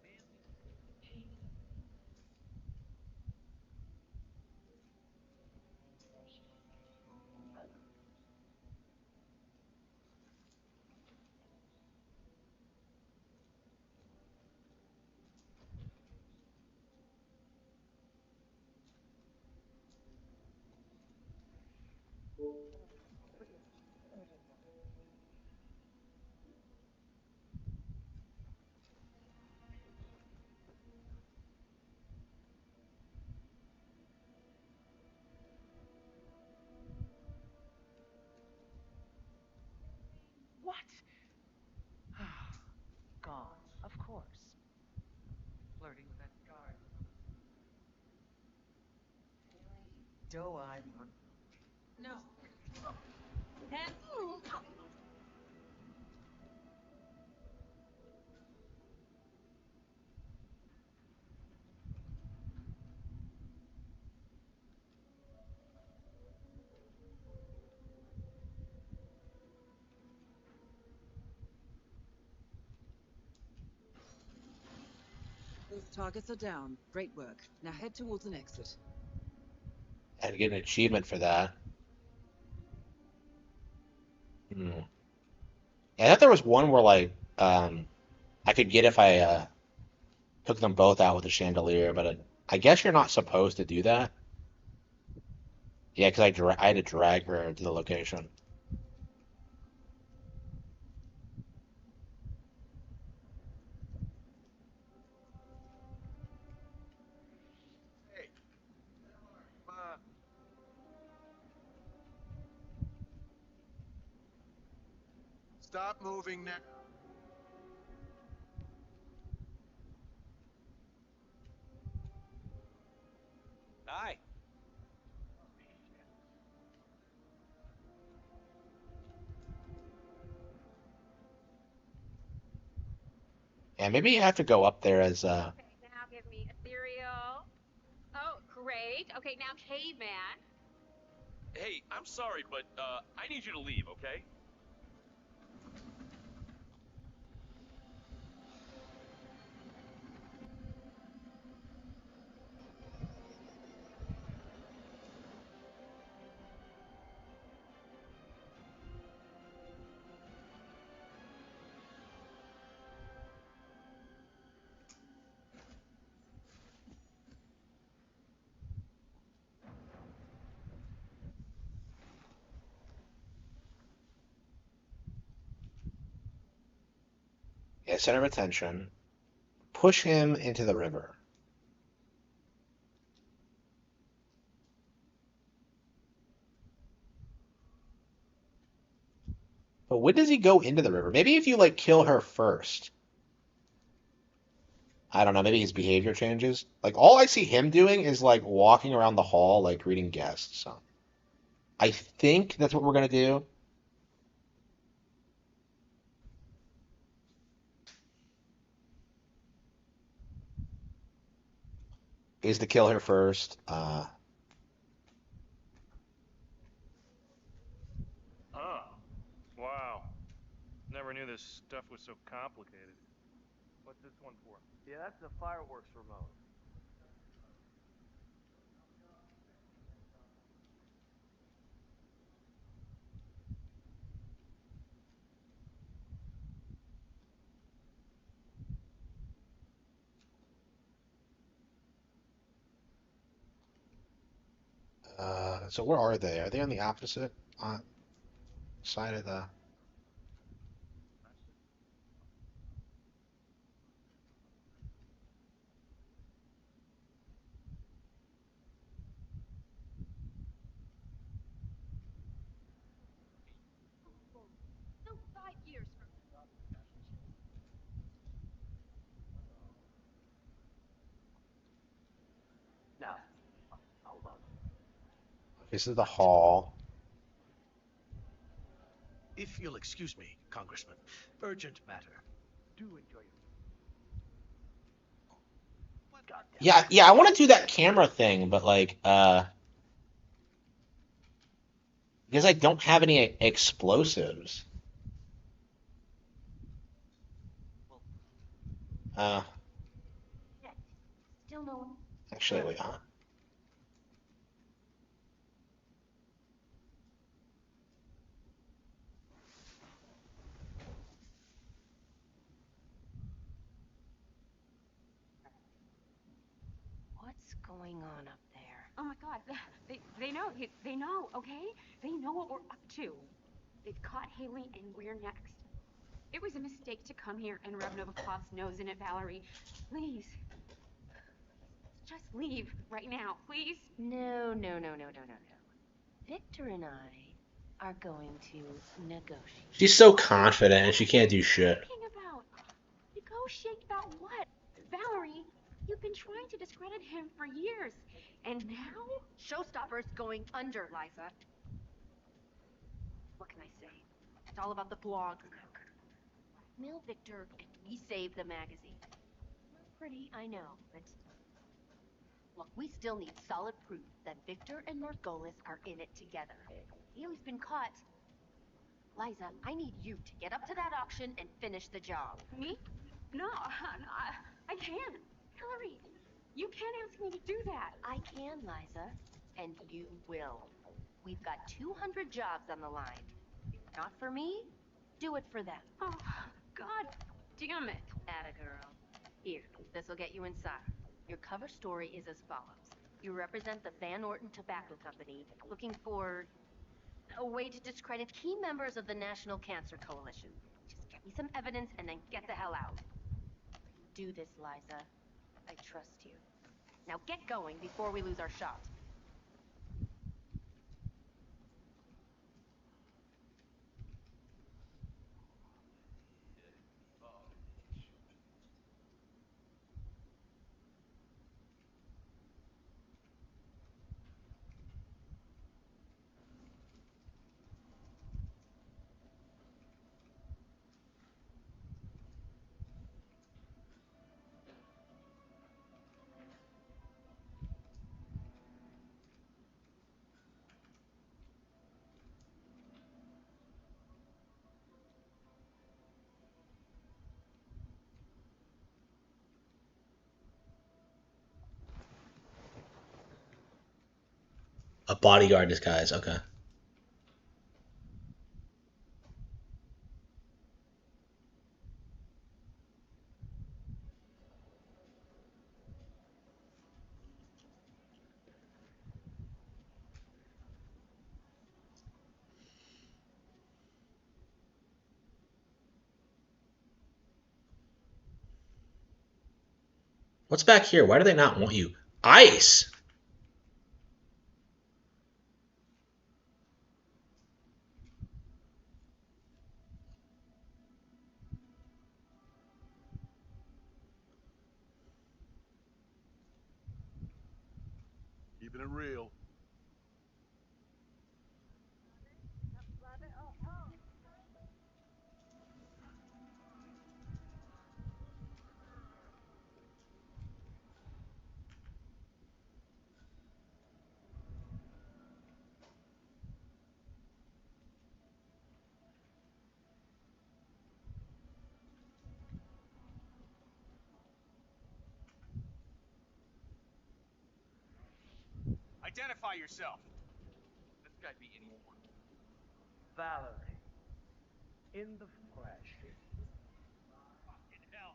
Man, What? Gone, of course. Flirting with that guard. Doe-eyed one. No. Hands. Both targets are down. Great work. Now head towards an exit. I had to get an achievement for that. Hmm. Yeah, I thought there was one where like I could get if I took them both out with a chandelier, but I guess you're not supposed to do that. Yeah, because I had to drag her to the location. Hey, stop moving now. Hi. Yeah, maybe you have to go up there as great. Okay, now caveman. Hey, I'm sorry, but I need you to leave, okay? Yeah, center of attention. Push him into the river. But when does he go into the river? Maybe if you like kill her first. I don't know, maybe his behavior changes. Like all I see him doing is like walking around the hall, like greeting guests. So I think that's what we're gonna do. Is to kill her first. Oh. Wow. Never knew this stuff was so complicated. What's this one for? Yeah, that's the fireworks remote. So where are they? Are they on the opposite side of the? So 5 years from Now, hold on. This is the hall. If you'll excuse me, Congressman, urgent matter. Do enjoy your... Yeah, I want to do that camera thing, but like, because I don't have any explosives. Uh, Still no one. Actually, wait, What's going on up there? Oh my God, they know, they know, okay? They know what we're up to. They've caught Haley and we're next. It was a mistake to come here and rub Novikov's nose in it, Valerie. Please. Just leave right now, please. No. Victor and I are going to negotiate. she's so confident and she can't do shit. Talking about negotiate about what? Valerie, you've been trying to discredit him for years, and now Showstopper's going under, Liza. What can I say? It's all about the blog. Blackmail Victor, and we save the magazine. Not pretty, I know, but look, we still need solid proof that Victor and Margolis are in it together. Haley's been caught. Liza, I need you to get up to that auction and finish the job. me? No, I can't. Hillary, you can't ask me to do that. I can, Liza, and you will. We've got 200 jobs on the line. Not for me, do it for them. Oh, God damn it. Atta girl. Here, this'll get you inside. Your cover story is as follows. You represent the Van Orton Tobacco Company, looking for a way to discredit key members of the National Cancer Coalition. Just get me some evidence and then get the hell out. Do this, Liza. I trust you. Now get going before we lose our shot. A bodyguard disguise. Okay. What's back here? Why do they not want you? Ice! Keeping it real. Identify yourself. This guy be any more. Valerie. In the flesh. Fucking hell.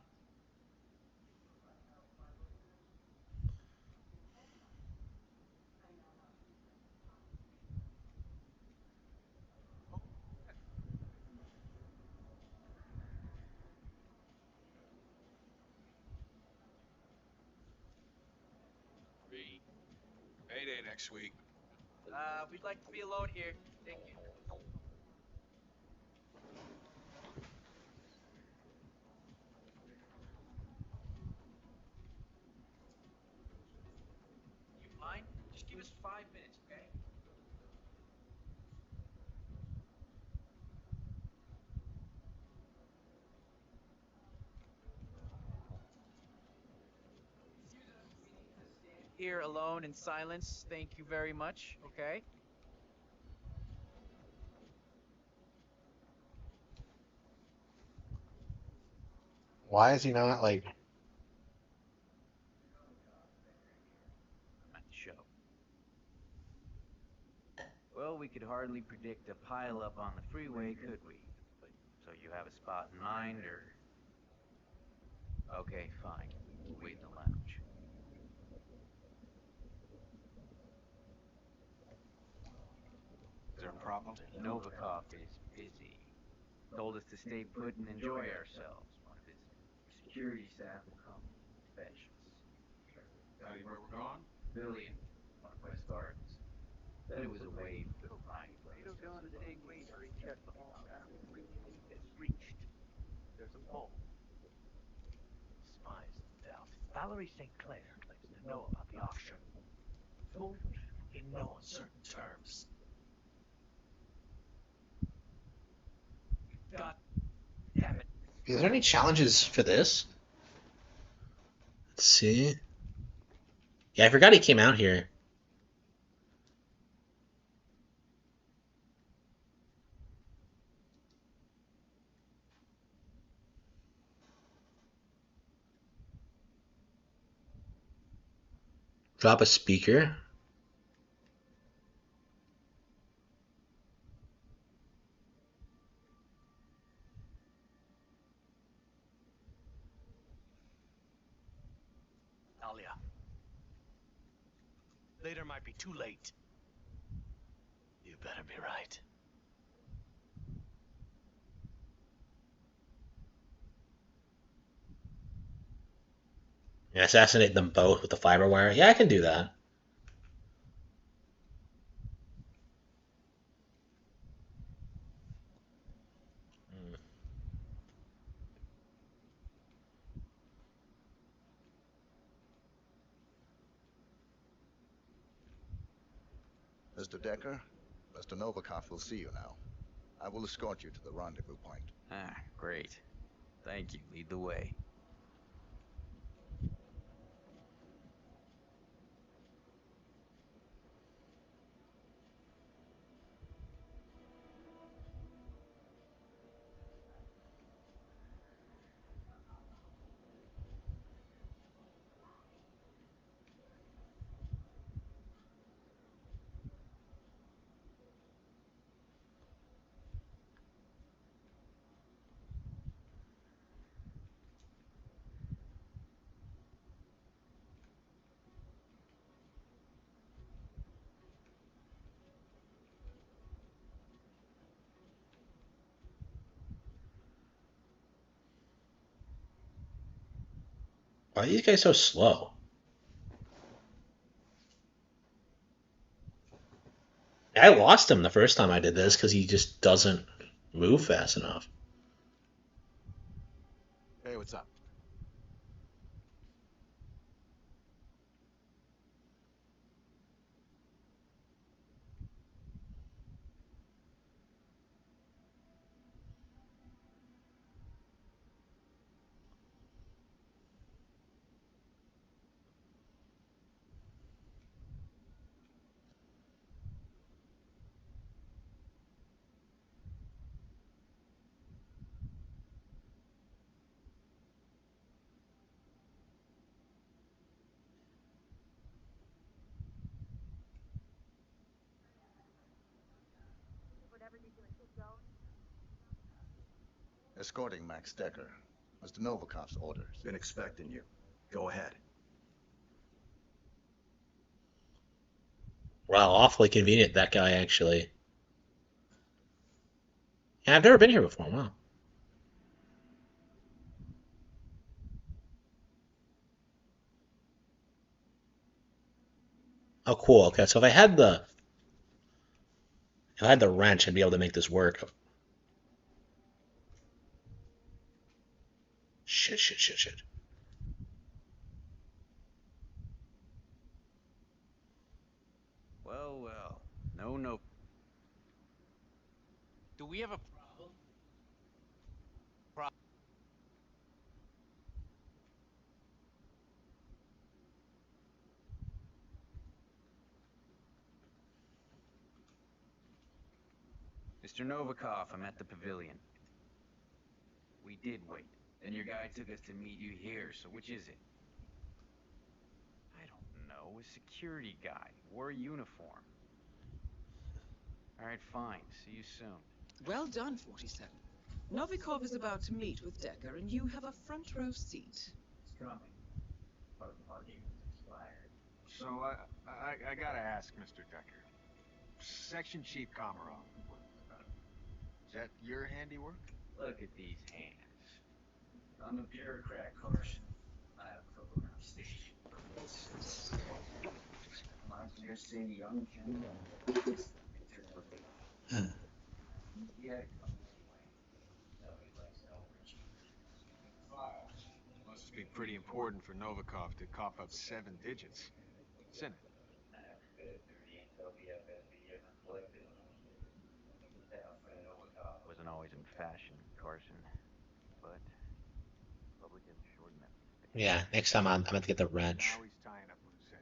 Payday next week. We'd like to be alone here. Thank you. You mind? Just give us 5 minutes, okay? Here alone in silence. Thank you very much, okay? Why is he not like? At the show. Well, we could hardly predict a pileup on the freeway, could we? But so you have a spot in mind, or? Okay, fine. We'll wait in the lounge. Is there a problem? Novikov is busy. Told us to stay put and enjoy ourselves. One of his security staff will come fetch us. Tell you where we're going? Billion, on West Gardens. Said it was a wave to the right place. Reached. There's a pole. Spies themselves. Valerie St. Clair claims to know about the auction. Told in no uncertain terms. God damn it. Is there any challenges for this? Let's see. Yeah, I forgot he came out here. Drop a speaker. Talia. Later might be too late. You better be right. Yeah, assassinate them both with the fiber wire. Yeah, I can do that. Mr. Decker, Mr. Novikov will see you now. I will escort you to the rendezvous point. Ah, great. Thank you. Lead the way. Why are these guys so slow? I lost him the first time I did this because he just doesn't move fast enough. Hey, what's up? Escorting Max Decker. Mr. Novikov's orders. Been expecting you. Go ahead. Wow, awfully convenient, that guy, actually. Yeah, I've never been here before. Wow. Oh, cool. Okay, so if I had the wrench, I'd be able to make this work. Shit, shit, shit, shit. Well, well. No. Do we have a problem? Mr. Novikov, I'm at the pavilion. We did wait. Then your guy took us to meet you here, so which is it? I don't know. A security guy. Wore a uniform. Alright, fine. See you soon. Well done, 47. Novikov is about to meet with Decker, and you have a front row seat. It's coming. But the argument's expired. So, I gotta ask, Mr. Decker. Section Chief Komarov. Is that your handiwork? Look at these hands. I'm a bureaucrat, Carson. I have a program station. Reminds me of seeing young Jim. He had it coming anyway. Nobody likes overachievers. Files. Must be pretty important for Novikov to cough up 7 digits. Isn't it? Wasn't always in fashion, Carson, but public has a short memory span. Yeah, next time I'm going to get the wrench. Now he's tying up loose ends.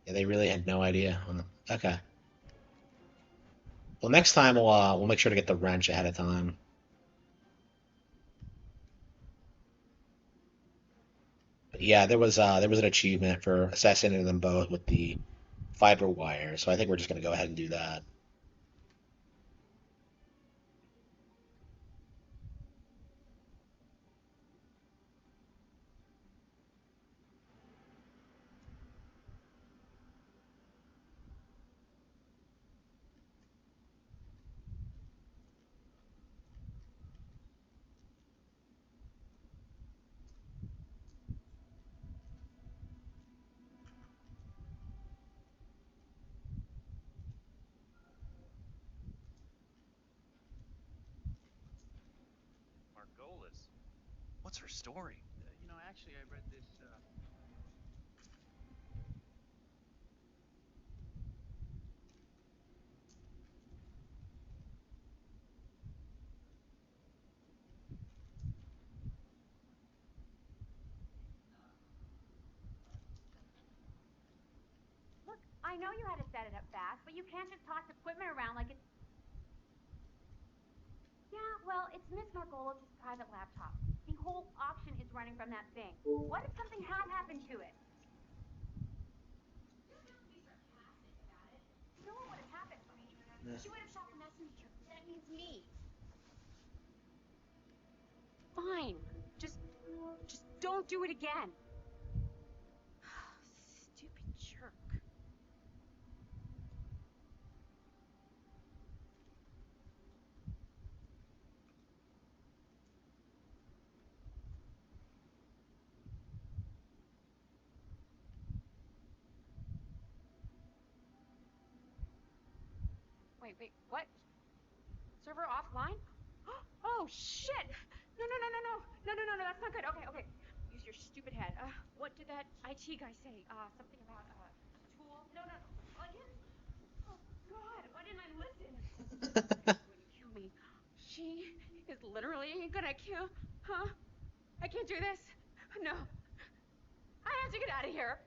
Yeah, they really had no idea. Okay. Well, next time we'll make sure to get the wrench ahead of time. But yeah, there was an achievement for assassinating them both with the fiber wire, so I think we're just gonna go ahead and do that. Margolis. What's her story? Actually, I read this, Look, I know you had to set it up fast, but you can't just toss equipment around like it's... Yeah, well, it's Miss Margolis' private laptop. The whole auction is running from that thing. What if something had happened to it? You know what would have happened, right? She would have shot the messenger. That means me. Fine. Just don't do it again. Stupid jerk. Wait, what? Server offline? Oh, shit! No, that's not good. Okay. Use your stupid head. What did that IT guy say? Something about, tools? No. Again? Oh, God, why didn't I listen? She's going to kill me. She is literally gonna kill... Huh? I can't do this. No. I have to get out of here.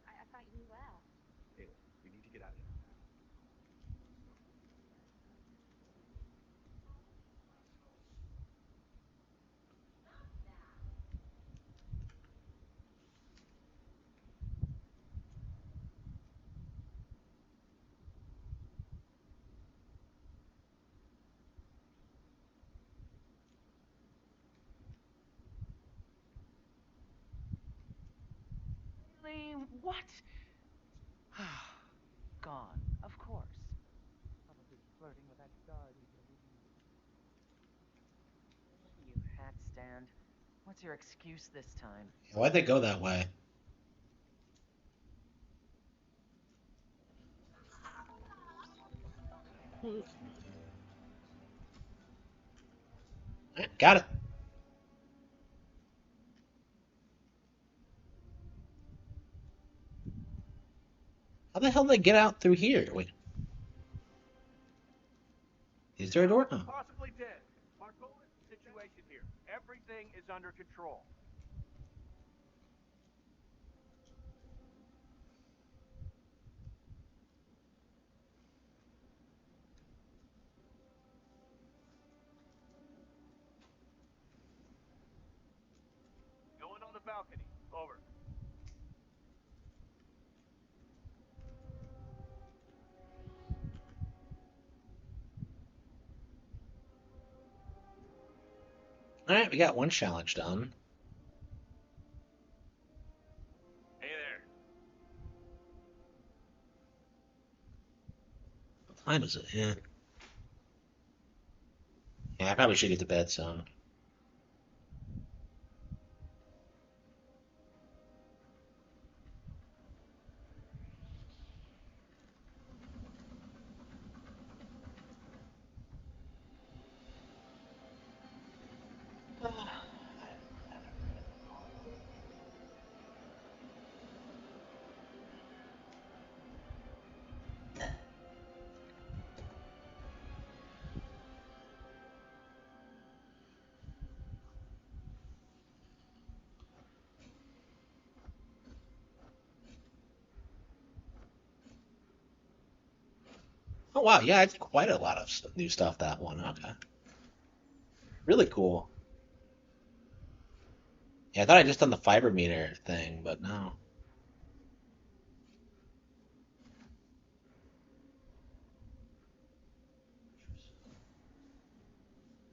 I thought you left. Haley, we need to get out of here. Really? What? Gone, of course. Probably flirting with that guard who's gonna leave you. You hat stand. What's your excuse this time? Why'd they go that way? Got it. How the hell did they get out through here? Wait. Is there a door? Oh. Possibly dead. Margolis' situation here. Everything is under control. Going on the balcony. Over. Alright, we got one challenge done. Hey there. What time is it? Yeah. Yeah, I probably should get to bed soon. Oh wow, yeah, it's quite a lot of new stuff, that one. Okay. Really cool. Yeah, I thought I just done the fiber meter thing, but no.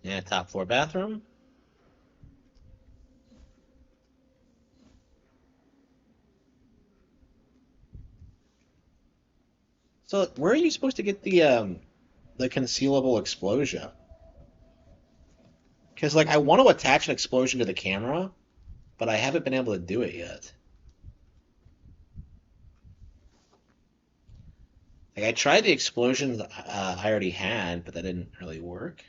Yeah, top floor bathroom. So where are you supposed to get the concealable explosion? Because like I want to attach an explosion to the camera, but I haven't been able to do it yet. Like I tried the explosions I already had, but that didn't really work.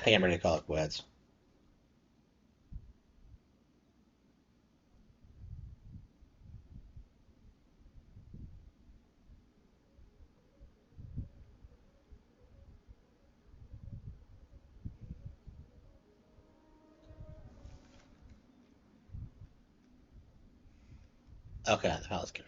think I'm ready to call it quits. Okay, the palace good.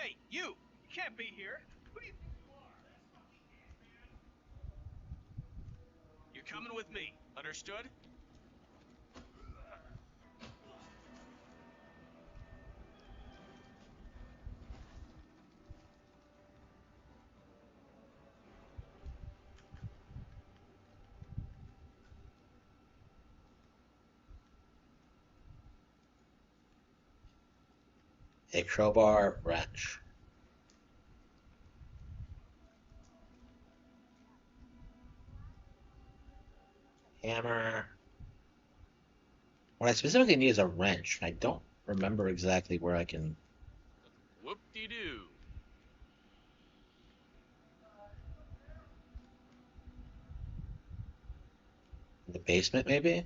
Hey, you! You can't be here! Who do you think you are? You're coming with me, understood? A crowbar wrench. Hammer. What I specifically need is a wrench. I don't remember exactly where I can. Whoop-de-doo. In the basement, maybe?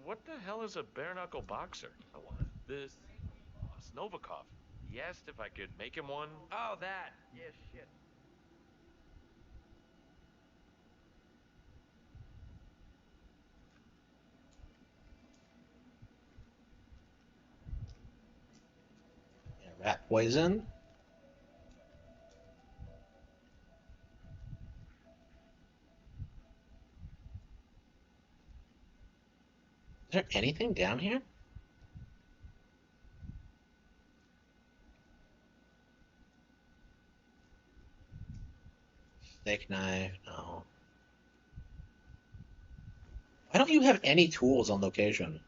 What the hell is a bare-knuckle boxer? I want this. Boss Novikov. He asked if I could make him one. Oh, that. Yeah, shit. Yeah, rat poison. Is there anything down here? Steak knife, no. Why don't you have any tools on location?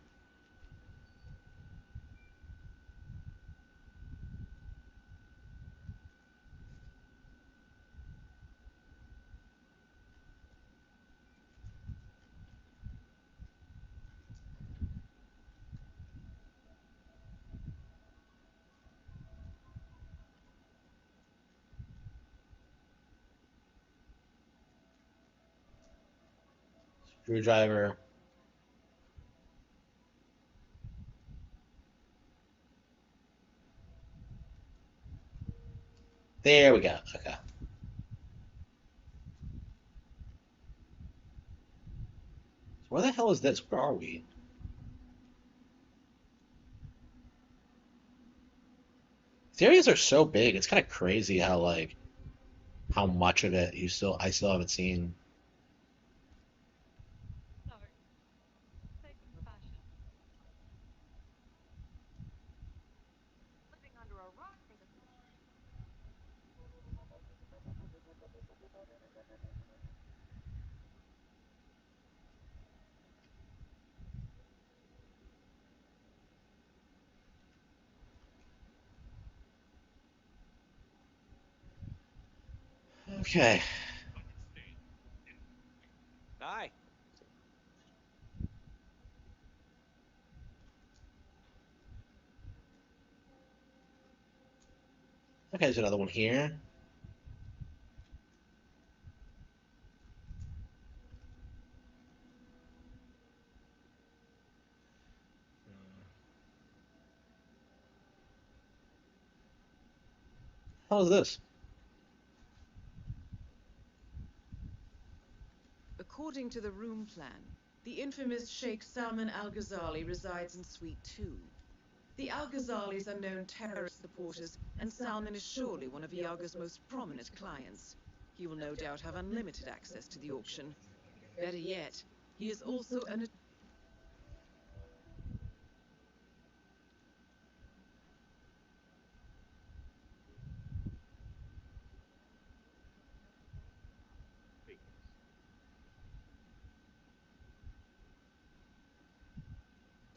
Screwdriver. There we go. Okay. Where the hell is this? Where are we? These areas are so big. It's kind of crazy how like how much of it I still haven't seen. Living under a rock for the Okay. Hi. Okay, there's another one here. How is this? According to the room plan, the infamous Sheikh Salman al-Ghazali resides in Suite 2. The al-Ghazalis are known terrorist supporters, and Salman is surely one of Yaga's most prominent clients. He will no doubt have unlimited access to the auction. Better yet, he is also an...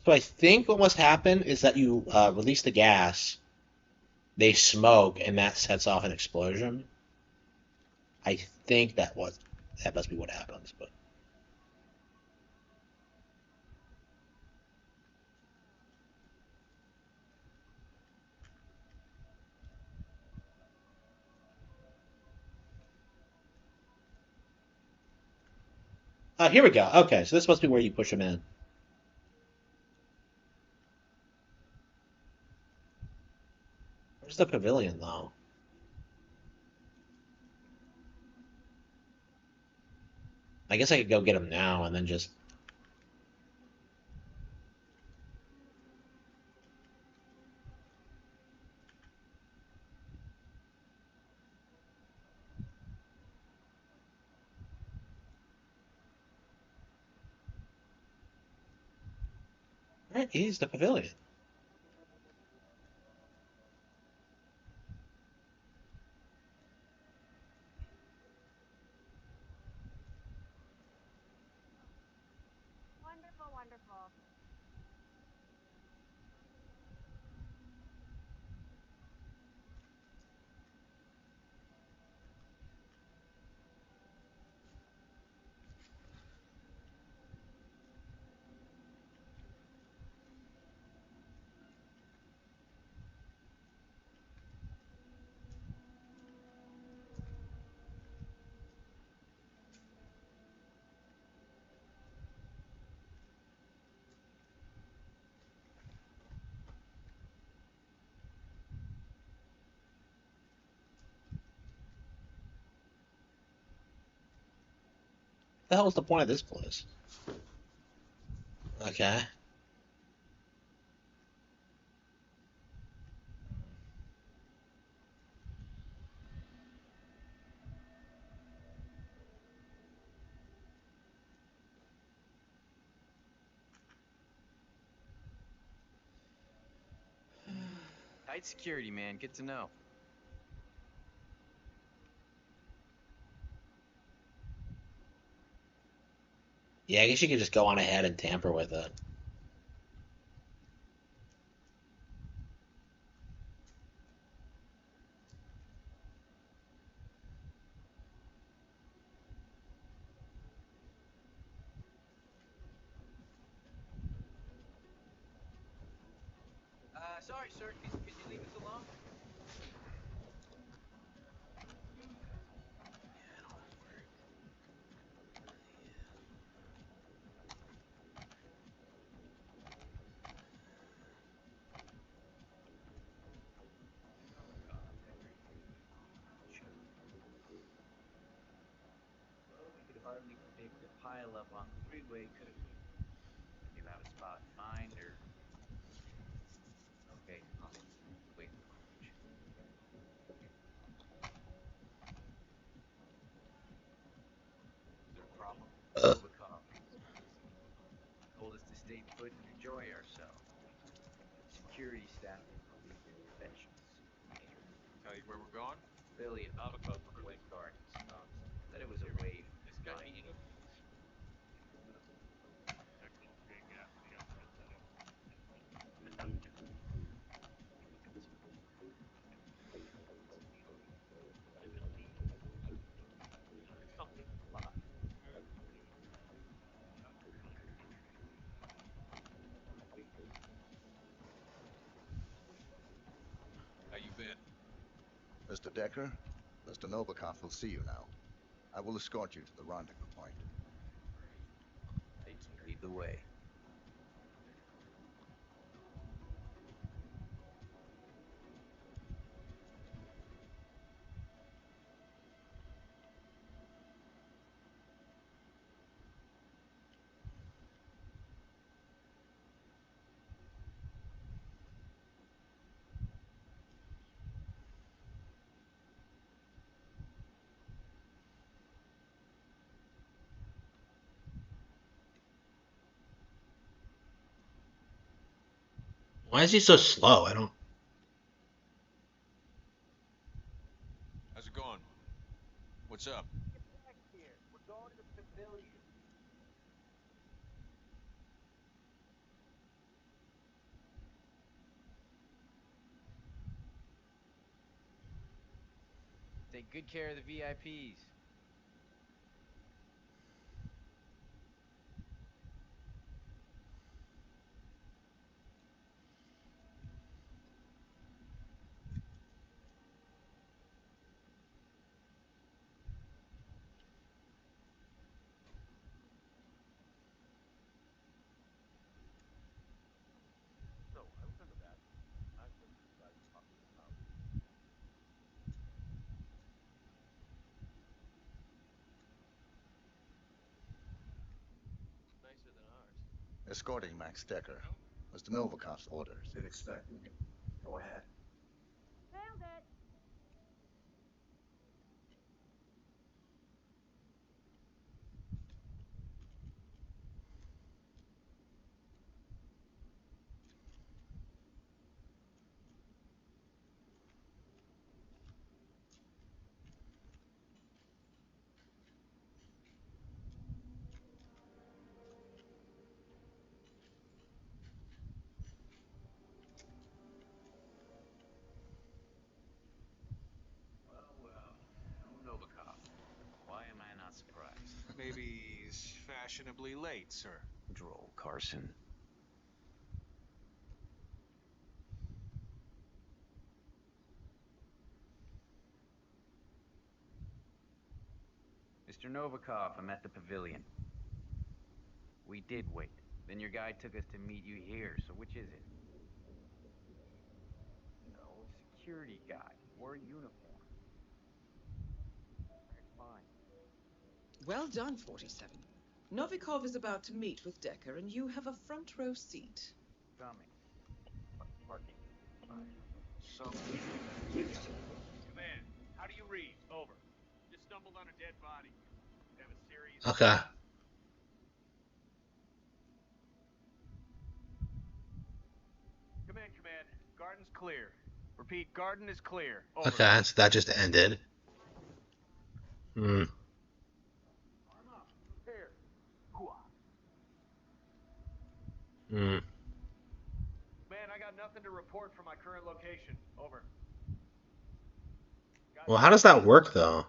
So I think what must happen is that you release the gas, they smoke, and that sets off an explosion. I think that must be what happens. But here we go. Okay, so this must be where you push them in. Where's the pavilion though? I guess I could go get them now and then just. Where is the pavilion? Wonderful, wonderful. What the hell was the point of this place? Okay. Tight security, man. Good to know. Yeah, I guess you could just go on ahead and tamper with it. Sorry, sir. Could you leave us alone? We could hardly predict the pileup on the freeway, could we? You have a spot in mind, or? Okay, I'll wait in the garage. Is there a problem? Novikov told us to stay put and enjoy ourselves. Security staff are professionals. Tell you where we're going? Billy and Novikov were away guarding stuff. Said it was away from This guy my eating? How you been? Mr. Decker, Mr. Novikov will see you now. I will escort you to the rendezvous point. Lead the way. Why is he so slow? I don't. How's it going? What's up? Get back here. We're going to the pavilion. Take good care of the VIPs. So, I was in the bathroom. I heard you guys talking about nicer than ours. Escorting Max Decker. Mr. Novikov's orders. Been expecting it. Go ahead. Found it. Well, no Novikov. Why am I not surprised? Maybe he's fashionably late, sir. Droll, Carson. Mr. Novikov, I'm at the pavilion. We did wait. Then your guy took us to meet you here, so which is it? No, security guy. Wore a uniform. Alright, fine. Well done, 47. Novikov is about to meet with Decker, and you have a front row seat. Coming. Parking. Fine. So, Command, how do you read? Over. Just stumbled on a dead body. Have a serious... Okay. Command. Garden's clear. Repeat, garden is clear. Over. Okay, so that just ended. Hmm. Arm up. Prepare. Hooah. Hmm. Man, I got nothing to report from my current location. Over. Well, how does that work, though?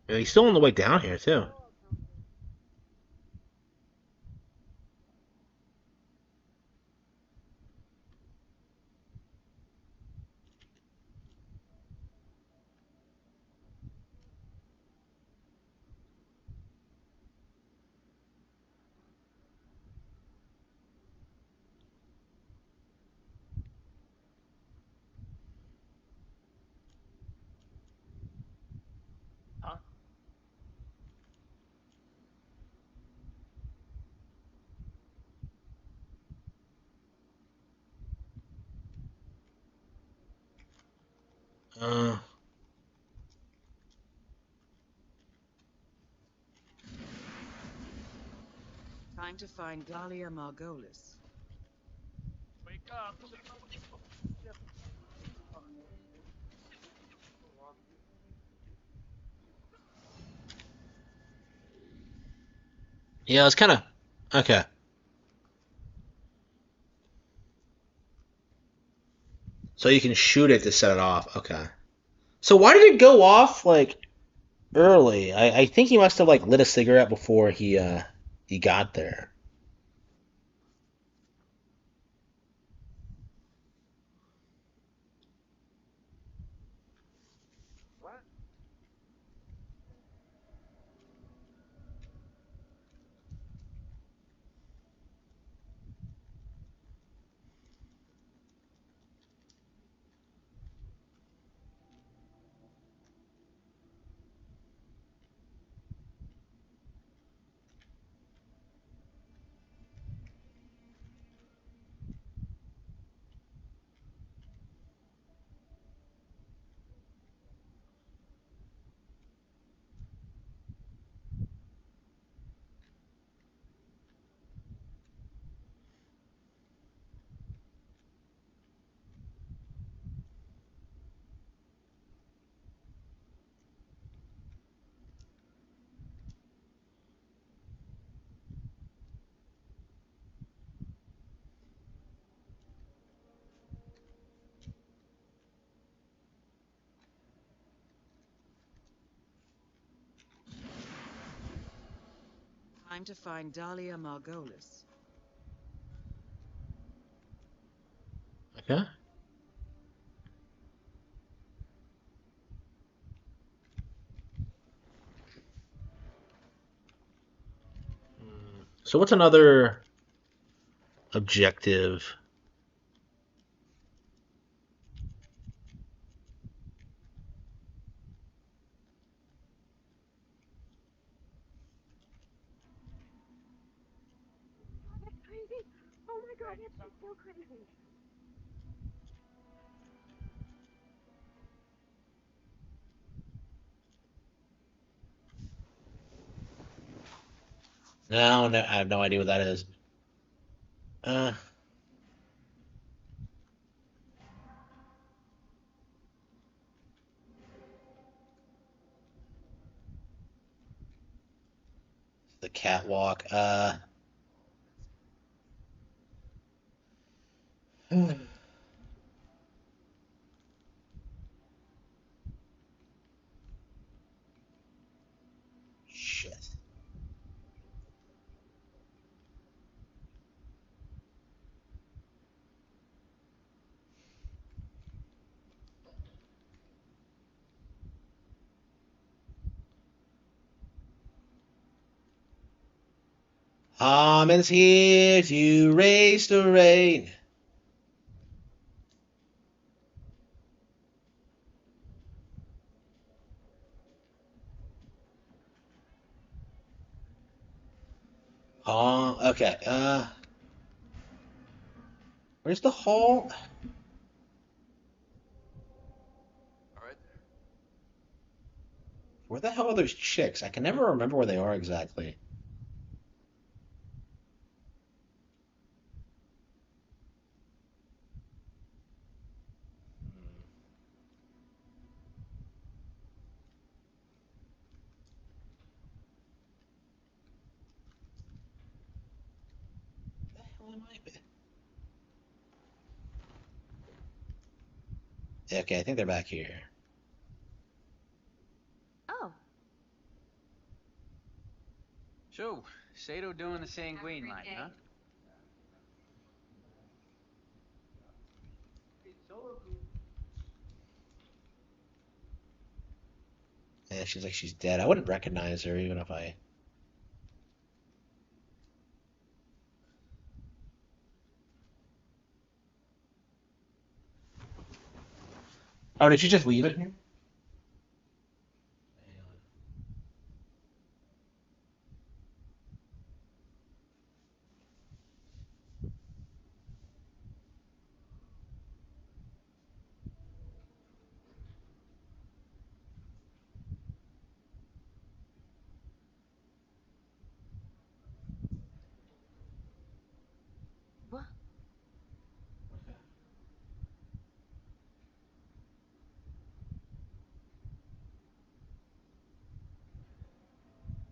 And he's still on the way down here, too. Huh? Uh, Trying to find Dahlia Margolis. Wake up. yeah, it's kind of... Okay. So you can shoot it to set it off. Okay. So why did it go off, like, early? I think he must have, like, lit a cigarette before he got there. What? time to find Dahlia Margolis. Okay. So what's another objective? That's crazy. Oh my god, that's just so crazy. No, no, I have no idea what that is. The catwalk. Shit. Harman's here to raise the rain. Okay. Where's the hall? All right. Where the hell are those chicks? I can never remember where they are exactly. Okay, I think they're back here. Oh. So, Sato doing the sanguine line, huh? Yeah, she's like she's dead. I wouldn't recognize her even if I. Oh, did she just leave it here? What?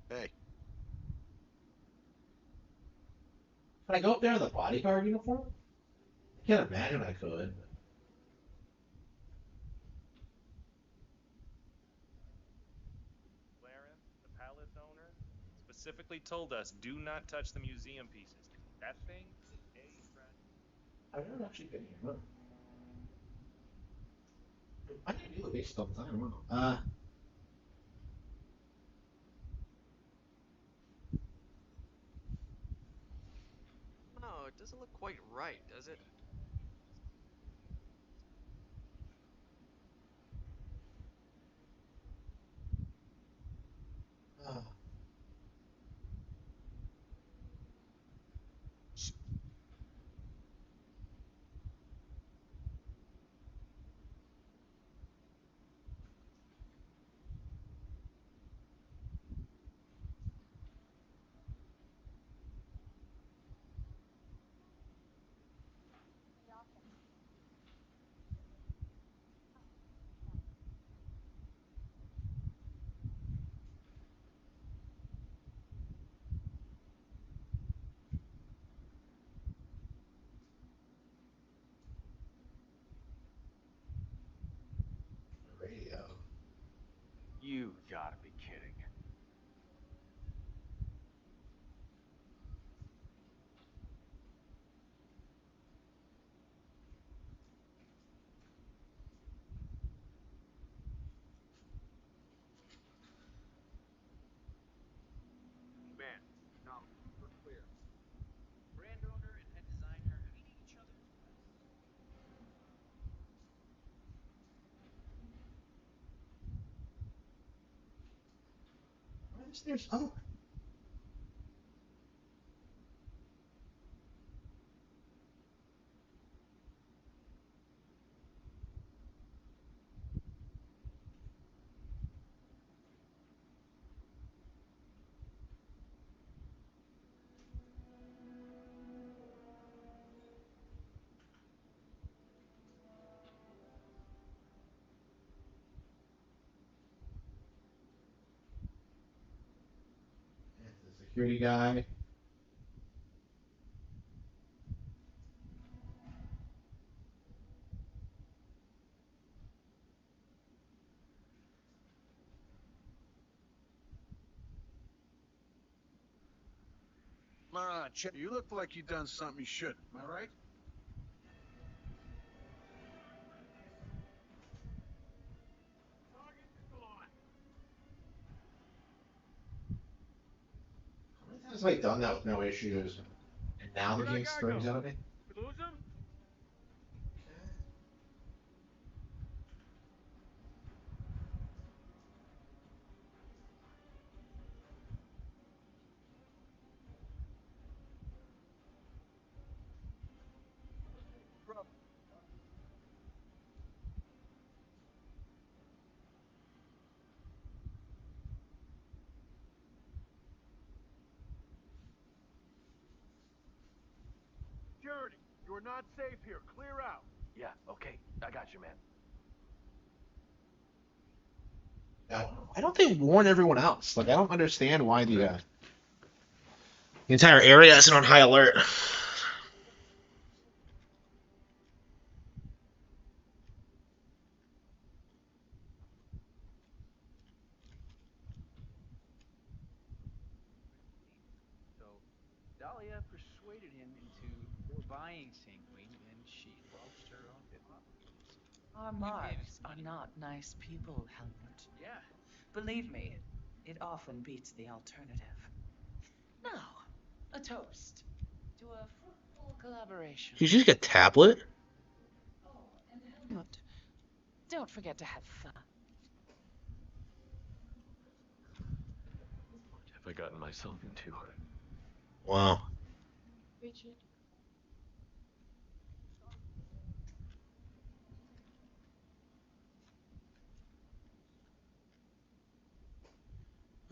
Hey. Can I go up there in the bodyguard uniform? I can't imagine I could. Clarence, the palace owner, specifically told us do not touch the museum pieces. That thing is a tragedy. I've never actually been here. Huh? I can do the base stuff. I don't know. No, it doesn't look quite right, does it? Radio. You gotta be kidding. There's oh. The security guy. Come on, Chet. You look like you've done something you shouldn't. Am I right? Has like done that with no issues, and now the game's throwing out of me. Lose him? Security, you're not safe here. Clear out. Yeah, okay. I got you, man. Now, why don't they warn everyone else? Like, I don't understand why the entire area isn't on high alert. So, Dahlia persuaded him into buying Sanguine, and she lost her own pop. Our marks are not nice people, Helmut. Yeah. Believe me, it often beats the alternative. Now, a toast to a fruitful collaboration. Did you just get a tablet? And Helmut, don't forget to have fun. What have I gotten myself into? Wow. Richard.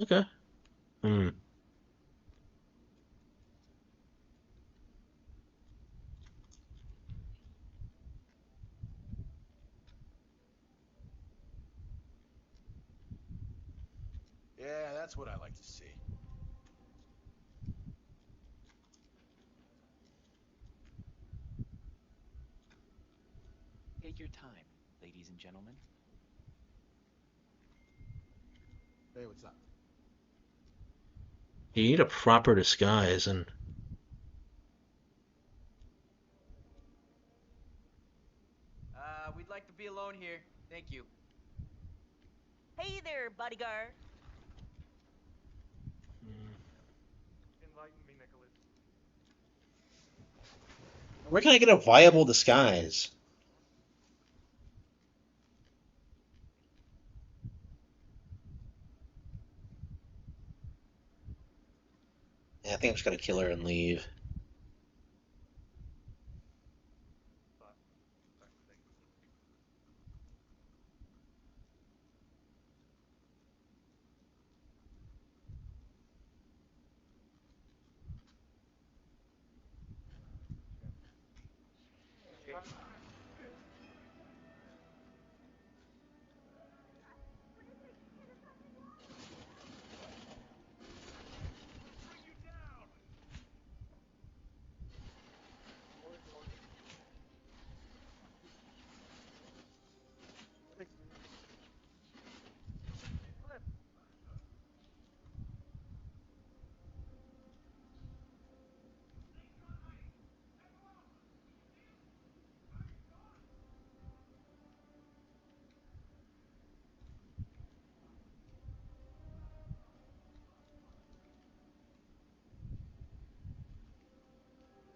Okay. Hmm. Yeah, that's what I like to see. Take your time, ladies and gentlemen. Hey, what's up? You need a proper disguise, and We'd like to be alone here. Thank you. Hey there, bodyguard. Enlighten me, Nicholas. where can I get a viable disguise? Yeah, I think I'm just gonna kill her and leave.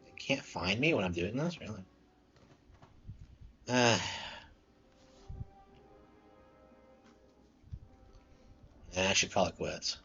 They can't find me when I'm doing this, really? I should call it quits.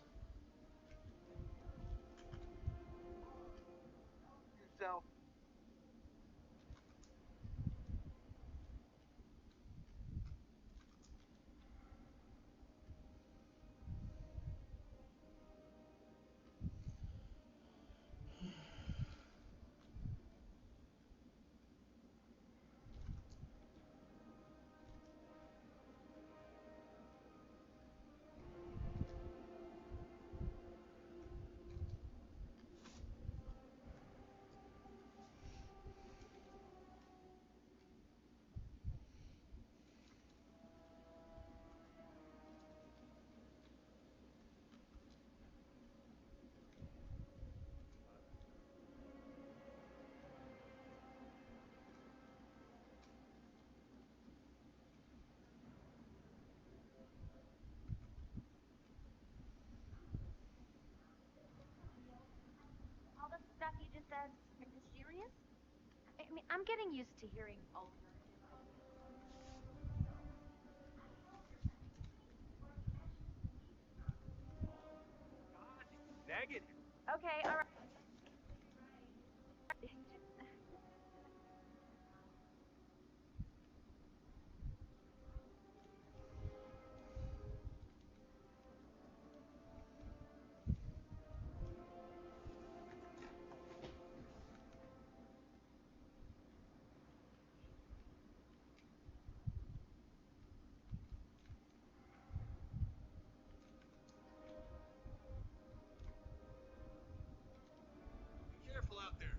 That's serious? I mean, I'm getting used to hearing alternative. Negative. Okay, all right. Be careful out there.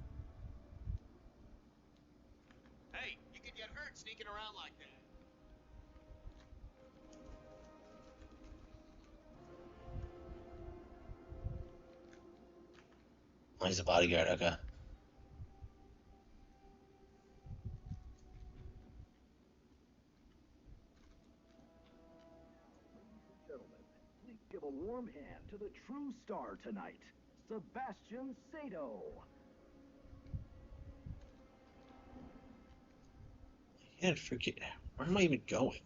Hey, you could get hurt sneaking around like that. Oh, he's a bodyguard. Okay. Gentlemen, please give a warm hand to the true star tonight, Sebastian Sato. I can't forget. Where am I even going?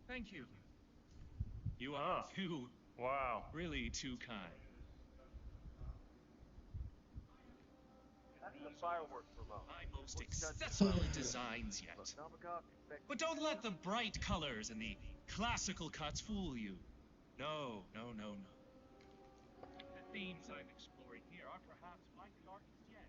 Thank you. You are too. Wow. Really too kind. That's the fireworks remote. My most exceptional designs yet. But don't let the bright colors and the classical cuts fool you. No, no, no, no. The themes I'm exploring here are perhaps my darkest yet.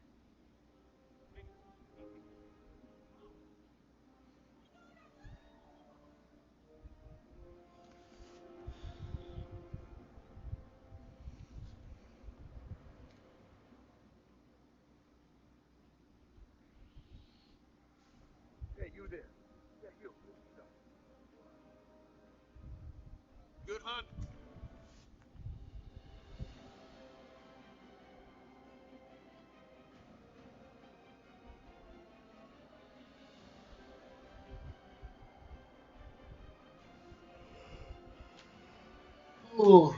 Hey, you there. Yeah, you. Good hunt. Ooh.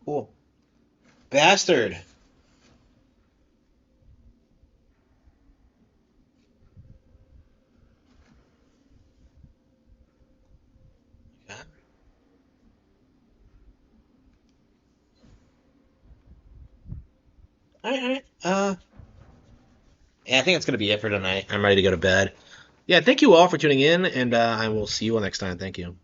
Cool. Bastard. Okay. All right, all right. Yeah, I think that's gonna be it for tonight. I'm ready to go to bed. Yeah, thank you all for tuning in, and I will see you all next time. Thank you.